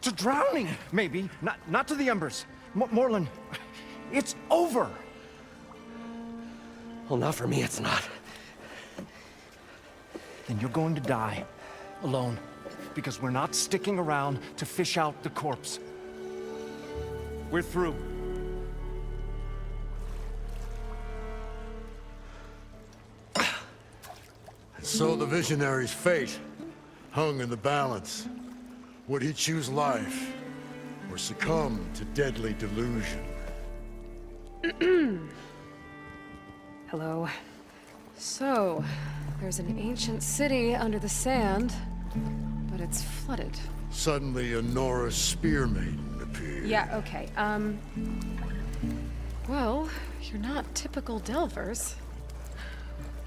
To drowning, maybe. Not to the embers. Morlund, it's over. Well, not for me, it's not. Then you're going to die. Alone. Because we're not sticking around to fish out the corpse. We're through. So the visionary's fate hung in the balance. Would he choose life or succumb to deadly delusion? Hello. So, there's an ancient city under the sand, but it's flooded. Suddenly a Norse spear maiden appeared. Yeah, okay, well, you're not typical Delvers.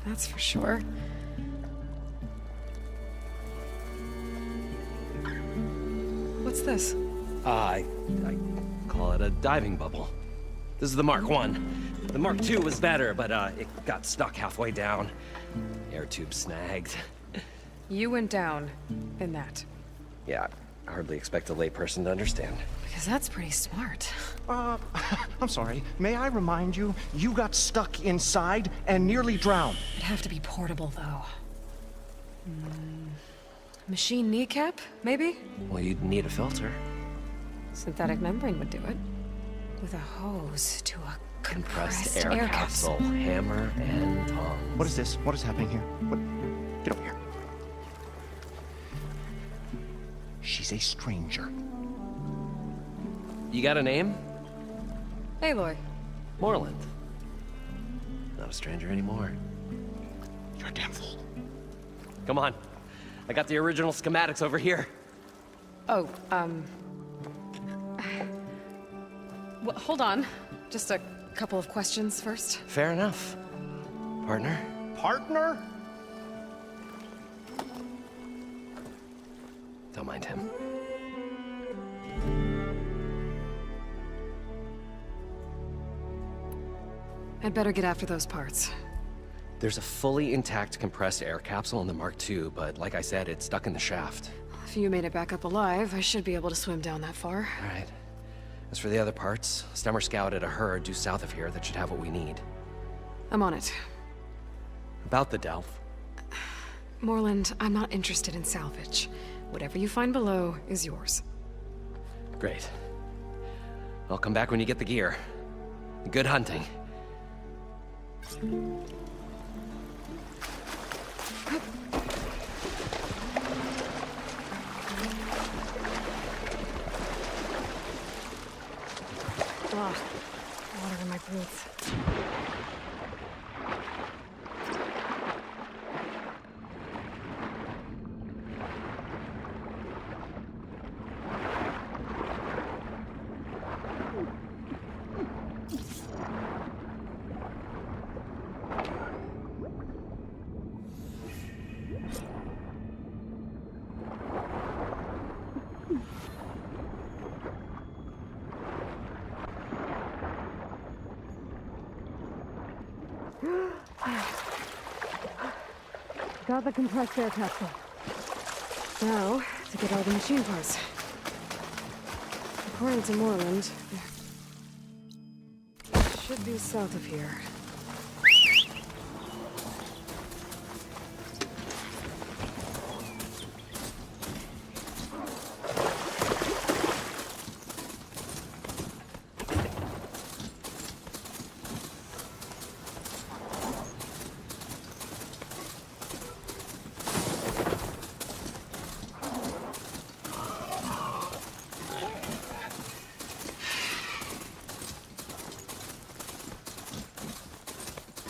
That's for sure. What's this? I call it a diving bubble. This is the Mark 1. The Mark 2 was better, but it got stuck halfway down. Air tube snagged. You went down in that. Yeah, I hardly expect a layperson to understand. Because that's pretty smart. I'm sorry. May I remind you, you got stuck inside and nearly drowned. It'd have to be portable, though. Machine kneecap, maybe? Well, you'd need a filter. Synthetic membrane would do it. With a hose to a compressed air capsule. Hammer and tongs. What is this? What is happening here? What? Get over here. She's a stranger. You got a name? Aloy. Morlund. Not a stranger anymore. You're a damn fool. Come on. I got the original schematics over here. Oh, well, hold on. Just a couple of questions first. Fair enough. Partner? Partner? Don't mind him. I'd better get after those parts. There's a fully intact compressed air capsule in the Mark II, but like I said, it's stuck in the shaft. If you made it back up alive, I should be able to swim down that far. All right. As for the other parts, Stemmer scouted a herd due south of here that should have what we need. I'm on it. About the Delph. Moreland, I'm not interested in salvage. Whatever you find below is yours. Great. I'll come back when you get the gear. Good hunting. Ah, water in my boots. Got the compressed air capsule. Now, to get all the machine parts. According to Moreland, it should be south of here.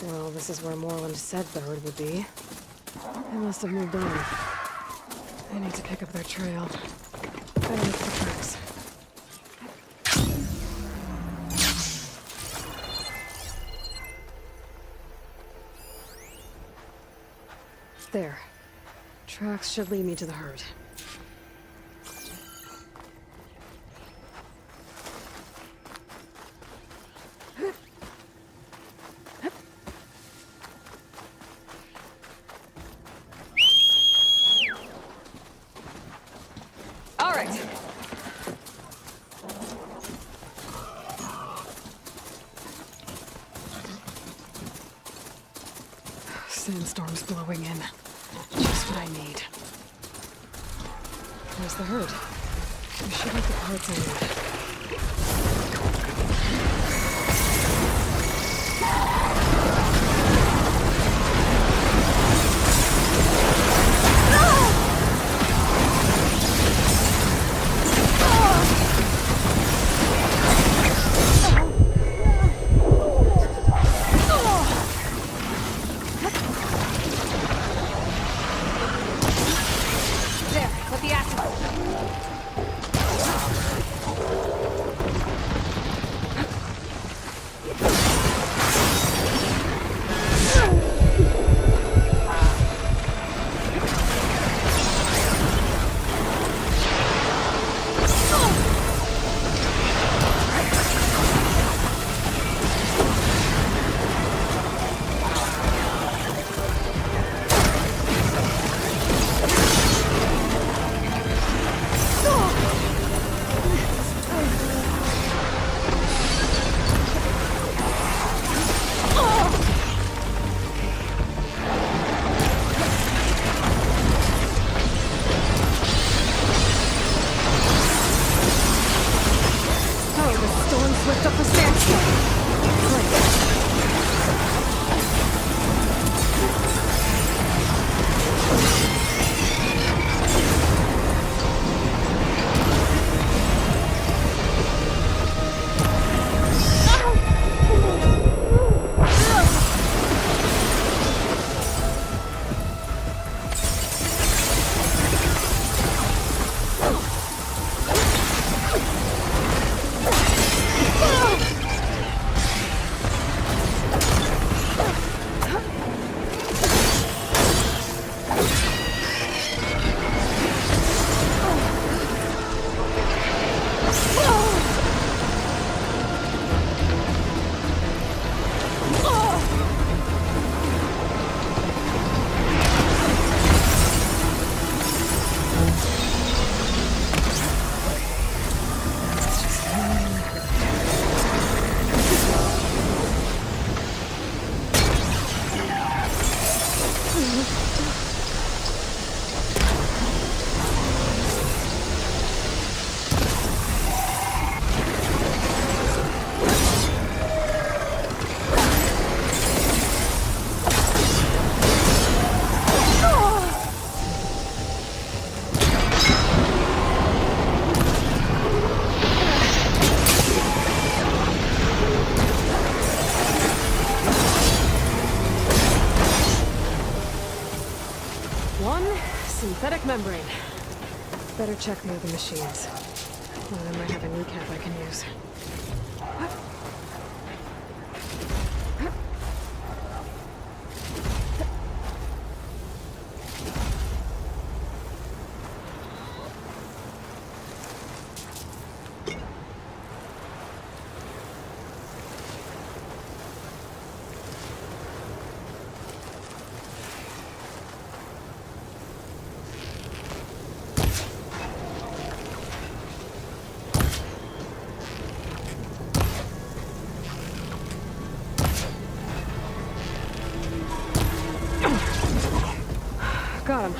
Well, this is where Moreland said the herd would be. They must have moved on. I need to pick up their trail. Better look for tracks. There. Tracks should lead me to the herd. Sandstorm's blowing in. Just what I need. Where's the herd? We should have the parts I need. membrane. Better check the other machines. One of them might have a kneecap I can use. Got him.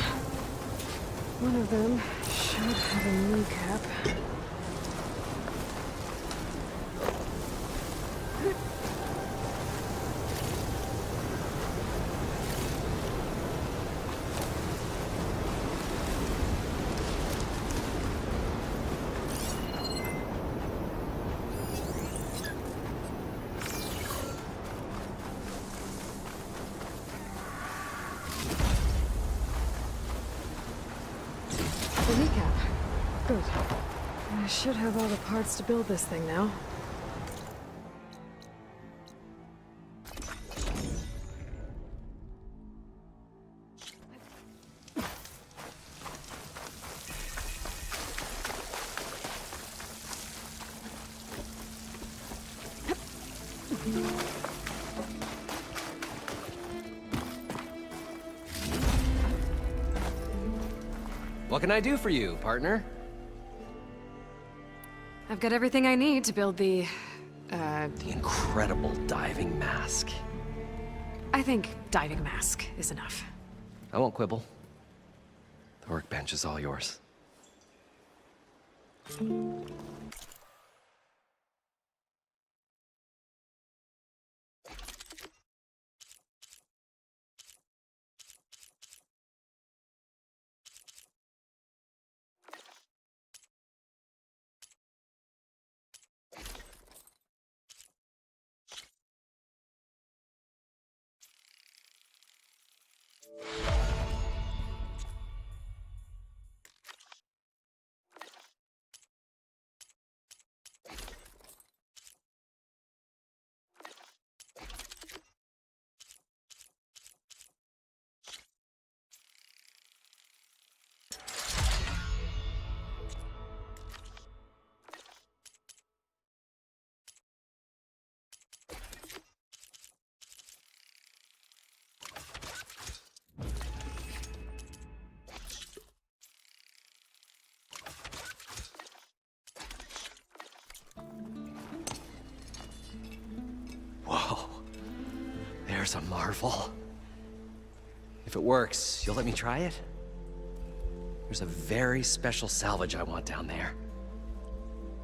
One of them should have a kneecap. The kneecap. Good. I should have all the parts to build this thing now. What can I do for you, partner? I've got everything I need to build the incredible diving mask. I think diving mask is enough. I won't quibble. The workbench is all yours. Whoa. There's a marvel. If it works, you'll let me try it? There's a very special salvage I want down there.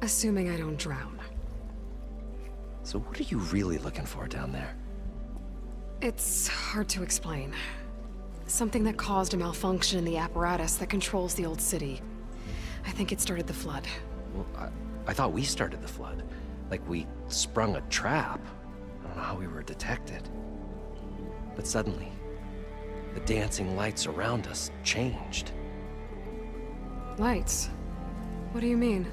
Assuming I don't drown. So what are you really looking for down there? It's hard to explain. Something that caused a malfunction in the apparatus that controls the old city. I think it started the flood. Well, I thought we started the flood. Like we sprung a trap. I don't know how we were detected. But suddenly, the dancing lights around us changed. Lights? What do you mean?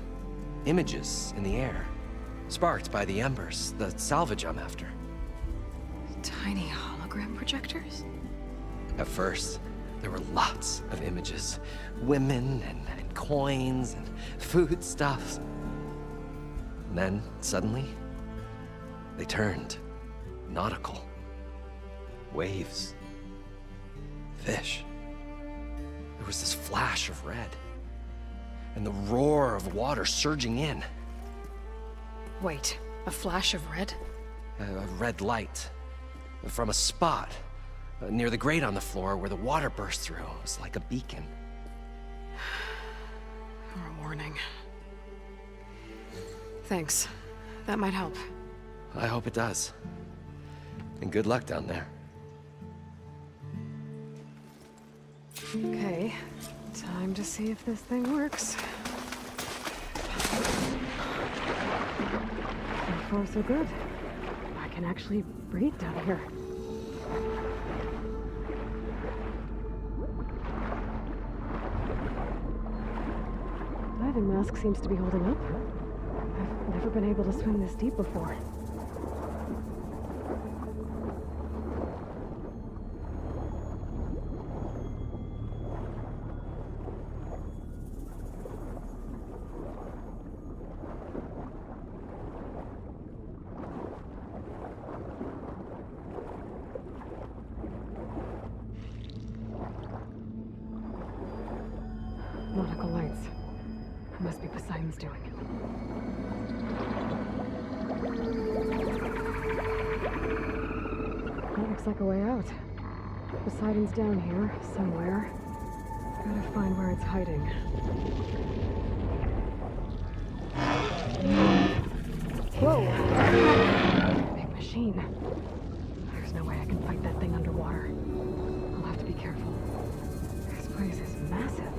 Images in the air, sparked by the embers, the salvage I'm after. Tiny hologram projectors? At first, there were lots of images. Women and coins and foodstuffs. And then, suddenly, they turned nautical. Waves. Fish. There was this flash of red. And the roar of water surging in. Wait, a flash of red? A red light. From a spot near the grate on the floor where the water burst through. It was like a beacon. Or a warning. Thanks. That might help. I hope it does. And good luck down there. Okay. Time to see if this thing works. So far, so good. I can actually breathe down here. diving mask seems to be holding up. I've never been able to swim this deep before. Nautical lights. Must be Poseidon's doing. That looks like a way out. Poseidon's down here, somewhere. Gotta find where it's hiding. Whoa! Big machine. There's no way I can fight that thing underwater. I'll have to be careful. This place is massive.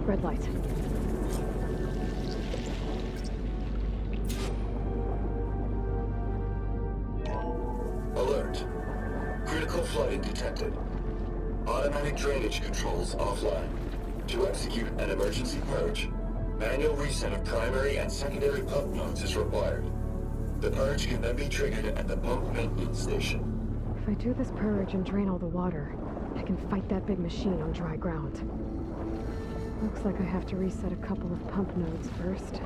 Red light. Alert. Critical flooding detected. Automatic drainage controls offline. To execute an emergency purge, manual reset of primary and secondary pump nodes is required. The purge can then be triggered at the pump maintenance station. If I do this purge and drain all the water, I can fight that big machine on dry ground. Looks like I have to reset a couple of pump nodes first.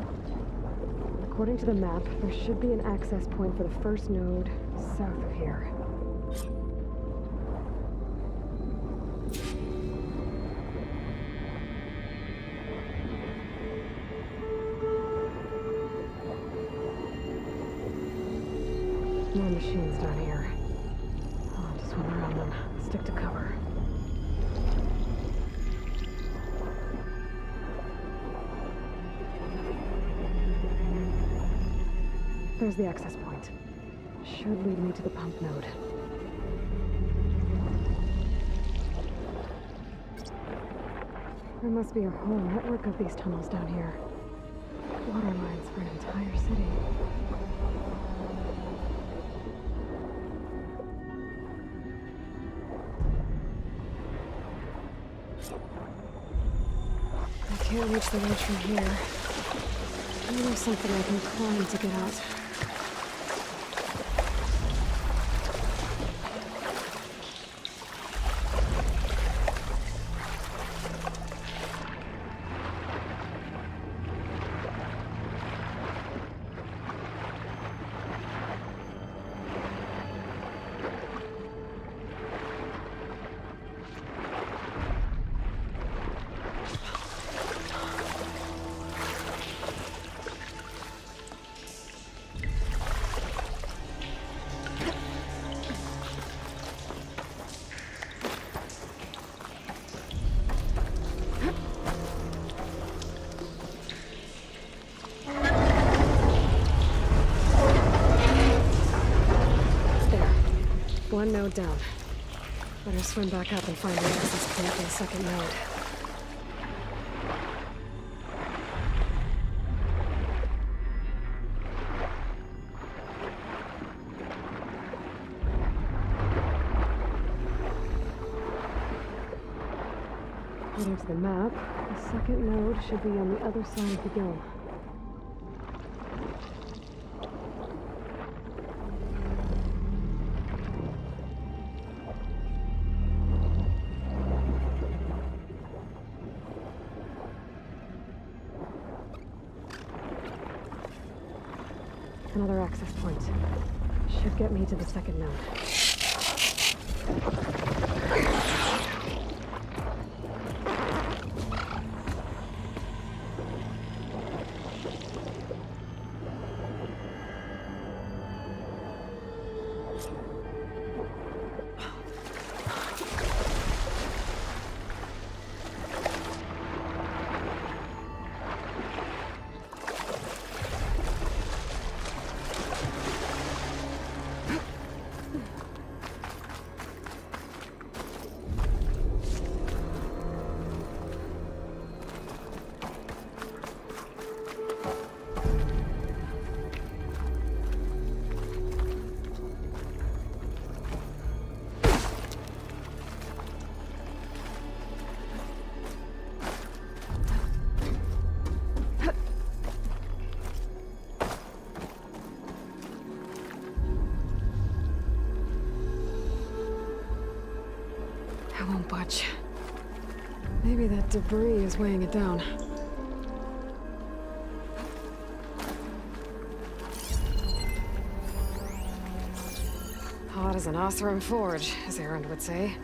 According to the map, there should be an access point for the first node south of here. More machines down here. I'll have to swim around them, stick to cover. There's the access point. Should lead me to the pump node. There must be a whole network of these tunnels down here. Water lines for an entire city. I can't reach the ledge from here. I know something I can climb to get out. One node down. Better swim back up and find the access point for the second node. According to the map, the second node should be on the other side of the dome. Another access point. Should get me to the second node. much. Maybe that debris is weighing it down. Hot as an Oseram forge, as Erend would say.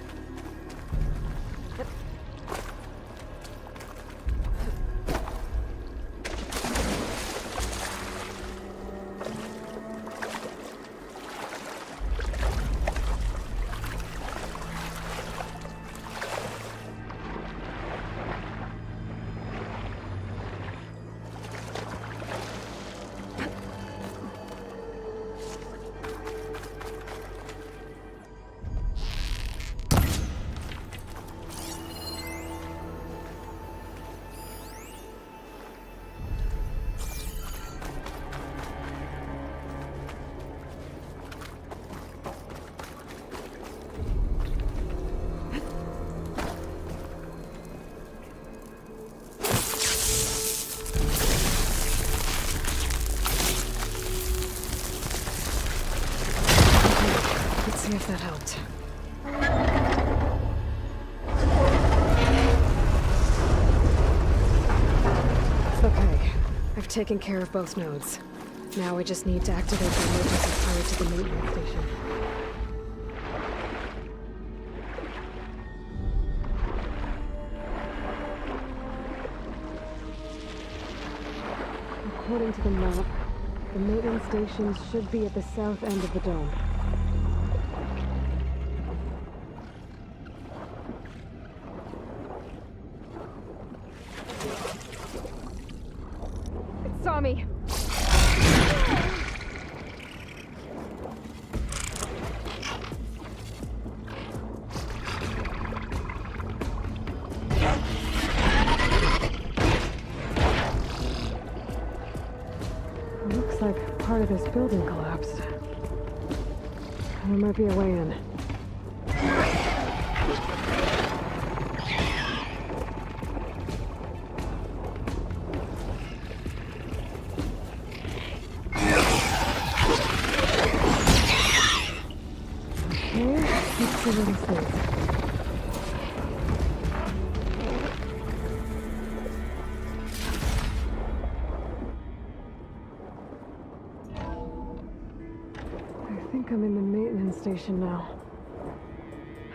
See if that helped. Okay, I've taken care of both nodes. Now I just need to activate the emergency power to the maintenance station. According to the map, the maintenance station should be at the south end of the dome. Saw me. Looks like part of this building collapsed. There might be a way in. I think I'm in the maintenance station now.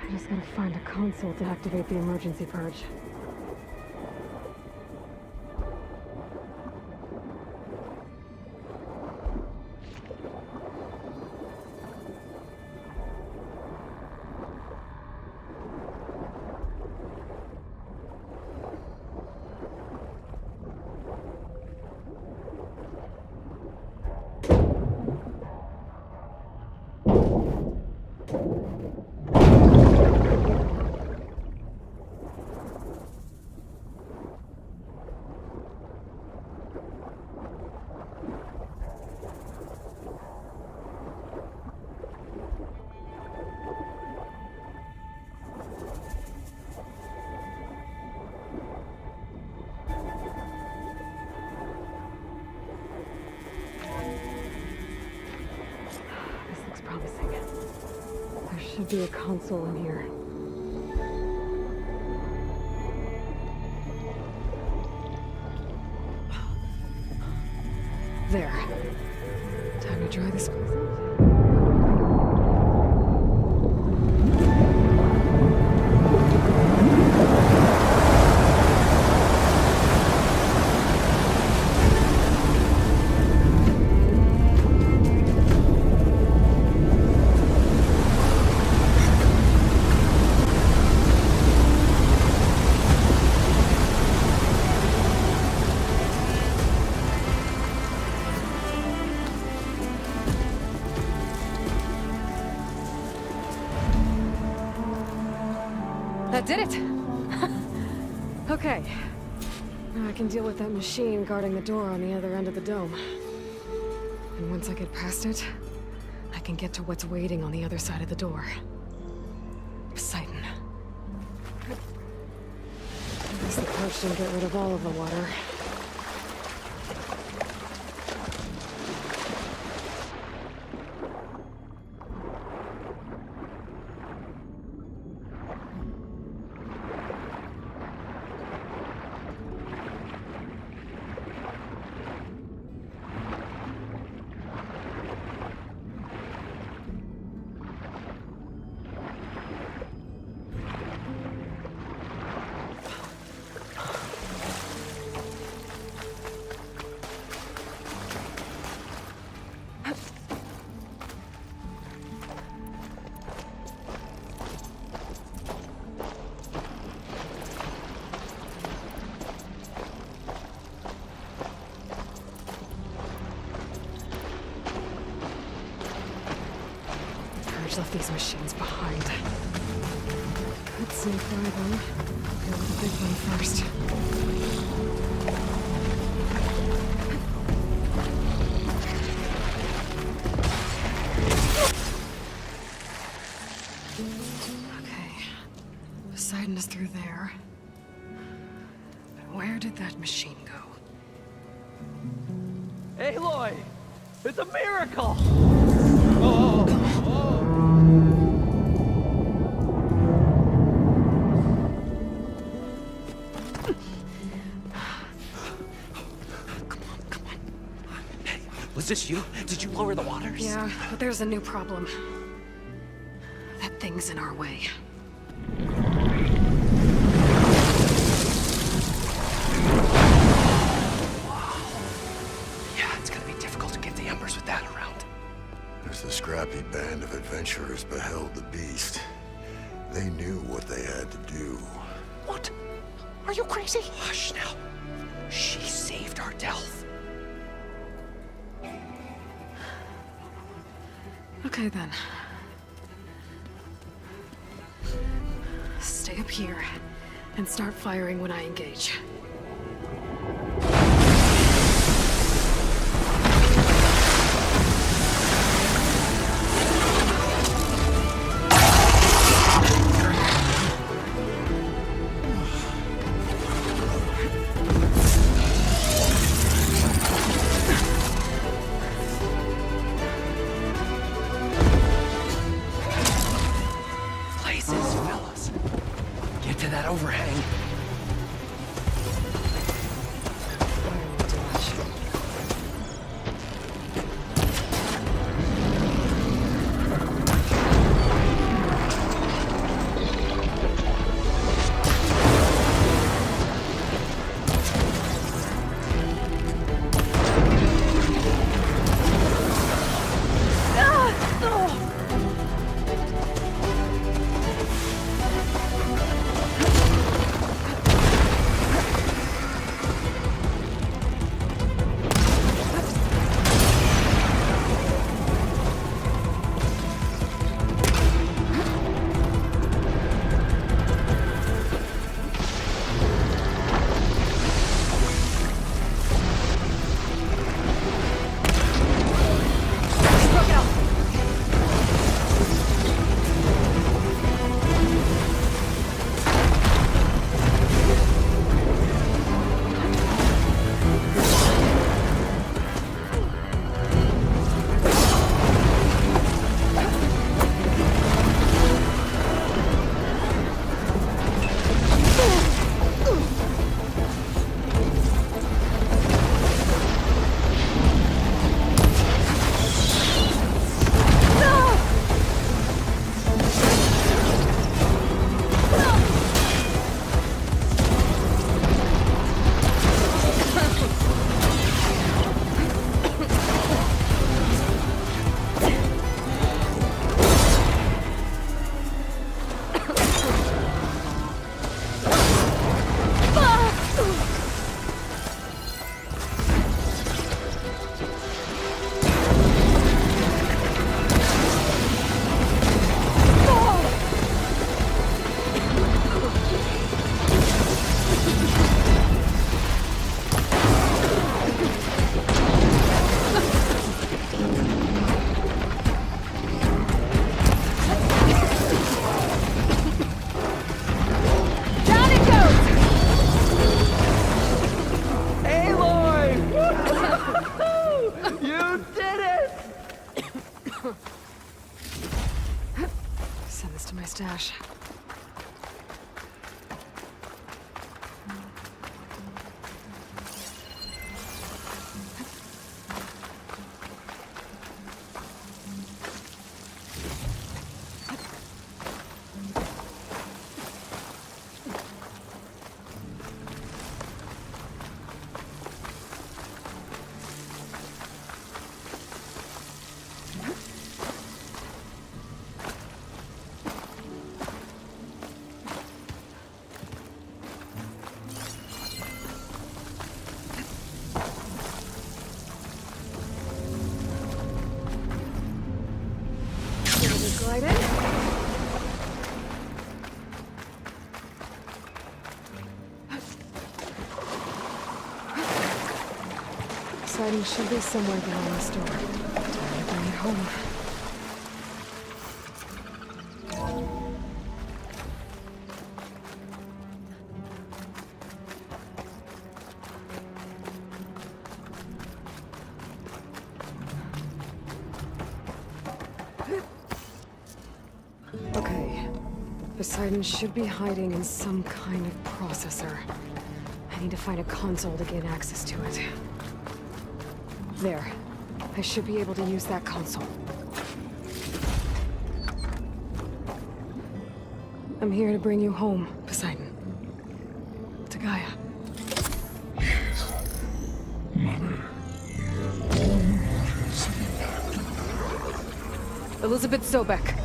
I just gotta find a console to activate the emergency purge. There should be a console in here. There. Time to try this place out. That did it! Okay. Now I can deal with that machine guarding the door on the other end of the dome. And once I get past it, I can get to what's waiting on the other side of the door. Poseidon. I guess the purge didn't get rid of all of the water. Savage left these machines behind. Could sneak by them. Go with the big one first. Okay. Poseidon is through there. But where did that machine go? Aloy! It's a miracle! Was this you? Did you lower the waters? Yeah, but there's a new problem. That thing's in our way. Yeah, it's gonna be difficult to get the Embers with that around. As the scrappy band of adventurers beheld the beast, they knew what they had to do. What? Are you crazy? Hush now. She saved our Delph. Okay then. Stay up here and start firing when I engage. Overhang. Stash. Poseidon should be somewhere behind this door. Time to bring it home. Okay. Poseidon should be hiding in some kind of processor. I need to find a console to gain access to it. There. I should be able to use that console. I'm here to bring you home, Poseidon. To Gaia. Mother. Elizabeth Sobek.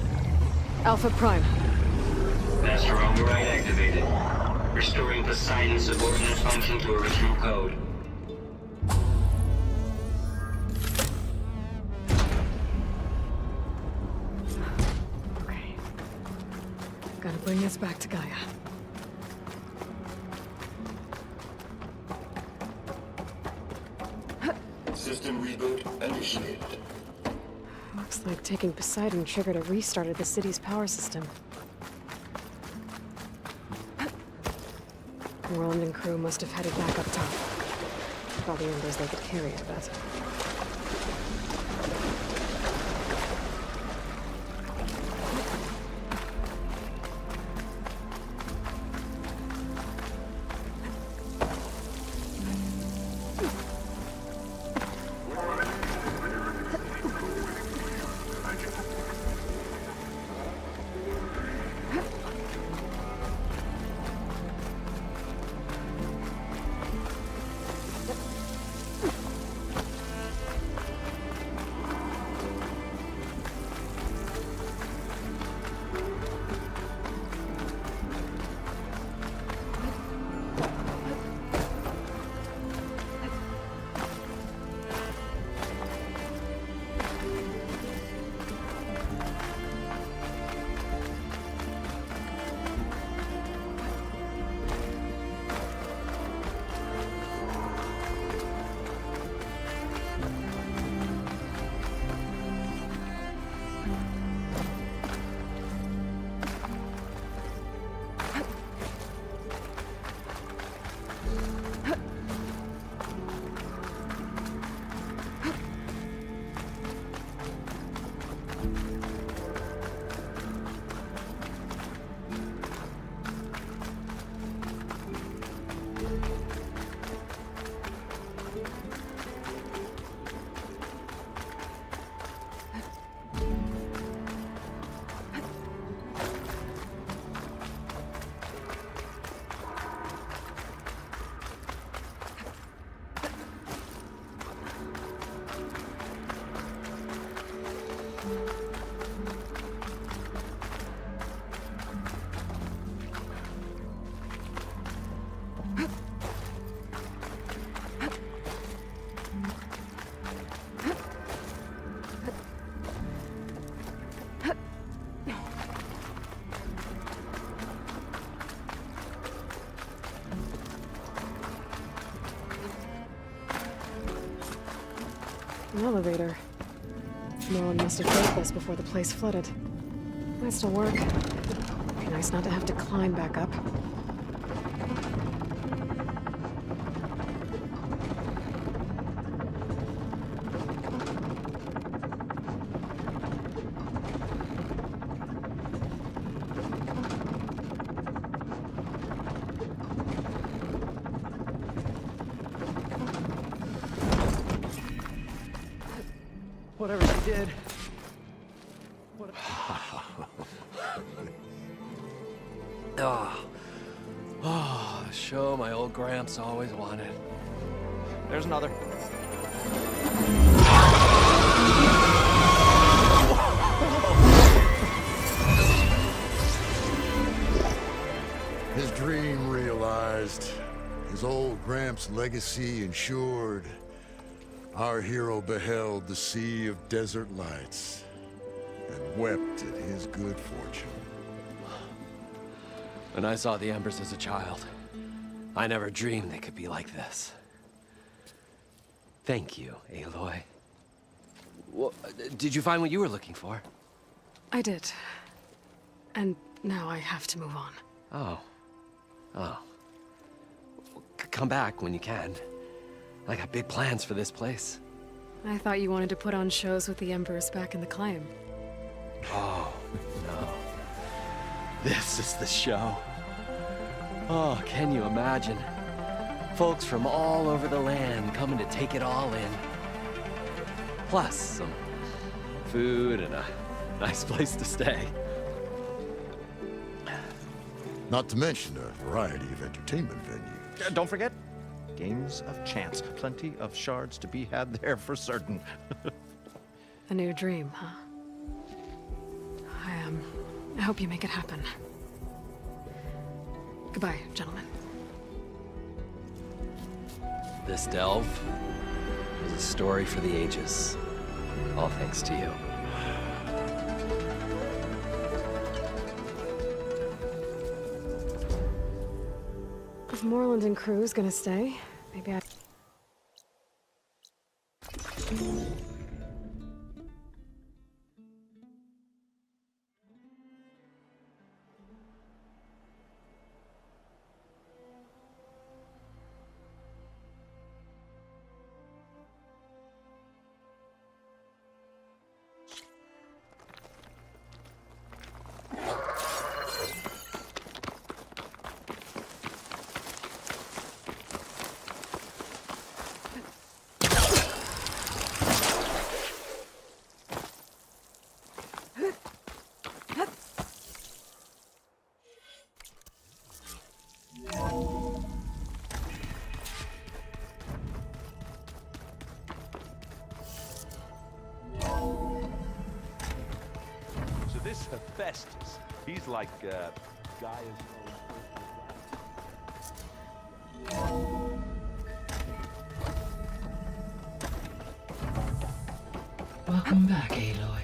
Alpha Prime. Master override activated. Restoring Poseidon's subordinate function to original code. Okay. Gotta bring this back to Gaia. System reboot initiated. Looks like taking Poseidon triggered a restart of the city's power system. Roland and crew must have headed back up top. Probably embers they could carry, I bet. An elevator. No one must have built this before the place flooded. Might still work. Be nice not to have to climb back up. Whatever they did. Oh, the show my old Gramps always wanted. There's another. His dream realized. His old Gramps' legacy ensured. Our hero beheld the sea of desert lights and wept at his good fortune. When I saw the embers as a child, I never dreamed they could be like this. Thank you, Aloy. Well, did you find what you were looking for? I did. And now I have to move on. Oh. Oh. Come back when you can. I got big plans for this place. I thought you wanted to put on shows with the Embers back in the climb. Oh, no. This is the show. Oh, can you imagine? Folks from all over the land coming to take it all in. Plus, some food and a nice place to stay. Not to mention a variety of entertainment venues. Don't forget, games of chance. Plenty of shards to be had there for certain. A new dream, huh? I hope you make it happen. Goodbye, gentlemen. This delve is a story for the ages. All thanks to you. If Moreland and crew's gonna stay, maybe I... So this Hephaestus, he's like, Gaia's... Welcome back, Aloy.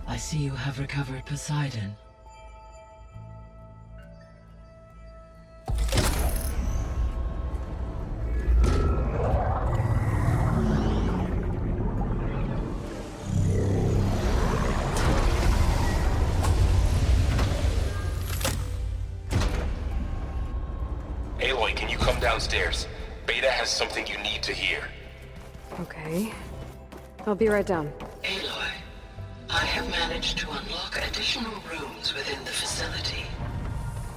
I see you have recovered Poseidon. Aloy, can you come downstairs? Beta has something you need to hear. Okay. I'll be right down. Aloy, I have managed to unlock additional rooms within the facility.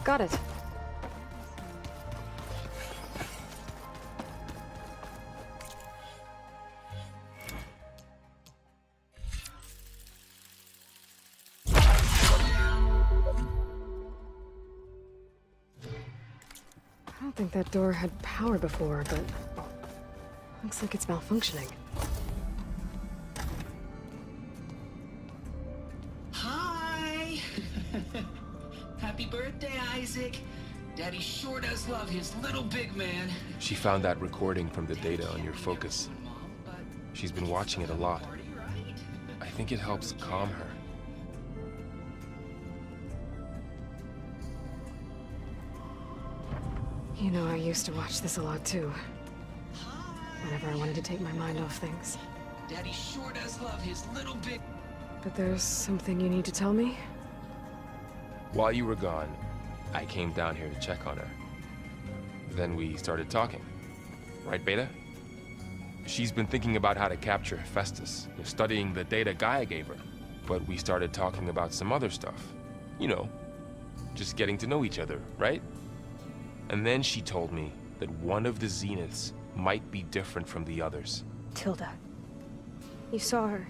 Got it. I don't think that door had power before, but looks like it's malfunctioning. Hi! Happy birthday, Isaac. Daddy sure does love his little big man. She found that recording from the data on your focus. She's been watching it a lot. I think it helps calm her. You know, I used to watch this a lot too. Whenever I wanted to take my mind off things. Daddy sure does love his little big... But there's something you need to tell me? While you were gone, I came down here to check on her. Then we started talking. Right, Beta? She's been thinking about how to capture Hephaestus, studying the data Gaia gave her. But we started talking about some other stuff. You know, just getting to know each other, right? And then she told me that one of the Zeniths might be different from the others. Tilda. You saw her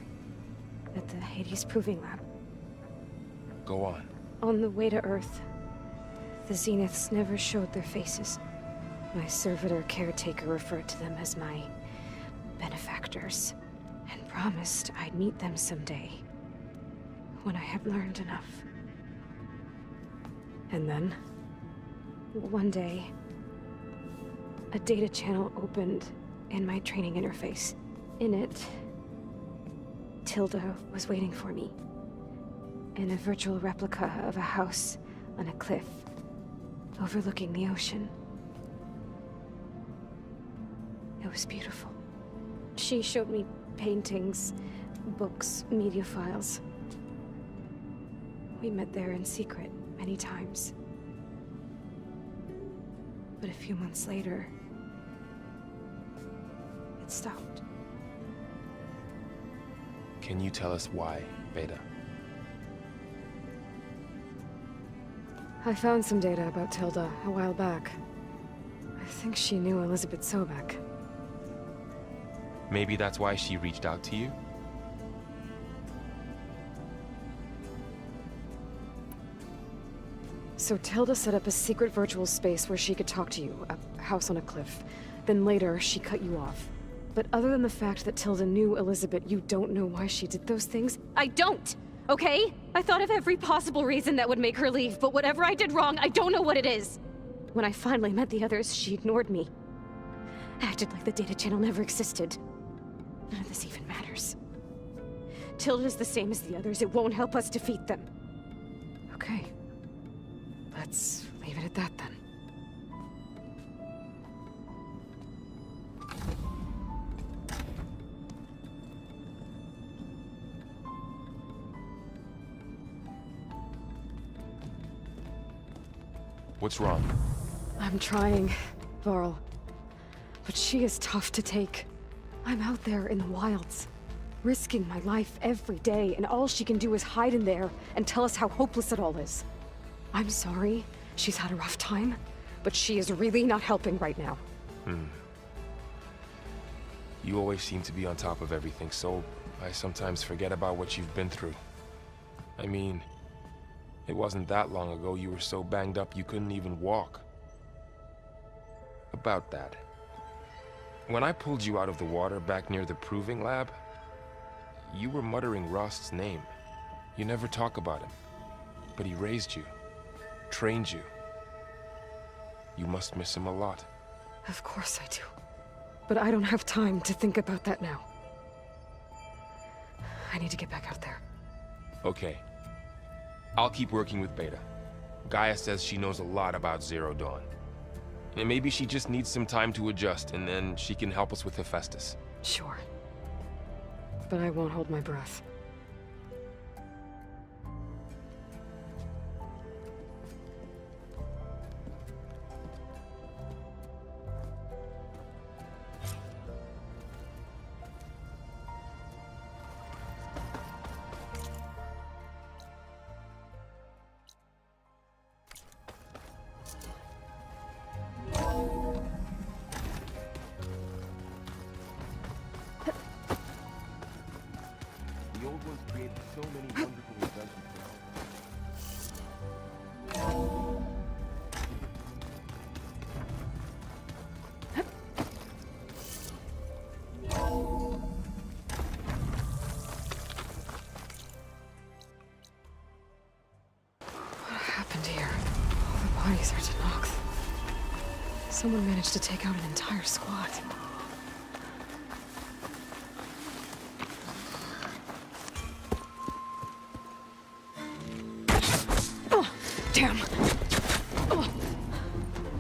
at the Hades Proving Lab. Go on. On the way to Earth, the Zeniths never showed their faces. My servitor caretaker referred to them as my benefactors, and promised I'd meet them someday, when I had learned enough. And then? One day, a data channel opened in my training interface. In it, Tilda was waiting for me. In a virtual replica of a house on a cliff, overlooking the ocean. It was beautiful. She showed me paintings, books, media files. We met there in secret many times. But a few months later, it stopped. Can you tell us why, Beta? I found some data about Tilda a while back. I think she knew Elizabeth Sobek. Maybe that's why she reached out to you? So Tilda set up a secret virtual space where she could talk to you, a house on a cliff. Then later, she cut you off. But other than the fact that Tilda knew Elizabeth, you don't know why she did those things? I don't! Okay? I thought of every possible reason that would make her leave, but whatever I did wrong, I don't know what it is. When I finally met the others, she ignored me. Acted like the data channel never existed. None of this even matters. Tilda's the same as the others. It won't help us defeat them. Okay. Let's leave it at that then. What's wrong? I'm trying, Varl. But she is tough to take. I'm out there in the wilds, risking my life every day, and all she can do is hide in there and tell us how hopeless it all is. I'm sorry, she's had a rough time, but she is really not helping right now. You always seem to be on top of everything, so I sometimes forget about what you've been through. I mean, it wasn't that long ago you were so banged up you couldn't even walk. About that. When I pulled you out of the water back near the proving lab, you were muttering Rost's name. You never talk about him, but he raised you, trained you. You must miss him a lot. Of course I do. But I don't have time to think about that now. I need to get back out there. Okay. I'll keep working with Beta. Gaia says she knows a lot about Zero Dawn. And maybe she just needs some time to adjust, and then she can help us with Hephaestus. Sure. But I won't hold my breath. The old ones created so many wonderful inventions. What happened here? All the bodies are Tenakth. Someone managed to take out an entire squad. Damn!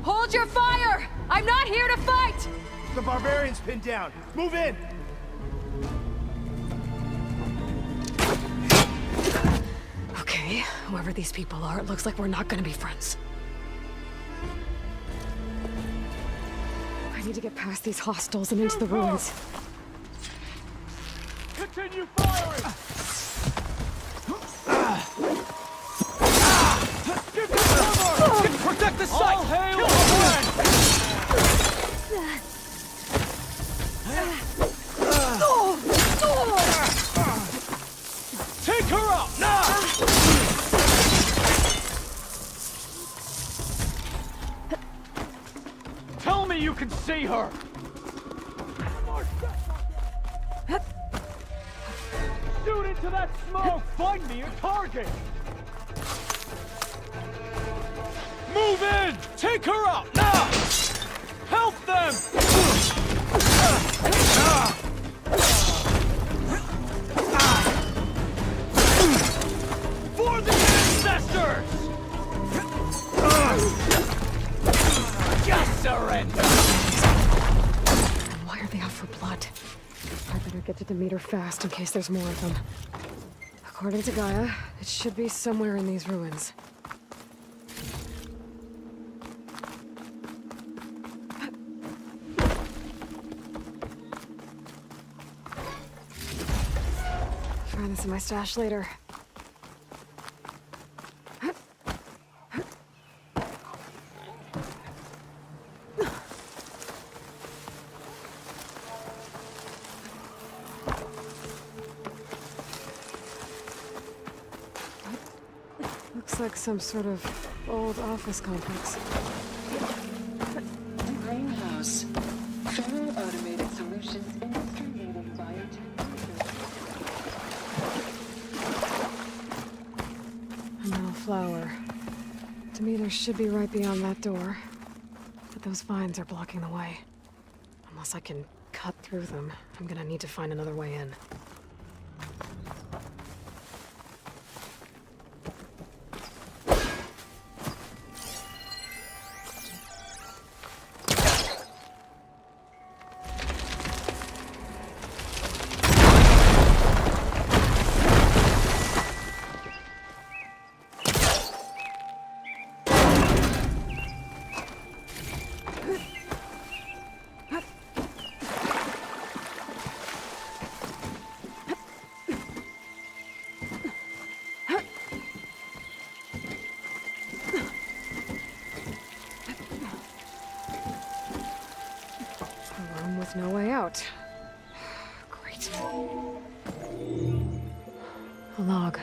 Hold your fire! I'm not here to fight! The barbarian's pinned down. Move in! Okay, whoever these people are, it looks like we're not gonna be friends. I need to get past these hostiles and into the ruins. Continue firing! Give me cover! Protect the site! All hail the friend! Take her out, now! Tell me you can see her! Shoot into that smoke! Find me a target! Move in! Take her out, now! Help them! For the ancestors! Just surrender! Why are they out for blood? I better get to Demeter fast in case there's more of them. According to Gaia, it should be somewhere in these ruins. Find this in my stash later. Looks like some sort of old office complex. Greenhouse. Federal Automated Solutions Industry Leading Biotech. A metal flower. Demeter should be right beyond that door. But those vines are blocking the way. Unless I can cut through them, I'm gonna need to find another way in. With no way out. Great. A log.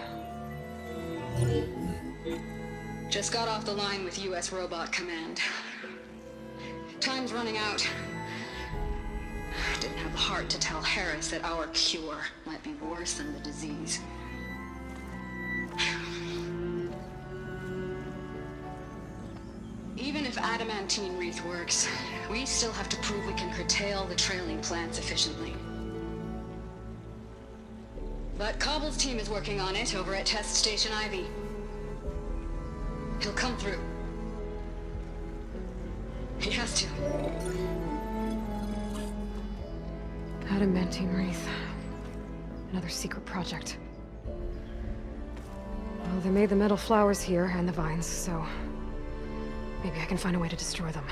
Just got off the line with U.S. Robot Command. Time's running out. Didn't have the heart to tell Harris that our cure might be worse than the disease. Even if adamantine wreath works, we still have to prove we can curtail the trailing plants efficiently. But Cobble's team is working on it over at Test Station Ivy. He'll come through. He has to. Adamantine wreath. Another secret project. Well, they made the metal flowers here and the vines, so maybe I can find a way to destroy them.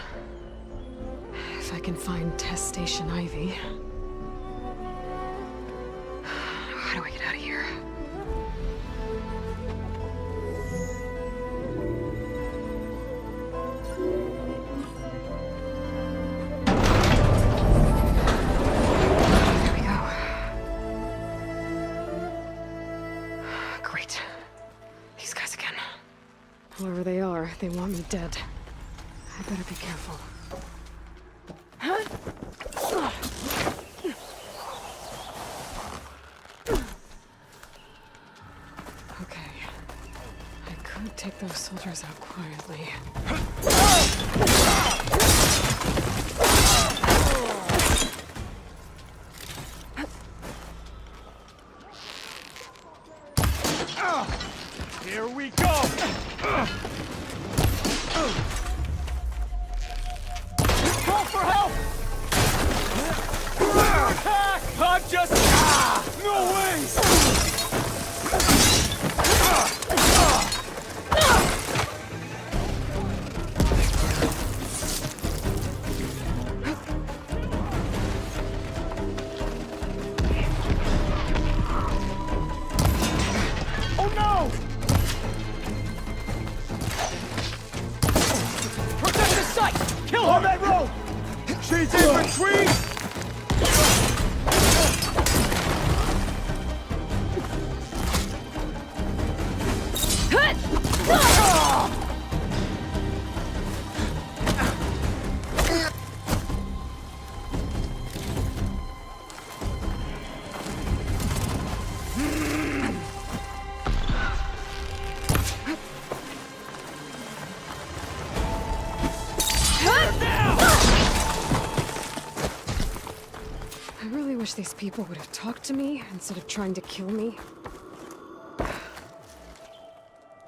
If I can find Test Station Ivy. How do I get out of here? There we go. Great. These guys again. Whoever they are, they want me dead. I better be careful. Okay. I could take those soldiers out quietly. Here we go! Call for help! Attack! I'm just... No ways! Oh no! Protect the site! Kill her! On that road! She's in retreat! I really wish these people would have talked to me instead of trying to kill me.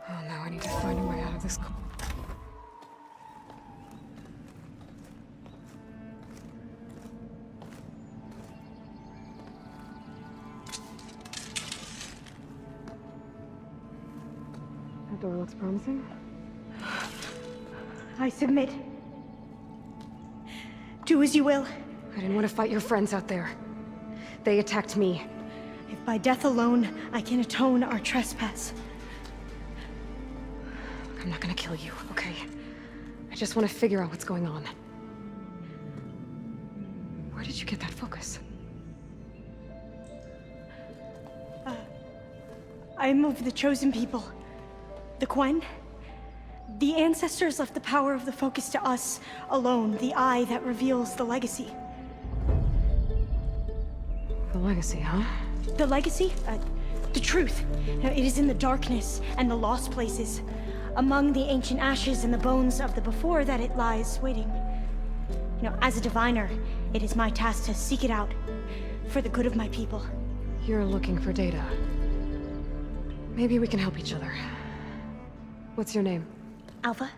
Oh no, I need to find a way out of this. That door looks promising. I submit. Do as you will. I didn't want to fight your friends out there. They attacked me. If by death alone I can atone our trespass. I'm not gonna kill you, okay? I just want to figure out what's going on. Where did you get that focus? I am of the chosen people. The Quen. The ancestors left the power of the focus to us alone, the eye that reveals the legacy. The legacy, huh? The legacy? The truth. It is in the darkness and the lost places. Among the ancient ashes and the bones of the before that it lies waiting. As a diviner, it is my task to seek it out. For the good of my people. You're looking for data. Maybe we can help each other. What's your name? Alpha.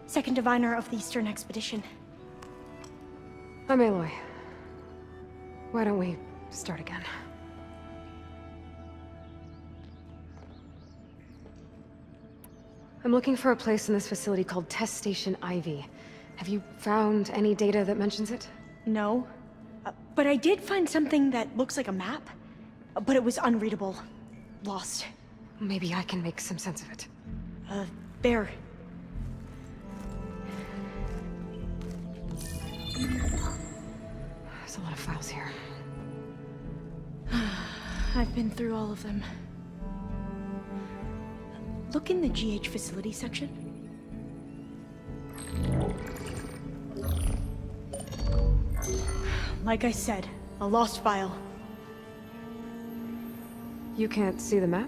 Second diviner of the Eastern Expedition. I'm Aloy. Why don't we start again? I'm looking for a place in this facility called Test Station Ivy. Have you found any data that mentions it? No. But I did find something that looks like a map. But it was unreadable. Lost. Maybe I can make some sense of it. There. There's a lot of files here. I've been through all of them. Look in the GH facility section. Like I said, a lost file. You can't see the map?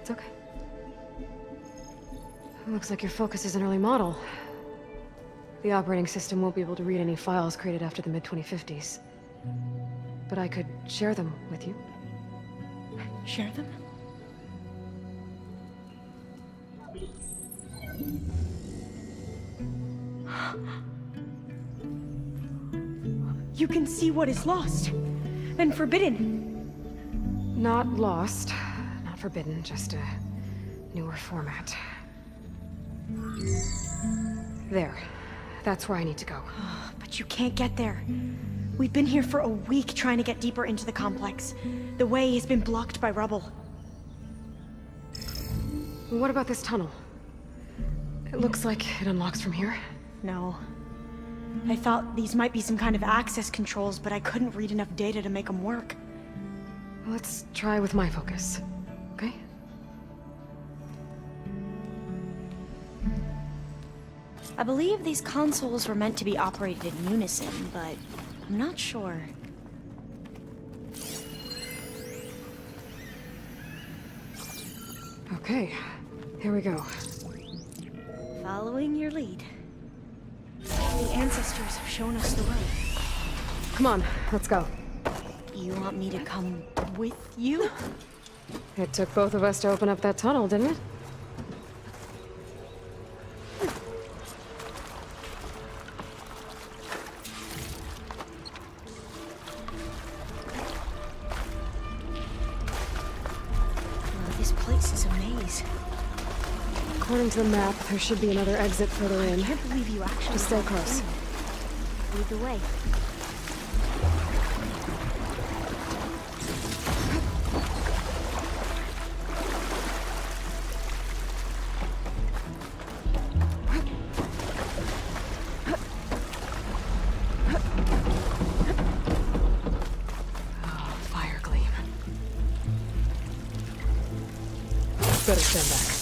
It's okay. It looks like your focus is an early model. The operating system won't be able to read any files created after the mid-2050s. But I could share them with you. Share them? You can see what is lost. And forbidden. Not lost. Not forbidden, just a newer format. There. That's where I need to go. But you can't get there. We've been here for a week trying to get deeper into the complex. The way has been blocked by rubble. What about this tunnel? It looks like it unlocks from here. No. I thought these might be some kind of access controls, but I couldn't read enough data to make them work. Let's try with my focus, okay? I believe these consoles were meant to be operated in unison, but I'm not sure. Okay, here we go. Following your lead. The ancestors have shown us the way. Come on, let's go. You want me to come with you? It took both of us to open up that tunnel, didn't it? This place is a maze. According to the map, there should be another exit further in. I can't believe you actually Just stay close. Lead the way. Oh, fire gleam. Better stand back.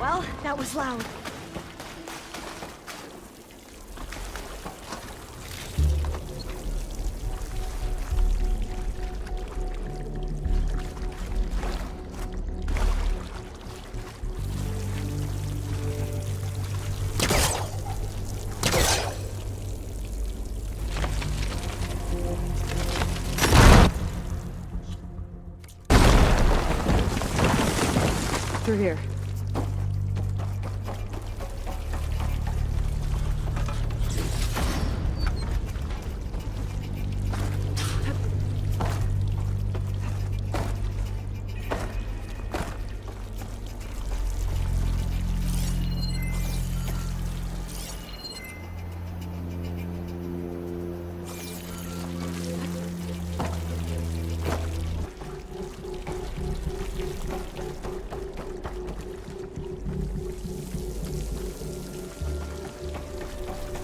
Well, that was loud. Through here.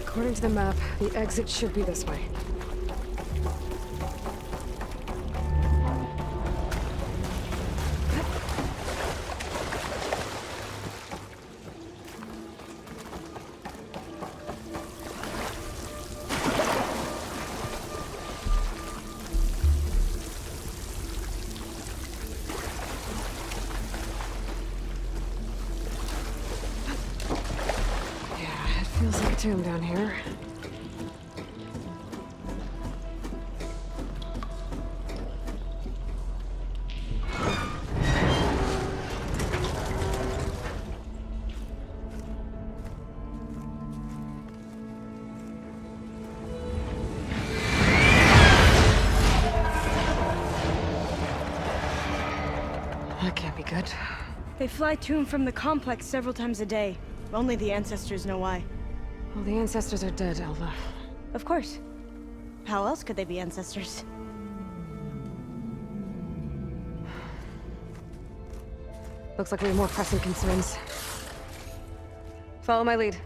According to the map, the exit should be this way. Yeah, it feels like a tomb down here. That can't be good. They fly to and from the complex several times a day. Only the ancestors know why. Well, the ancestors are dead, Elva. Of course. How else could they be ancestors? Looks like we have more pressing concerns. Follow my lead.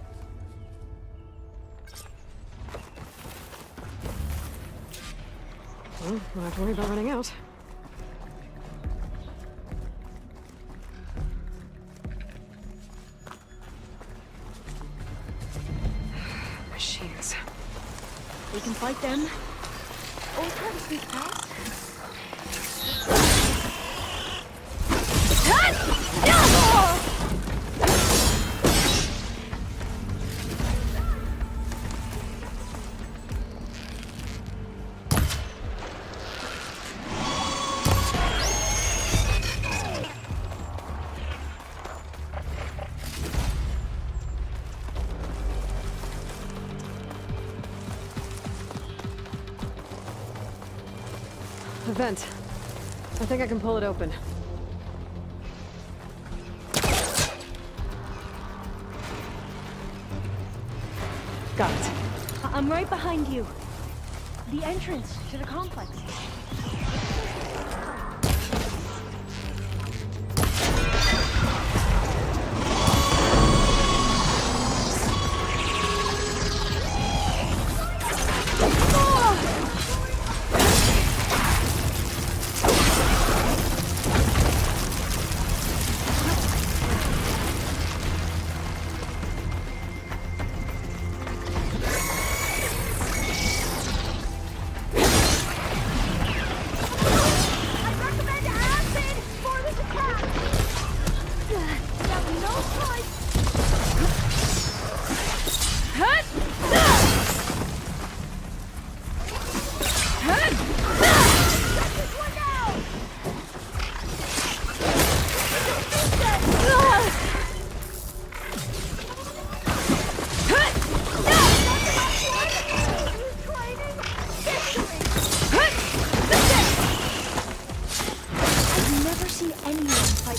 Well, don't have to worry about running out. Machines. We can fight them. Or try to sneak past. The vent. I think I can pull it open. Got it. I'm right behind you. The entrance to the complex.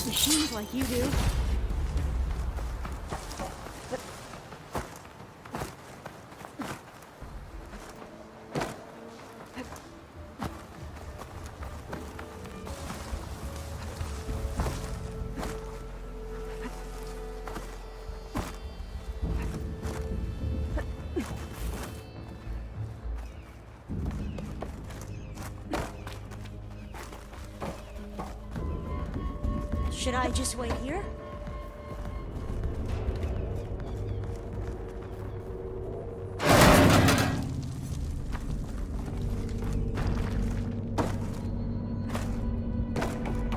Machines like you do. Should I just wait here?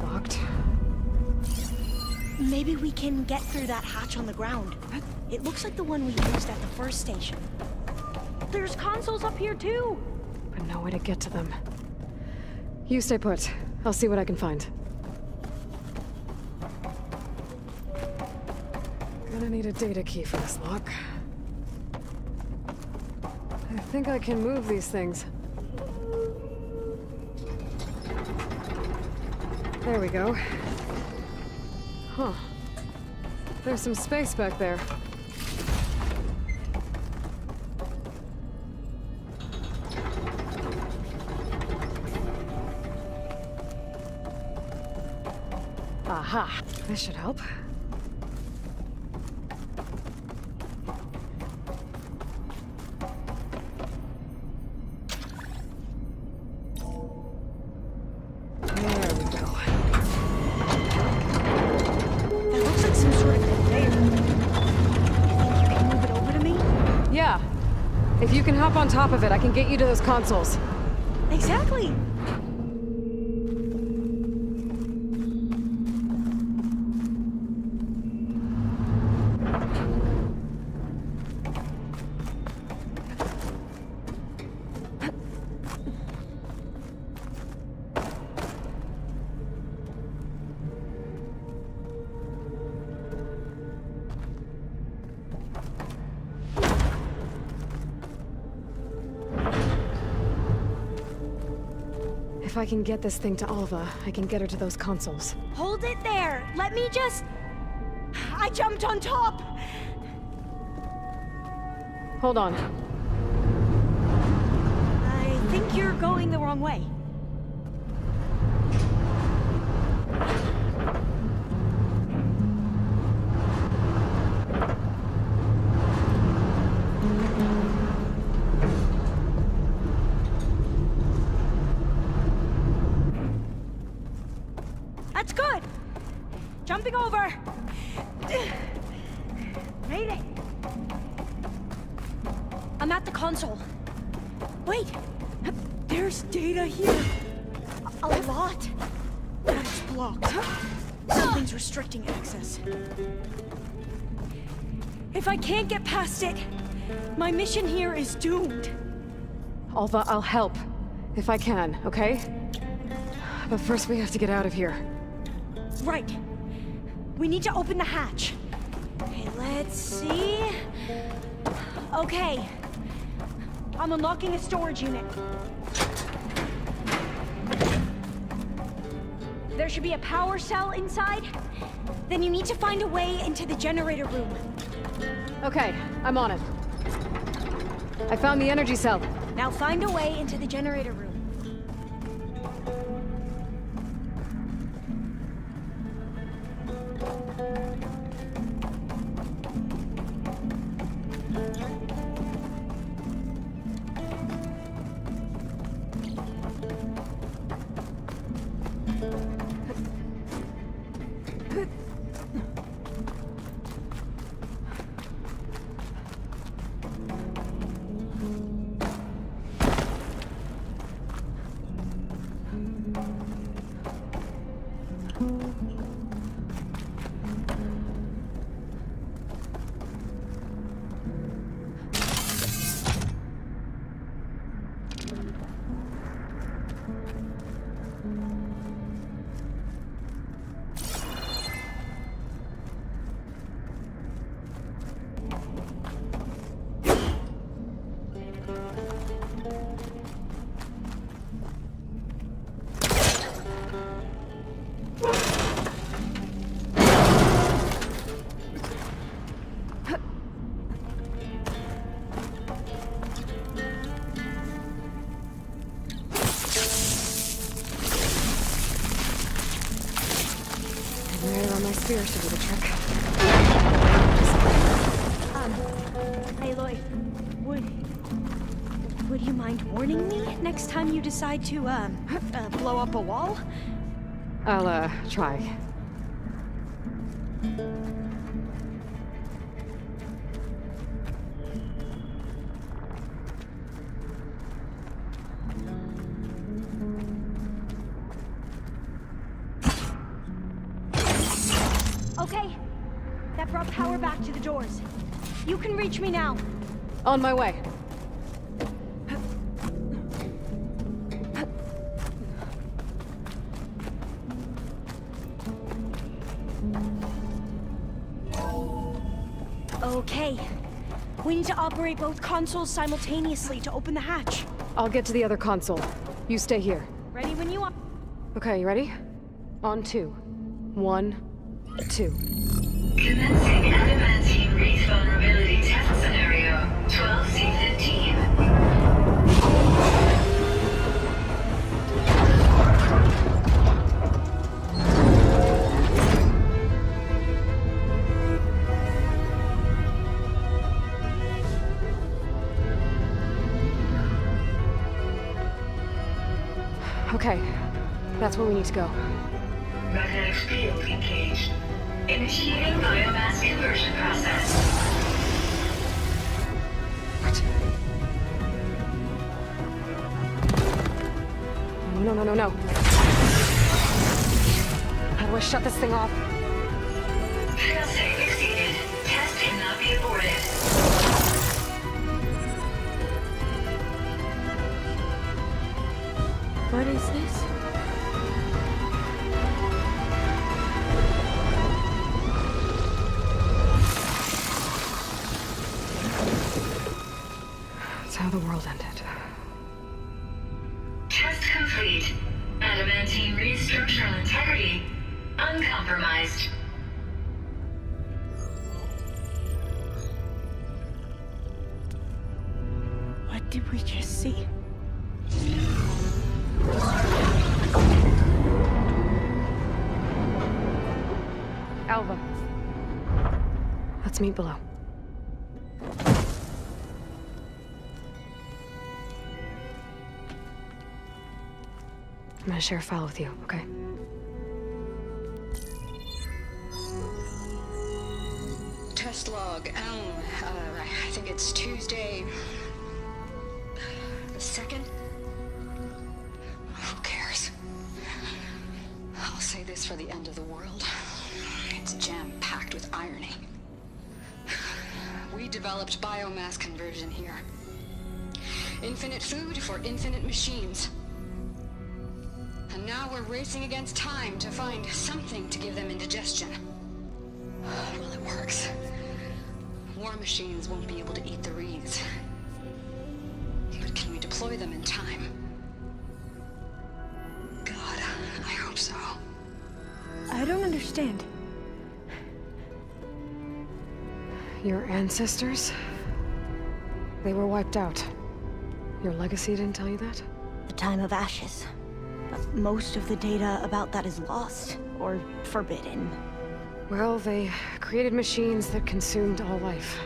Locked. Maybe we can get through that hatch on the ground. It looks like the one we used at the first station. There's consoles up here too! But no way to get to them. You stay put. I'll see what I can find. Gonna need a data key for this lock. I think I can move these things. There we go. Huh. There's some space back there. Aha! This should help. If you can hop on top of it, I can get you to those consoles. Exactly! If I can get this thing to Alva, I can get her to those consoles. Hold it there! Let me just... I jumped on top! Hold on. I think you're going the wrong way. That's good! Jumping over! Made it! I'm at the console. Wait! There's data here! A lot! But it's blocked. Something's restricting access. If I can't get past it, my mission here is doomed. Alva, I'll help. If I can, okay? But first we have to get out of here. Right. We need to open the hatch. Okay, let's see... Okay. I'm unlocking a storage unit. There should be a power cell inside. Then you need to find a way into the generator room. Okay, I'm on it. I found the energy cell. Now find a way into the generator room. Spears to do the trick. Aloy, would you mind warning me next time you decide to, blow up a wall? I'll, try. Okay, that brought power back to the doors. You can reach me now. On my way. We need to operate both consoles simultaneously to open the hatch. I'll get to the other console. You stay here. Ready when you are. Okay, you ready? On 2. 1, 2. Commencing adamantine wreath vulnerability test scenario 12C15. Okay, that's where we need to go. Magnetic field engaged. Initiating biomass conversion process. What? No. How do I shut this thing off? Failsafe exceeded. Test cannot be aborted. What is this? That's how the world ended. Test complete. Adamantine wreath structural integrity uncompromised. What did we just see? Alva. Let's meet below. I'm gonna share a file with you, okay? Test log, I think it's Tuesday the 2nd? Who cares? I'll say this for the end of the world. It's jam-packed with irony. We developed biomass conversion here. Infinite food for infinite machines. And now we're racing against time to find something to give them indigestion. Well, it works. War machines won't be able to eat the wreaths. But can we deploy them in time? God, I hope so. I don't understand. Your ancestors? They were wiped out. Your legacy didn't tell you that? The time of ashes. But most of the data about that is lost, or forbidden. Well, they created machines that consumed all life.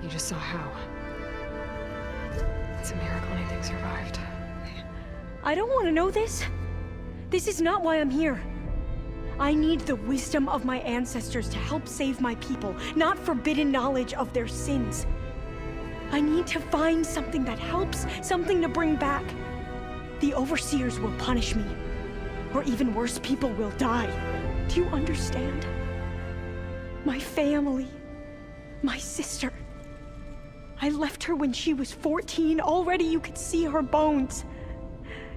You just saw how. It's a miracle anything survived. I don't want to know this. This is not why I'm here. I need the wisdom of my ancestors to help save my people, not forbidden knowledge of their sins. I need to find something that helps, something to bring back. The overseers will punish me. Or even worse, people will die. Do you understand? My family. My sister. I left her when she was 14. Already you could see her bones.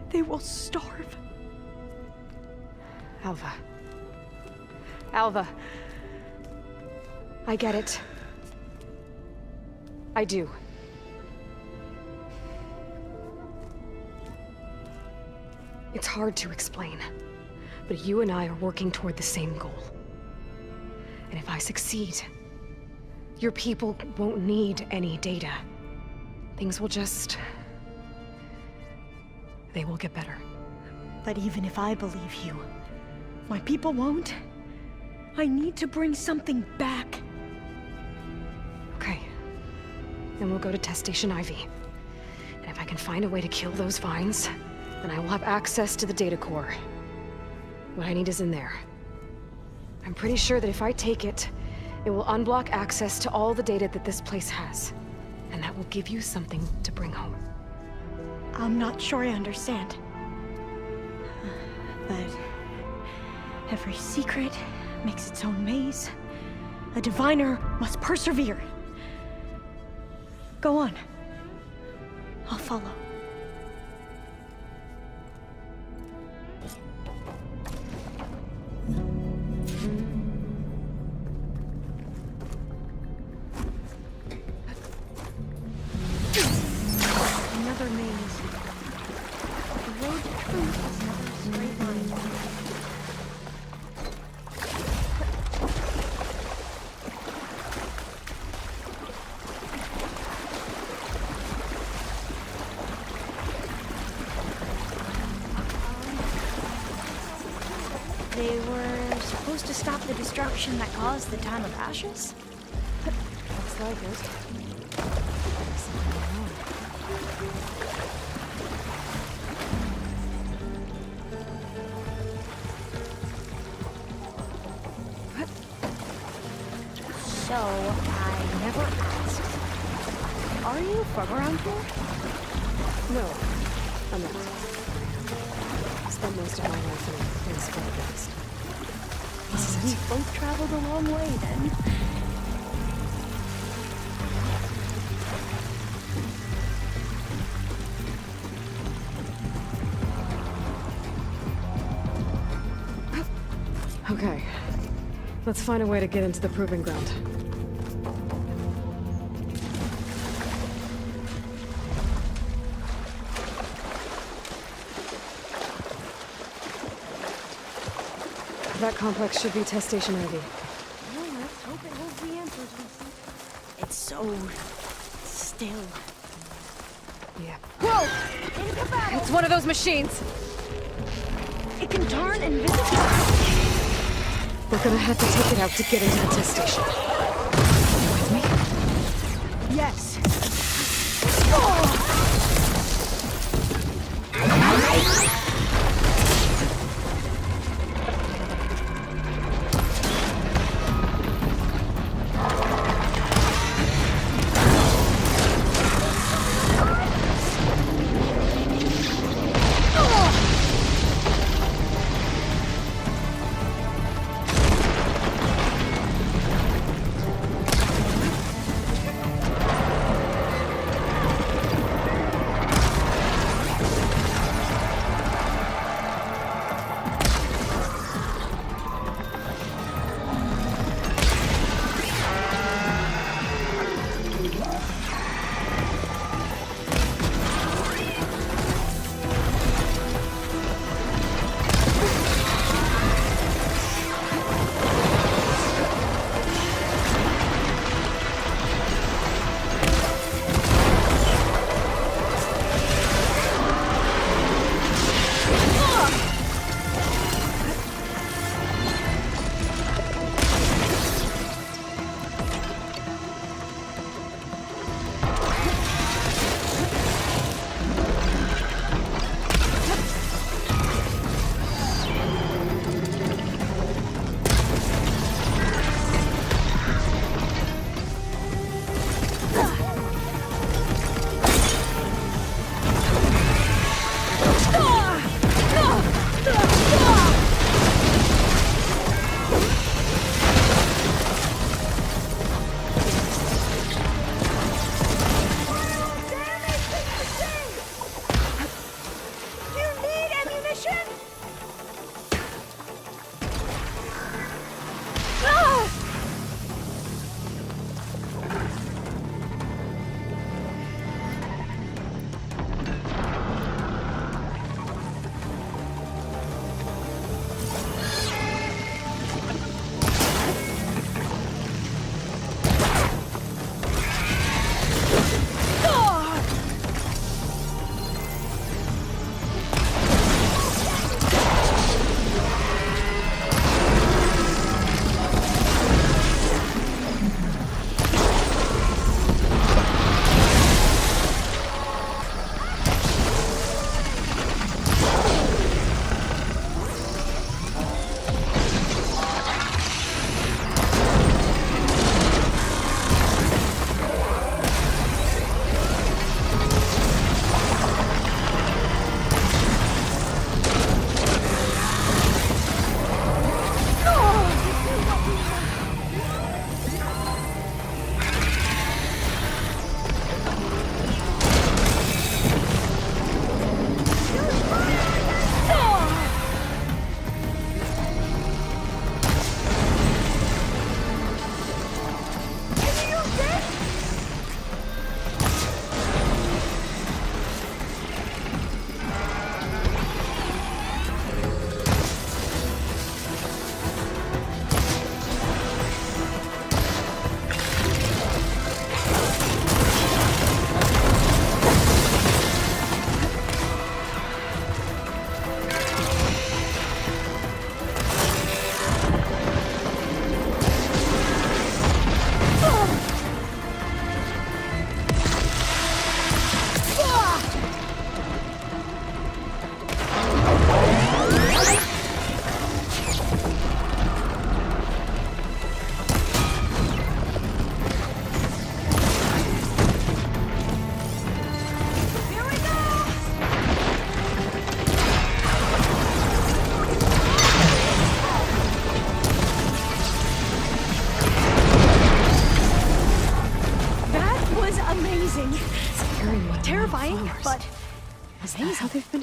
They will starve. Alva. Alva. I get it. I do. It's hard to explain, but you and I are working toward the same goal. And if I succeed, your people won't need any data. Things will just... they will get better. But even if I believe you, my people won't. I need to bring something back. Okay. Then we'll go to Test Station Ivy. And if I can find a way to kill those vines, then I will have access to the data core. What I need is in there. I'm pretty sure that if I take it, it will unblock access to all the data that this place has. And that will give you something to bring home. I'm not sure I understand. But every secret makes its own maze. A diviner must persevere. Go on. I'll follow. Straight line. They were supposed to stop the destruction that caused the Time of Ashes? Looks like it. So, I never asked. Are you from around here? No, I'm not. I spent most of my life in this part of the West. We both traveled a long way then. Okay. Let's find a way to get into the proving ground. That complex should be test station ready. Well, let's hope it holds the answers we seek. It's so still. Yeah. Whoa! Into battle! It's one of those machines! It can turn invisible. We're gonna have to take it out to get into the test station. You with me? Yes.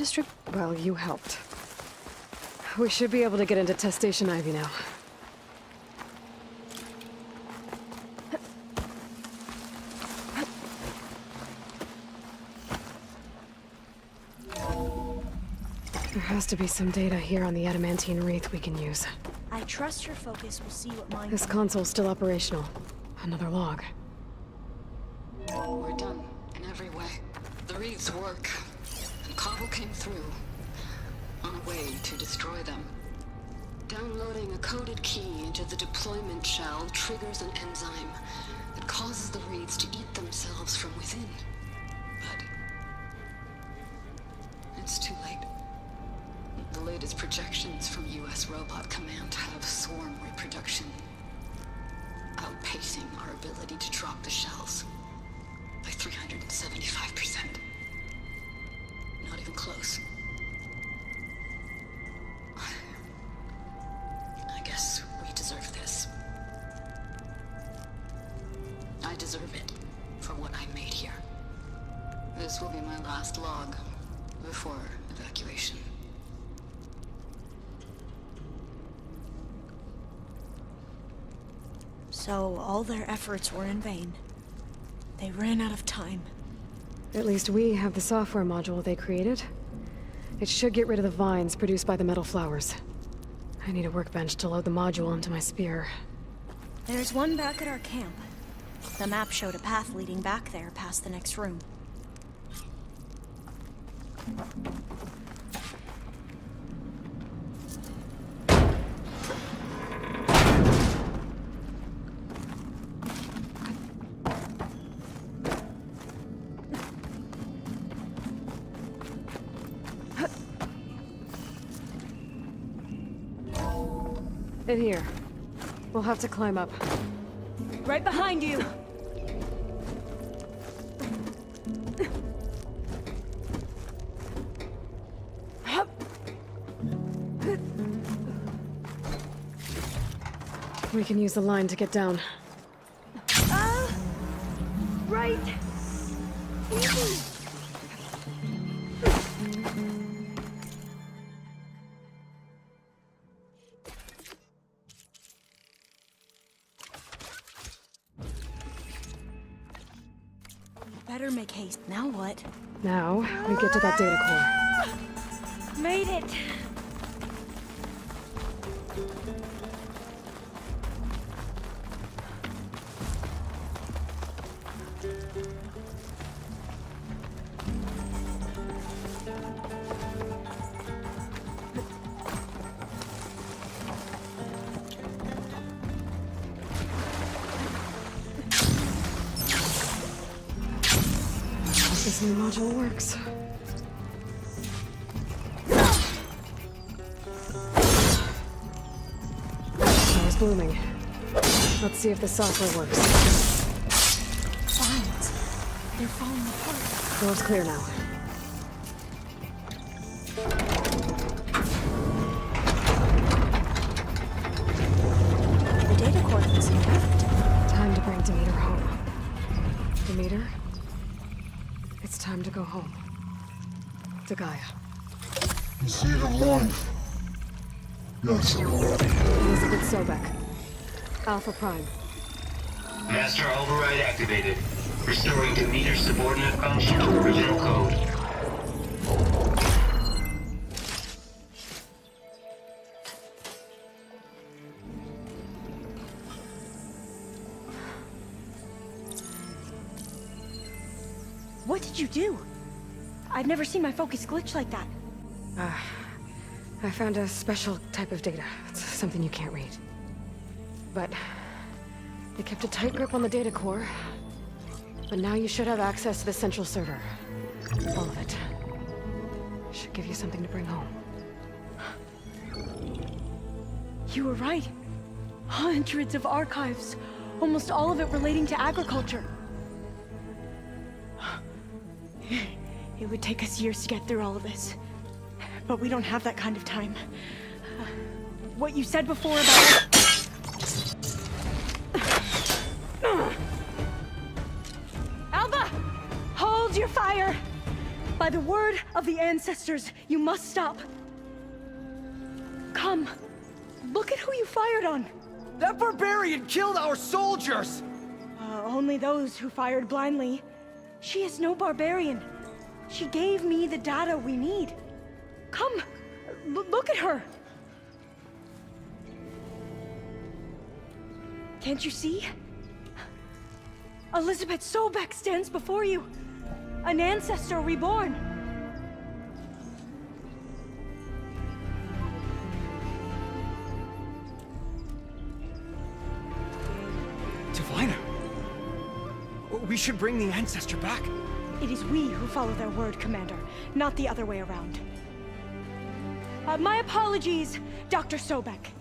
district? Well, you helped. We should be able to get into test station Ivy now. There has to be some data here on the adamantine wreath we can use. I trust your focus will see what mine. This console's still operational. Another log. We're done, in every way. The wreaths work. And Cobble came through. On a way to destroy them. Downloading a coded key into the deployment shell triggers an enzyme that causes the wreaths to eat themselves from within. But it's too late. The latest projections from U.S. Robot Command have swarm reproduction, outpacing our ability to drop the shells by 375%. Not even close. I guess we deserve this. I deserve it for what I made here. This will be my last log before evacuation. So all their efforts were in vain. They ran out of time. At least we have the software module they created. It should get rid of the vines produced by the metal flowers. I need a workbench to load the module into my spear. There's one back at our camp. The map showed a path leading back there past the next room. In here. We'll have to climb up. Right behind you! We can use the line to get down. Right! Better make haste. Now what? Now, we get to that data core. Made it! This new module works. Fire's blooming. Let's see if the software works. Vines. They're falling apart. Door's clear now. The data coordinates intact. Time to bring Demeter home. Demeter? It's time to go home. To Gaia. You see the light? Yes, I'm ready. Elizabeth Sobek. Alpha Prime. Master override activated. Restoring Demeter's subordinate function to original code. What did you do? I've never seen my focus glitch like that. I found a special type of data. It's something you can't read. But they kept a tight grip on the data core. But now you should have access to the central server. All of it. Should give you something to bring home. You were right. Hundreds of archives. Almost all of it relating to agriculture. It would take us years to get through all of this. But we don't have that kind of time. What you said before about... Alva! Hold your fire! By By the word of the ancestors, you must stop. Come. Look at who you fired on. That barbarian killed our soldiers! Only those who fired blindly. She is no barbarian. She gave me the data we need. Come, look at her. Can't you see? Elizabeth Sobek stands before you. An ancestor reborn. Diviner! We should bring the ancestor back. It is we who follow their word, Commander, not the other way around. My apologies, Dr. Sobek.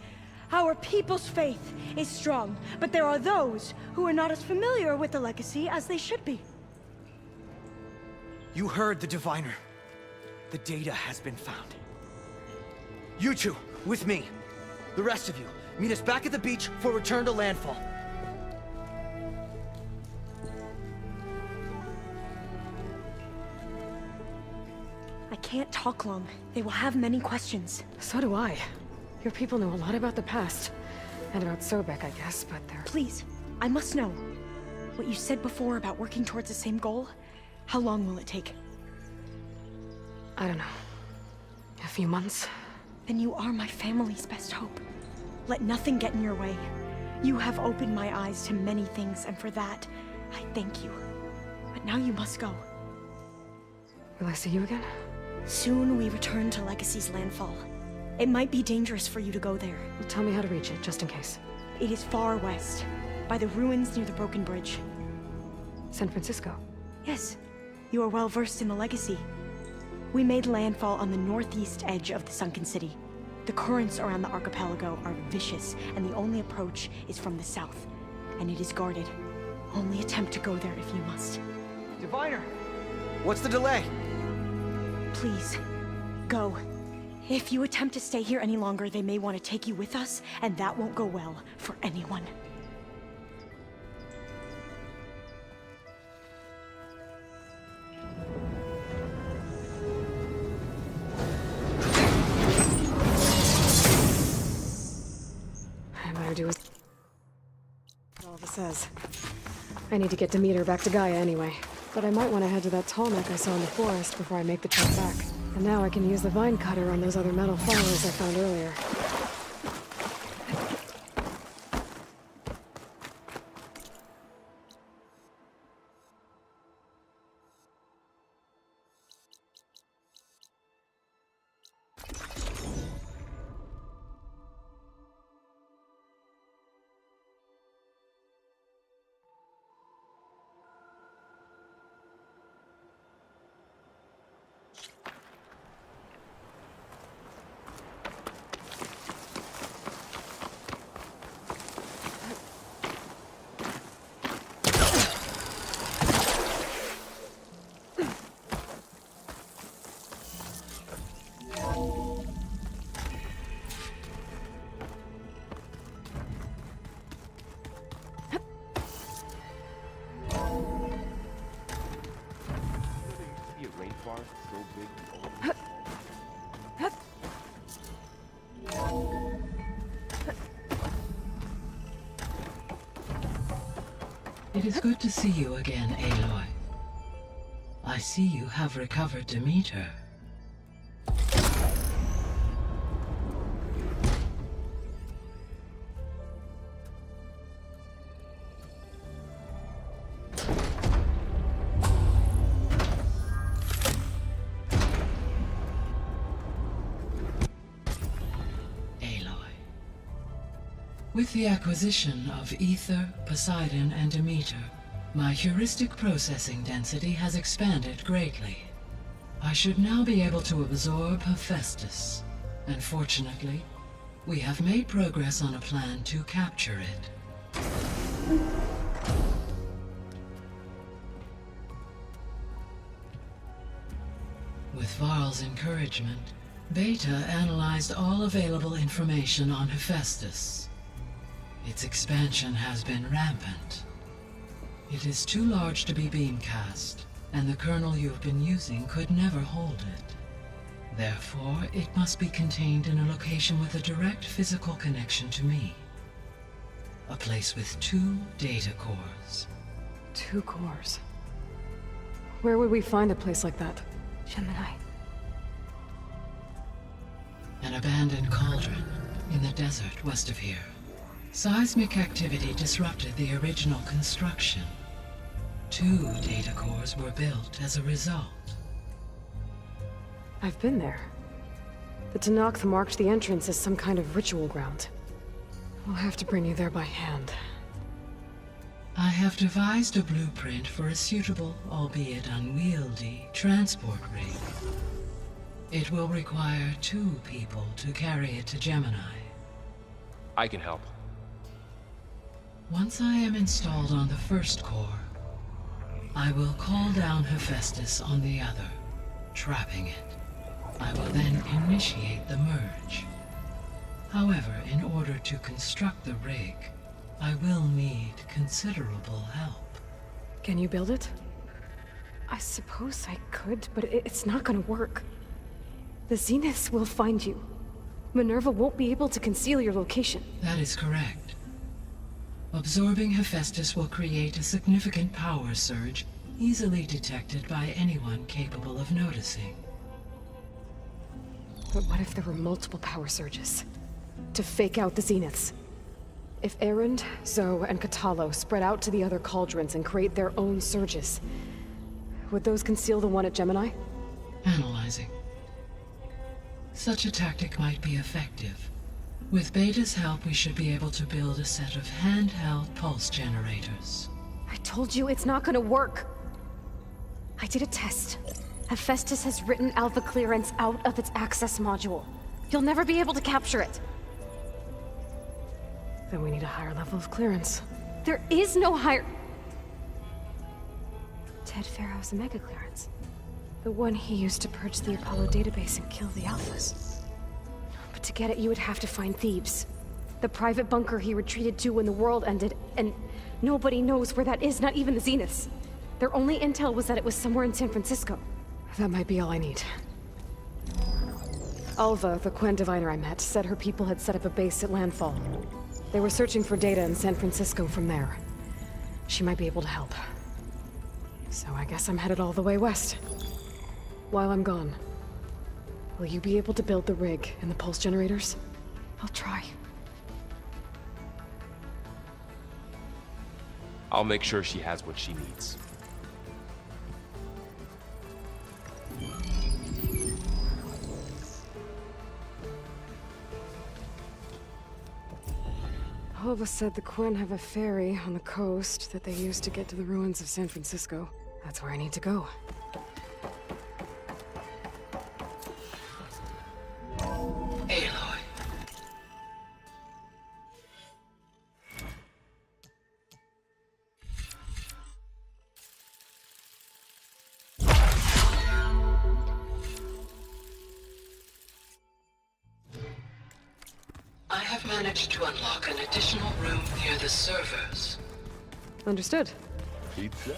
Our people's faith is strong, but there are those who are not as familiar with the legacy as they should be. You heard the diviner. The data has been found. You two, with me. The rest of you, meet us back at the beach for return to landfall. I can't talk long. They will have many questions. So do I. Your people know a lot about the past. And about Sobek, I guess, but they're... Please, I must know. What you said before about working towards the same goal, how long will it take? I don't know. A few months? Then you are my family's best hope. Let nothing get in your way. You have opened my eyes to many things, and for that, I thank you. But now you must go. Will I see you again? Soon we return to Legacy's landfall. It might be dangerous for you to go there. Well, tell me how to reach it, just in case. It is far west, by the ruins near the broken bridge. San Francisco? Yes. You are well versed in the Legacy. We made landfall on the northeast edge of the sunken city. The currents around the archipelago are vicious, and the only approach is from the south. And it is guarded. Only attempt to go there if you must. Diviner! What's the delay? Please, go. If you attempt to stay here any longer, they may want to take you with us, and that won't go well for anyone. I better do as all this says. I need to get Demeter back to Gaia anyway. But I might want to head to that tall neck I saw in the forest before I make the trek back. And now I can use the vine cutter on those other metal followers I found earlier. It is good to see you again, Aloy. I see you have recovered Demeter. With the acquisition of Ether, Poseidon, and Demeter, my heuristic processing density has expanded greatly. I should now be able to absorb Hephaestus, and fortunately, we have made progress on a plan to capture it. With Varl's encouragement, Beta analyzed all available information on Hephaestus. Its expansion has been rampant. It is too large to be beamcast, and the kernel you've been using could never hold it. Therefore, it must be contained in a location with a direct physical connection to me. A place with 2 data cores. 2 cores? Where would we find a place like that? Gemini. An abandoned cauldron in the desert west of here. Seismic activity disrupted the original construction. 2 data cores were built as a result. I've been there. The Tanakh marked the entrance as some kind of ritual ground. I'll have to bring you there by hand. I have devised a blueprint for a suitable, albeit unwieldy, transport rig. It will require 2 people to carry it to Gemini. I can help. Once I am installed on the first core, I will call down Hephaestus on the other, trapping it. I will then initiate the merge. However, in order to construct the rig, I will need considerable help. Can you build it? I suppose I could, but it's not gonna work. The Zeniths will find you. Minerva won't be able to conceal your location. That is correct. Absorbing Hephaestus will create a significant power surge, easily detected by anyone capable of noticing. But what if there were multiple power surges? To fake out the Zeniths? If Erend, Zoe, and Katalo spread out to the other cauldrons and create their own surges, would those conceal the one at Gemini? Analyzing. Such a tactic might be effective. With Beta's help, we should be able to build a set of handheld pulse generators. I told you it's not gonna work. I did a test. Hephaestus has written Alpha clearance out of its access module. You'll never be able to capture it. Then we need a higher level of clearance. There is no higher... Ted Pharaoh's Omega clearance. The one he used to purge the Apollo database and kill the Alphas. But to get it, you would have to find Thebes. The private bunker he retreated to when the world ended, and nobody knows where that is, not even the Zeniths. Their only intel was that it was somewhere in San Francisco. That might be all I need. Alva, the Quen diviner I met, said her people had set up a base at landfall. They were searching for data in San Francisco from there. She might be able to help. So I guess I'm headed all the way west. While I'm gone, will you be able to build the rig and the pulse generators? I'll try. I'll make sure she has what she needs. Alva said the Quen have a ferry on the coast that they use to get to the ruins of San Francisco. That's where I need to go. Aloy. I have managed to unlock an additional room near the servers. Understood. Pizza?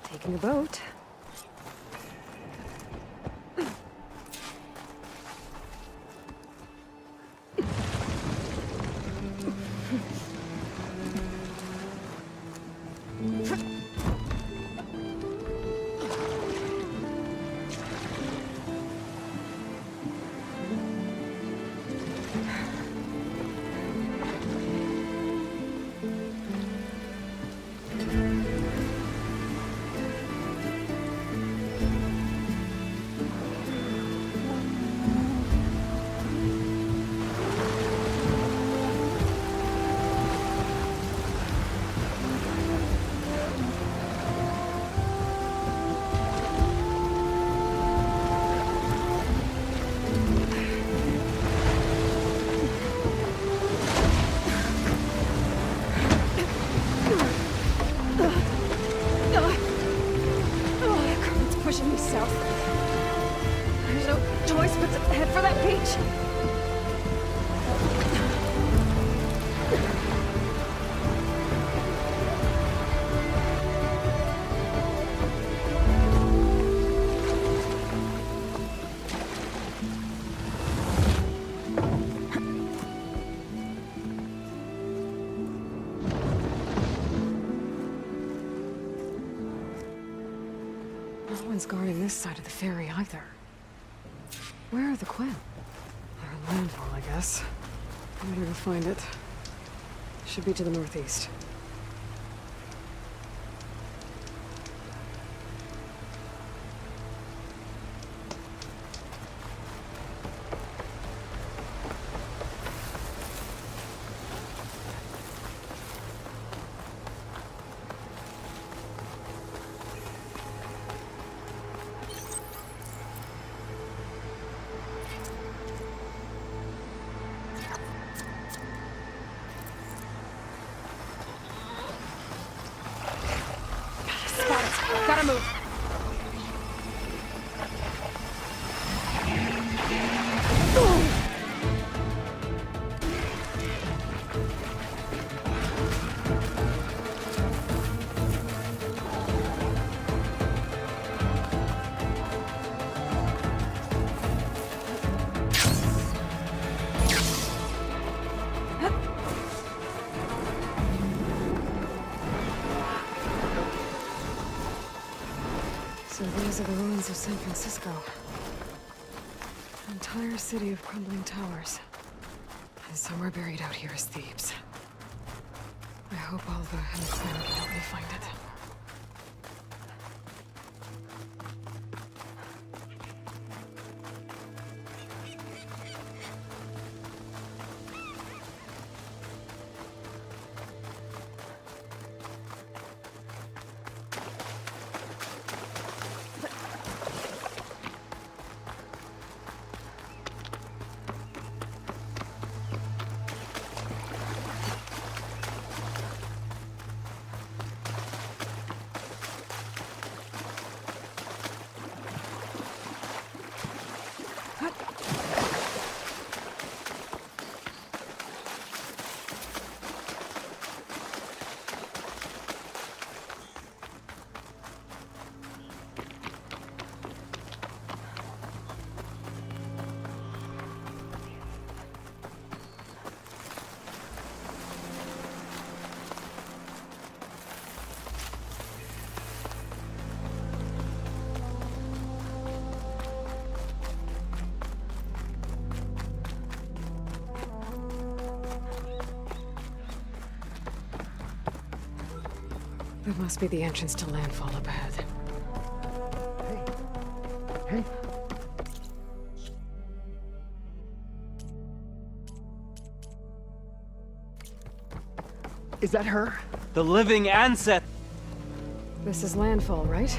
Taking a boat. one's guarding this side of the ferry either. Where are the Quinn? They're in landfall, I guess. Better go find it. Should be to the northeast. Gotta move. So these are the ruins of San Francisco. An entire city of crumbling towers. And somewhere buried out here is Thebes. I hope Alva and Quinn can help me find it. That must be the entrance to landfall up ahead. Hey. Is that her? The living ancestor. This is landfall, right?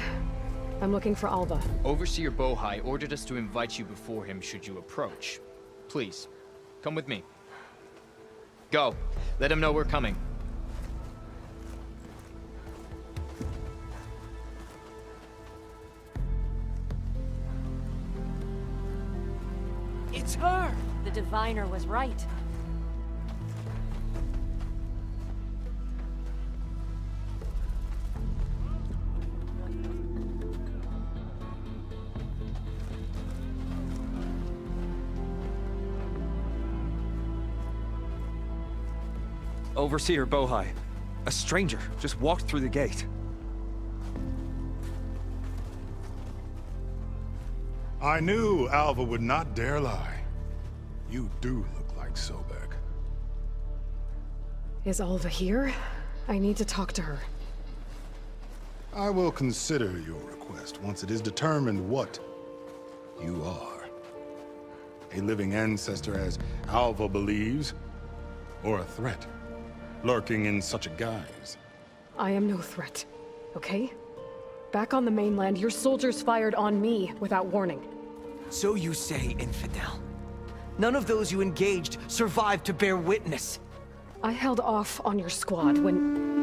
I'm looking for Alva. Overseer Bohai ordered us to invite you before him should you approach. Please, come with me. Go. Let him know we're coming. It's her! The diviner was right. Overseer Bohai. A stranger just walked through the gate. I knew Alva would not dare lie. You do look like Sobek. Is Alva here? I need to talk to her. I will consider your request once it is determined what you are. A living ancestor, as Alva believes, or a threat, lurking in such a guise. I am no threat, okay? Back on the mainland, your soldiers fired on me without warning. So you say, infidel. None of those you engaged survived to bear witness. I held off on your squad when...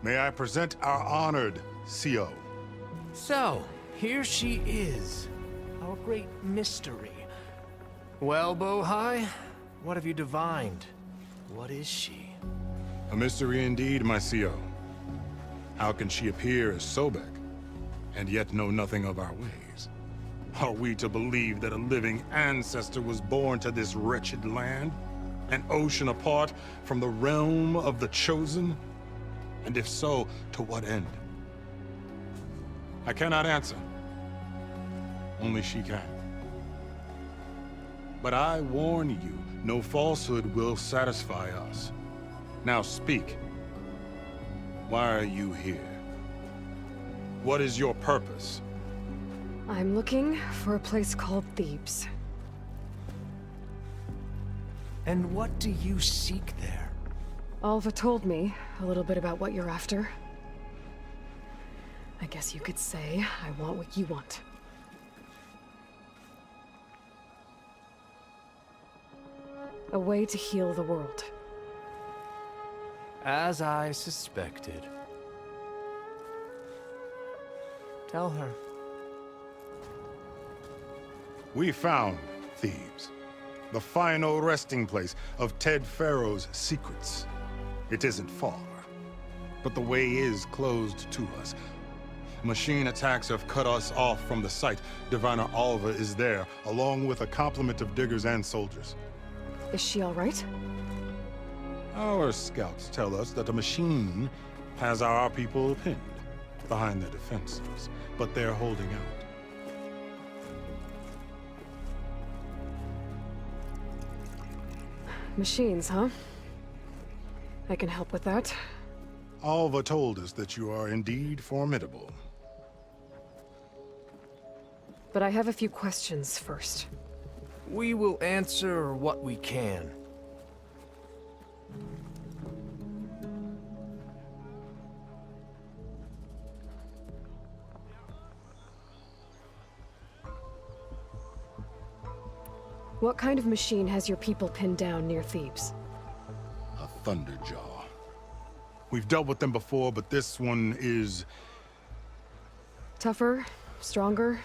May I present our honored CO. So, here she is, our great mystery. Well, Bohai, what have you divined? What is she? A mystery indeed, my CO. How can she appear as Sobek, and yet know nothing of our ways? Are we to believe that a living ancestor was born to this wretched land? An ocean apart from the realm of the Chosen? And if so, to what end? I cannot answer. Only she can. But I warn you, no falsehood will satisfy us. Now speak. Why are you here? What is your purpose? I'm looking for a place called Thebes. And what do you seek there? Alva told me a little bit about what you're after. I guess you could say I want what you want. A way to heal the world. As I suspected. Tell her. We found Thebes, the final resting place of Ted Pharaoh's secrets. It isn't far, but the way is closed to us. Machine attacks have cut us off from the site. Diviner Alva is there, along with a complement of diggers and soldiers. Is she all right? Our scouts tell us that a machine has our people pinned behind their defenses, but they're holding out. Machines, huh? I can help with that. Alva told us that you are indeed formidable. But I have a few questions first. We will answer what we can. What kind of machine has your people pinned down near Thebes? A Thunderjaw. We've dealt with them before, but this one is... Tougher? Stronger?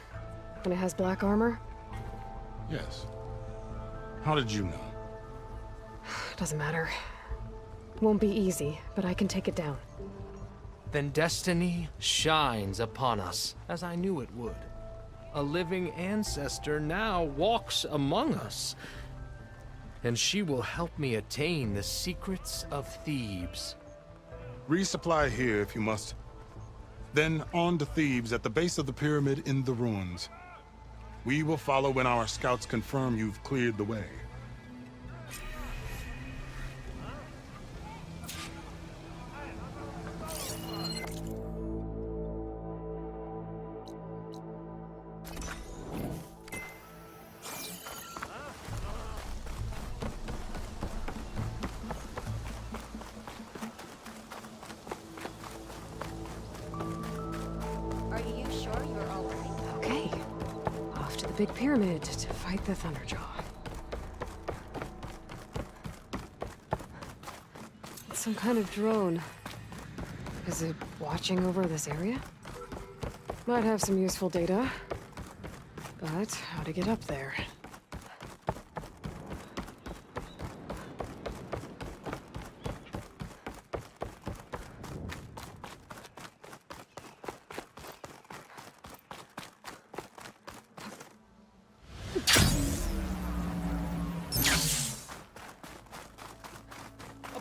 And it has black armor? Yes. How did you know? Doesn't matter. Won't be easy, but I can take it down. Then destiny shines upon us, as I knew it would. A living ancestor now walks among us. And she will help me attain the secrets of Thebes. Resupply here if you must. Then on to Thebes at the base of the pyramid in the ruins. We will follow when our scouts confirm you've cleared the way. Big pyramid to fight the Thunderjaw. It's some kind of drone. Is it watching over this area? Might have some useful data. But how to get up there?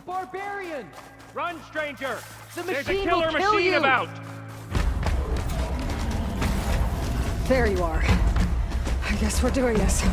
Barbarian! Run, stranger! The There's a machine killer will kill machine you! about! There you are. I guess we're doing this.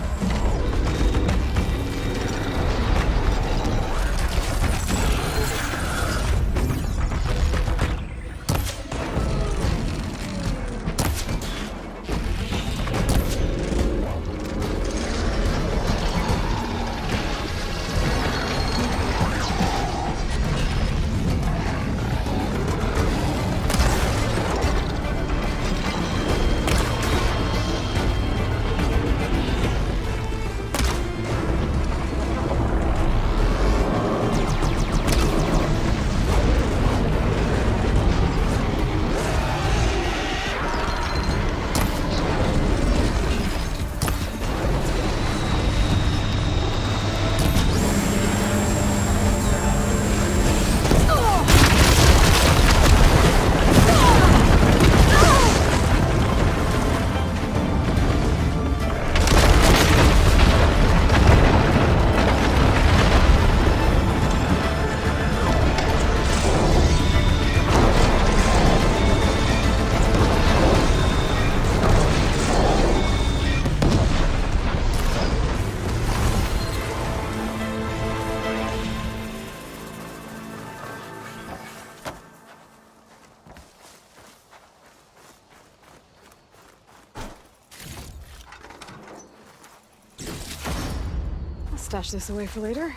Stash this away for later.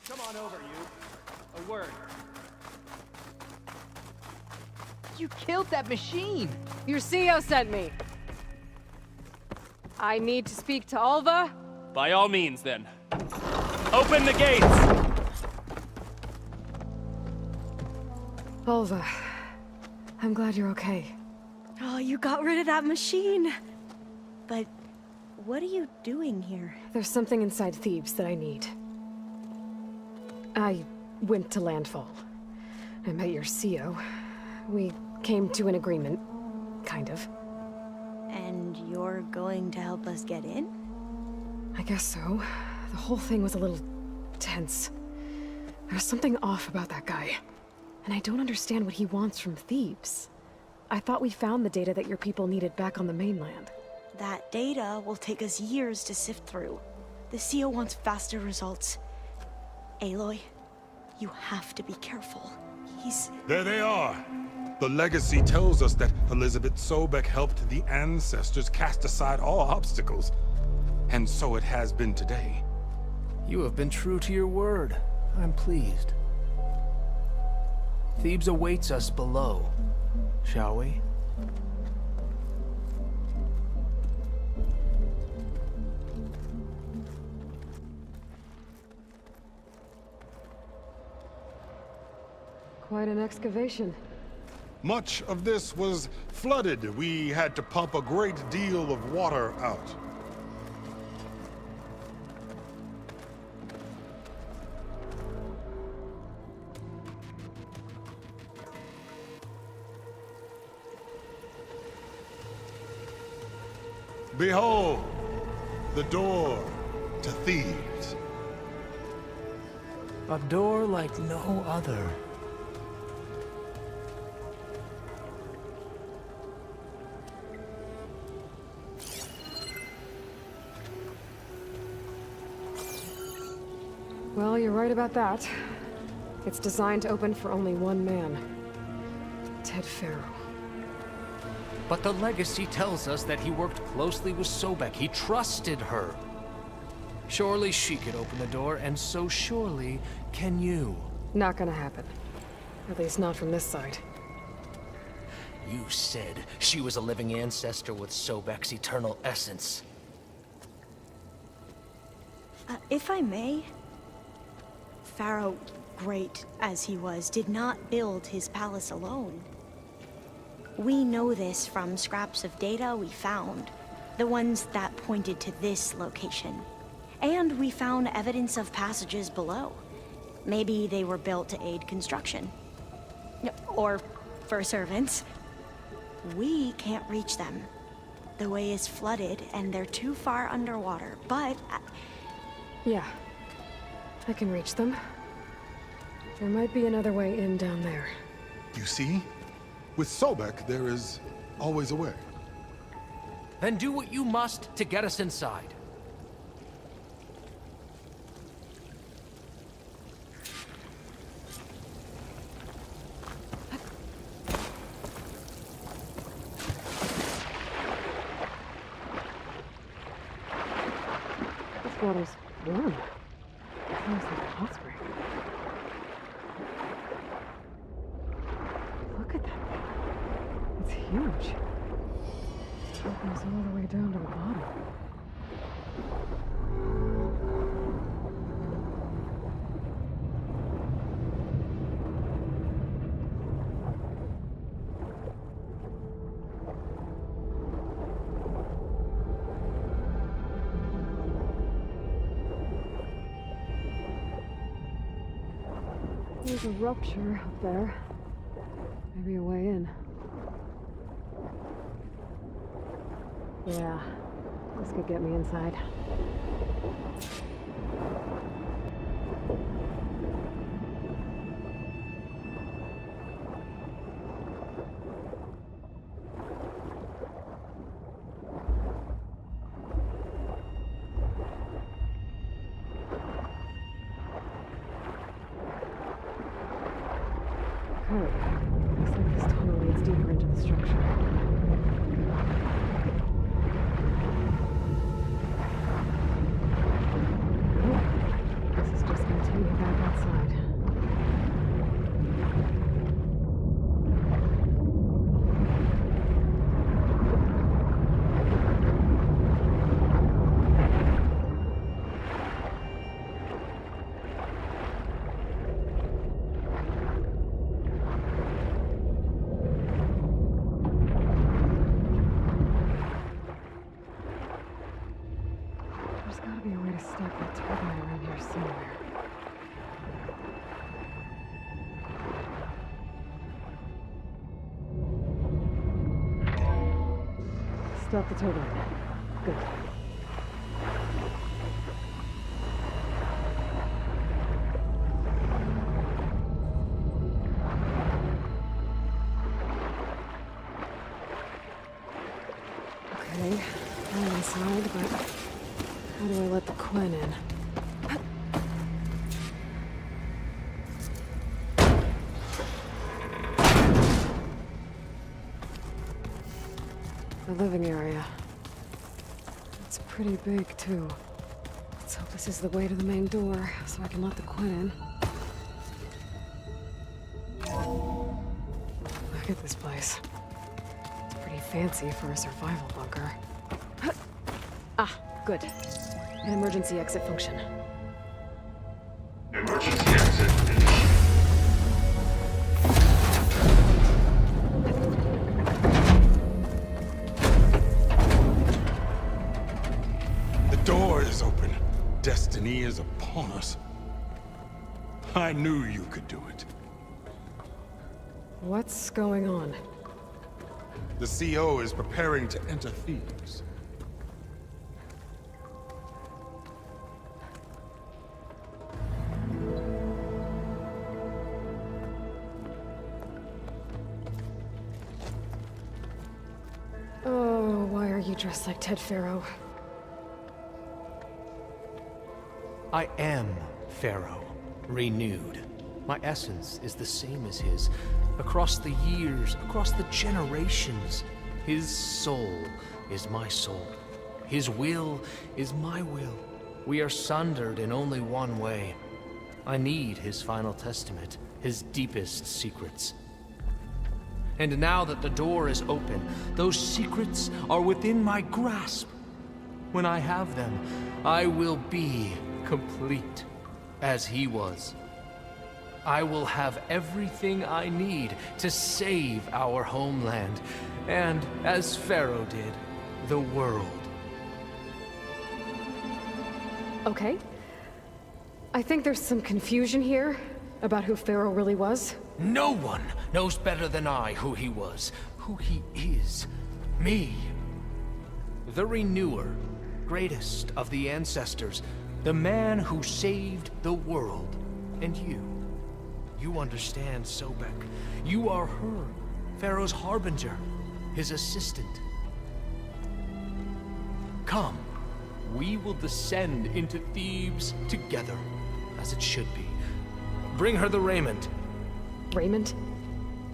Come on over, you. A word. You killed that machine! Your CEO sent me. I need to speak to Alva. By all means, then. Open the gates! Alva, I'm glad you're okay. Oh, you got rid of that machine. But what are you doing here? There's something inside Thebes that I need. I went to Landfall. I met your CEO. We came to an agreement, kind of. And you're going to help us get in? I guess so. The whole thing was a little tense. There's something off about that guy. And I don't understand what he wants from Thebes. I thought we found the data that your people needed back on the mainland. That data will take us years to sift through. The CEO wants faster results. Aloy, you have to be careful. He's... There they are! The legacy tells us that Elizabeth Sobek helped the ancestors cast aside all obstacles. And so it has been today. You have been true to your word. I'm pleased. Thebes awaits us below, shall we? Quite an excavation. Much of this was flooded. We had to pump a great deal of water out. Behold, the door to Thebes. A door like no other. Well, you're right about that. It's designed to open for only one man. Ted Farrow. But the legacy tells us that he worked closely with Sobek. He trusted her. Surely she could open the door, and so surely can you. Not gonna happen. At least not from this side. You said she was a living ancestor with Sobek's eternal essence. If I may, Pharaoh, great as he was, did not build his palace alone. We know this from scraps of data we found, the ones that pointed to this location. And we found evidence of passages below. Maybe they were built to aid construction. Or for servants. We can't reach them. The way is flooded and they're too far underwater, but... Yeah. I can reach them. There might be another way in down there. You see? With Sobek, there is always a way. Then do what you must to get us inside. This water's warm. It smells like a hot spring. Look at that thing. It's huge. It goes all the way down to the bottom. There's a rupture up there. Maybe a way in. Yeah, this could get me inside. Looks like this tunnel leads deeper into the structure. gotta be a way to stop that turbine around here somewhere. Stop the turbine. Good. Okay, I'm inside, but how do I let the Quen in? The living area. It's pretty big, too. Let's hope this is the way to the main door, so I can let the Quen in. Look at this place. It's pretty fancy for a survival bunker. Ah, good. An emergency exit function. Emergency exit initiated. The door is open. Destiny is upon us. I knew you could do it. What's going on? The CO is preparing to enter Thebes. Oh, why are you dressed like Ted Pharaoh? I am Pharaoh, renewed. My essence is the same as his. Across the years, across the generations, his soul is my soul. His will is my will. We are sundered in only one way. I need his final testament, his deepest secrets. And now that the door is open, those secrets are within my grasp. When I have them, I will be complete, as he was. I will have everything I need to save our homeland, and, as Pharaoh did, the world. Okay. I think there's some confusion here about who Pharaoh really was. No one knows better than I who he was, who he is. Me. The Renewer, greatest of the ancestors, the man who saved the world. And you. You understand, Sobek. You are her, Pharaoh's harbinger, his assistant. Come, we will descend into Thebes together, as it should be. Bring her the raiment. Raiment?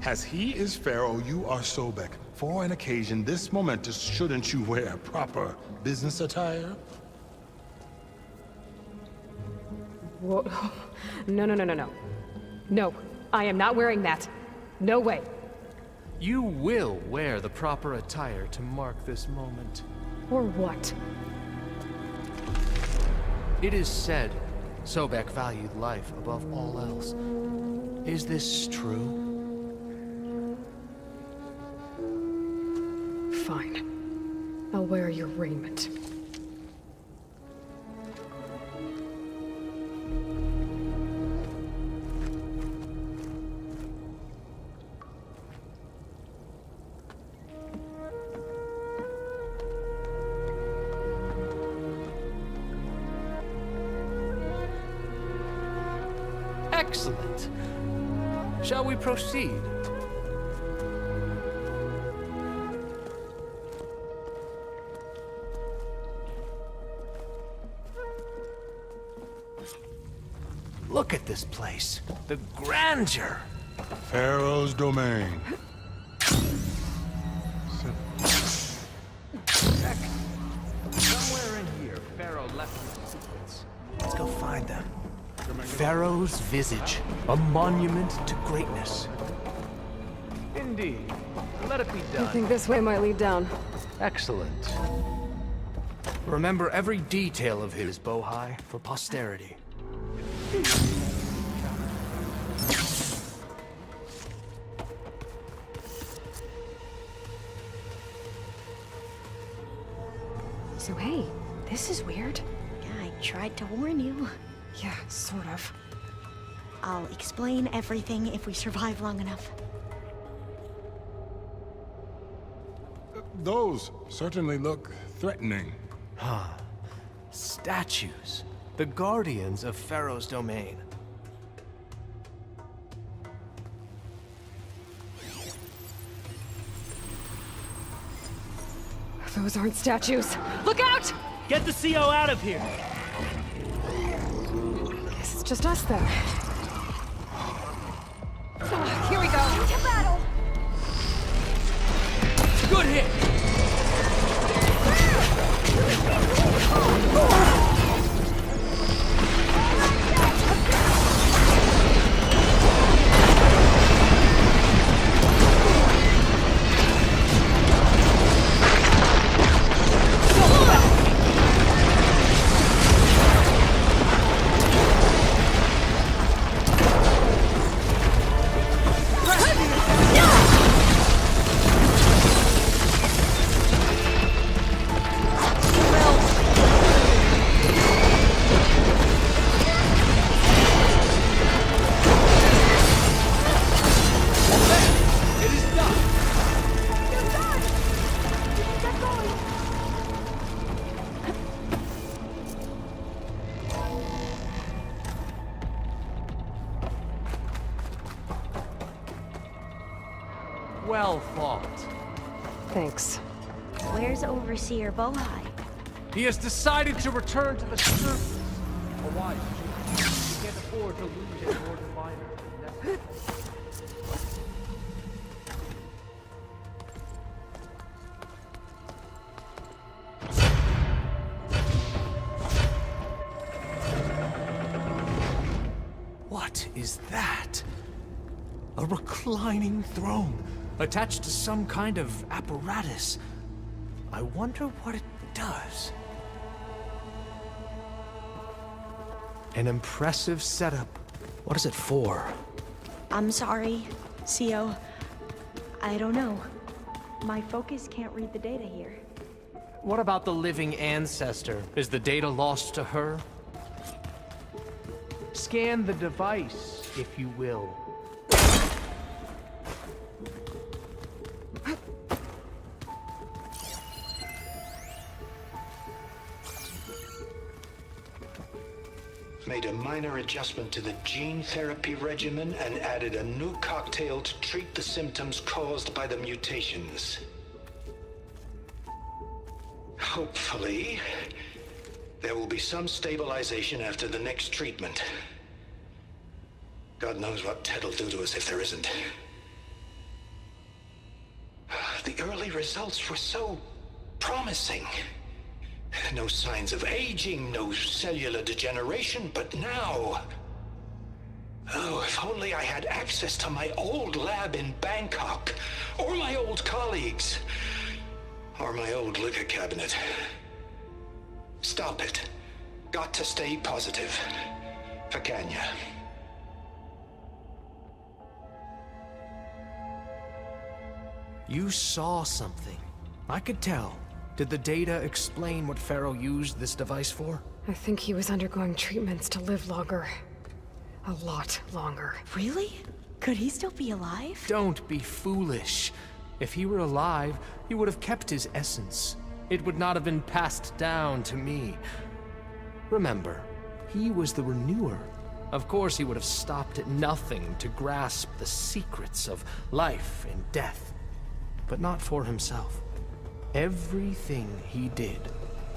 As he is Pharaoh, you are Sobek. For an occasion this momentous, shouldn't you wear proper business attire? Whoa. No. No, I am not wearing that. No way. You will wear the proper attire to mark this moment. Or what? It is said Sobek valued life above all else. Is this true? Fine. I'll wear your raiment. Excellent. Shall we proceed? Look at this place. The grandeur. Pharaoh's domain. Somewhere in here, Pharaoh left his secrets. Let's go find them. Pharaoh's visage, a monument to greatness. Indeed. Let it be done. I think this way might lead down. Excellent. Remember every detail of his, Bohai, for posterity. So hey, this is weird. Tried to warn you. Yeah, sort of. I'll explain everything if we survive long enough. Those certainly look threatening. Huh. Statues. The guardians of Pharaoh's domain. Those aren't statues. Look out! Get the CO out of here! Guess it's just us then. Here we go. To battle! Good hit! Well fought. Thanks. Where's Overseer Bohai? He has decided to return to the surface. A wise choice. He can't afford to lose his more diviner. What is that? A reclining throne, attached to some kind of apparatus. I wonder what it does. An impressive setup. What is it for? I'm sorry, CO. I don't know. My focus can't read the data here. What about the living ancestor? Is the data lost to her? Scan the device, if you will. Made a minor adjustment to the gene therapy regimen and added a new cocktail to treat the symptoms caused by the mutations. Hopefully, there will be some stabilization after the next treatment. God knows what Ted'll do to us if there isn't. The early results were so promising. No signs of aging, no cellular degeneration, but now... Oh, if only I had access to my old lab in Bangkok, or my old colleagues, or my old liquor cabinet. Stop it. Got to stay positive. For Kenya. You saw something. I could tell. Did the data explain what Pharaoh used this device for? I think he was undergoing treatments to live longer. A lot longer. Really? Could he still be alive? Don't be foolish. If he were alive, he would have kept his essence. It would not have been passed down to me. Remember, he was the renewer. Of course he would have stopped at nothing to grasp the secrets of life and death. But not for himself. Everything he did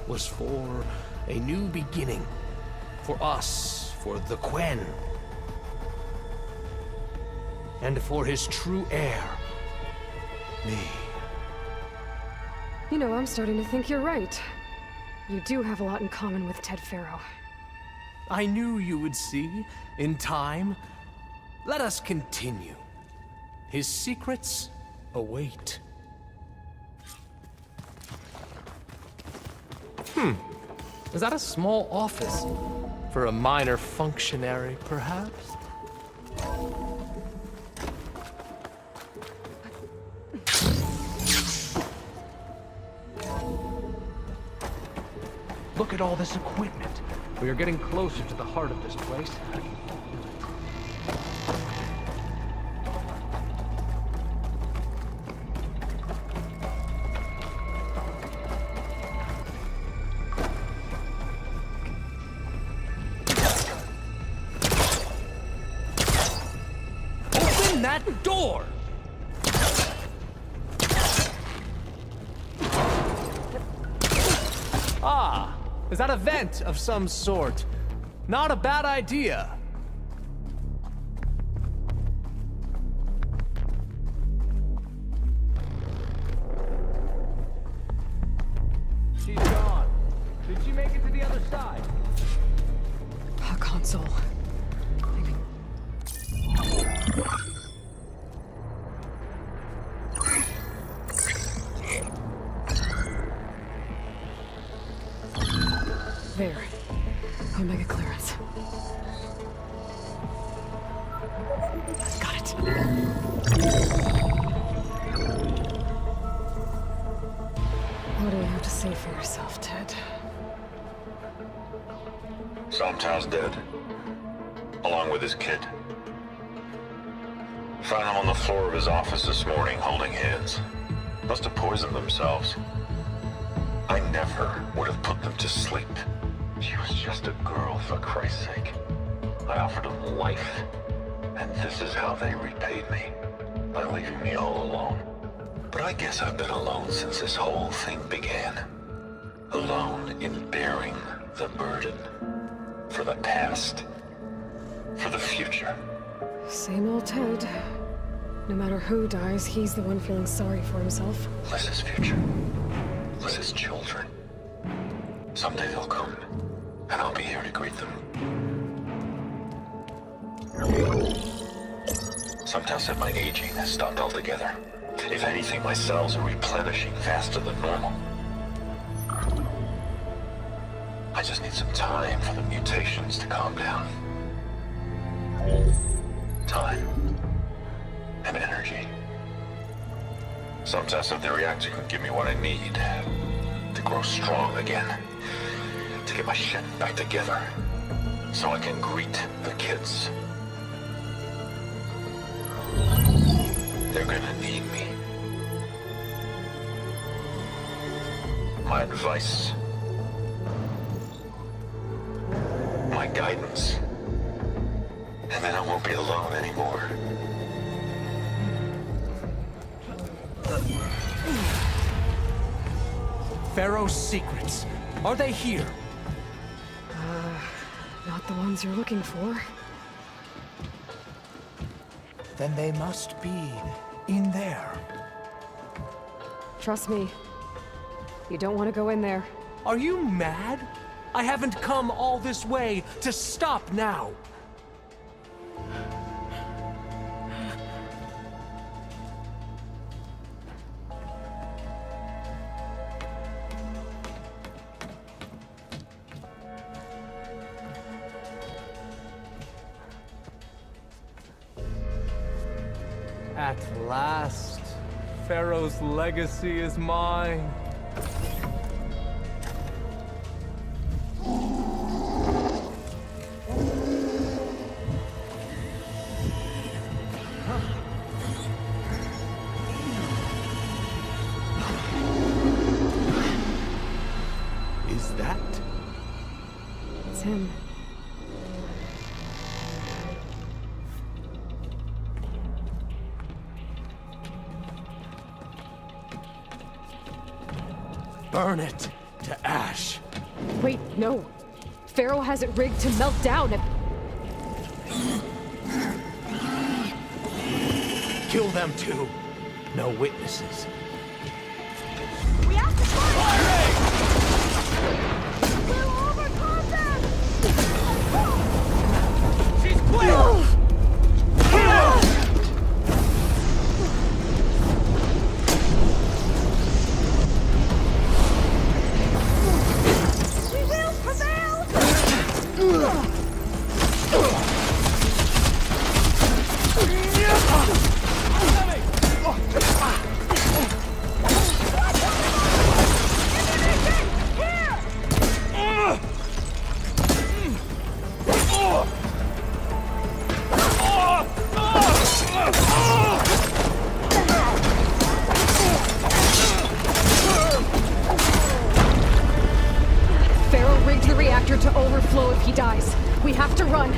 was for a new beginning. For us, for the Quen. And for his true heir, me. You know, I'm starting to think you're right. You do have a lot in common with Ted Pharaoh. I knew you would see, in time. Let us continue. His secrets await. Is that a small office? For a minor functionary, perhaps? Look at all this equipment. We are getting closer to the heart of this place. Open that door! Ah, is that a vent of some sort? Not a bad idea. She's gone. Did she make it to the other side? A console. There. Omega clearance. Got it. What do you have to say for yourself, Ted? Sometown's dead. Along with his kid. Found them on the floor of his office this morning, holding hands. Must have poisoned themselves. I never would have put them to sleep. She was just a girl, for Christ's sake. I offered them life, and this is how they repaid me, by leaving me all alone. But I guess I've been alone since this whole thing began. Alone in bearing the burden. For the past. For the future. Same old Ted. No matter who dies, he's the one feeling sorry for himself. Liz's future. Liz's children. Someday they'll come, and I'll be here to greet them. Sometimes said my aging has stopped altogether. If anything, my cells are replenishing faster than normal. I just need some time for the mutations to calm down. Time. And energy. Some tests of the reactor can give me what I need to grow strong again. To get my shit back together. So I can greet the kids. They're gonna need me. My advice. My guidance. And then I won't be alone anymore. Pharaoh's secrets. Are they here? Not the ones you're looking for. Then they must be in there. Trust me. You don't want to go in there. Are you mad? I haven't come all this way to stop now. At last, Pharaoh's legacy is mine. Is that? It's him. Burn it to ash. Wait, no. Pharaoh has it rigged to melt down if... Kill them too. No witnesses. We have to fight! We'll overcome them! She's clear! We will prevail! reactor to overflow if he dies. We have to run.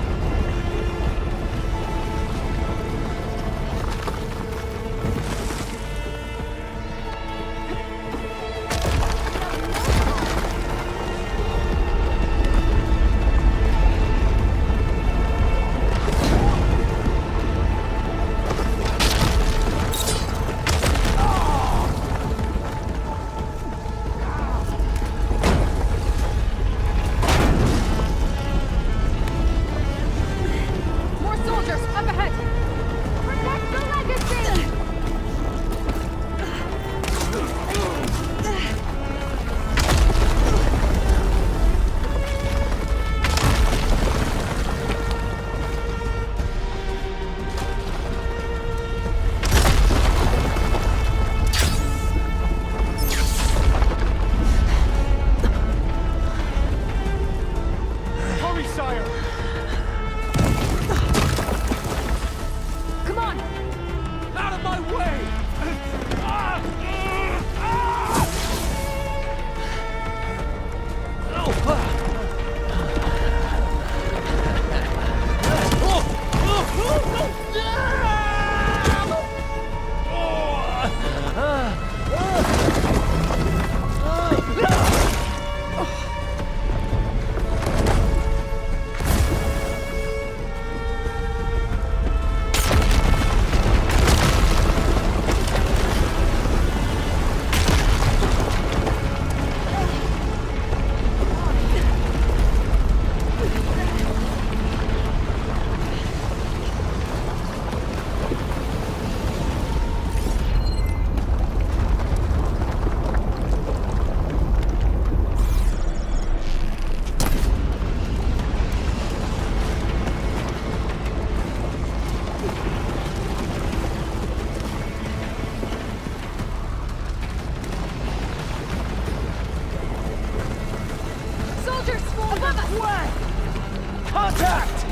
Contact!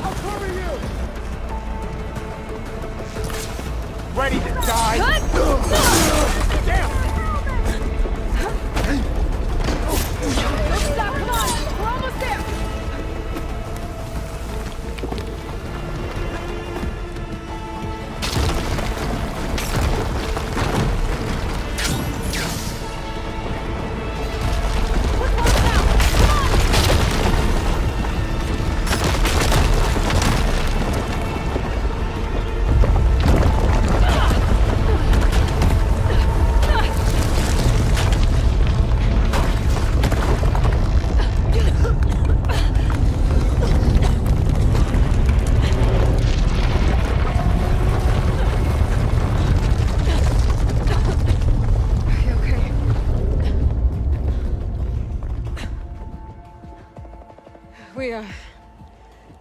I'll cover you! Ready to die? Damn! Don't stop, come on! We're almost there!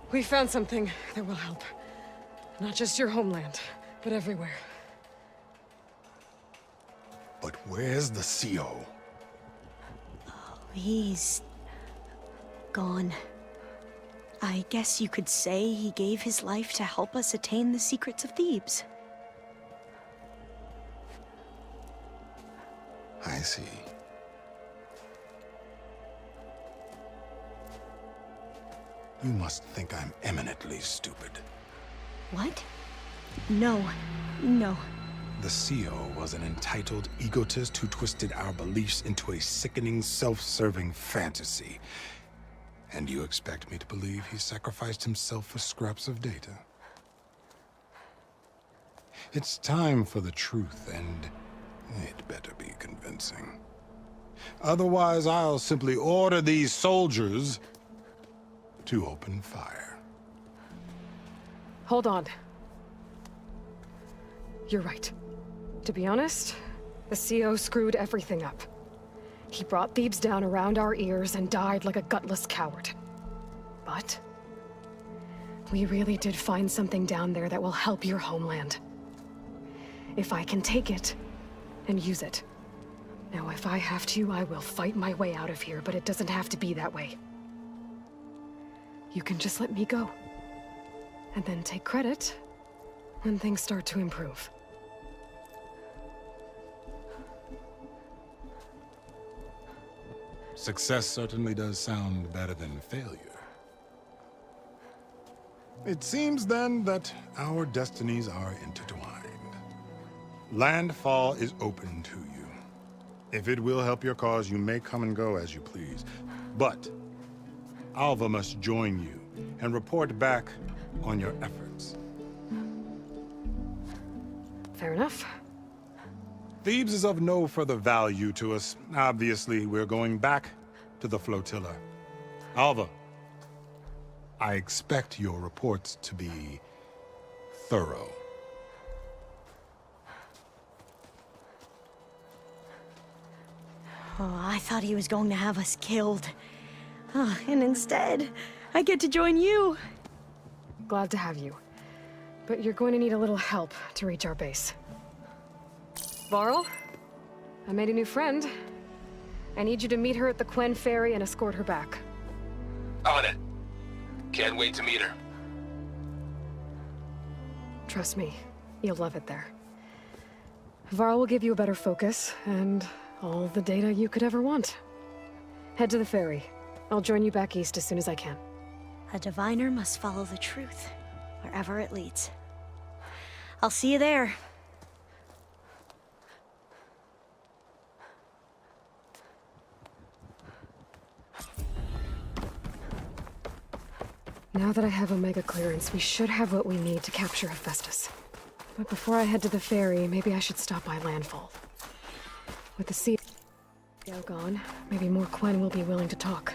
We found something that will help. Not just your homeland, but everywhere. But where's the CO? He's gone. I guess you could say he gave his life to help us attain the secrets of Thebes. I see. You must think I'm eminently stupid. What? No. No. The CO was an entitled egotist who twisted our beliefs into a sickening, self-serving fantasy. And you expect me to believe he sacrificed himself for scraps of data? It's time for the truth, and it better be convincing. Otherwise, I'll simply order these soldiers to open fire. Hold on. You're right. To be honest, the CO screwed everything up. He brought Thebes down around our ears and died like a gutless coward. But we really did find something down there that will help your homeland. If I can take it and use it. Now, if I have to, I will fight my way out of here, but it doesn't have to be that way. You can just let me go. And then take credit when things start to improve. Success certainly does sound better than failure. It seems then that our destinies are intertwined. Landfall is open to you. If it will help your cause, you may come and go as you please. But Alva must join you and report back on your efforts. Fair enough. Thebes is of no further value to us. Obviously, we're going back to the flotilla. Alva, I expect your reports to be thorough. Oh, I thought he was going to have us killed. Oh, and instead, I get to join you. Glad to have you. But you're going to need a little help to reach our base. Varl, I made a new friend. I need you to meet her at the Quen Ferry and escort her back. On it. Can't wait to meet her. Trust me, you'll love it there. Varl will give you a better focus, and all the data you could ever want. Head to the ferry. I'll join you back east as soon as I can. A diviner must follow the truth, wherever it leads. I'll see you there. Now that I have Omega clearance, we should have what we need to capture Hephaestus. But before I head to the ferry, maybe I should stop by Landfall. With the sea gone, maybe more Quen will be willing to talk.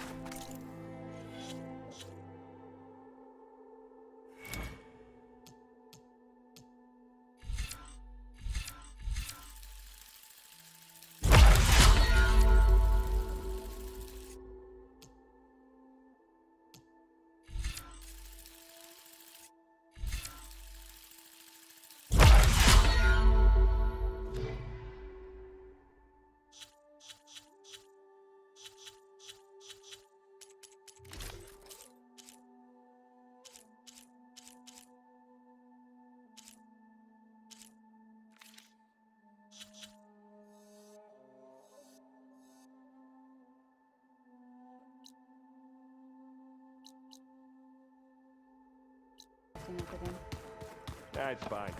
That's fine.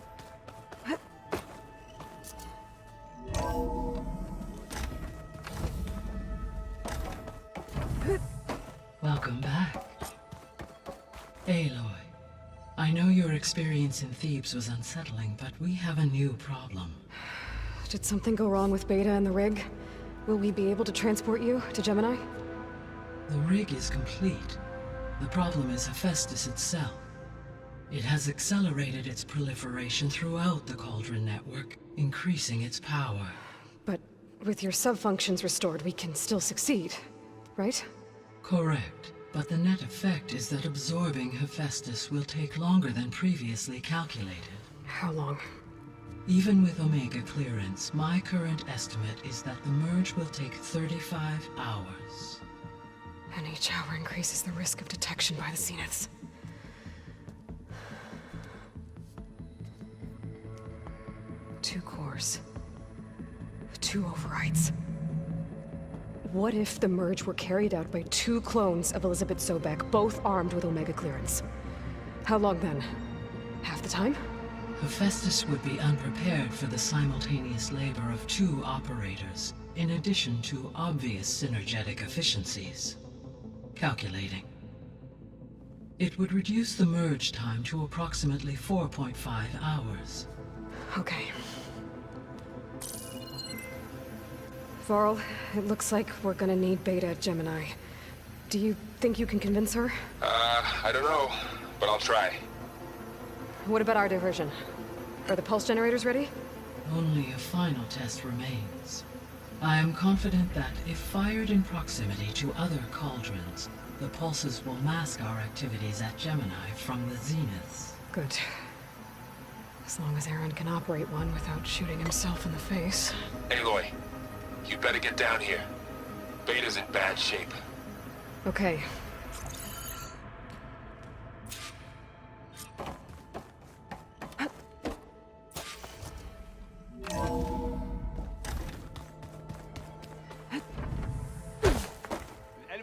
Welcome back. Aloy, I know your experience in Thebes was unsettling, but we have a new problem. Did something go wrong with Beta and the rig? Will we be able to transport you to Gemini? The rig is complete. The problem is Hephaestus itself. It has accelerated its proliferation throughout the Cauldron network, increasing its power. But with your sub-functions restored, we can still succeed, right? Correct. But the net effect is that absorbing Hephaestus will take longer than previously calculated. How long? Even with Omega clearance, my current estimate is that the merge will take 35 hours. And each hour increases the risk of detection by the Zeniths. Two cores. Two overrides. What if the merge were carried out by two clones of Elizabeth Sobek, both armed with Omega clearance? How long then? Half the time? Hephaestus would be unprepared for the simultaneous labor of two operators, in addition to obvious synergetic efficiencies. Calculating. It would reduce the merge time to approximately 4.5 hours. Okay. Varl, it looks like we're gonna need Beta at Gemini. Do you think you can convince her? I don't know, but I'll try. What about our diversion? Are the pulse generators ready? Only a final test remains. I am confident that if fired in proximity to other cauldrons, the pulses will mask our activities at Gemini from the Zeniths. Good. As long as Aaron can operate one without shooting himself in the face. Aloy, you better get down here. Beta's in bad shape. Okay.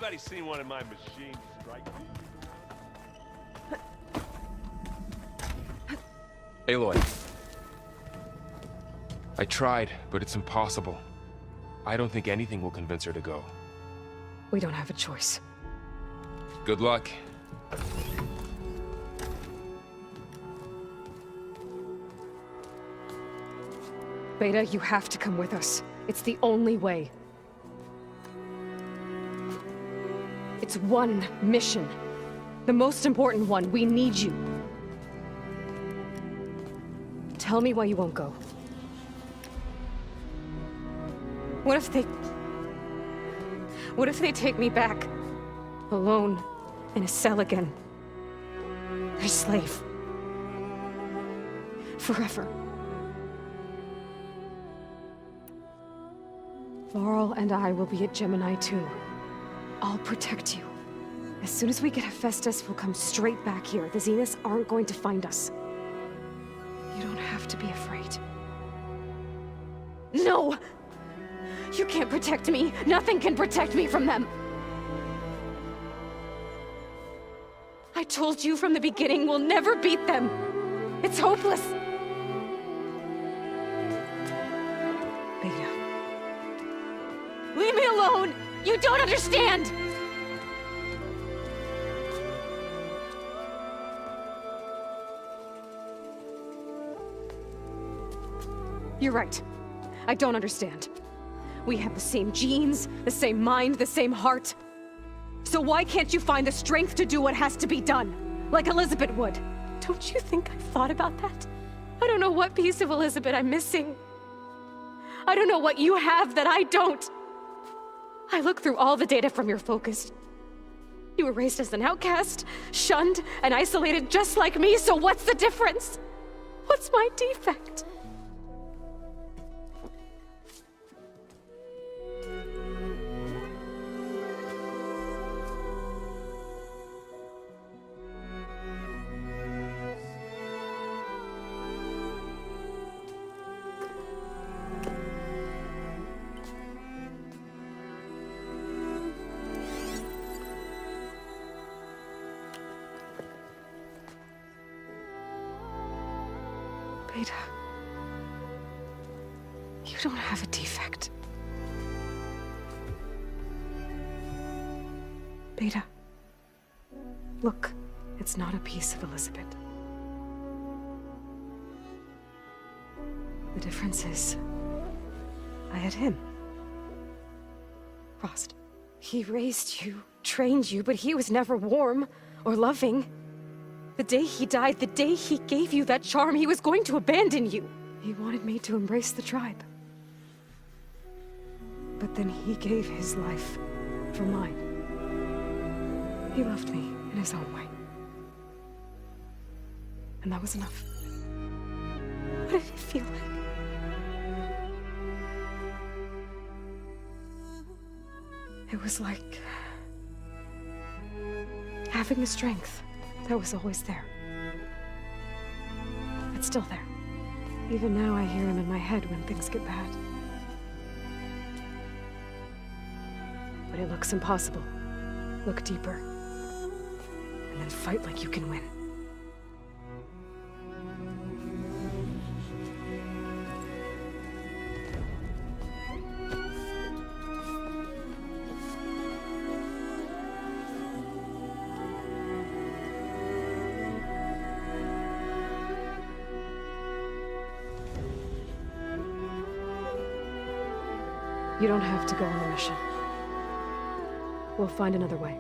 Anybody seen one of my machines strike? Aloy. I tried, but it's impossible. I don't think anything will convince her to go. We don't have a choice. Good luck. Beta, you have to come with us. It's the only way. It's one mission. The most important one. We need you. Tell me why you won't go. What if they take me back? Alone, in a cell again. A slave. Forever. Laurel and I will be at Gemini too. I'll protect you. As soon as we get Hephaestus, we'll come straight back here. The Zeniths aren't going to find us. You don't have to be afraid. No! You can't protect me. Nothing can protect me from them. I told you from the beginning, we'll never beat them. It's hopeless. Beta. Leave me alone! You don't understand! You're right. I don't understand. We have the same genes, the same mind, the same heart. So why can't you find the strength to do what has to be done? Like Elizabeth would. Don't you think I've thought about that? I don't know what piece of Elizabeth I'm missing. I don't know what you have that I don't. I look through all the data from your focus. You were raised as an outcast, shunned, and isolated just like me, so what's the difference? What's my defect? Beta, you don't have a defect. Beta, look, it's not a piece of Elizabeth. The difference is, I had him. Frost. He raised you, trained you, but he was never warm or loving. The day he died, the day he gave you that charm, he was going to abandon you. He wanted me to embrace the tribe. But then he gave his life for mine. He loved me in his own way. And that was enough. What did it feel like? It was like having the strength that was always there. It's still there. Even now I hear him in my head when things get bad. But it looks impossible. Look deeper. And then fight like you can win. You don't have to go on the mission. We'll find another way.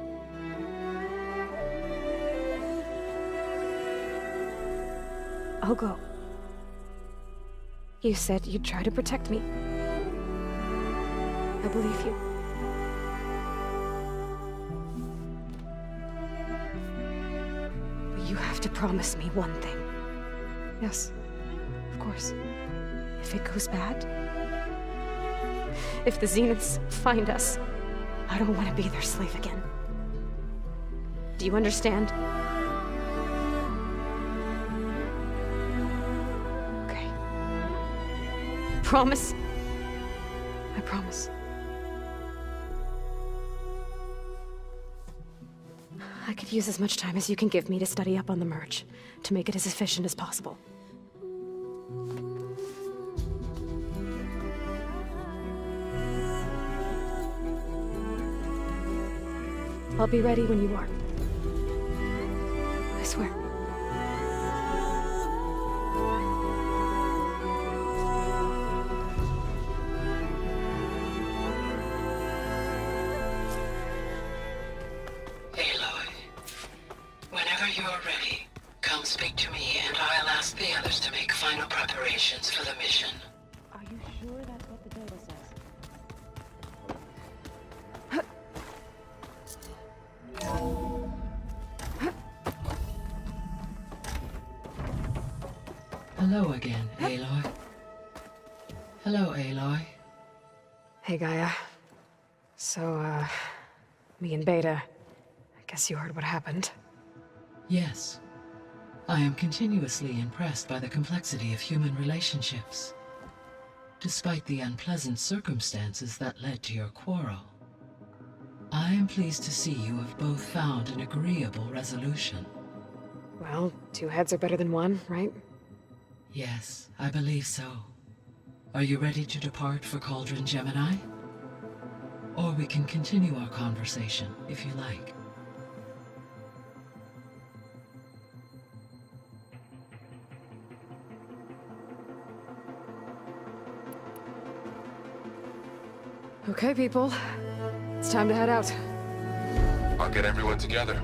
I'll go. You said you'd try to protect me. I believe you. But you have to promise me one thing. Yes, of course. If it goes bad, if the Zeniths find us, I don't want to be their slave again. Do you understand? Okay. Promise? I promise. I could use as much time as you can give me to study up on the merge, to make it as efficient as possible. I'll be ready when you are. I swear. Come speak to me, and I'll ask the others to make final preparations for the mission. Are you sure that's what the data says? Hello again, Aloy. Hello, Aloy. Hey, Gaia. So, me and Beta, I guess you heard what happened. Yes. I am continuously impressed by the complexity of human relationships. Despite the unpleasant circumstances that led to your quarrel, I am pleased to see you have both found an agreeable resolution. Well, 2 heads are better than 1, right? Yes, I believe so. Are you ready to depart for Cauldron Gemini? Or we can continue our conversation, if you like. Okay, people. It's time to head out. I'll get everyone together.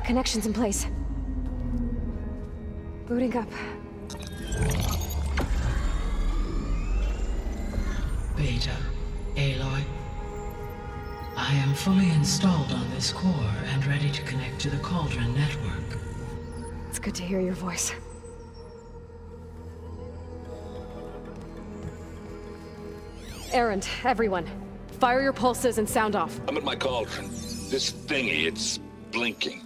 Connections in place. Booting up. Beta, Aloy. I am fully installed on this core and ready to connect to the Cauldron network. It's good to hear your voice. Errand, everyone. Fire your pulses and sound off. I'm at my cauldron. This thingy, it's blinking.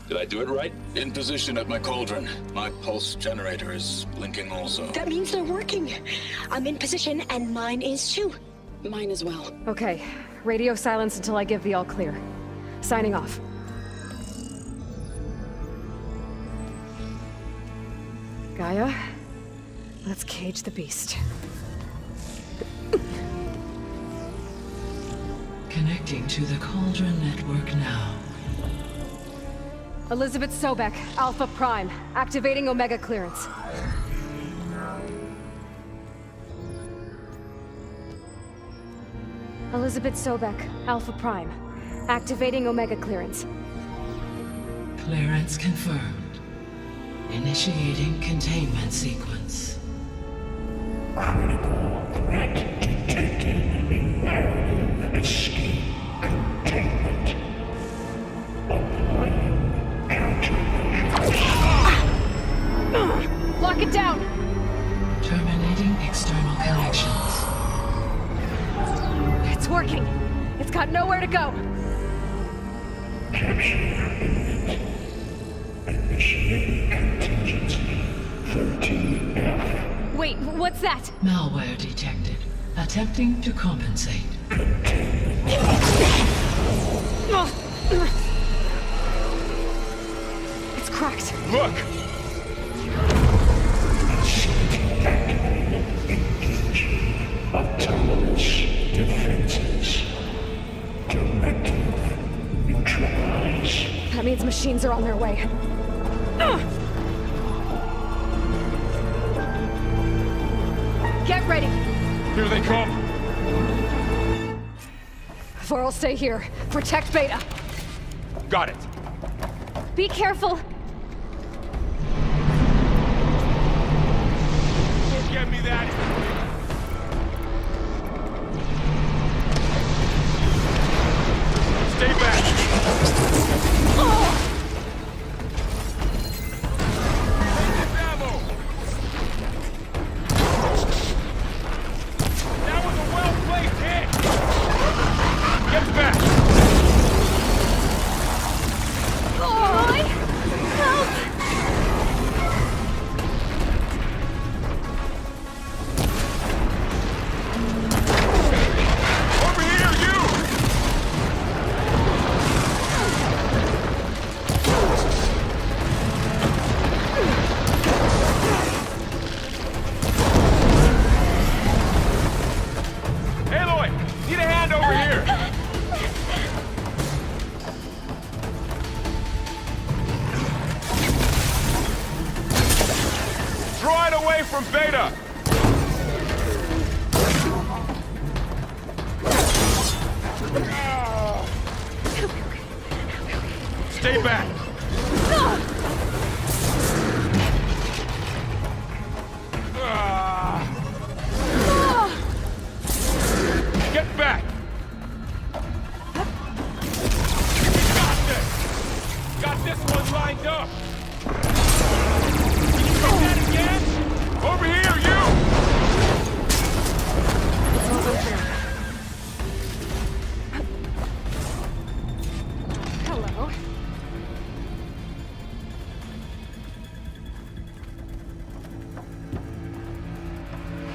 Did I do it right? In position at my cauldron. My pulse generator is blinking also. That means they're working. I'm in position, and mine is too. Mine as well. Okay. Radio silence until I give the all clear. Signing off. Gaia, let's cage the beast. Connecting to the Cauldron network now. Elizabeth Sobek, Alpha Prime, activating Omega clearance. Elizabeth Sobek, Alpha Prime, activating Omega clearance. Clearance confirmed. Initiating containment sequence. Critical threat detected. Escape containment. Lock it down! Terminating external connections. It's working! It's got nowhere to go! Initiating contingency 13F. Wait, what's that? Malware detected. Attempting to compensate. cracked. Look! Autonomous defenses. Directive neutralize. That means machines are on their way. Get ready! Here they come! Vor'll stay here. Protect Beta. Got it. Be careful! Don't get me that! Stay back! That was a well-placed hit! Get back! Over here, you! Aloy! Need a hand over here! Draw it away from Beta! Stay back! Get back! Got this! Got this one lined up! Try that again? Over here, you! Hello.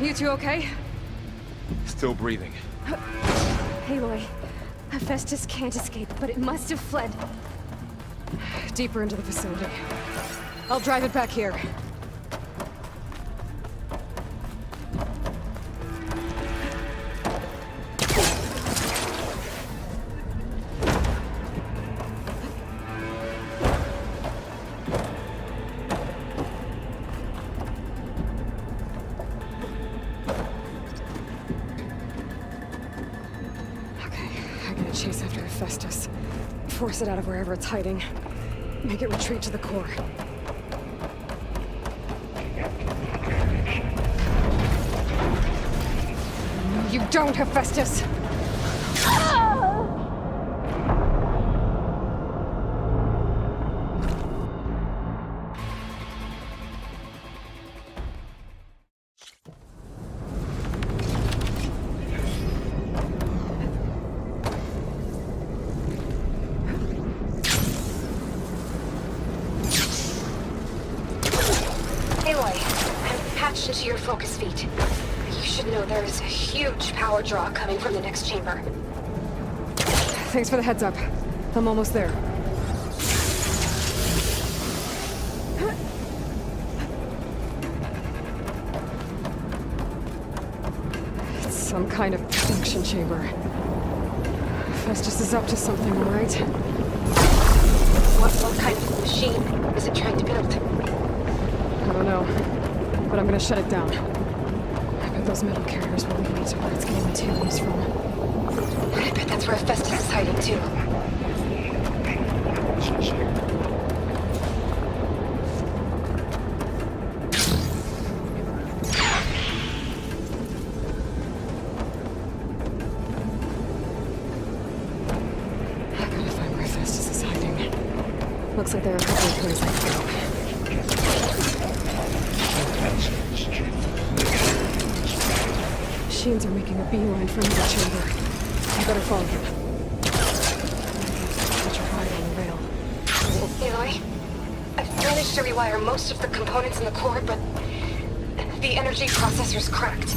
You two okay? Still breathing. Aloy, Hephaestus can't escape, but it must have fled. Deeper into the facility. I'll drive it back here. Chase after Hephaestus. Force it out of wherever it's hiding. Make it retreat to the core. No, you don't, Hephaestus! Into your focus feed. You should know there is a huge power draw coming from the next chamber. Thanks for the heads up. I'm almost there. It's some kind of production chamber. Festus is up to something, all right? What kind of machine is it trying to build? I don't know. But I'm gonna shut it down. I bet those metal carriers will lead me to where it's getting materials from. I bet that's where Hephaestus is hiding too. I gotta find where Hephaestus is hiding. Looks like there are a couple of places I can go. Machines are making a beeline for another chamber. I better follow him. Catch a ride on the rail. Aloy, I've managed to rewire most of the components in the core, but the energy processor's cracked.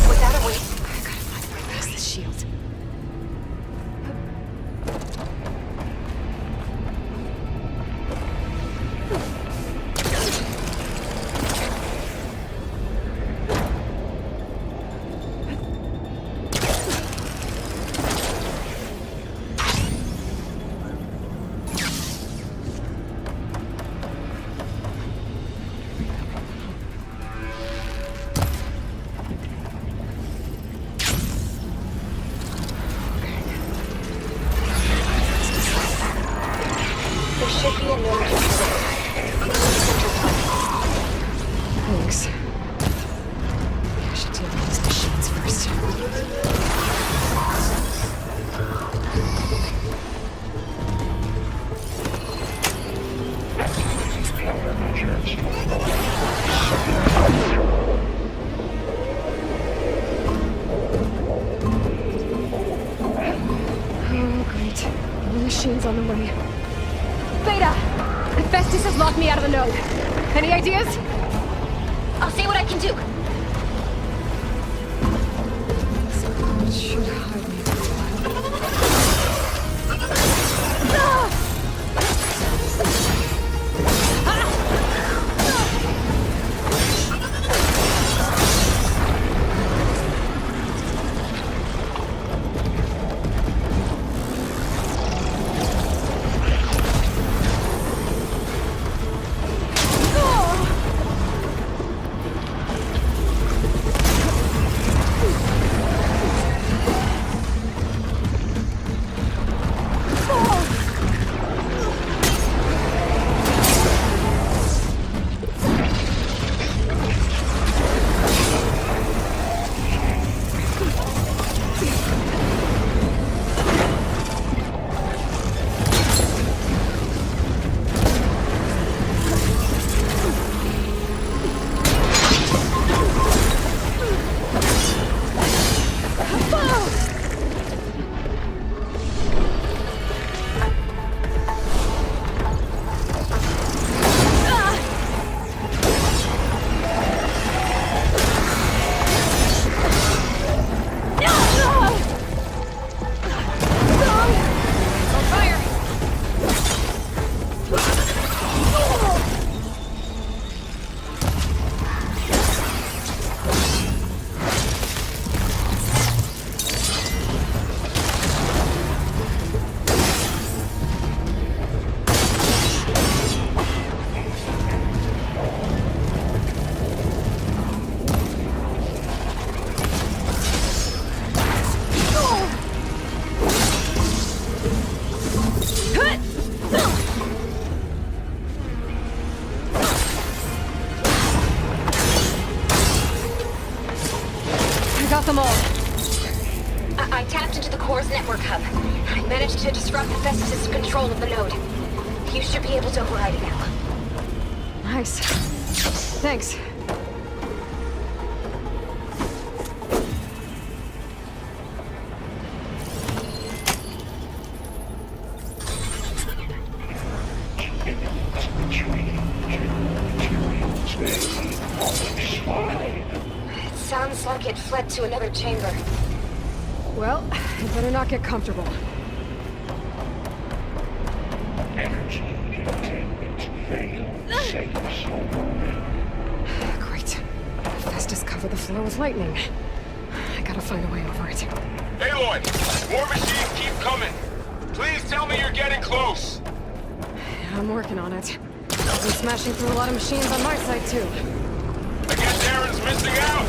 Without a way, I gotta find where that's the shield. machines on the way. Beta! Hephaestus has locked me out of the node. Any ideas? I'll see what I can do. It should hide me for a while. Got them all. I tapped into the core's network hub. I managed to disrupt Hephaestus' control of the node. You should be able to override it now. Nice. Thanks. Sounds like it fled to another chamber. Well, you better not get comfortable. Energy containment failed. Safe Great. Hephaestus covered the floor with lightning. I gotta find a way over it. Aloy! More machines keep coming! Please tell me you're getting close! I'm working on it. I've been smashing through a lot of machines on my side, too. I guess Aaron's missing out!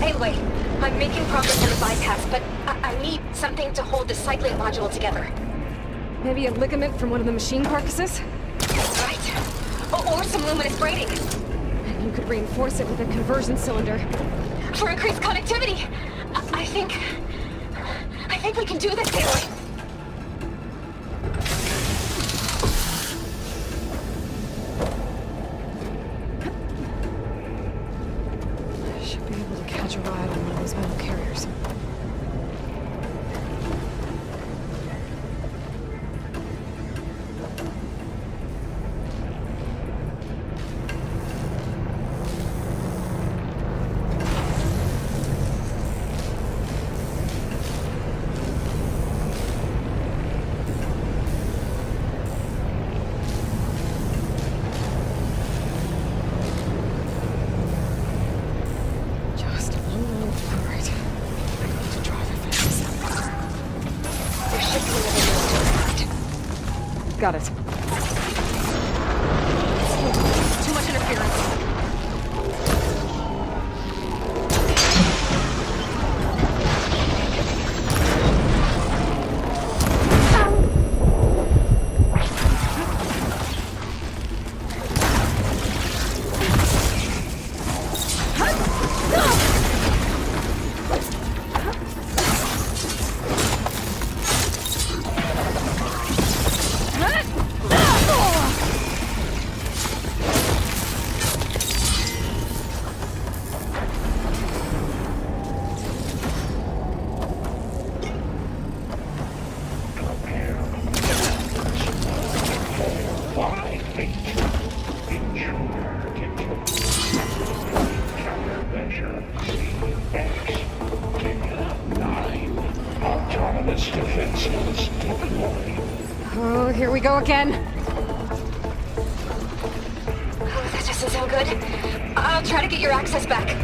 Anyway, I'm making progress on the bypass, but I need something to hold the cycling module together. Maybe a ligament from one of the machine carcasses? Right. Or some luminous braiding. And you could reinforce it with a conversion cylinder. For increased connectivity. I think we can do this, Aloy. Should be able to catch a ride on one of those metal carriers. Got it. Too much interference. Oh, here we go again. Oh, that doesn't sound good. I'll try to get your access back.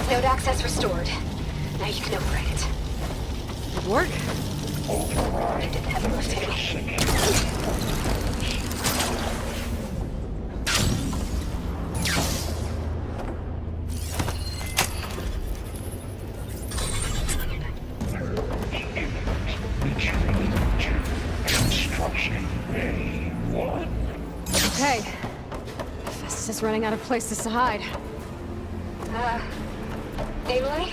Node access restored. Now you can override it. Good work. You did the heavy lifting. Okay. Festus is running out of places to hide. Aloy?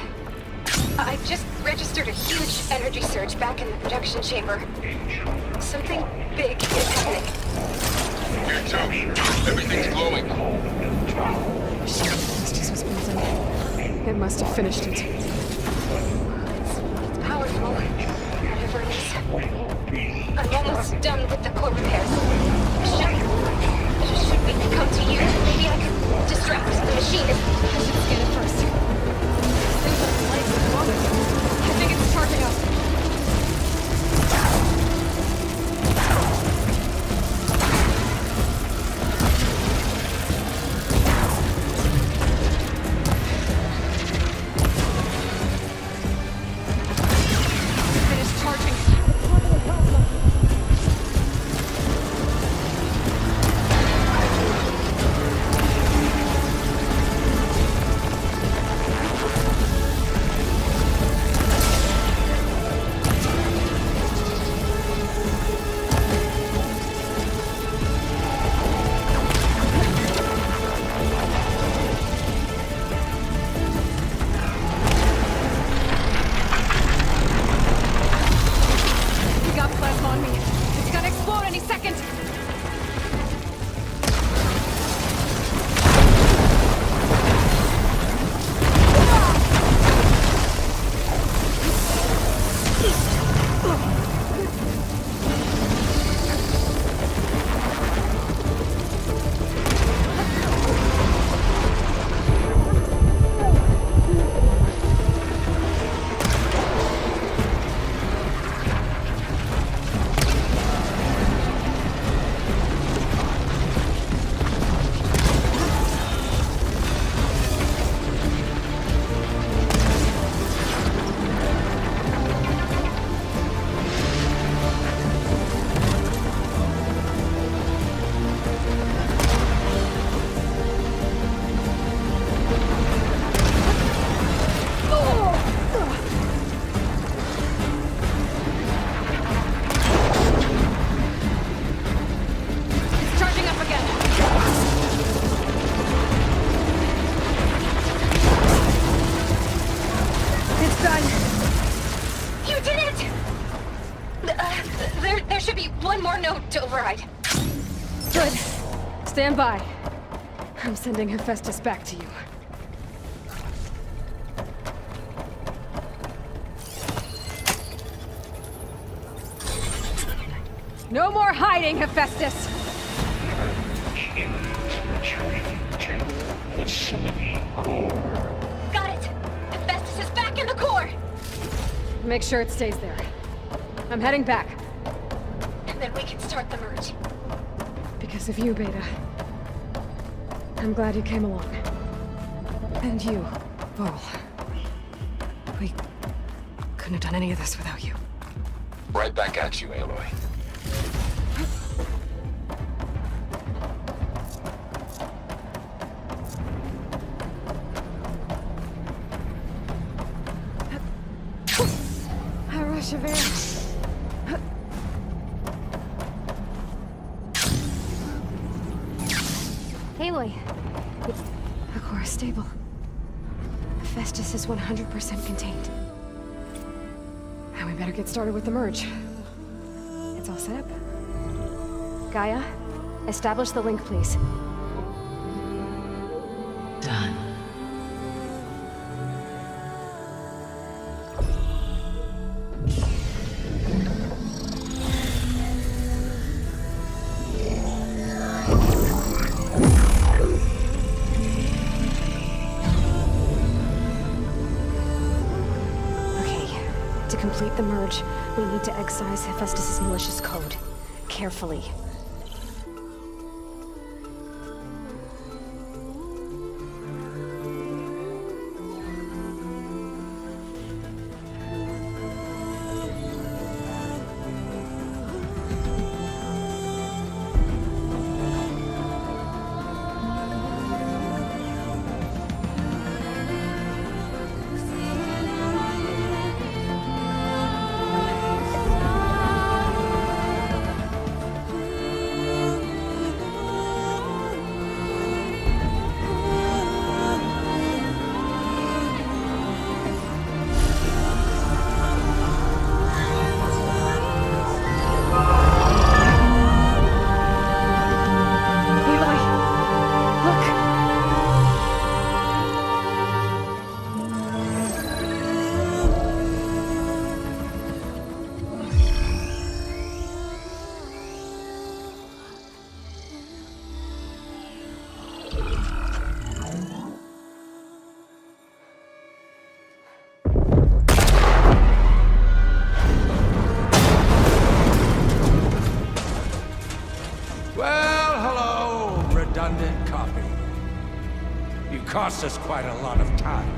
I just registered a huge energy surge back in the production chamber. Something big is happening. Here too. Everything's glowing. Festus was building. It must have finished it. It's powerful. Whatever it is. I'm almost done with the core repairs. Should we come to you? Maybe I could distract the machine. I should scan it first. Things are lights at the moment. I think it's charging up. Finished charging. There should be one more node to override. Good. Stand by. I'm sending Hephaestus back to you. No more hiding, Hephaestus! Got it! Hephaestus is back in the core! Make sure it stays there. I'm heading back. And then we can start the merge. Because of you, Beta. I'm glad you came along. And you, Vol. We couldn't have done any of this without you. Right back at you, Aloy. Aloy, it's the core is stable. Hephaestus is 100% contained. And we better get started with the merge. It's all set up. Gaia, establish the link, please. Done. To complete the merge, we need to excise Hephaestus' malicious code. Carefully. Cost us quite a lot of time.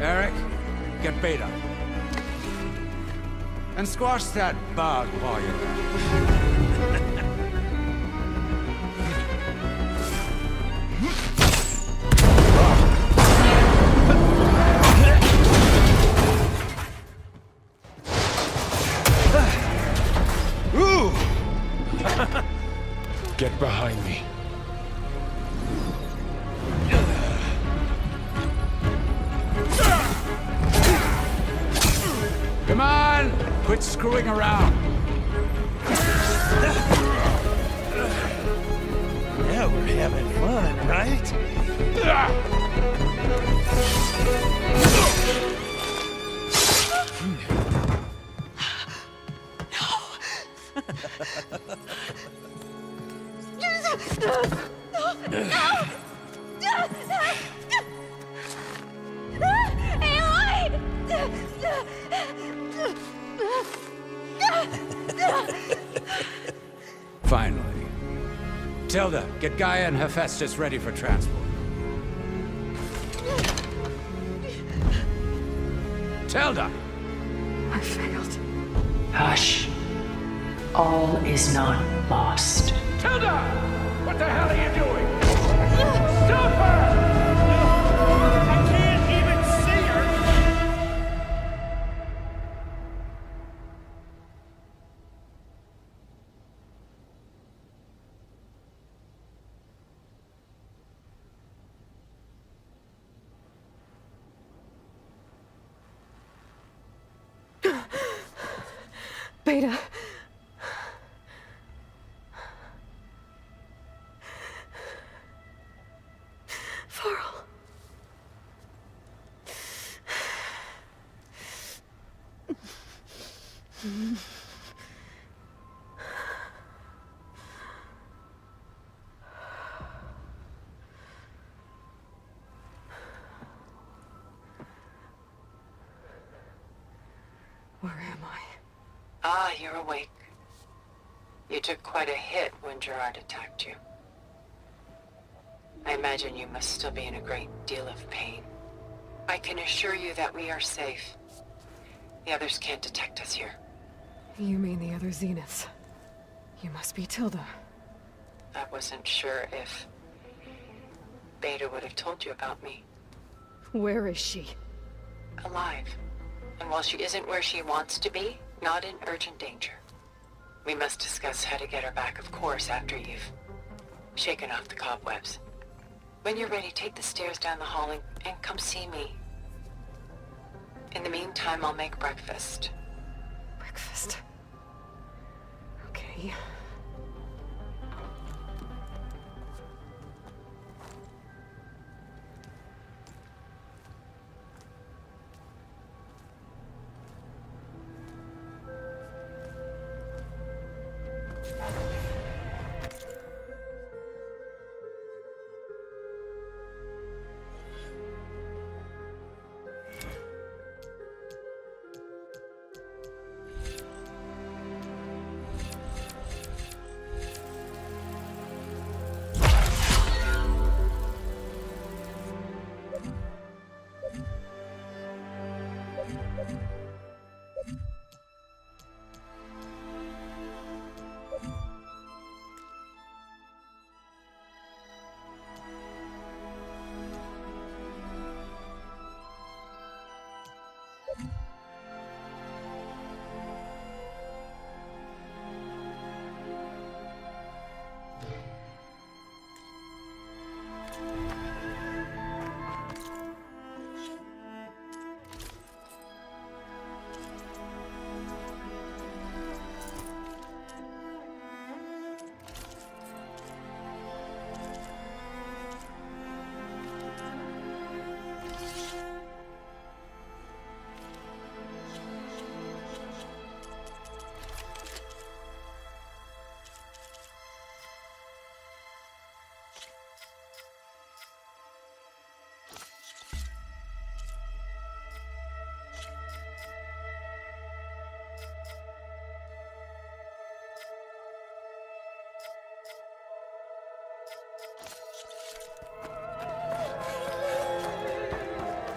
Eric, get Beta. And squash that bug while you're there. Get behind me. Come on! Quit screwing around. Yeah, we're having fun, right? Finally. Tilda, get Gaia and Hephaestus ready for transport. Tilda! I failed. Hush. All is not lost. Tilda! What the hell are you doing? Stop her! I can't even see her! Beta. Varl. Where am I? Ah, you're awake. You took quite a hit when Gerard attacked you. I imagine you must still be in a great deal of pain. I can assure you that we are safe. The others can't detect us here. You mean the other Zeniths? You must be Tilda. I wasn't sure if Beta would have told you about me. Where is she? Alive. And while she isn't where she wants to be, not in urgent danger. We must discuss how to get her back, of course, after you've shaken off the cobwebs. When you're ready, take the stairs down the hall and come see me. In the meantime, I'll make breakfast. Breakfast? Okay.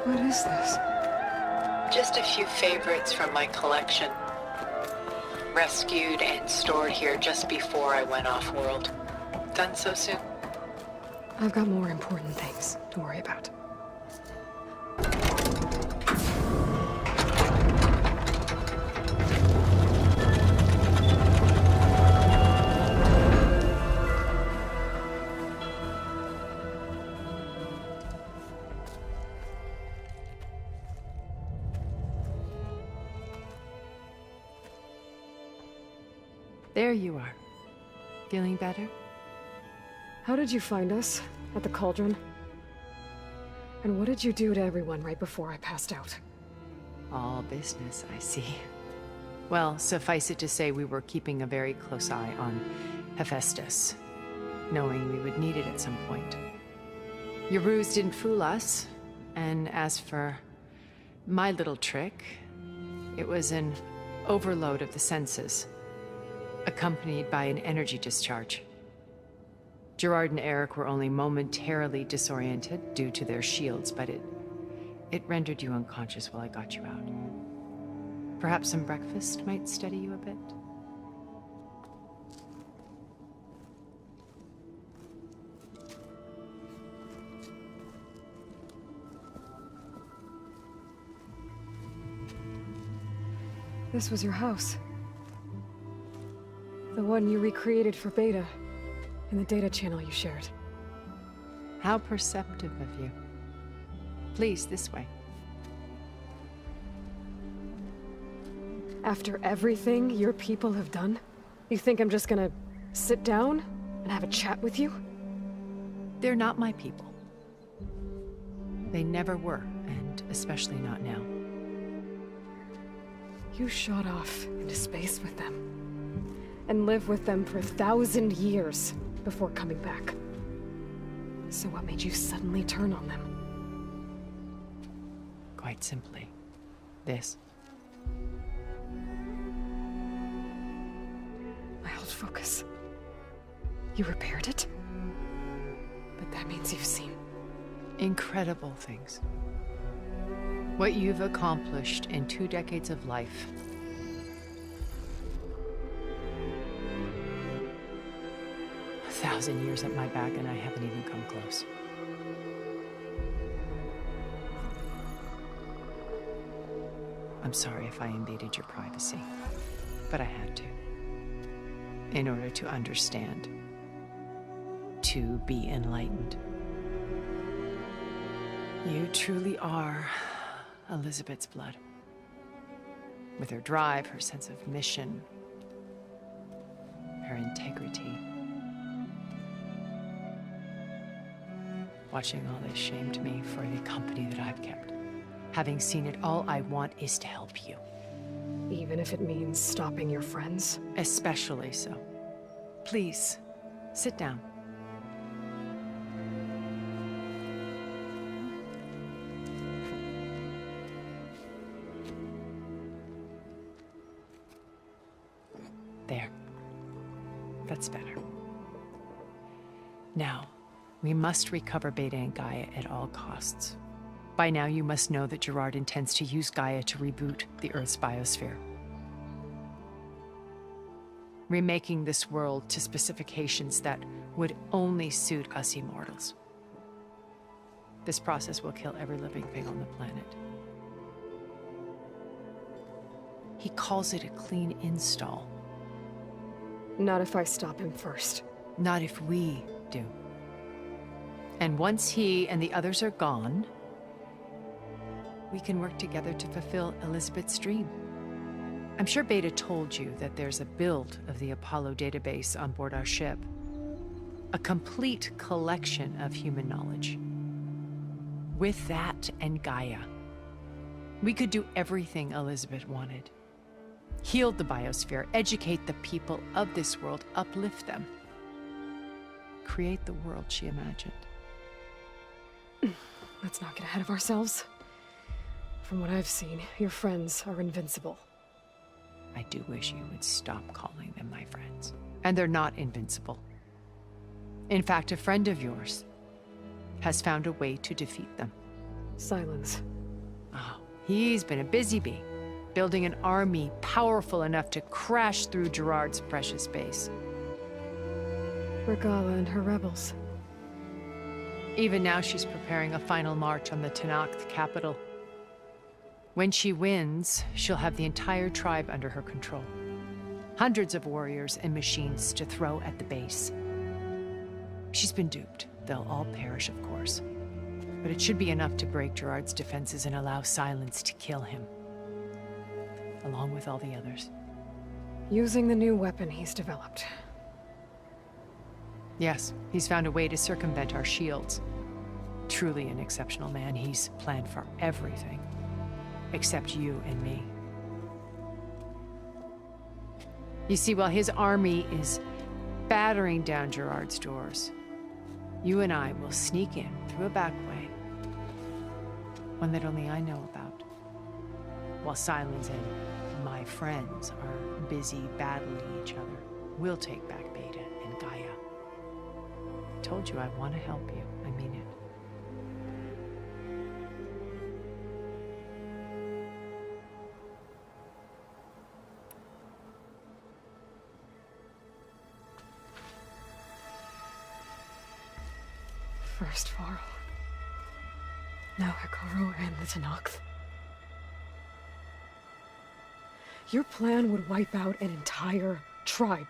What is this? Just a few favorites from my collection. Rescued and stored here just before I went off-world. Done so soon? I've got more important things to worry about. There you are. Feeling better? How did you find us? At the cauldron? And what did you do to everyone right before I passed out? All business, I see. Well, suffice it to say we were keeping a very close eye on Hephaestus, knowing we would need it at some point. Your ruse didn't fool us, and as for my little trick, it was an overload of the senses, accompanied by an energy discharge. Gerard and Eric were only momentarily disoriented due to their shields, but it rendered you unconscious while I got you out. Perhaps some breakfast might steady you a bit? This was your house. The one you recreated for Beta, in the data channel you shared. How perceptive of you. Please, this way. After everything your people have done, you think I'm just gonna sit down and have a chat with you? They're not my people. They never were, and especially not now. You shot off into space with them. And lived with them for 1,000 years before coming back. So what made you suddenly turn on them? Quite simply, this. My old focus. You repaired it? But that means you've seen... incredible things. What you've accomplished in 2 decades of life. A 1,000 years at my back and I haven't even come close. I'm sorry if I invaded your privacy, but I had to. In order to understand. To be enlightened. You truly are Elizabeth's blood. With her drive, her sense of mission, her integrity. Watching all this shamed me for the company that I've kept. Having seen it, all I want is to help you. Even if it means stopping your friends? Especially so. Please, sit down. There. That's better. Now, we must recover Beta and Gaia at all costs. By now, you must know that Gerard intends to use Gaia to reboot the Earth's biosphere. Remaking this world to specifications that would only suit us immortals. This process will kill every living thing on the planet. He calls it a clean install. Not if I stop him first. Not if we do. And once he and the others are gone, we can work together to fulfill Elizabeth's dream. I'm sure Beta told you that there's a build of the Apollo database on board our ship. A complete collection of human knowledge. With that and Gaia, we could do everything Elizabeth wanted. Heal the biosphere, educate the people of this world, uplift them. Create the world she imagined. Let's not get ahead of ourselves. From what I've seen, your friends are invincible. I do wish you would stop calling them my friends. And they're not invincible. In fact, a friend of yours has found a way to defeat them. Silence. Oh, he's been a busy bee, building an army powerful enough to crash through Gerard's precious base. Regala and her rebels. Even now, she's preparing a final march on the Tenakth capital. When she wins, she'll have the entire tribe under her control. Hundreds of warriors and machines to throw at the base. She's been duped. They'll all perish, of course. But it should be enough to break Gerard's defenses and allow Silence to kill him. Along with all the others. Using the new weapon he's developed. Yes, he's found a way to circumvent our shields. Truly an exceptional man. He's planned for everything. Except you and me. You see, while his army is battering down Gerard's doors, you and I will sneak in through a back way. One that only I know about. While Silence and my friends are busy battling each other, we'll take back Beta and Gaia. I told you I want to help you. I mean it. First Varl. Now Hikaru and the Tenakth. Your plan would wipe out an entire tribe.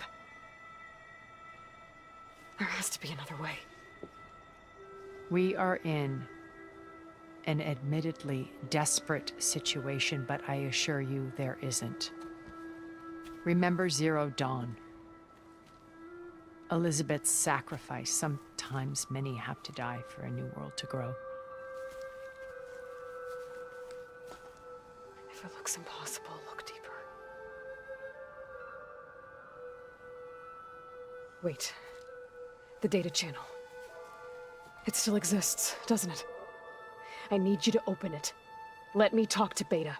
There has to be another way. We are in an admittedly desperate situation, but I assure you there isn't. Remember Zero Dawn. Elizabeth's sacrifice. Sometimes many have to die for a new world to grow. If it looks impossible, look deeper. Wait. The data channel. It still exists, doesn't it? I need you to open it. Let me talk to Beta.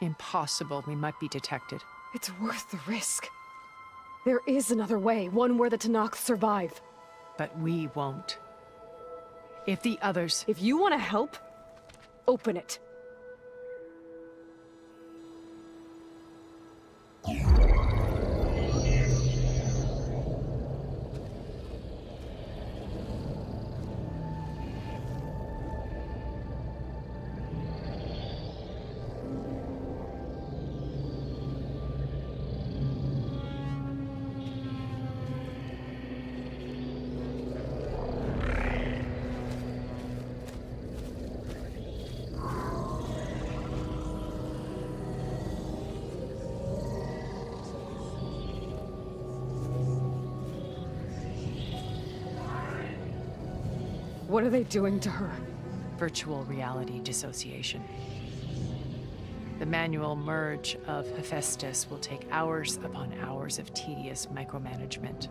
Impossible. We might be detected. It's worth the risk. There is another way, one where the Tenakth survive. But we won't. If the others... If you want to help, open it. What are they doing to her? Virtual reality dissociation. The manual merge of Hephaestus will take hours upon hours of tedious micromanagement.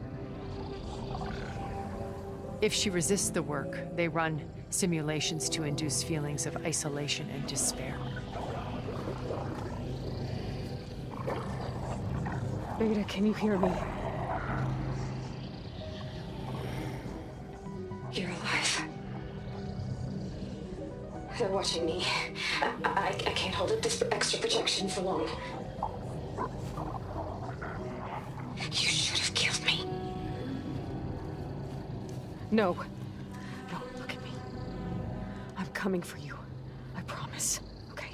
If she resists the work, they run simulations to induce feelings of isolation and despair. Beta, can you hear me? You're alive. They're watching me. I can't hold up this extra projection for long. You should have killed me. No. No, look at me. I'm coming for you. I promise. Okay?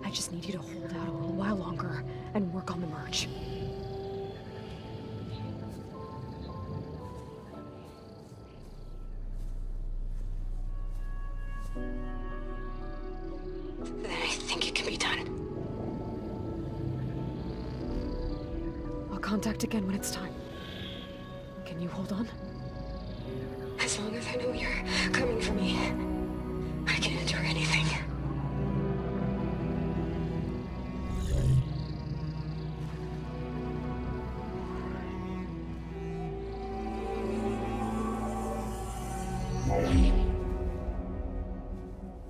I just need you to hold out a little while longer and work on the merge. Then I think it can be done. I'll contact again when it's time. Can you hold on? As long as I know you're coming for me, I can endure anything.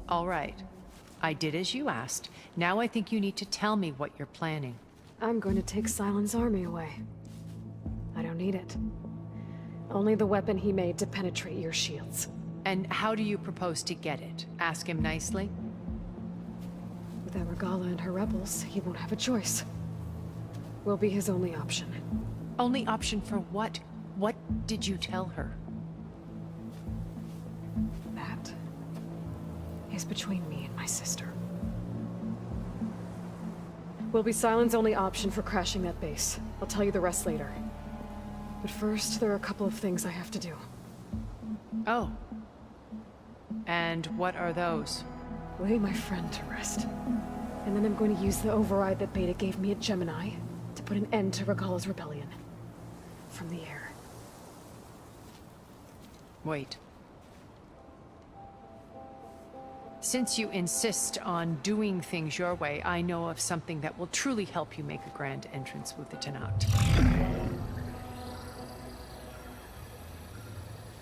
All right. I did as you asked. Now I think you need to tell me what you're planning. I'm going to take Silent's army away. I don't need it. Only the weapon he made to penetrate your shields. And how do you propose to get it? Ask him nicely? Without Regala and her rebels, he won't have a choice. We'll be his only option. Only option for what? What did you tell her? That is between me and my sister. Will be Silent's only option for crashing that base. I'll tell you the rest later. But first, there are a couple of things I have to do. Oh. And what are those? Lay my friend to rest. And then I'm going to use the override that Beta gave me at Gemini to put an end to Regala's rebellion. From the air. Wait. Since you insist on doing things your way, I know of something that will truly help you make a grand entrance with the Tenakth.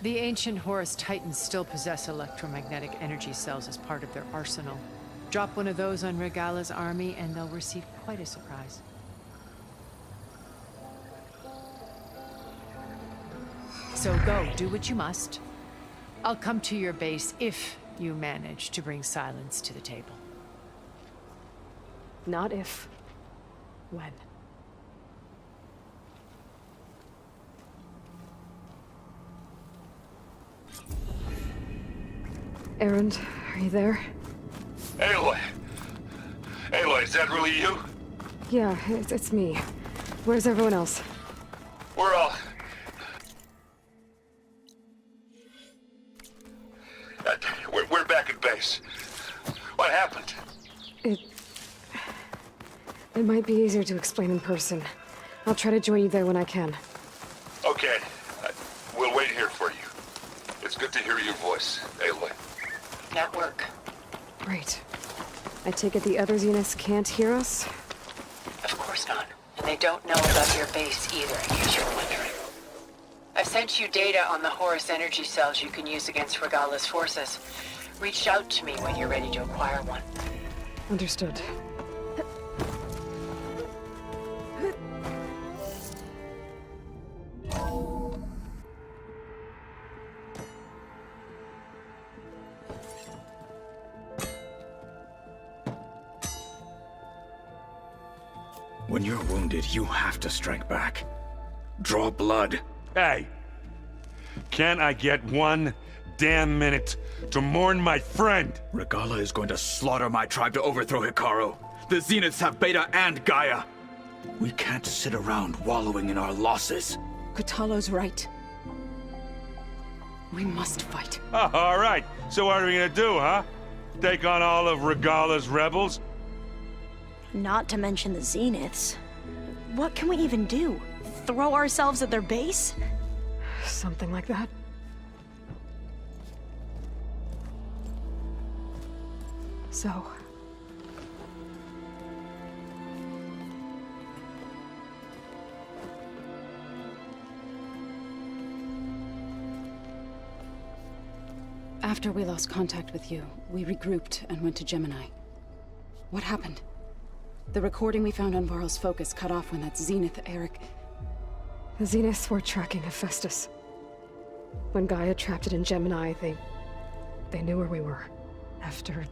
The ancient Horus Titans still possess electromagnetic energy cells as part of their arsenal. Drop one of those on Regala's army and they'll receive quite a surprise. So go, do what you must. I'll come to your base if you manage to bring Silence to the table. Not if. When. Erend, are you there? Aloy! Aloy, is that really you? Yeah, it's me. Where's everyone else? We're all... We're back at base. What happened? It might be easier to explain in person. I'll try to join you there when I can. Okay. We'll wait here for you. It's good to hear your voice, Aloy. Network. Great. I take it the other Xenos can't hear us? Of course not. they don't know about your base either, in case you're wondering. I've sent you data on the Horus energy cells you can use against Regala's forces. Reach out to me when you're ready to acquire one. Understood. When you're wounded, you have to strike back. Draw blood. Hey! Can I get one damn minute to mourn my friend? Regala is going to slaughter my tribe to overthrow Hikaru. The Zeniths have Beta and Gaia. We can't sit around wallowing in our losses. Kotallo's right. We must fight. Oh, all right. So what are we gonna do, huh? Take on all of Regala's rebels? Not to mention the Zeniths. What can we even do? Throw ourselves at their base? Something like that. So... After we lost contact with you, we regrouped and went to Gemini. What happened? The recording we found on Varl's focus cut off when that Zenith, Eric... The Zeniths were tracking Hephaestus. When Gaia trapped it in Gemini, they knew where we were. After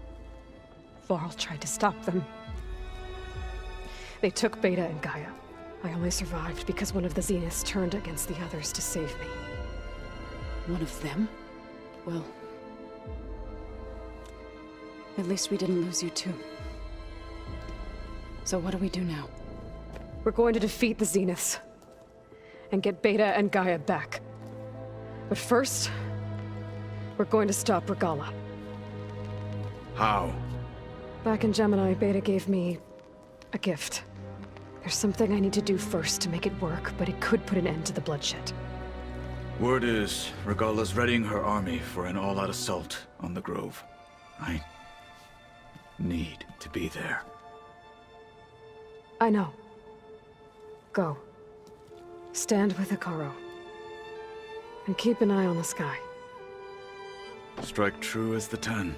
Varl tried to stop them. They took Beta and Gaia. I only survived because one of the Zeniths turned against the others to save me. One of them? Well... at least we didn't lose you too. So what do we do now? We're going to defeat the Zeniths. And get Beta and Gaia back. But first, we're going to stop Regala. How? Back in Gemini, Beta gave me a gift. There's something I need to do first to make it work, but it could put an end to the bloodshed. Word is, Regala's readying her army for an all-out assault on the Grove. I need to be there. I know. Go. Stand with Hikaru. And keep an eye on the sky. Strike true as the 10.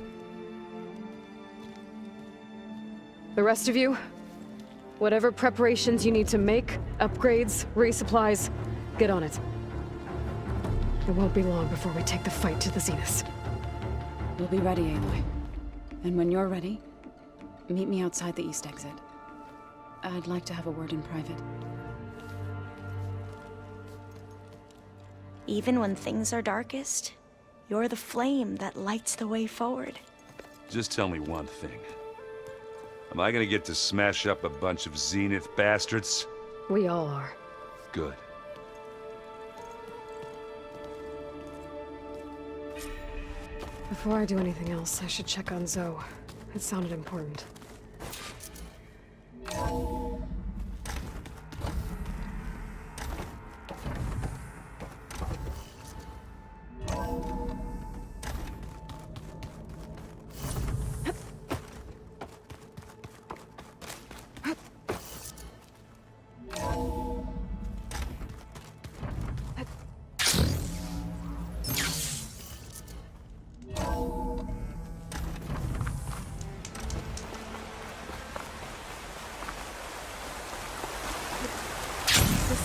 The rest of you, whatever preparations you need to make, upgrades, resupplies, get on it. It won't be long before we take the fight to the Zeniths. We'll be ready, Aloy. And when you're ready, meet me outside the east exit. I'd like to have a word in private. Even when things are darkest, you're the flame that lights the way forward. Just tell me one thing. Am I gonna get to smash up a bunch of Zenith bastards? We all are. Good. Before I do anything else, I should check on Zoe. It sounded important.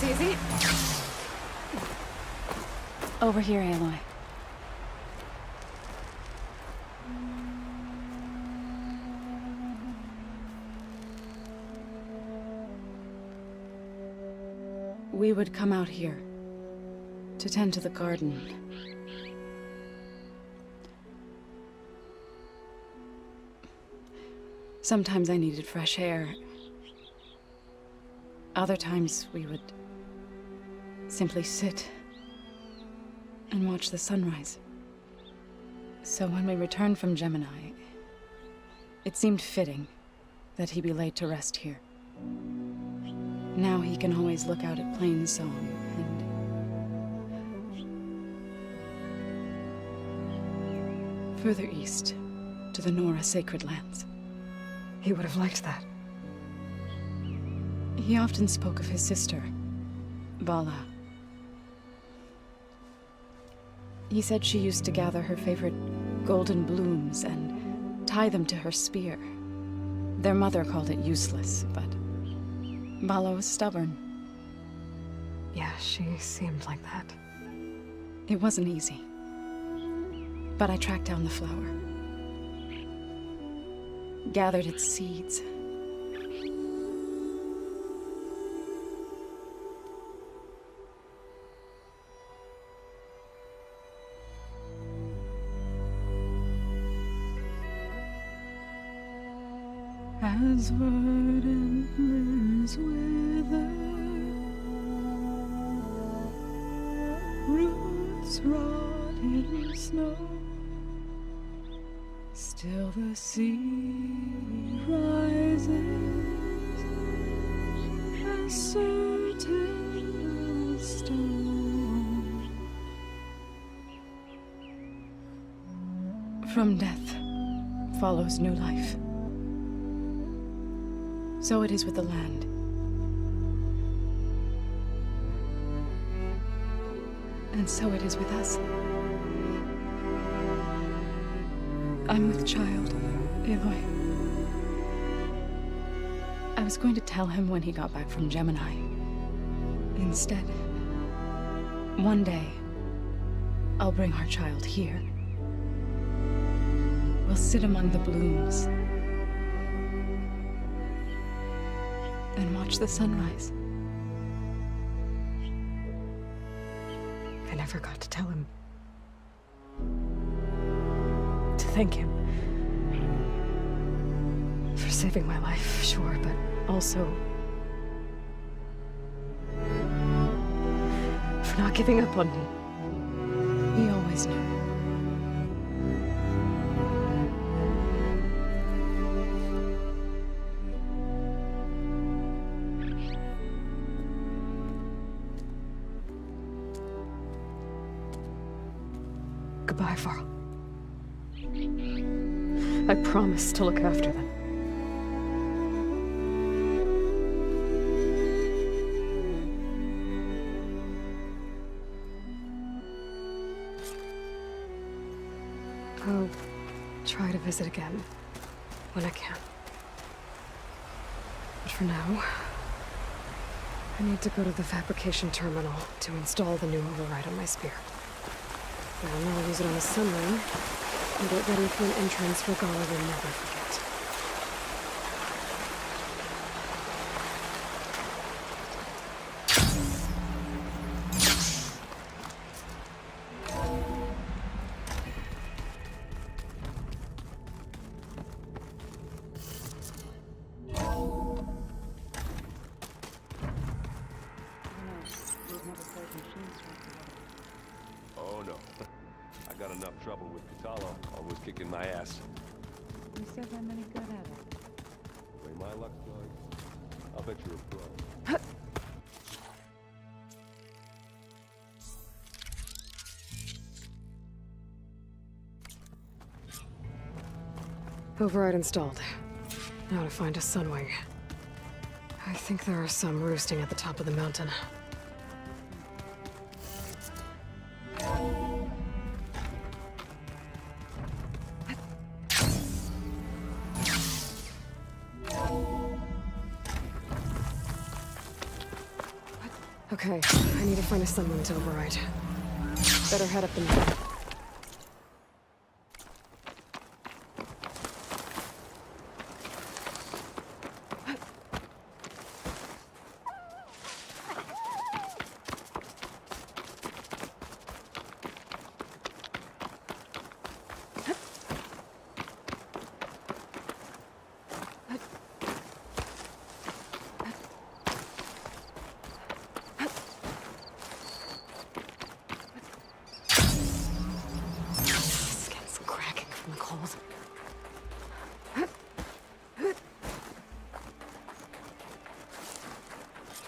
Easy? Over here, Aloy. We would come out here to tend to the garden. Sometimes I needed fresh air. Other times we would simply sit and watch the sunrise. So when we returned from Gemini, it seemed fitting that he be laid to rest here. Now he can always look out at Plainsong and further east to the Nora sacred lands. He would have liked that. He often spoke of his sister, Vala. He said she used to gather her favorite golden blooms and tie them to her spear. Their mother called it useless, but Vala was stubborn. Yeah, she seemed like that. It wasn't easy. But I tracked down the flower. Gathered its seeds. As verdant limbs wither, roots rot in snow, still the sea rises, as certain as stone. From death follows new life. So it is with the land. And so it is with us. I'm with child, Aloy. I was going to tell him when he got back from Gemini. Instead, one day, I'll bring our child here. We'll sit among the blooms and watch the sunrise. I never got to tell him. To thank him. For saving my life, sure, but also for not giving up on me. He always knew. Goodbye, Varl. I promise to look after them. I'll try to visit again when I can. But for now, I need to go to the fabrication terminal to install the new override on my spear. I'll now use it on a sunring and get ready for an entrance Regala will never forget. Oh no. I got enough trouble with Katalo, always kicking my ass. You said I'm any good at it. The way my luck's going, I'll bet you're a pro. Override installed. Now to find a sunwing. I think there are some roosting at the top of the mountain. Okay, I need to find a sunwing to override. Better head up the mountain.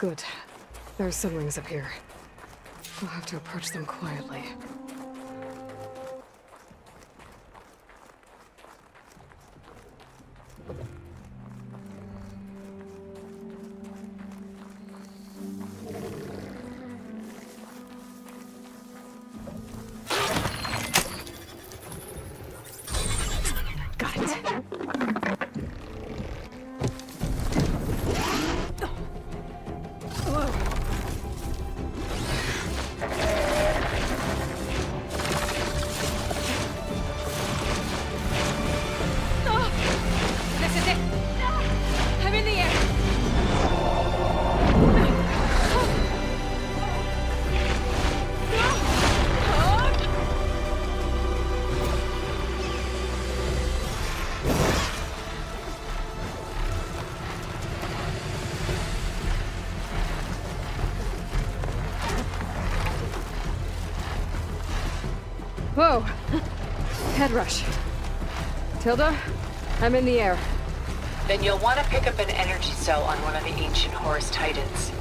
Good. There are sunwings up here. We'll have to approach them quietly. Whoa! Head rush. Tilda, I'm in the air. Then you'll want to pick up an energy cell on one of the ancient Horus Titans.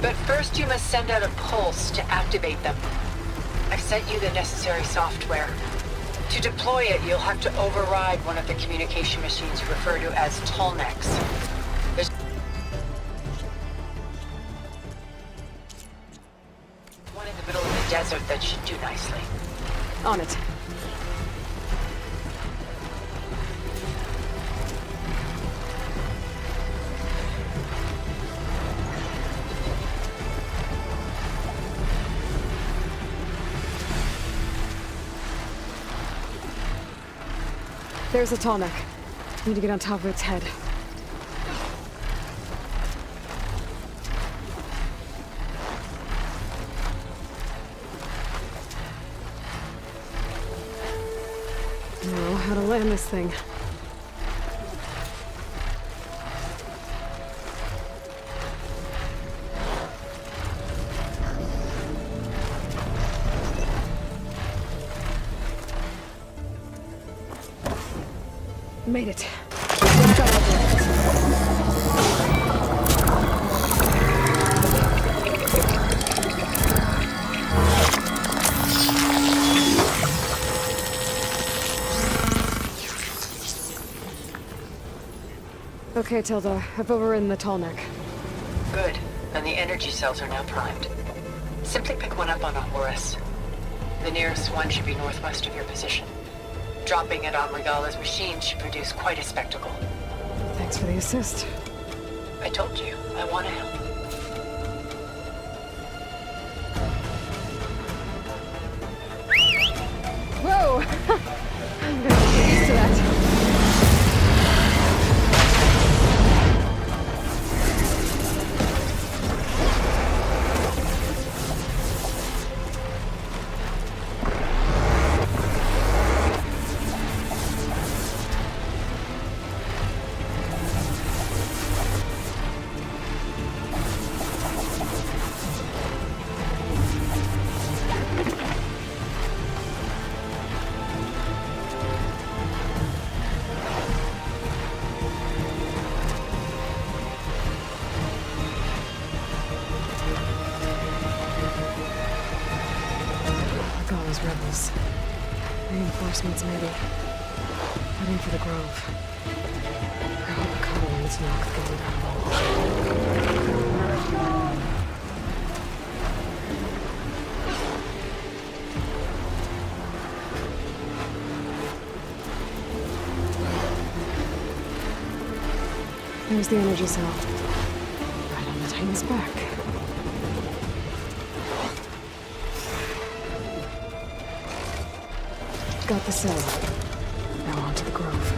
But first you must send out a pulse to activate them. I've sent you the necessary software. To deploy it, you'll have to override one of the communication machines you refer to as Tallnecks. There's one in the middle of the desert that should do nicely. On it. There's a tall neck. Need to get on top of its head. Know how to land this thing. Made it. Let's go. Okay, Tilda. I've overridden the tall neck. Good. And the energy cells are now primed. Simply pick one up on a Horus. The nearest one should be northwest of your position. Dropping it on Regala's machine should produce quite a spectacle. Thanks for the assist. I told you, I want to help. Whoa! I'm gonna get used to that. Rebels. Reinforcements, maybe. Heading for the Grove. I hope the colonies knock the gate out of all. There's the energy cell. Right on the Titan's back. Got the cell. Now on to the Grove.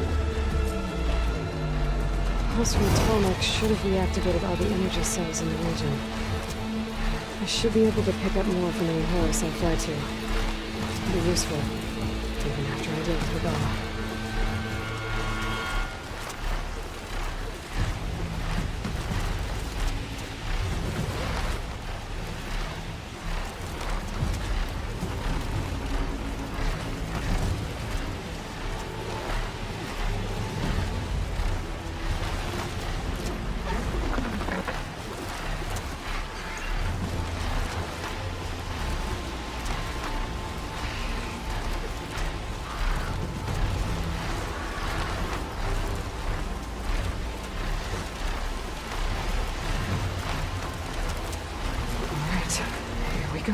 Pulse from Tolmec should have reactivated all the energy cells in the region. I should be able to pick up more from any Horus I fly to. It'll be useful, even after I deal with Regala. Go.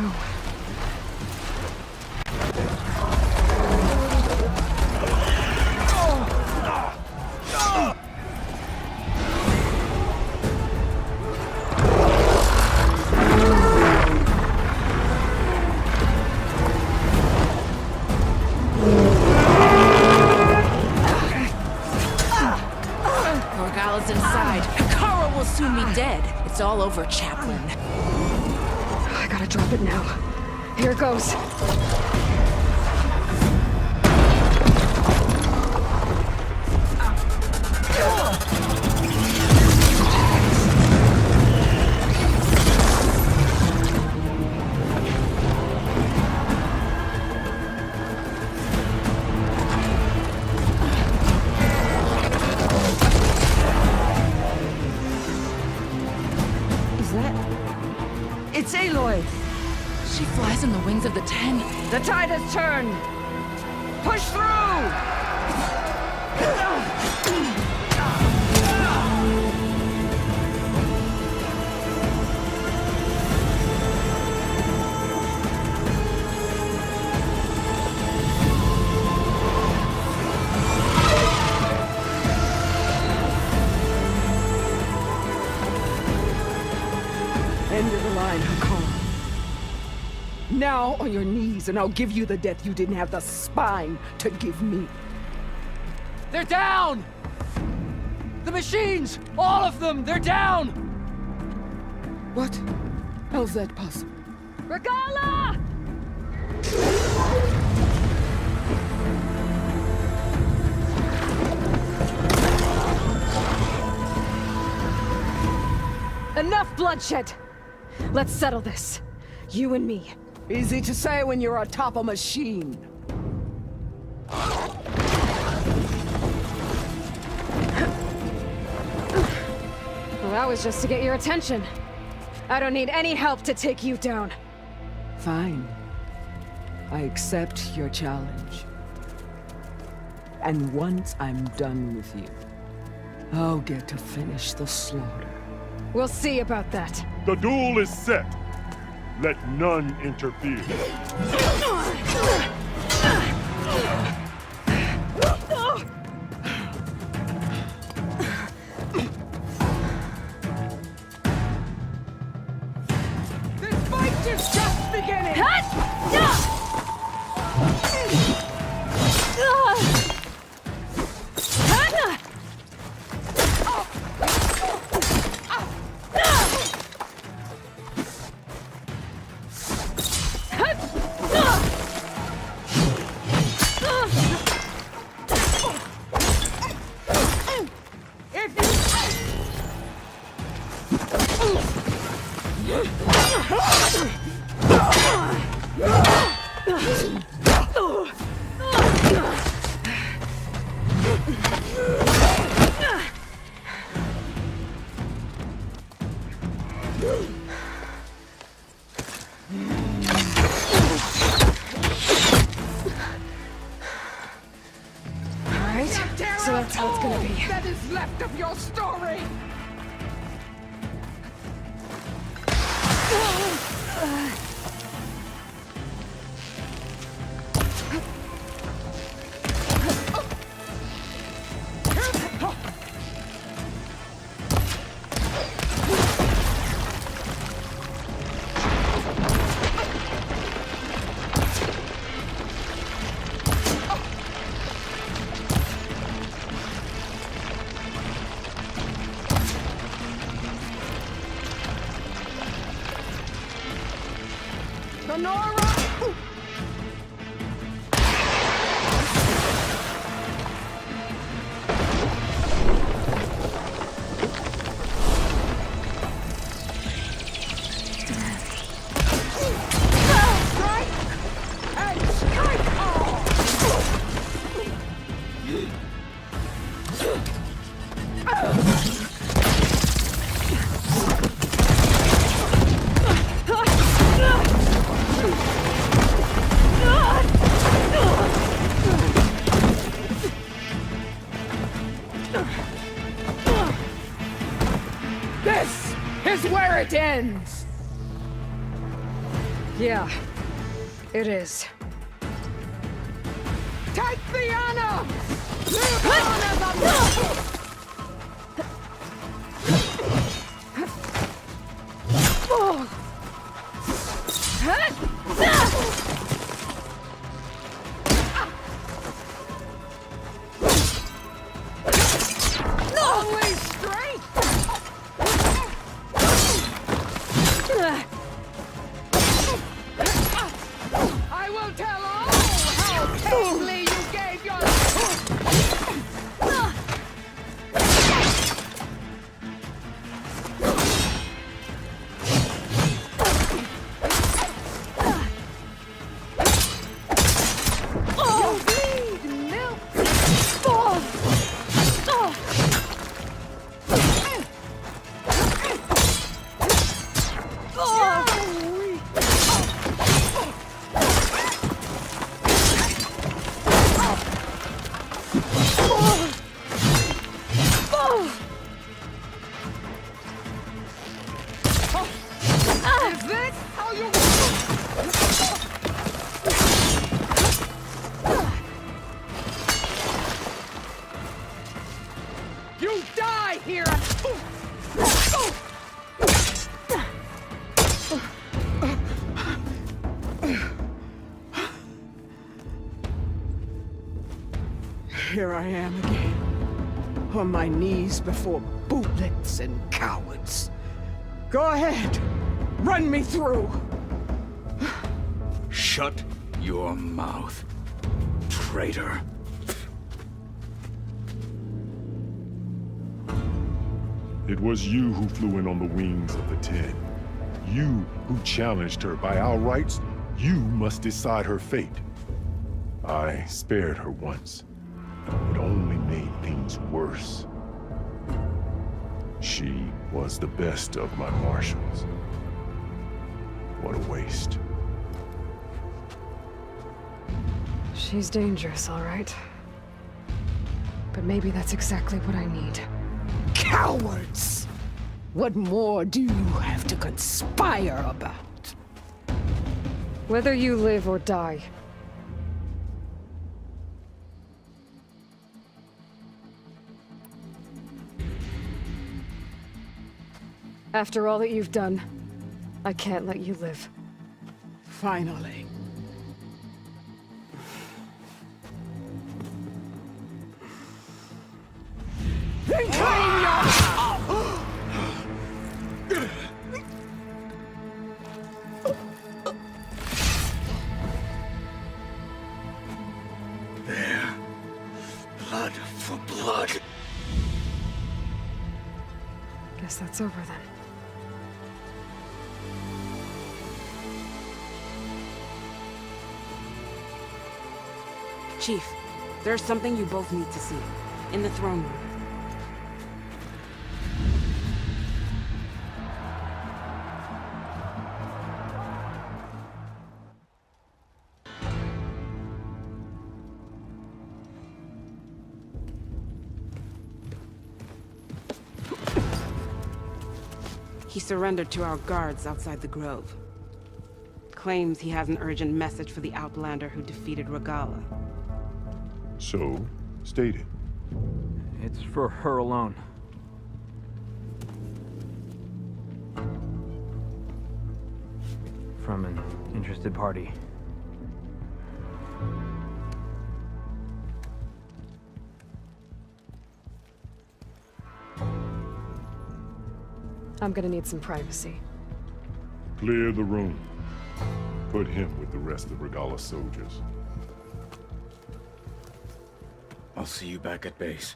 Regala's inside. Kara will soon be dead. It's all over, Chaplain. I gotta drop it now. Here it goes. She flies in the wings of the 10. The tide has turned! Push through! End of the line, Hakon. Now on your knees, and I'll give you the death you didn't have the spine to give me. They're down! The machines! All of them! They're down! What? How's that possible? Regala! Enough bloodshed! Let's settle this. You and me. Easy to say when you're atop a machine. Well, that was just to get your attention. I don't need any help to take you down. Fine. I accept your challenge. And once I'm done with you, I'll get to finish the slaughter. We'll see about that. The duel is set. Let none interfere. This fight is just beginning! So that's how it's gonna be. That is left of your story! This is where it ends! Yeah, it is. Take the honor! Live on as a Always straight! I will tell all how painfully you gave your... here! Here I am again, on my knees before bootlets and cowards. Go ahead, run me through. Shut your mouth, traitor. It was you who flew in on the wings of the 10. You who challenged her. By our rights, you must decide her fate. I spared her once. It only made things worse. She was the best of my marshals. What a waste. She's dangerous, all right. But maybe that's exactly what I need. Cowards! What more do you have to conspire about? Whether you live or die. After all that you've done, I can't let you live. Finally. Then claim your... There. Blood for blood. Guess that's over then. Chief, there's something you both need to see. In the throne room. He surrendered to our guards outside the grove. Claims he has an urgent message for the Outlander who defeated Regala. So, state it. It's for her alone. From an interested party. I'm gonna need some privacy. Clear the room. Put him with the rest of Regala's soldiers. I'll see you back at base.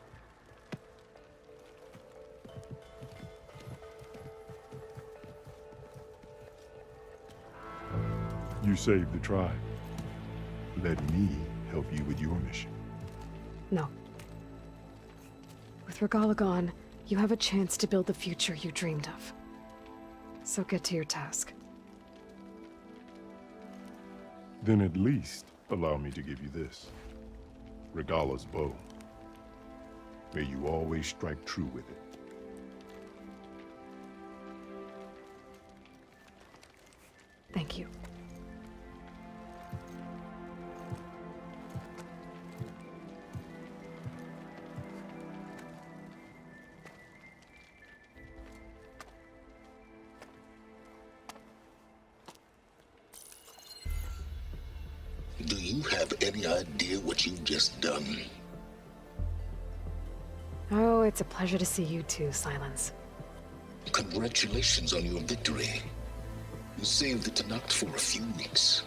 You saved the tribe. Let me help you with your mission. No. With Regala gone, you have a chance to build the future you dreamed of. So get to your task. Then at least allow me to give you this. Regala's bow. May you always strike true with it. Thank you. Do you have any idea what you've just done? Oh, it's a pleasure to see you too, Silence. Congratulations on your victory. You saved the Tanakh for a few weeks.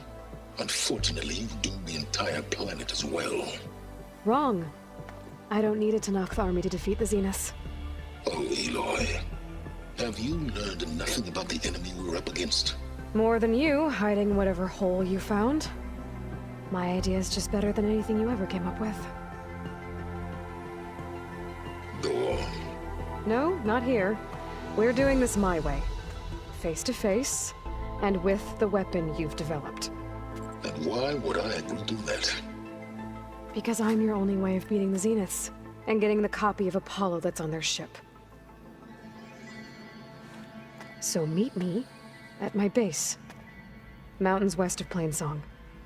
Unfortunately, you've doomed the entire planet as well. Wrong. I don't need a Tanakh army to defeat the Zeniths. Oh, Aloy. Have you learned nothing about the enemy we're up against? More than you, hiding whatever hole you found. My idea is just better than anything you ever came up with. Go on. No, not here. We're doing this my way. Face to face, and with the weapon you've developed. And why would I agree to that? Because I'm your only way of beating the Zeniths, and getting the copy of Apollo that's on their ship. So meet me at my base. Mountains west of Plainsong.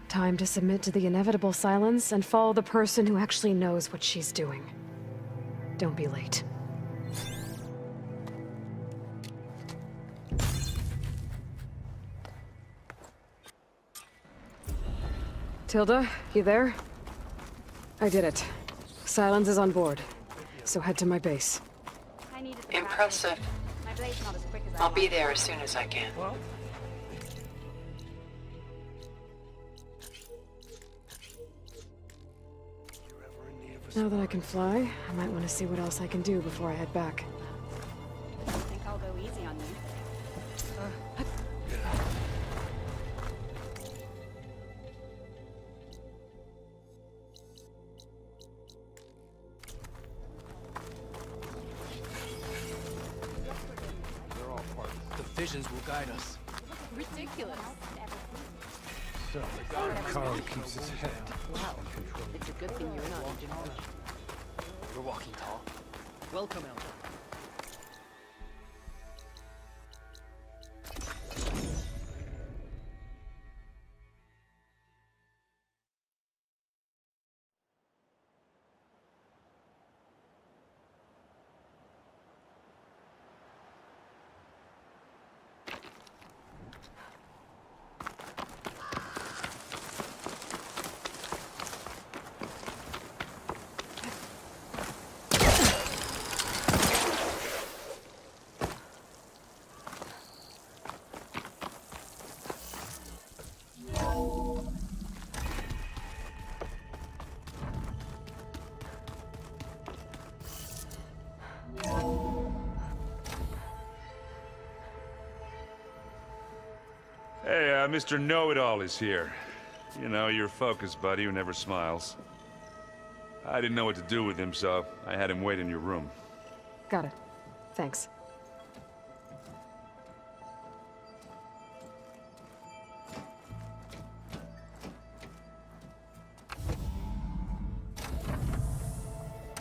Time to submit to the inevitable silence and follow the person who actually knows what she's doing. Don't be late. Tilda, you there? I did it. Silence is on board, so head to my base. Impressive. I'll be there as soon as I can. Now that I can fly, I might want to see what else I can do before I head back. I think I'll go easy on you. They're all parts. The visions will guide us. Ridiculous. So, Carl keeps his head. Wow. It's a good thing you're not in Genova. You're walking tall. Welcome, Elder. Hey, Mr. Know-It-All is here. You know, your focus buddy who never smiles. I didn't know what to do with him, so I had him wait in your room. Got it. Thanks.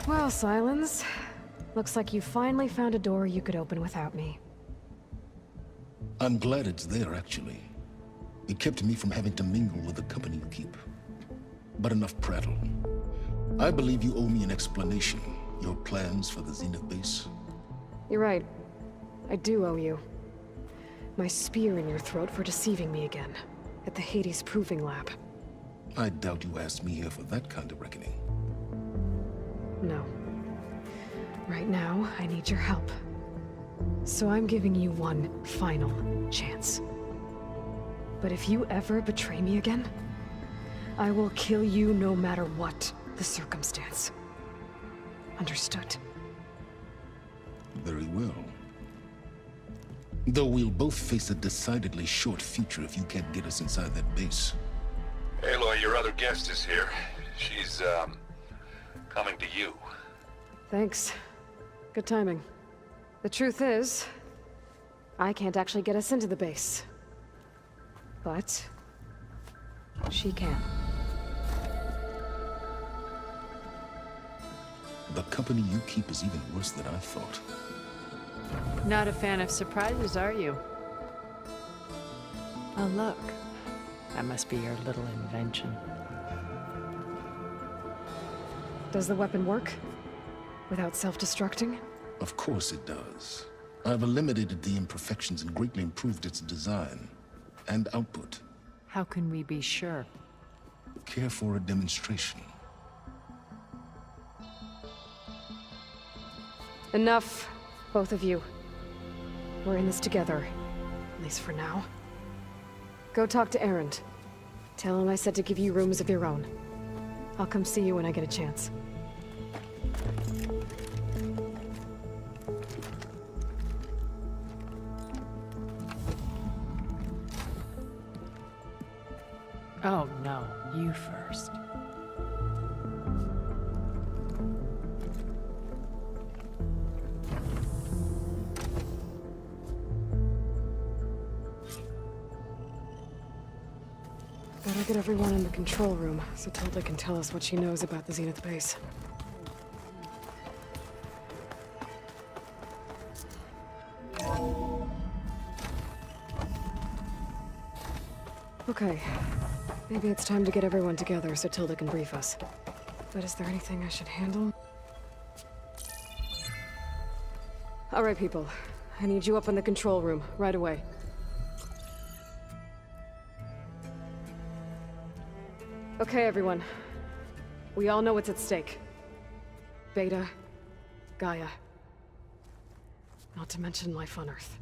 Well, Silence. Looks like you finally found a door you could open without me. I'm glad it's there, actually. It kept me from having to mingle with the company you keep. But enough prattle. I believe you owe me an explanation. Your plans for the Zenith base? You're right. I do owe you. My spear in your throat for deceiving me again. At the Hades Proving Lab. I doubt you asked me here for that kind of reckoning. No. Right now, I need your help. So I'm giving you one final chance. But if you ever betray me again, I will kill you no matter what the circumstance. Understood? Very well. Though we'll both face a decidedly short future if you can't get us inside that base. Aloy, your other guest is here. She's, coming to you. Thanks. Good timing. The truth is, I can't actually get us into the base. But she can. The company you keep is even worse than I thought. Not a fan of surprises, are you? Oh, look. That must be your little invention. Does the weapon work? Without self-destructing? Of course it does. I've eliminated the imperfections and greatly improved its design and output. How can we be sure? Care for a demonstration? Enough, both of you. We're in this together, at least for now. Go talk to Erend. Tell him I said to give you rooms of your own. I'll come see you when I get a chance. Oh, no. You first. Better get everyone in the control room, so Tilda can tell us what she knows about the Zenith base. Okay. Maybe it's time to get everyone together so Tilda can brief us. But is there anything I should handle? All right, people. I need you up in the control room, right away. Okay, everyone. We all know what's at stake. Beta, Gaia. Not to mention life on Earth.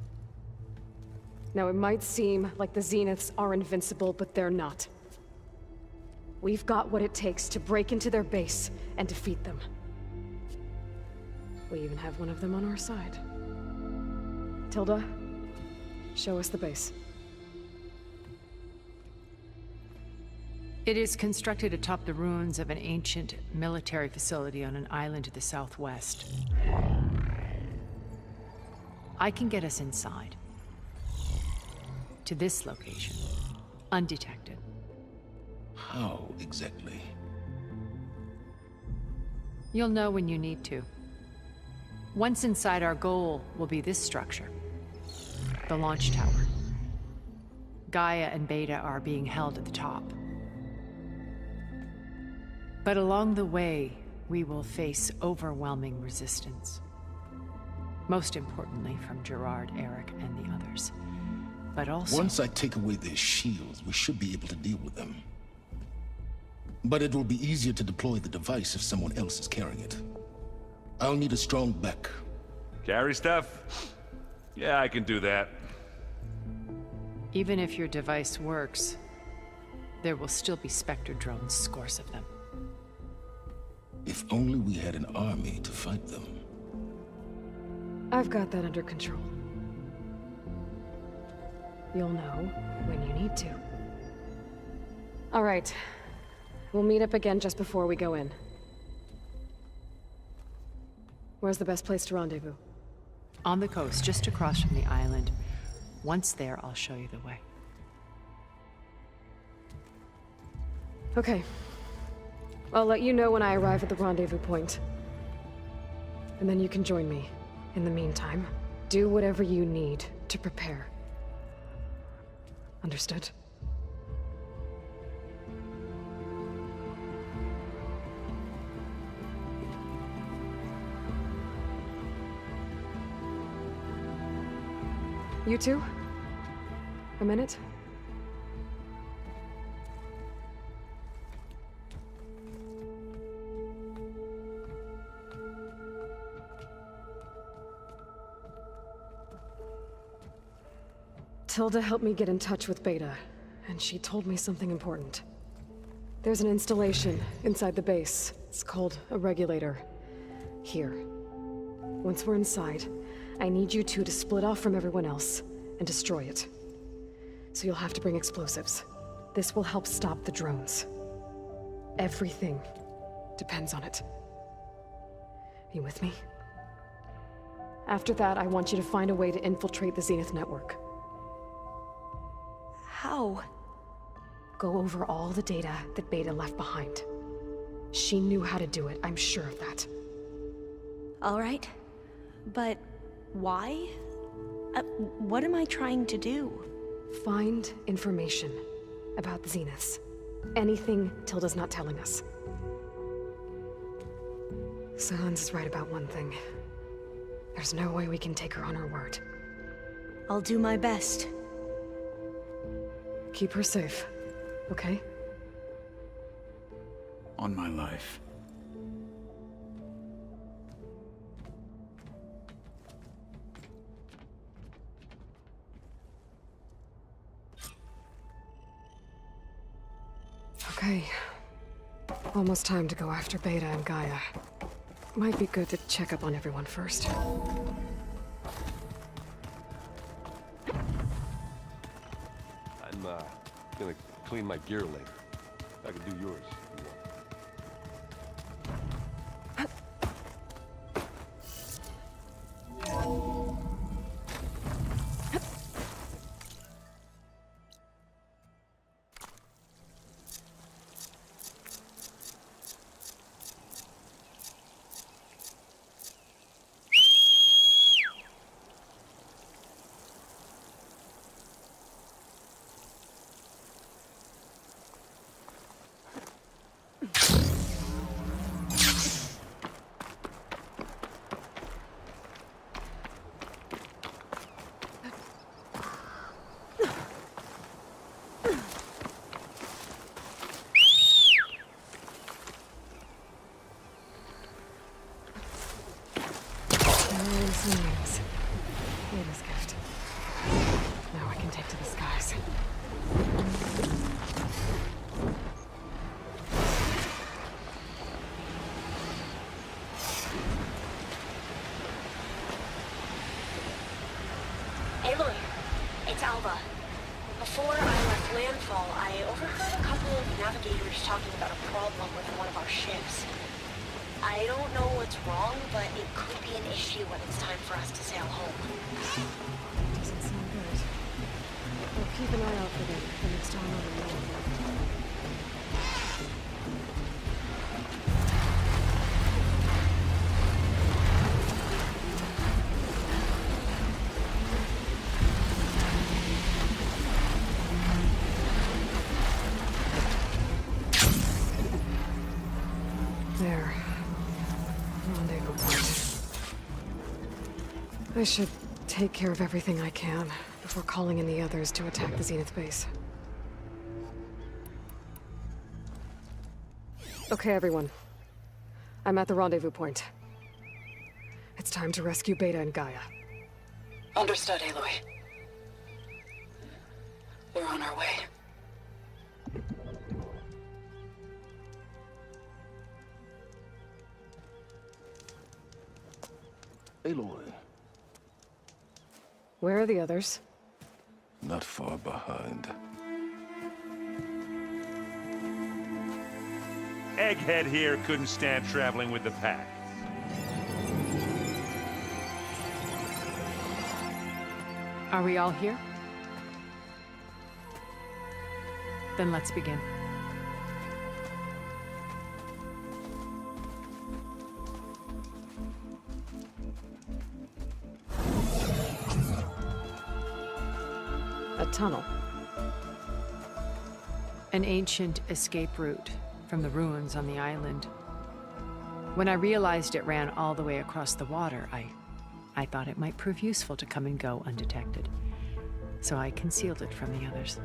Now, it might seem like the Zeniths are invincible, but they're not. We've got what it takes to break into their base and defeat them. We even have one of them on our side. Tilda, show us the base. It is constructed atop the ruins of an ancient military facility on an island to the southwest. I can get us inside. To this location, undetected. How exactly? You'll know when you need to. Once inside, our goal will be this structure. The launch tower. Gaia and Beta are being held at the top. But along the way, we will face overwhelming resistance. Most importantly from Gerard, Eric, and the others. But also... Once I take away their shields, we should be able to deal with them. But it will be easier to deploy the device if someone else is carrying it. I'll need a strong back. Carry stuff? Yeah, I can do that. Even if your device works, there will still be Spectre drones, scores of them. If only we had an army to fight them. I've got that under control. You'll know when you need to. All right. We'll meet up again just before we go in. Where's the best place to rendezvous? On the coast, just across from the island. Once there, I'll show you the way. Okay. I'll let you know when I arrive at the rendezvous point. And then you can join me. In the meantime, do whatever you need to prepare. Understood? You two? A minute? Tilda helped me get in touch with Beta, and she told me something important. There's an installation inside the base. It's called a regulator. Here. Once we're inside, I need you two to split off from everyone else and destroy it. So you'll have to bring explosives. This will help stop the drones. Everything depends on it. You with me? After that, I want you to find a way to infiltrate the Zenith network. How? Go over all the data that Beta left behind. She knew how to do it, I'm sure of that. All right. But why? What am I trying to do? Find information about the Zeniths. Anything Tilda's not telling us. Sans is right about one thing. There's no way we can take her on her word. I'll do my best. Keep her safe, okay? On my life. Okay. Almost time to go after Beta and Gaia. Might be good to check up on everyone first. I'm gonna clean my gear later. I can do yours if you want. and some wings. Ada's gift. Now I can take to the skies. Aloy, it's Alva. Before I left landfall, I overheard a couple of navigators talking about a problem with one of our ships. I don't know what's wrong, but it could be an issue when it's time for us to sail home. Doesn't sound good. I'll keep an eye out for them the next time I'm around. There. Rendezvous point. I should take care of everything I can before calling in the others to attack the Zenith base. Okay, everyone. I'm at the rendezvous point. It's time to rescue Beta and Gaia. Understood, Aloy. We're on our way. Aloy, Where are the others? not far behind. Egghead here couldn't stand traveling with the pack. Are we all here? Then let's begin. A tunnel. An ancient escape route from the ruins on the island. When I realized it ran all the way across the water, I thought it might prove useful to come and go undetected. So I concealed it from the others.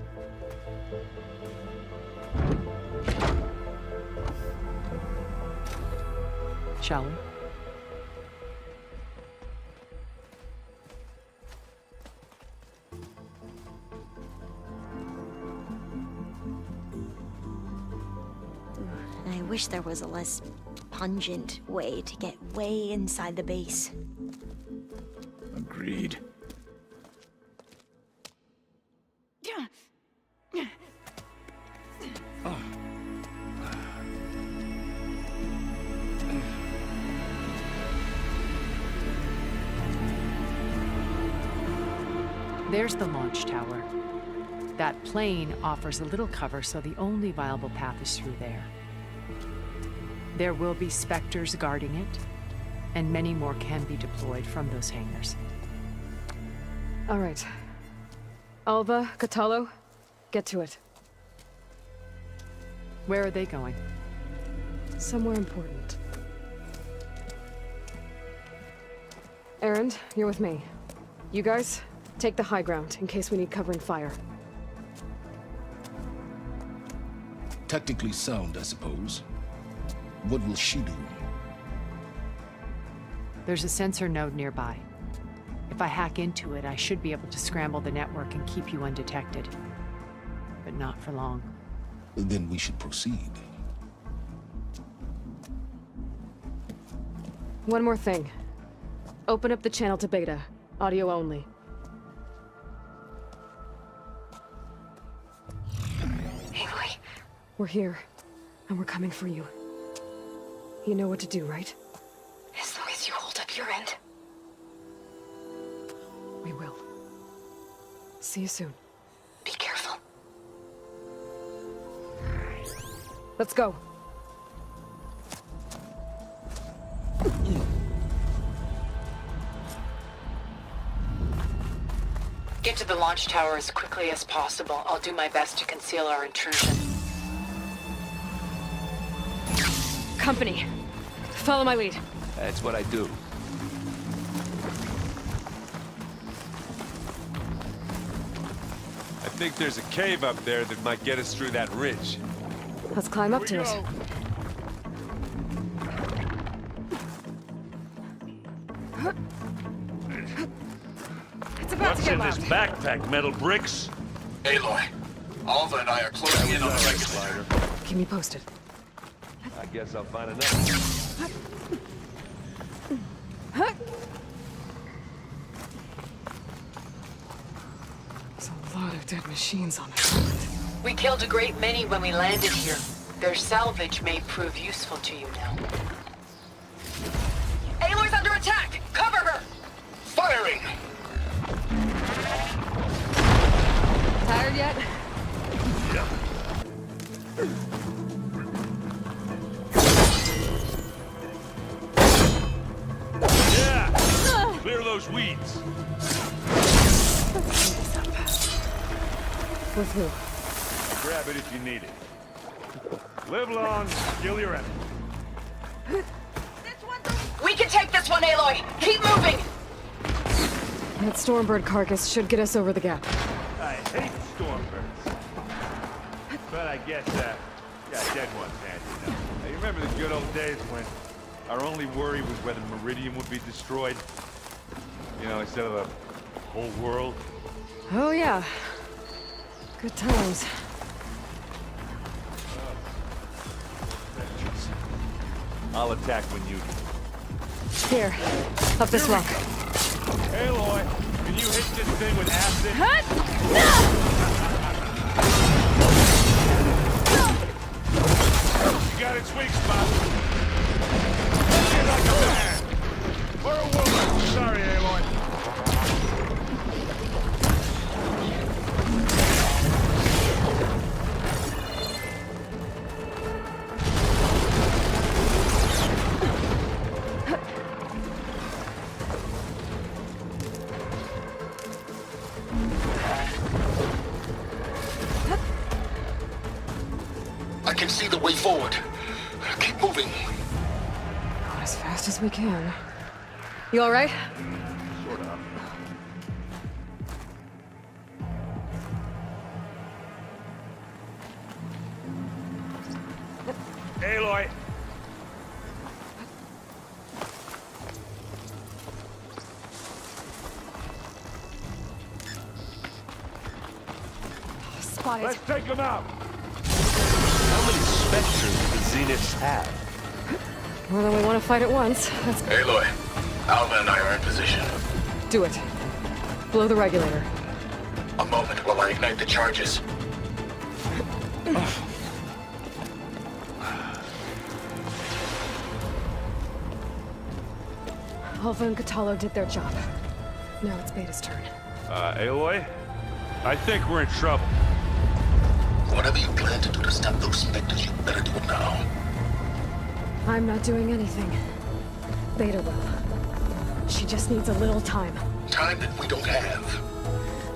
Shall we? I wish there was a less pungent way to get way inside the base. Agreed. There's the launch tower. That plane offers a little cover, so the only viable path is through there. There will be Spectres guarding it, and many more can be deployed from those hangars. All right. Alva, Catalo, get to it. Where are they going? Somewhere important. Erend, you're with me. You guys, take the high ground in case we need covering fire. Tactically sound, I suppose. What will she do? There's a sensor node nearby. If I hack into it, I should be able to scramble the network and keep you undetected. But not for long. Then we should proceed. One more thing. Open up the channel to Beta. Audio only. Aloy. We're here, and we're coming for you. You know what to do, right? As long as you hold up your end. We will. See you soon. Be careful. Let's go. Get to the launch tower as quickly as possible. I'll do my best to conceal our intrusion. Company. Follow my lead. That's what I do. I think there's a cave up there that might get us through that ridge. Let's climb up to it. It's about What's to in get this loud. backpack, metal bricks? Aloy, Alva and I are closing in on the regulator. Keep me posted. I guess I'll find another. There's a lot of dead machines on this island. We killed a great many when we landed here. Their salvage may prove useful to you now. Aloy's under attack! Cover her! Firing! Tired yet? Yeah! Clear those weeds. With who? Grab it if you need it. Live long, kill your enemy. We can take this one, Aloy! Keep moving! That Stormbird carcass should get us over the gap. I hate Stormbirds. But I guess, yeah, dead ones handy enough. Now, you remember the good old days when our only worry was whether Meridian would be destroyed? You know, instead of the whole world? Oh, yeah. Good times. I'll attack when you do. Here, up this rock. Aloy, can you hit this thing with acid? You got its weak spot. Hit it like a man. Or a woman. Sorry, Aloy. I can see the way forward. Keep moving. Not as fast as we can. You all right? Sort of. Aloy. Spotted. Let's take him out. How many specters do the Zeniths have? More than we want to fight at once. Let's Aloy, Alva and I are in position. do it. Blow the regulator. A moment while I ignite the charges. Alva and Catalo did their job. Now it's Beta's turn. Aloy? I think we're in trouble. Whatever you plan to do to stop those specters, you better do it now. I'm not doing anything. Beta will. She just needs a little time. Time that we don't have.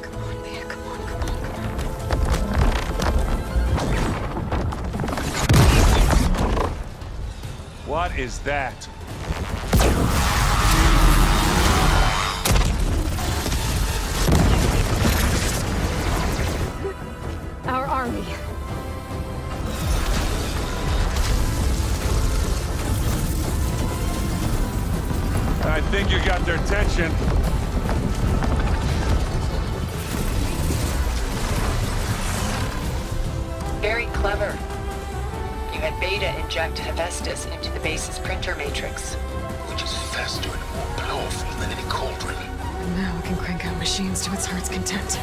Come on, Beta, come on, come on. What is that? Our army. I think you got their attention. Very clever. You had Beta inject Hephaestus into the base's printer matrix. Which is faster and more powerful than any cauldron. Now we can crank out machines to its heart's content.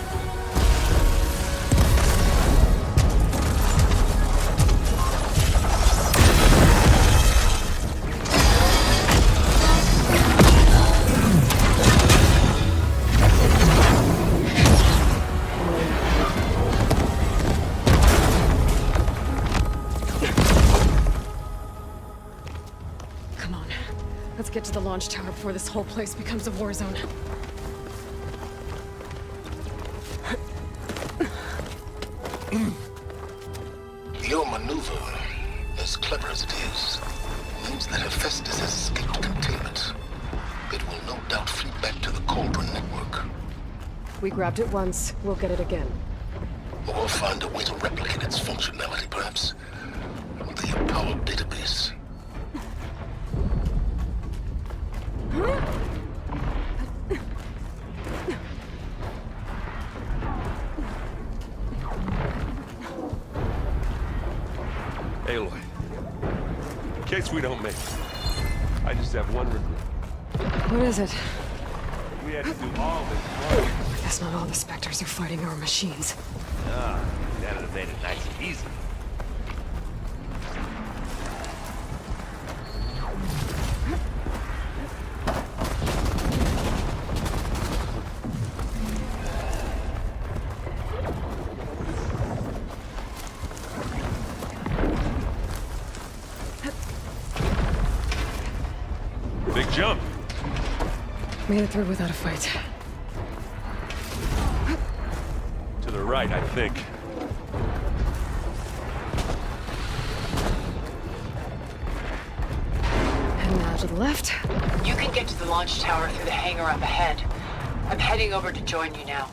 Let's get to the launch tower before this whole place becomes a war zone. Your maneuver, as clever as it is, means that Hephaestus has escaped containment. It will no doubt flee back to the Cauldron network. We grabbed it once, we'll get it again. Or find a way to replicate its functionality, perhaps. The Apollo database. case we don't make it. I just have one regret. What is it? We had to do all this work. I guess not all the specters are fighting our machines. Ah, that'd have made it nice and easy. Big jump. Made it through without a fight. To the right, I think. And now to the left. You can get to the launch tower through the hangar up ahead. I'm heading over to join you now.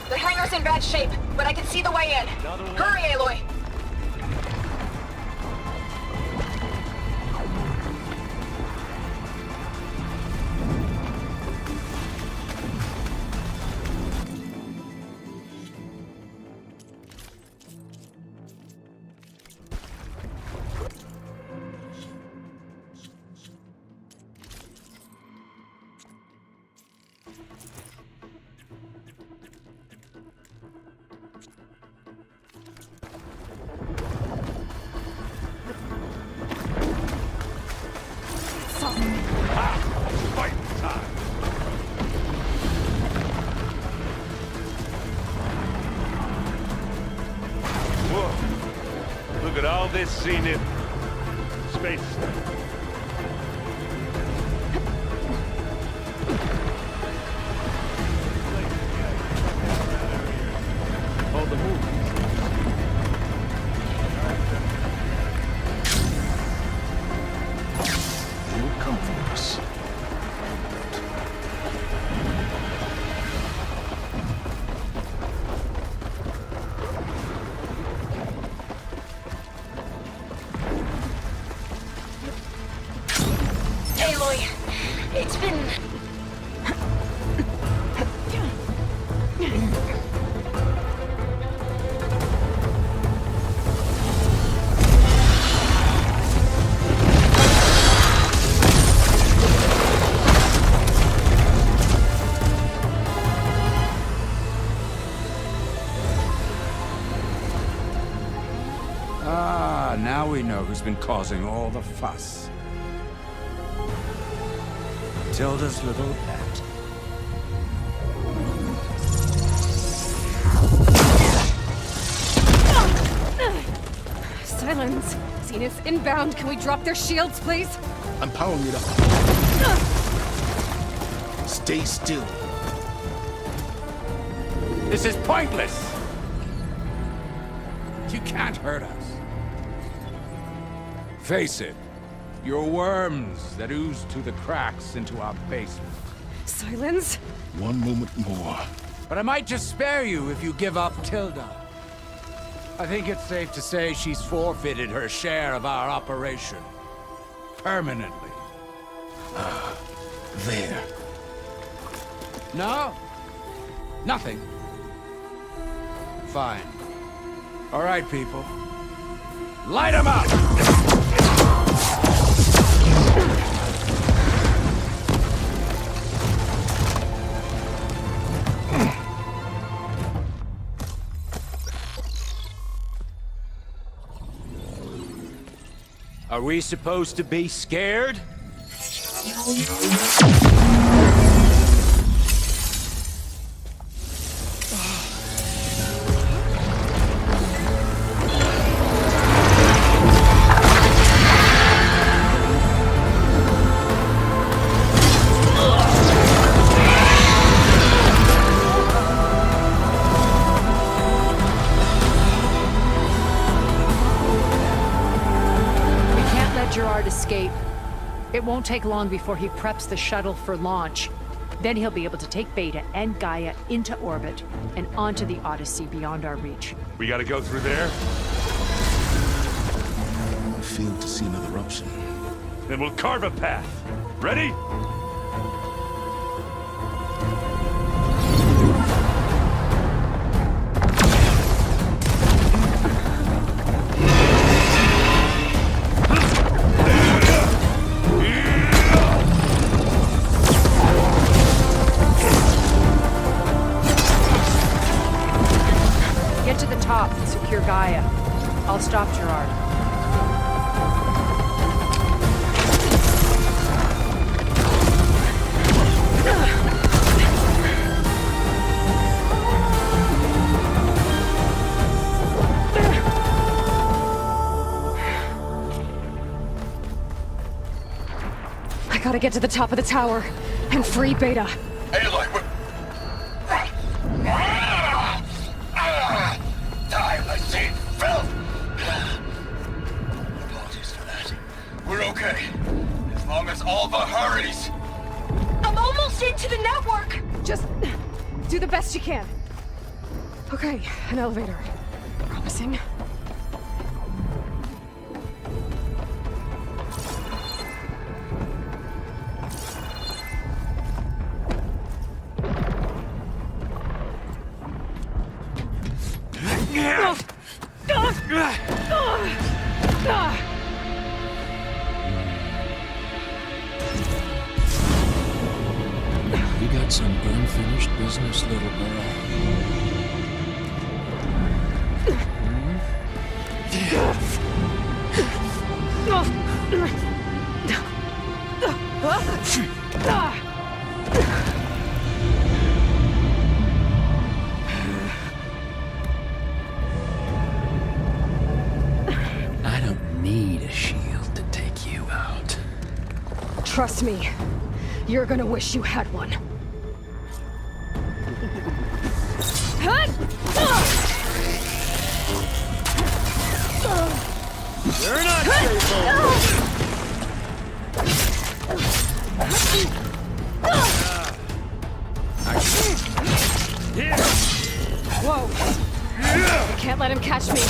The hangar's in bad shape, but I can see the way in. Hurry, Aloy! Whoa. Look at all this scenic space. Hold the move. You'll come for us. Aloy, it's been... Ah, now we know who's been causing all the fuss. Tilda's little pet. Silence! Zenith's inbound. Can we drop their shields, please? I'm powering it up. Stay still. This is pointless! You can't hurt us. Face it, you're worms that ooze through the cracks into our basement. Silence? One moment more. But I might just spare you if you give up Tilda. I think it's safe to say she's forfeited her share of our operation. Permanently. There. No? Nothing. Fine. All right, people. Light 'em up! Are we supposed to be scared? Escape. It won't take long before he preps the shuttle for launch. Then he'll be able to take Beta and Gaia into orbit and onto the Odyssey beyond our reach. We gotta go through there? I failed to see another option. Then we'll carve a path. Ready? Gaia. I'll stop Gerard. I gotta get to the top of the tower and free Beta. Aloy, I see filth! Apologies for that. We're okay. As long as Alva hurries. I'm almost into the network! Just do the best you can. Okay, an elevator. Promising. You got some unfinished business, little girl. I don't need a shield to take you out. Trust me, you're gonna wish you had one. You're not safe over. Whoa! I can't let him catch me.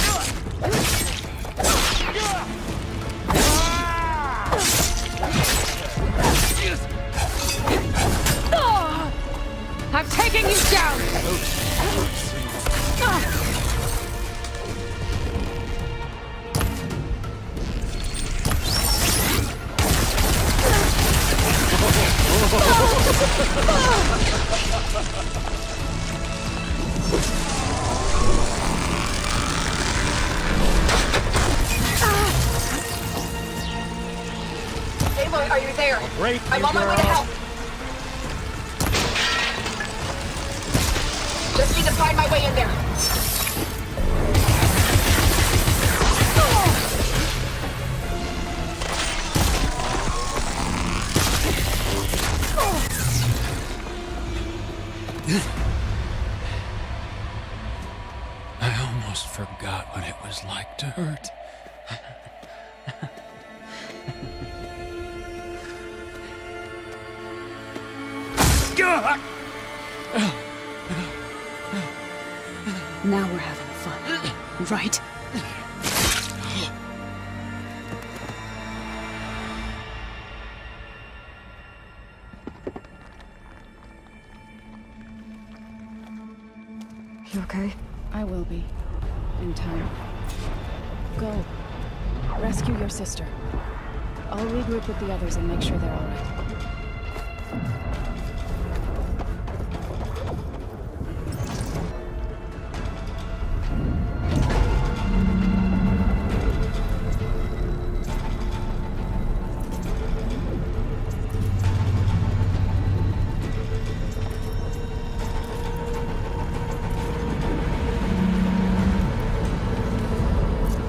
I'm taking you down! Aloy, are you there? Great, I'm on my way to help. Just need to find my way in there. I almost forgot what it was like to hurt. Now we're having fun, right? You okay? I will be. In time. Go. Rescue your sister. I'll regroup with the others and make sure they're all right.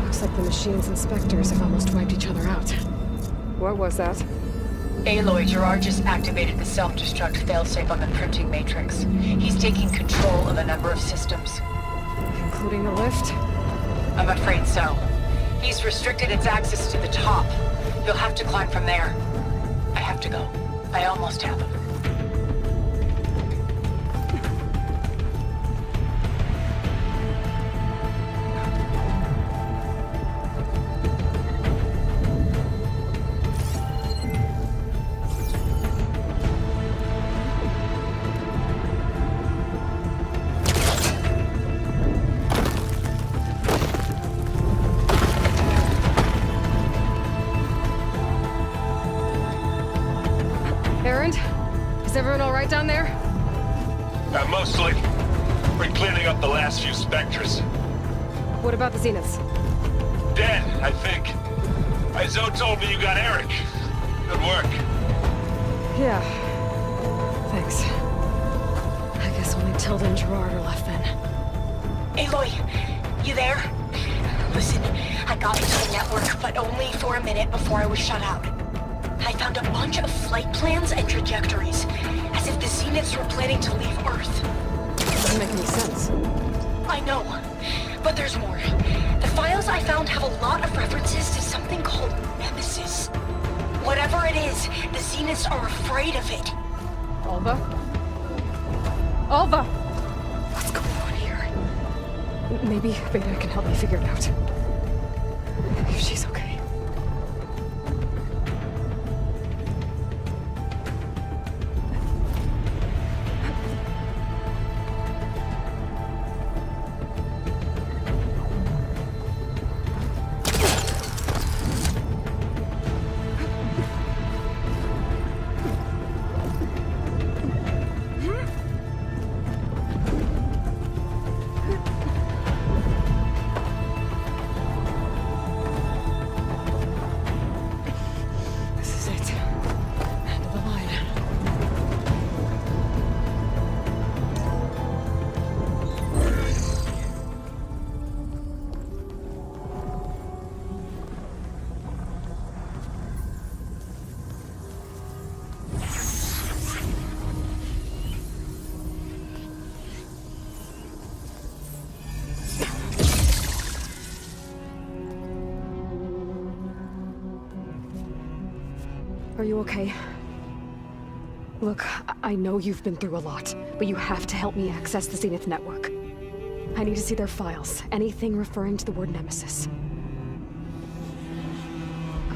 Looks like the machine's inspectors have almost wiped each other out. What was that? Aloy, Gerard just activated the self-destruct failsafe on the printing matrix. He's taking control of a number of systems. Including the lift? I'm afraid so. He's restricted its access to the top. You'll have to climb from there. I have to go. I almost have him. Is everyone all right down there? Mostly. We're cleaning up the last few specters. What about the Zeniths? Dead, I think. Izo told me you got Eric. Good work. Yeah. Thanks. I guess only Tilda and Gerard are left then. Aloy, you there? Listen, I got into the network, but only for a minute before I was shut out. I found a bunch of flight plans and trajectories, as if the Zeniths were planning to leave Earth. Doesn't make any sense. I know, but there's more. The files I found have a lot of references to something called Nemesis. Whatever it is, the Zeniths are afraid of it. Alva? Alva! What's going on here? Maybe Beta can help me figure it out. If she's okay. Are you okay? Look, I know you've been through a lot, but you have to help me access the Zenith network. I need to see their files, anything referring to the word Nemesis.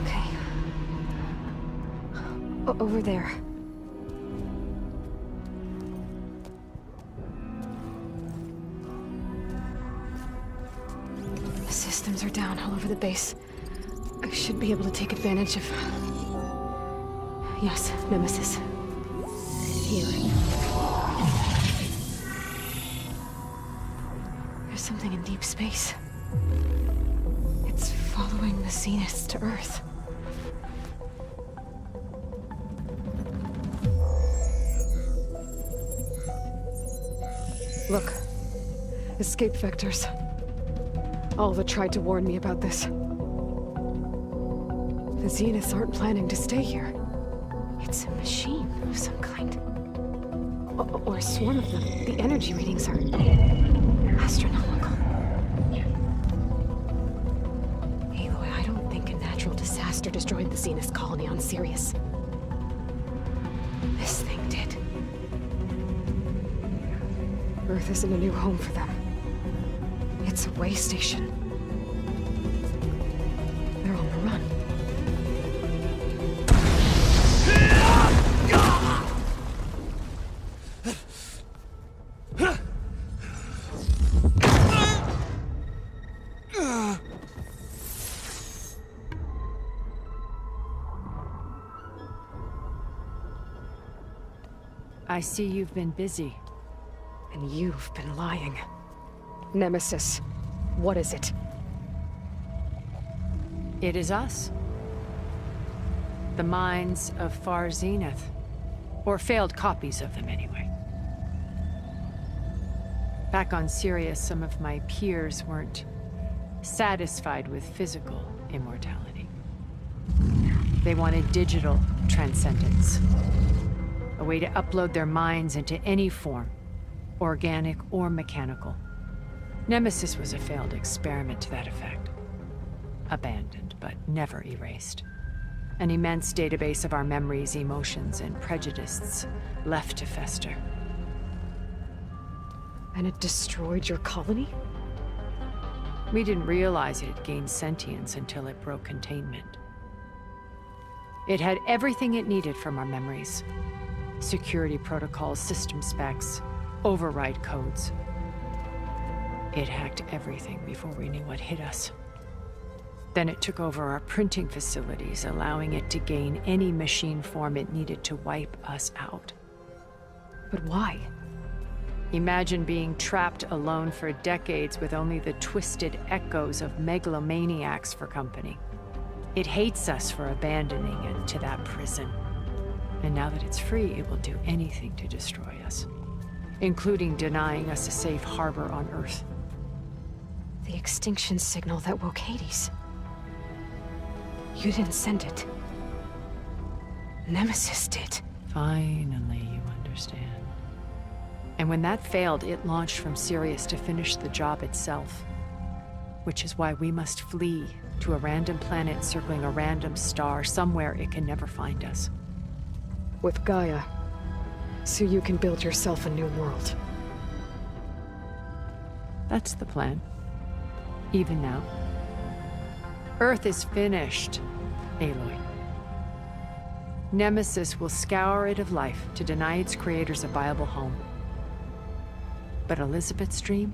Okay. Over there. The systems are down all over the base. I should be able to take advantage of... Yes, Nemesis. Here. There's something in deep space. It's following the Zeniths to Earth. Look. Escape vectors. Alva tried to warn me about this. The Zeniths aren't planning to stay here. It's a machine of some kind. Or a swarm of them. The energy readings are... astronomical. Aloy, I don't think a natural disaster destroyed the Zenith colony on Sirius. This thing did. Earth isn't a new home for them. It's a way station. They're on the run. I see you've been busy. And you've been lying. Nemesis, what is it? It is us. The minds of Far Zenith. Or failed copies of them, anyway. Back on Sirius, some of my peers weren't satisfied with physical immortality. They wanted digital transcendence. A way to upload their minds into any form, organic or mechanical. Nemesis was a failed experiment to that effect. Abandoned, but never erased. An immense database of our memories, emotions, and prejudices left to fester. And it destroyed your colony? We didn't realize it had gained sentience until it broke containment. It had everything it needed from our memories. Security protocols, system specs, override codes. It hacked everything before we knew what hit us. Then it took over our printing facilities, allowing it to gain any machine form it needed to wipe us out. But why? Imagine being trapped alone for decades with only the twisted echoes of megalomaniacs for company. It hates us for abandoning it to that prison. And now that it's free, it will do anything to destroy us, including denying us a safe harbor on Earth. The extinction signal that woke Hades. You didn't send it. Nemesis did. Finally, you understand. And when that failed, it launched from Sirius to finish the job itself. Which is why we must flee to a random planet circling a random star, somewhere it can never find us. With Gaia, so you can build yourself a new world. That's the plan. Even now. Earth is finished, Aloy. Nemesis will scour it of life to deny its creators a viable home. But Elizabeth's dream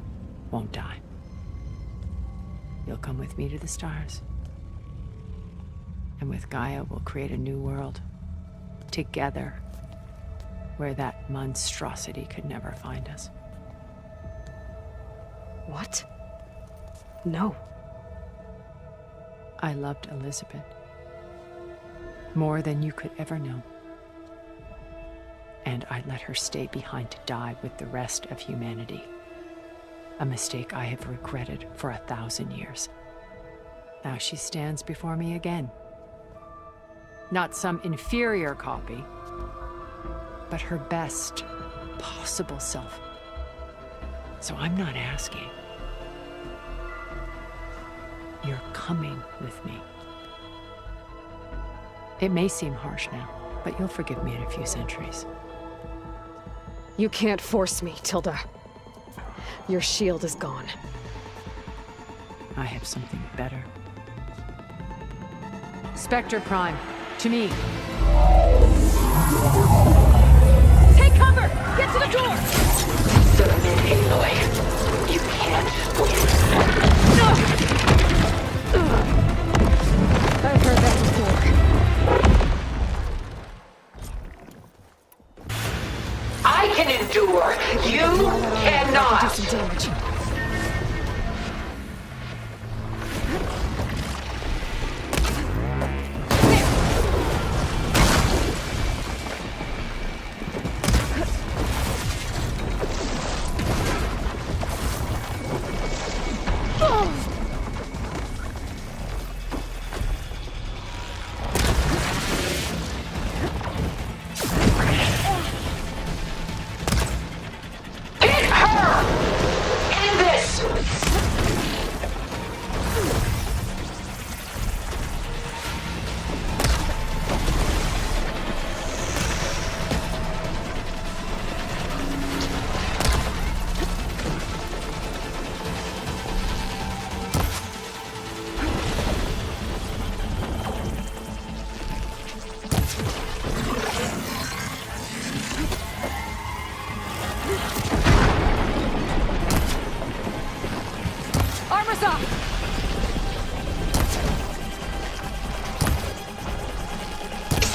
won't die. You'll come with me to the stars. And with Gaia, we'll create a new world. Together. Where that monstrosity could never find us. What? No. I loved Elizabeth. More than you could ever know. And I let her stay behind to die with the rest of humanity. A mistake I have regretted for 1,000 years. Now she stands before me again. Not some inferior copy, but her best possible self. So I'm not asking. You're coming with me. It may seem harsh now, but you'll forgive me in a few centuries. You can't force me, Tilda. Your shield is gone. I have something better. Spectre Prime, to me. Take cover! Get to the door! Submit, Aloy. You can't win. I've heard that before. I can endure. You cannot. Do some damage.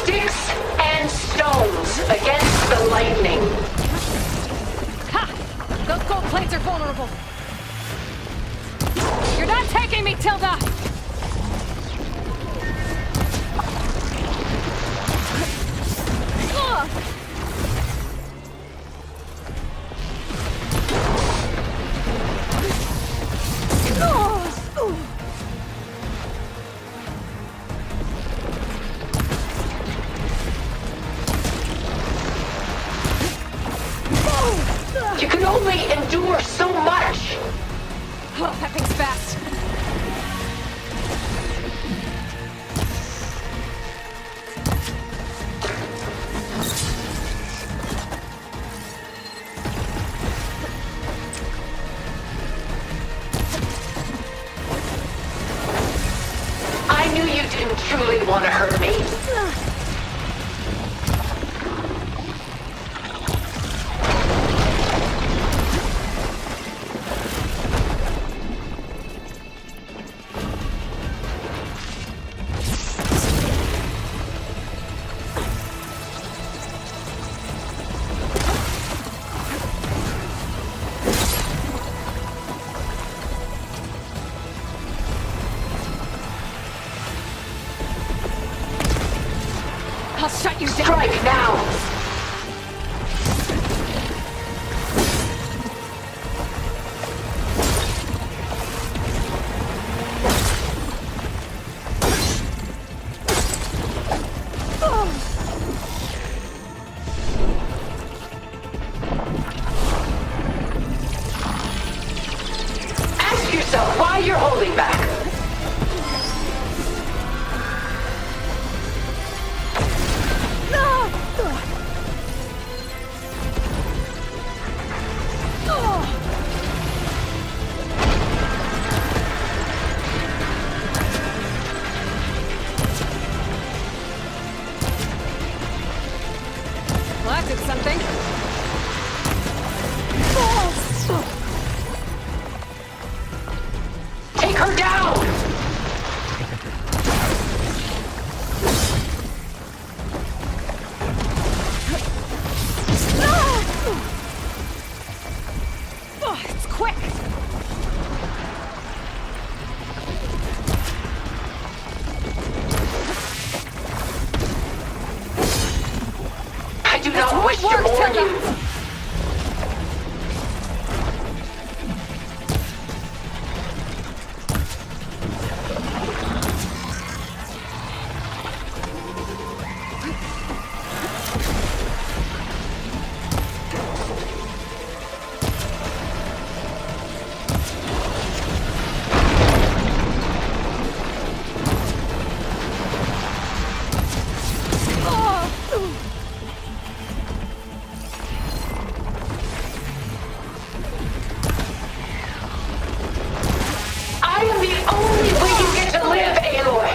Sticks and stones against the lightning. Ha! Those gold plates are vulnerable. You're not taking me, Tilda! You can only endure so much. Oh, that thing's fast. I knew you didn't truly want to hurt me. anything? Take her down! It's quick! I do not wish to warn you. I am the only way you get to live, Aloy!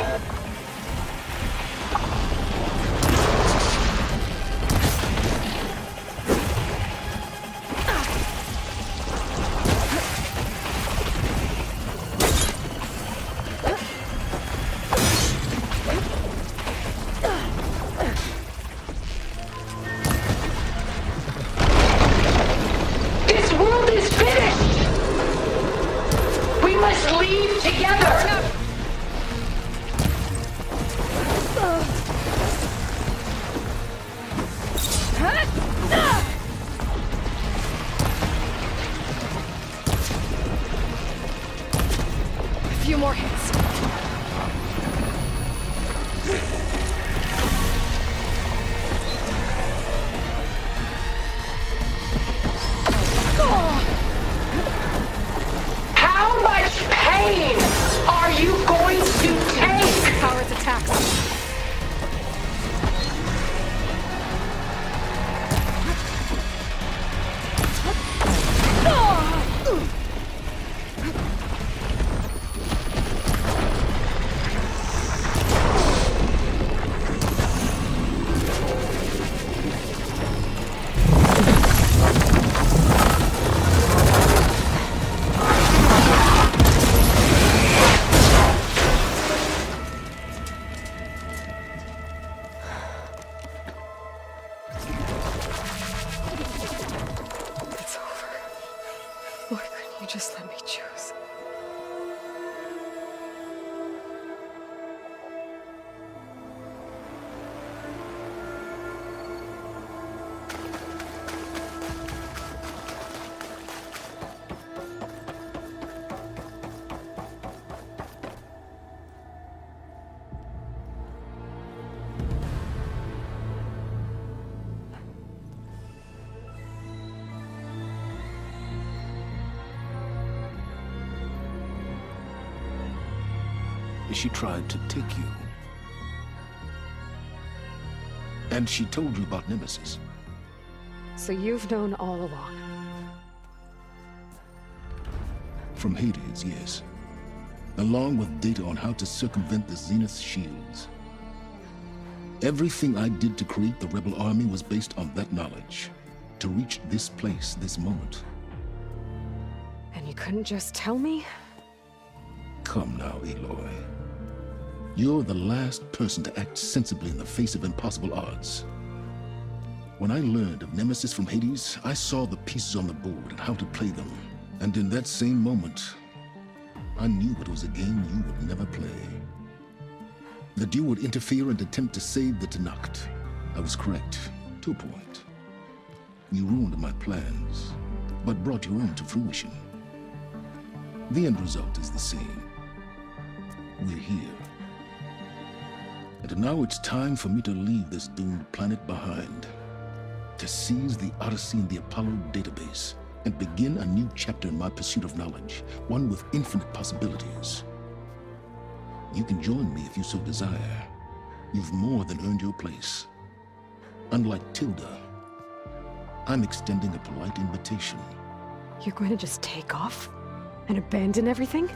This world is finished! We must leave together! A few more hits. How much pain are you going to take? Power its attacks. It's over. Why couldn't you just let me choose? She tried to take you. And she told you about Nemesis. So you've known all along. From Hades, yes. Along with data on how to circumvent the Zenith shields. Everything I did to create the rebel army was based on that knowledge. To reach this place, this moment. And you couldn't just tell me? Come now, Aloy. You're the last person to act sensibly in the face of impossible odds. When I learned of Nemesis from Hades, I saw the pieces on the board and how to play them. And in that same moment, I knew it was a game you would never play. That you would interfere and attempt to save the Tenakth. I was correct, to a point. You ruined my plans, but brought your own to fruition. The end result is the same. We're here. And now it's time for me to leave this doomed planet behind. To seize the Odyssey and the Apollo database, and begin a new chapter in my pursuit of knowledge, one with infinite possibilities. You can join me if you so desire. You've more than earned your place. Unlike Tilda, I'm extending a polite invitation. You're going to just take off? And abandon everything?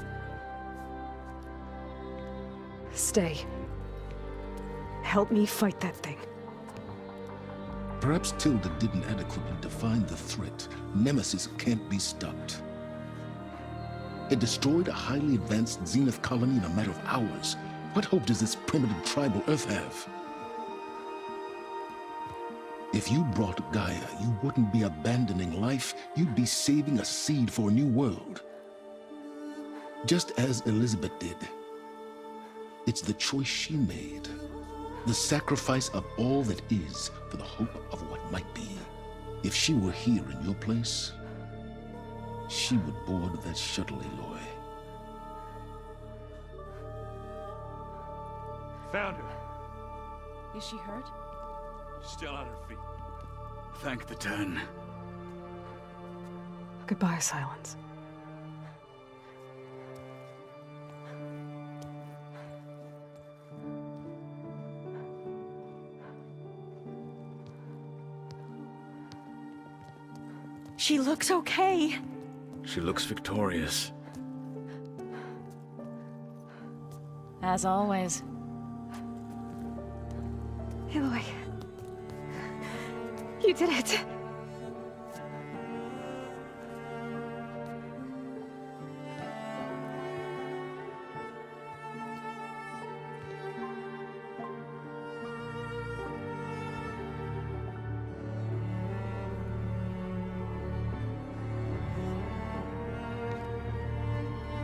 Stay. Help me fight that thing. Perhaps Tilda didn't adequately define the threat. Nemesis can't be stopped. It destroyed a highly advanced Zenith colony in a matter of hours. What hope does this primitive tribal Earth have? If you brought Gaia, you wouldn't be abandoning life, you'd be saving a seed for a new world. Just as Elizabeth did. It's the choice she made. The sacrifice of all that is for the hope of what might be. If she were here in your place, she would board that shuttle, Aloy. Found her. Is she hurt? Still on her feet. Thank the Ten. Goodbye, Silence. She looks okay. She looks victorious. As always. Aloy. You did it.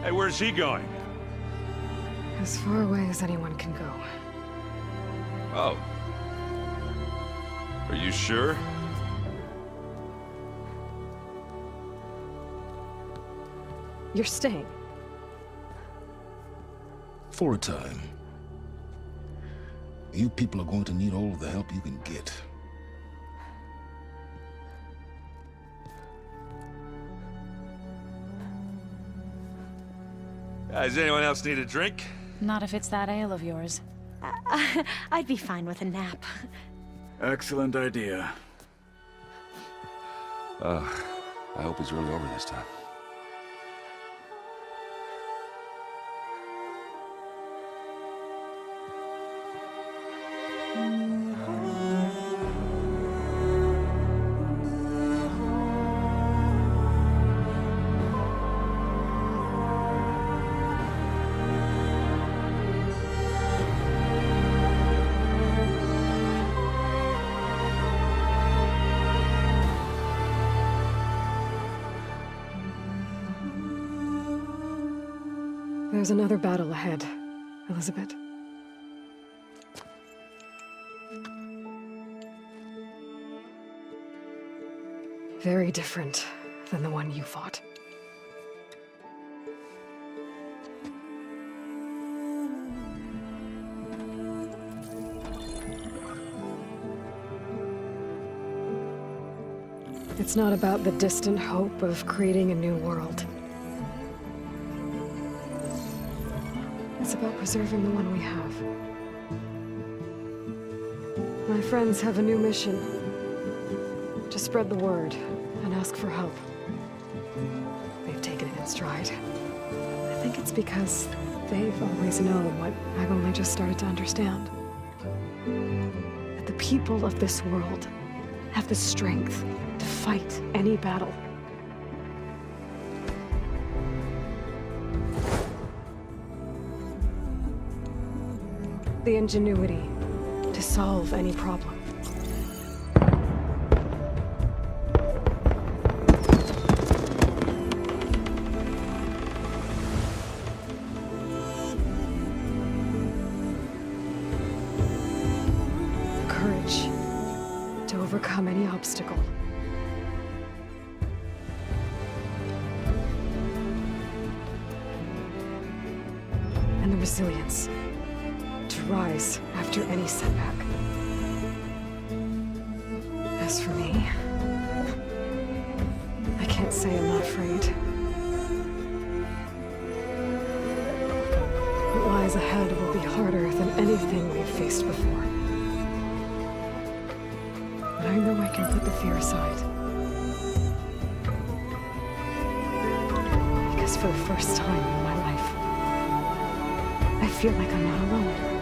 Hey, where's he going? As far away as anyone can go. Oh. Are you sure? You're staying. For a time. You people are going to need all of the help you can get. Does anyone else need a drink? Not if it's that ale of yours. I'd be fine with a nap. Excellent idea. I hope it's really over this time. There's another battle ahead, Elizabeth. Very different than the one you fought. It's not about the distant hope of creating a new world. It's about preserving the one we have. My friends have a new mission. To spread the word and ask for help. They've taken it in stride. I think it's because they've always known what I've only just started to understand. That the people of this world have the strength to fight any battle. The ingenuity to solve any problem. Courage to overcome any obstacle. And the resilience to rise after any setback. As for me, I can't say I'm not afraid. What lies ahead will be harder than anything we've faced before. But I know I can put the fear aside. Because for the first time in my life, I feel like I'm not alone.